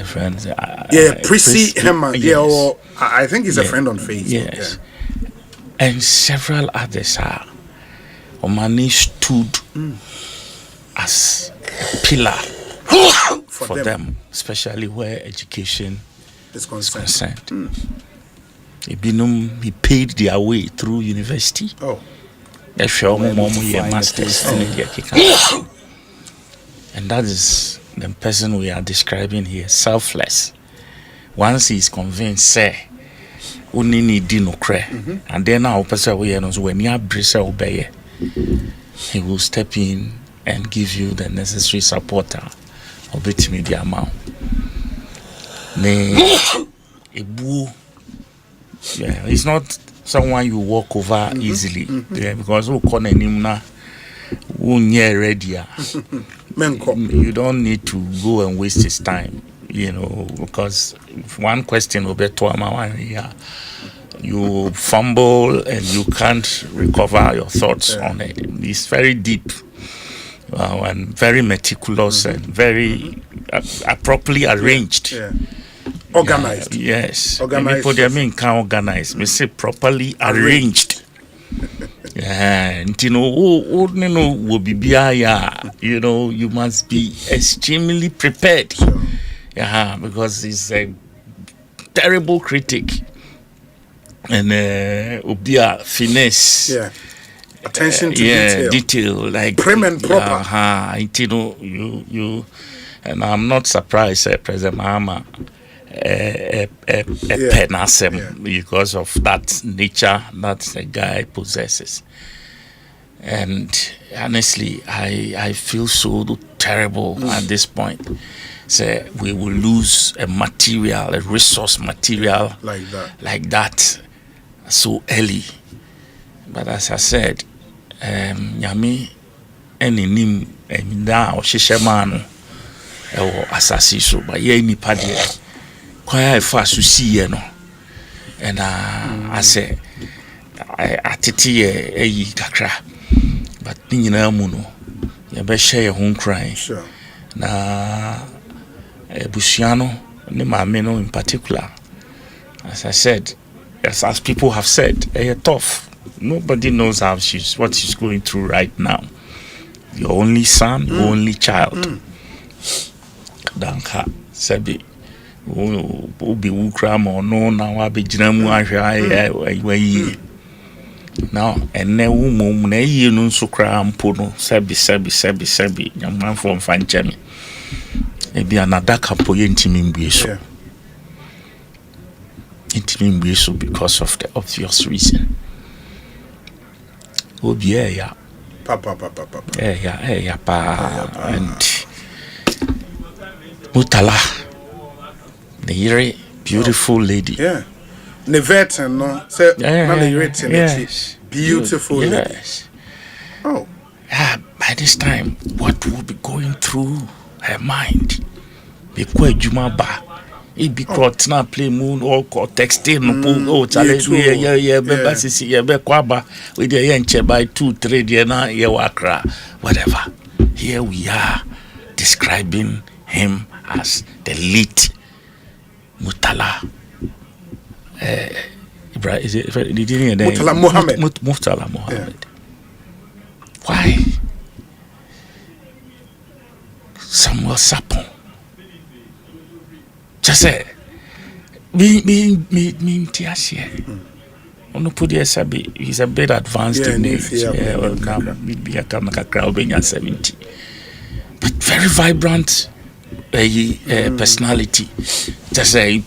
Friends. Prissy Hemans. I think he's a friend on Facebook. Yes. And several others are. Omani stood as a pillar for them, especially where education is concerned. He paid their way through university. Masters and that is the person we are describing here, selfless. Once he is convinced, say, only need no cray, and then our person we are when you are Brisa obey, he will step in and give you the necessary support or bit me the amount. It's not someone you walk over easily, because who can anymore ready. You don't need to go and waste his time, because one question will be to you fumble and you can't recover your thoughts on it. It's very deep and very meticulous and very properly arranged. Organized. Yes. Organized. People can organize. We say properly arranged. Will be you must be extremely prepared. Because he's a terrible critic. And Ubia finesse. Attention to detail. Like prim and proper. You and I'm not surprised President Mahama penasem because of that nature that the guy possesses. And honestly, I feel so terrible at this point. Say we will lose a resource material like that so early. But as I said, Yami any nim da o shishemano or asasiso but ye ni padie kwaya fa so see no and I say I titi e kakra but nyina mu no ye be share ho nkran na busiano ne maame no in particular, as I said, as people have said, tough. Nobody knows what she's going through right now. Your only son, your only child. Danka Sebi Ubi Ukram or no now be Jinamu now and ne woman ne yun sukram puno Sebi young man from Fanchemi. Maybe another couple intimate because of the obvious reason. Oh yeah. Papa. And Mutala, the very beautiful lady. Yeah. Nevette no say yes. Beautiful lady. Oh. By this time, what will be going through her mind? Because Jumaba. It be caught now play moon or texting no challenge be kwaba with the yenche by 2-3 dia na ye wakra whatever. Here we are describing him as the late Mutala Is it Murtala Mohammed? Murtala Mohammed. Why? Samuel Sapon. Just say, me, he's a bit advanced in age. Yeah, 70. But very vibrant personality. Just say,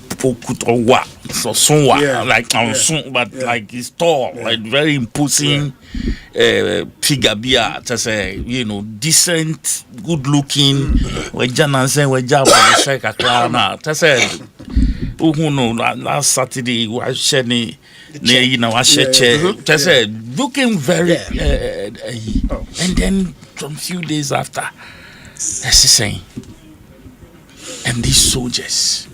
like he's tall, like very imposing figure. Just say, decent, good looking. Last Saturday, just say, looking very, and then some few days after, that's the same. And these soldiers,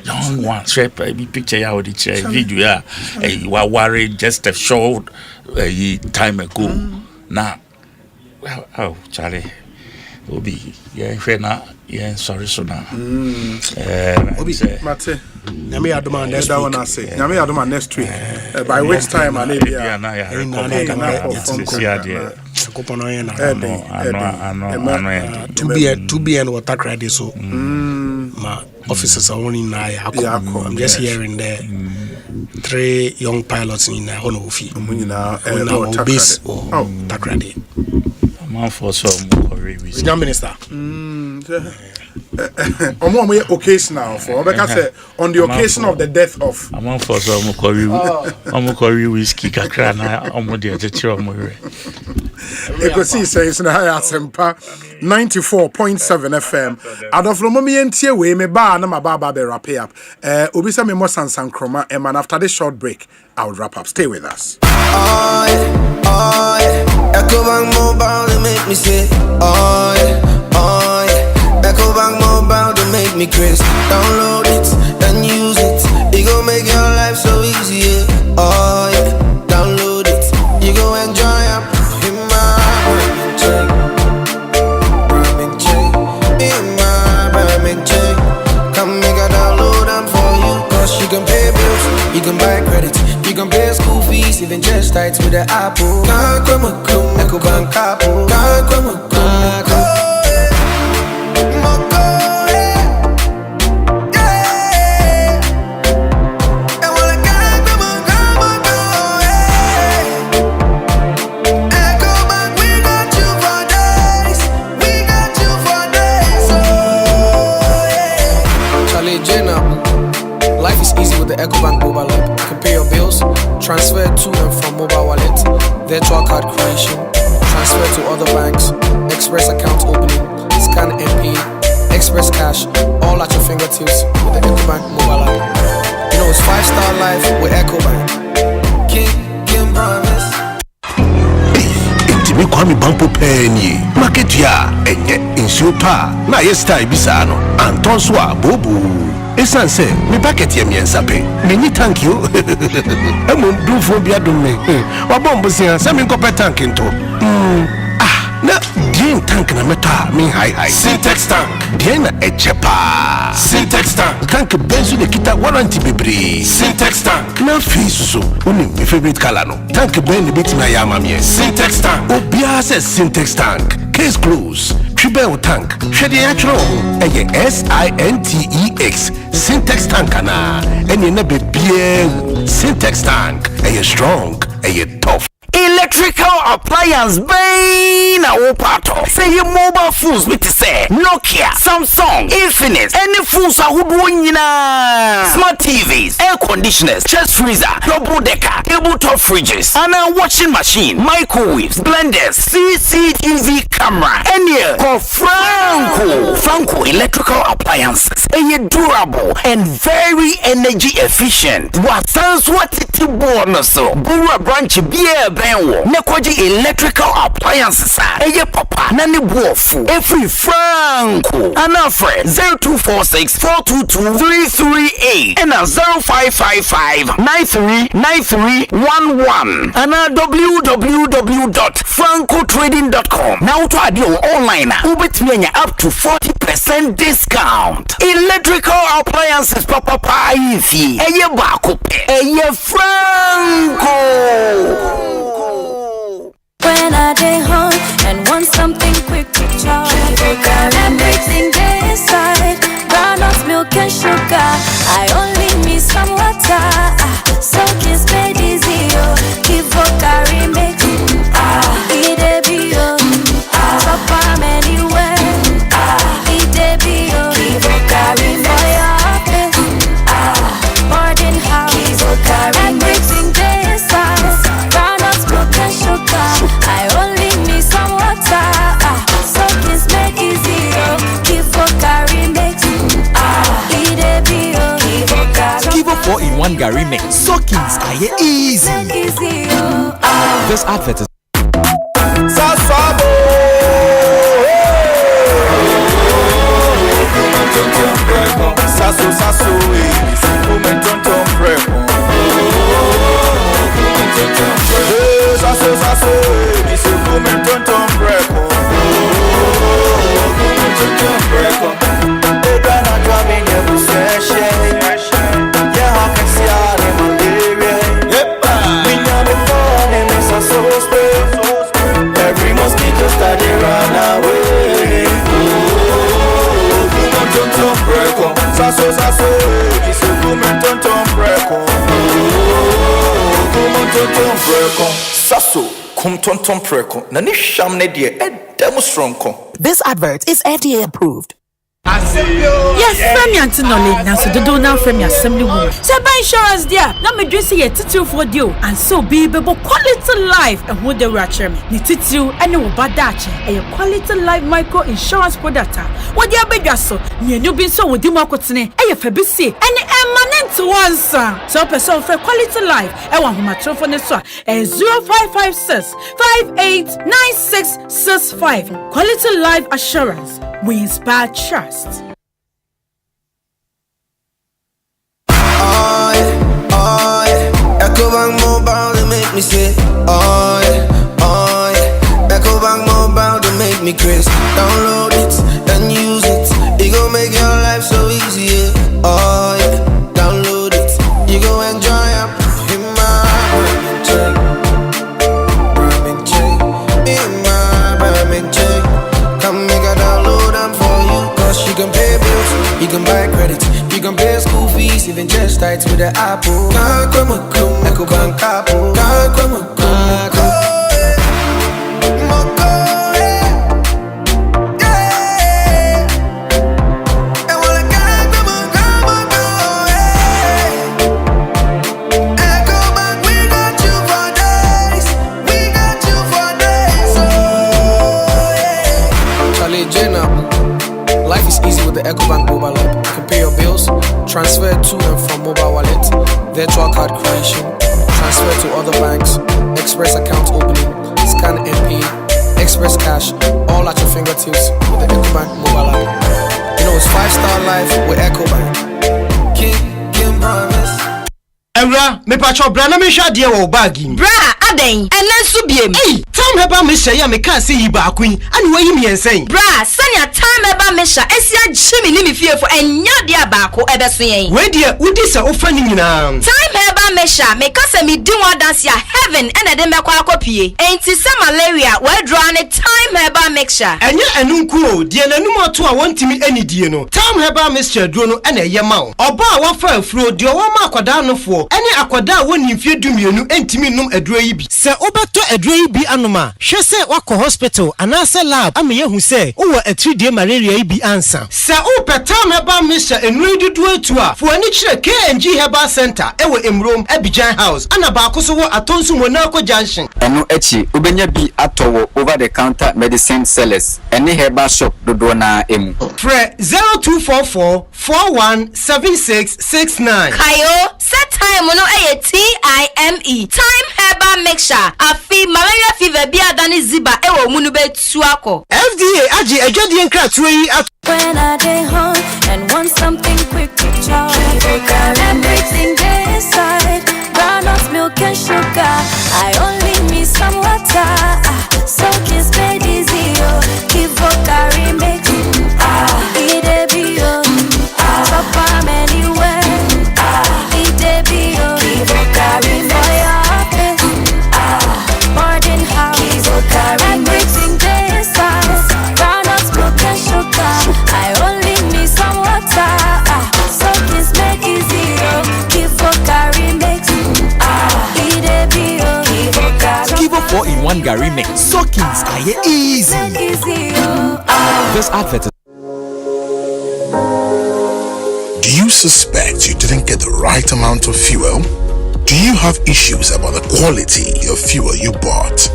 young ones, picture the video, were worried just a short time ago. Now, well, oh, Charlie, Obi, sorry, so now. Obi, Mate, Nami Aduma next one I say. Nami Aduma next week. By which time I need to be and what I cried so. My officers are only in I'm just hearing there 3 young pilots in Honofi. Base or Takradi. I'm for some Young Minister. Occasional for on the occasion of the death of I'm for some Mokori whiskey Kakrana Omodia Ekosiisen On Asempa 94.7 FM. Adoflomomi entie we me ba na mababa be wrap up. Obisa me mo sansan kroma and man after this short break I will wrap up. Stay with us. Ecobank mobile to make me say Ecobank mobile to make me crazy. Download it and use it. It gon' make your life so easy. Download it. You gon' enjoy it. In my ramen chain. In my ramen chain. Come make a download them for you. Cause you can pay bills, you can buy credit, you can pay school fees, even just tights with the Apple. Ecobank Apple. Life is easy with the Ecobank mobile app. You can pay your bills, transfer to and from mobile wallet, virtual card creation, transfer to other banks, express account opening, scan and pay, express cash, all at your fingertips with the Ecobank mobile app. You know it's 5-star life with Ecobank. Kim promise. Me kwami bampo penny market ya enye insupa na yesta ibisano antonso abobu esan se me packet ye miensape me ni thank you emu dufo bia dum me wabombo sia se me nkope tank nto na din tank na meta me high syntax tank din na echepa syntax tank benzo de kita warranty bebre syntax tank na fiso uni my favorite color no tank ben bit na ya mamie syntax tank obia se syntax tank case close triple tank shede actual eye SINTEX syntax tank na eni na bebie syntax tank eye strong eye tough. Electrical appliance bang na wopato. Say your mobile phones with say Nokia, Samsung, Infinix, any phones are nyina. Smart TVs, air conditioners, chest freezer, double decker, tabletop fridges, and a washing machine, microwaves, blenders, CCTV camera, any call Franco electrical appliances. Are durable and very energy efficient. What sounds what it bonus so? Bura branch beer ben wo ne kwaji electrical appliances eye papa na ne buofu every franco ana fre 0246 422 338 and 0555 939311 and www.francotrading.com. Now to add your online ubetmenya up to 40% discount. Electrical appliances papa ifi eye bako pe eye Franco. When I dey home and want something quick to chop, everything dey inside, groundnut milk and sugar. I only need some water, so this made easy. Keep carry make it dey be chop am anywhere. It dey be keep carry for your office, boarding house. Keep carry everything dey inside, groundnut milk and sugar. I only need some water, so this make easy. Keep carry make it dey be Give a 4-in-1 Gary mix. Soakings are easy. This advert is every mosquito started run away. Sasso, kum tonton preko, na ni sham ne die edem stronko. This advert is FDA approved. Yes, Femi Antinole, now so do now Femi Assembly Woman. So by insurance there, now me dress here title for deal, and so be quality life and who the ratchet me. Ni title and no bad dache, a quality life micro insurance product. What the abega so, ni new bin so with the marketine, a febisi, and eminent once. So person for quality life, I want my telephone is 0556 589665. Quality life assurance. We inspire trust. Ecobank Mobile, they make me say, oh yeah. Ecobank Mobile, they make me crazy. Download it and use it. It gon' make your life so easy, yeah. Oh yeah. Download it. You gon' enjoy it. In my come make a download them for you. Cause you can pay bills, you can buy credit, you can pay school fees, even just tights with the Apple. Ecobank Apple. Life is easy with the Ecobank mobile app. You can pay your bills, transfer to and from mobile wallet, virtual card creation, transfer to other banks, express account opening, scan and pay, express cash, all at your fingertips with the Ecobank mobile app. You know it's 5-star life with Ecobank. Kim promise. Emra, me pacho bra na me hwa de wo bagi. Bra, aden, enen so biem. Time heba me hye ya me kan se yi ba akun, ani wayi me ensen. Bra, sanya time heba me hya, esia gyemi ni me fiefo enya de abako ebeso yen. We de udi se ofa ni nyina. Time heba me hya, me kasa me di one dance ya heaven ena de mekwa akopie. Enti se malaria, we draw ne time heba mixture. Enye enunku o, de nanum ato a wontimi anidie no. Time heba mixture duro no ena ye ma wo. Oba a wafa afuro de wo ma akwada no fo. Ene akwada woni mfie dumienu entimi num aduro yi bi. Se obeto aduro yi bi anoma, hwe se wako hospital anase lab ameye hu se wo a 3D malaria yi bi ansa. Se o petam heba misha enuri dudu atu a, fo ani kire KNG Herbal Center ewo Emrom Aviation House ana ba akoso wo atonsu Monaco Junction. Eno echi obenya bi atowo over the counter medicine sellers. Ene herbal shop dodo na emu. Fre 0244 417669. Kayo set time no time. Time Herbal herbal mixture afi malaria fever bi adani ziba ewo mu no betu ako FDA agi ejodi enkratwe yi when I dey home and want something quick to chow. Everything dey inside, groundnut milk and sugar. I only need some water, so kiss made easy, keep carry make it dey be chop am anywhere, it dey be keep carry for your office, boarding house, everything dey inside, groundnut milk and sugar. I only need some water, so kiss make easy, keep carry make it dey be Kivo 4-in-1 Gary mix. Soakings are easy. This advert. Do you suspect you didn't get the right amount of fuel? Do you have issues about the quality of fuel you bought?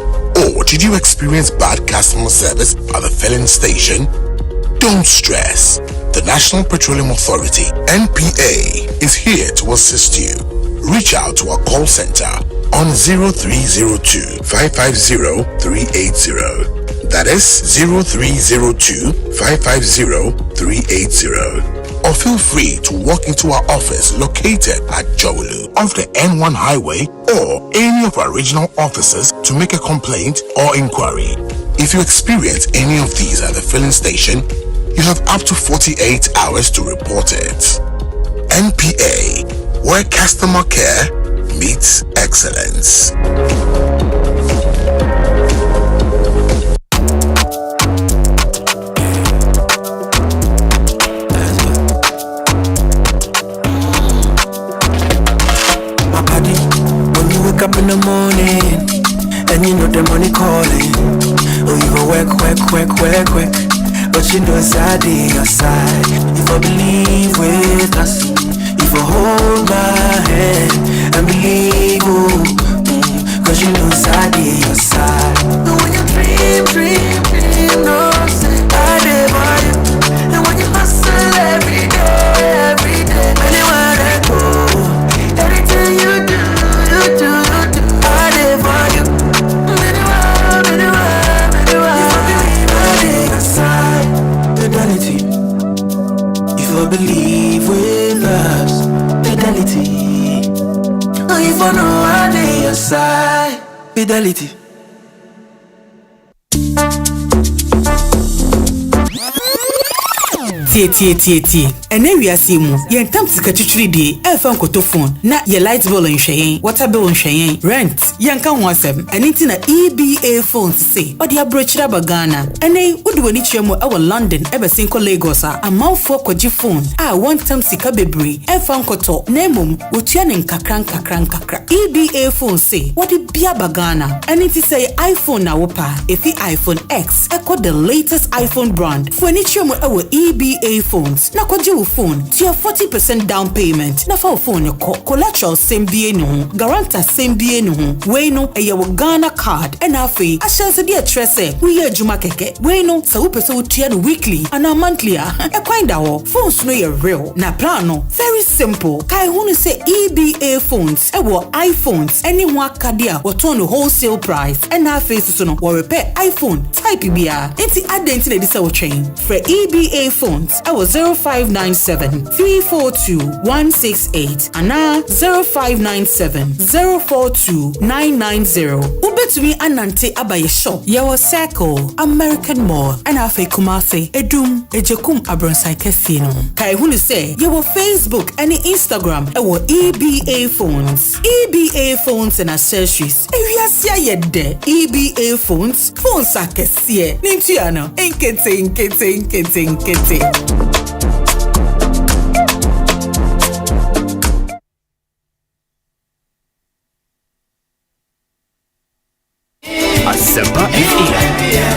Or did you experience bad customer service at the filling station? Don't stress. The National Petroleum Authority, NPA, is here to assist you. Reach out to our call center on 0302 550 380. That is 0302 550 380. Or feel free to walk into our office located at Jolu off the N1 highway or any of our regional offices to make a complaint or inquiry. If you experience any of these at the filling station, you have up to 48 hours to report it. NPA, where customer care meets excellence. My body, when you wake up in the morning and you know the money calling, oh you go work, but you know it's I dey your side. If I believe with us, if I hold my hand and believe, cause you know it's I dey your side. And when you dream, no say I dey for you. And when you hustle every day, anywhere I go, everything you do, I dey for you. Anywhere, if I believe I dey your side. Fidelity. If I believe with us, fidelity. Oh, if I know I dey your side, fidelity. Tie. Ene wiase mu, ye ntam sika twitwiri de, elfa nkoto phone, na ye light bill nhweyen, water bill nhweyen, rent, ye nka ho asem. Ene ti na EBA phones say, odi abrochira bagana. Ene wodi wani chiamo ewo London, ebe sinko Lagos a, amanfo kwaji phone, one time sika bebre, elfa nkoto, nemum, wotua ne nkakra. EBA phones say, wodi bia bagana. Ene ti say iPhone na wopa, efi iPhone X, eko the latest iPhone brand. Wani chiamo ewo EBA phones na kwaji wo phone to your 40% down payment na fa phone ko collateral sembie no guarantor sembie no we no eye wo Ghana card and afi ashanse de atrese we ye adwuma keke we no sa wo pese wo tua no weekly and monthly e kwanda ho phones no ye real na plan no very simple kai hunu say EBA phones e wo iPhones any ho akade a wo ton no wholesale price and afi so no wo repair iPhone type bia enti adenti na di say wo twen for EBA phones I was 0597-342-168 and now 0597-042-990. Ubetumi anante abaye shop. Yawa Circle, American Mall, and Afe Kumase, Edum, Ejekum Abronsai Kesino. Kai hunu say, yawa Facebook and Instagram, ewa EBA phones. EBA phones and accessories. Ewiasia yede. EBA phones akesie. Nintiano, inkete. Asempa FM.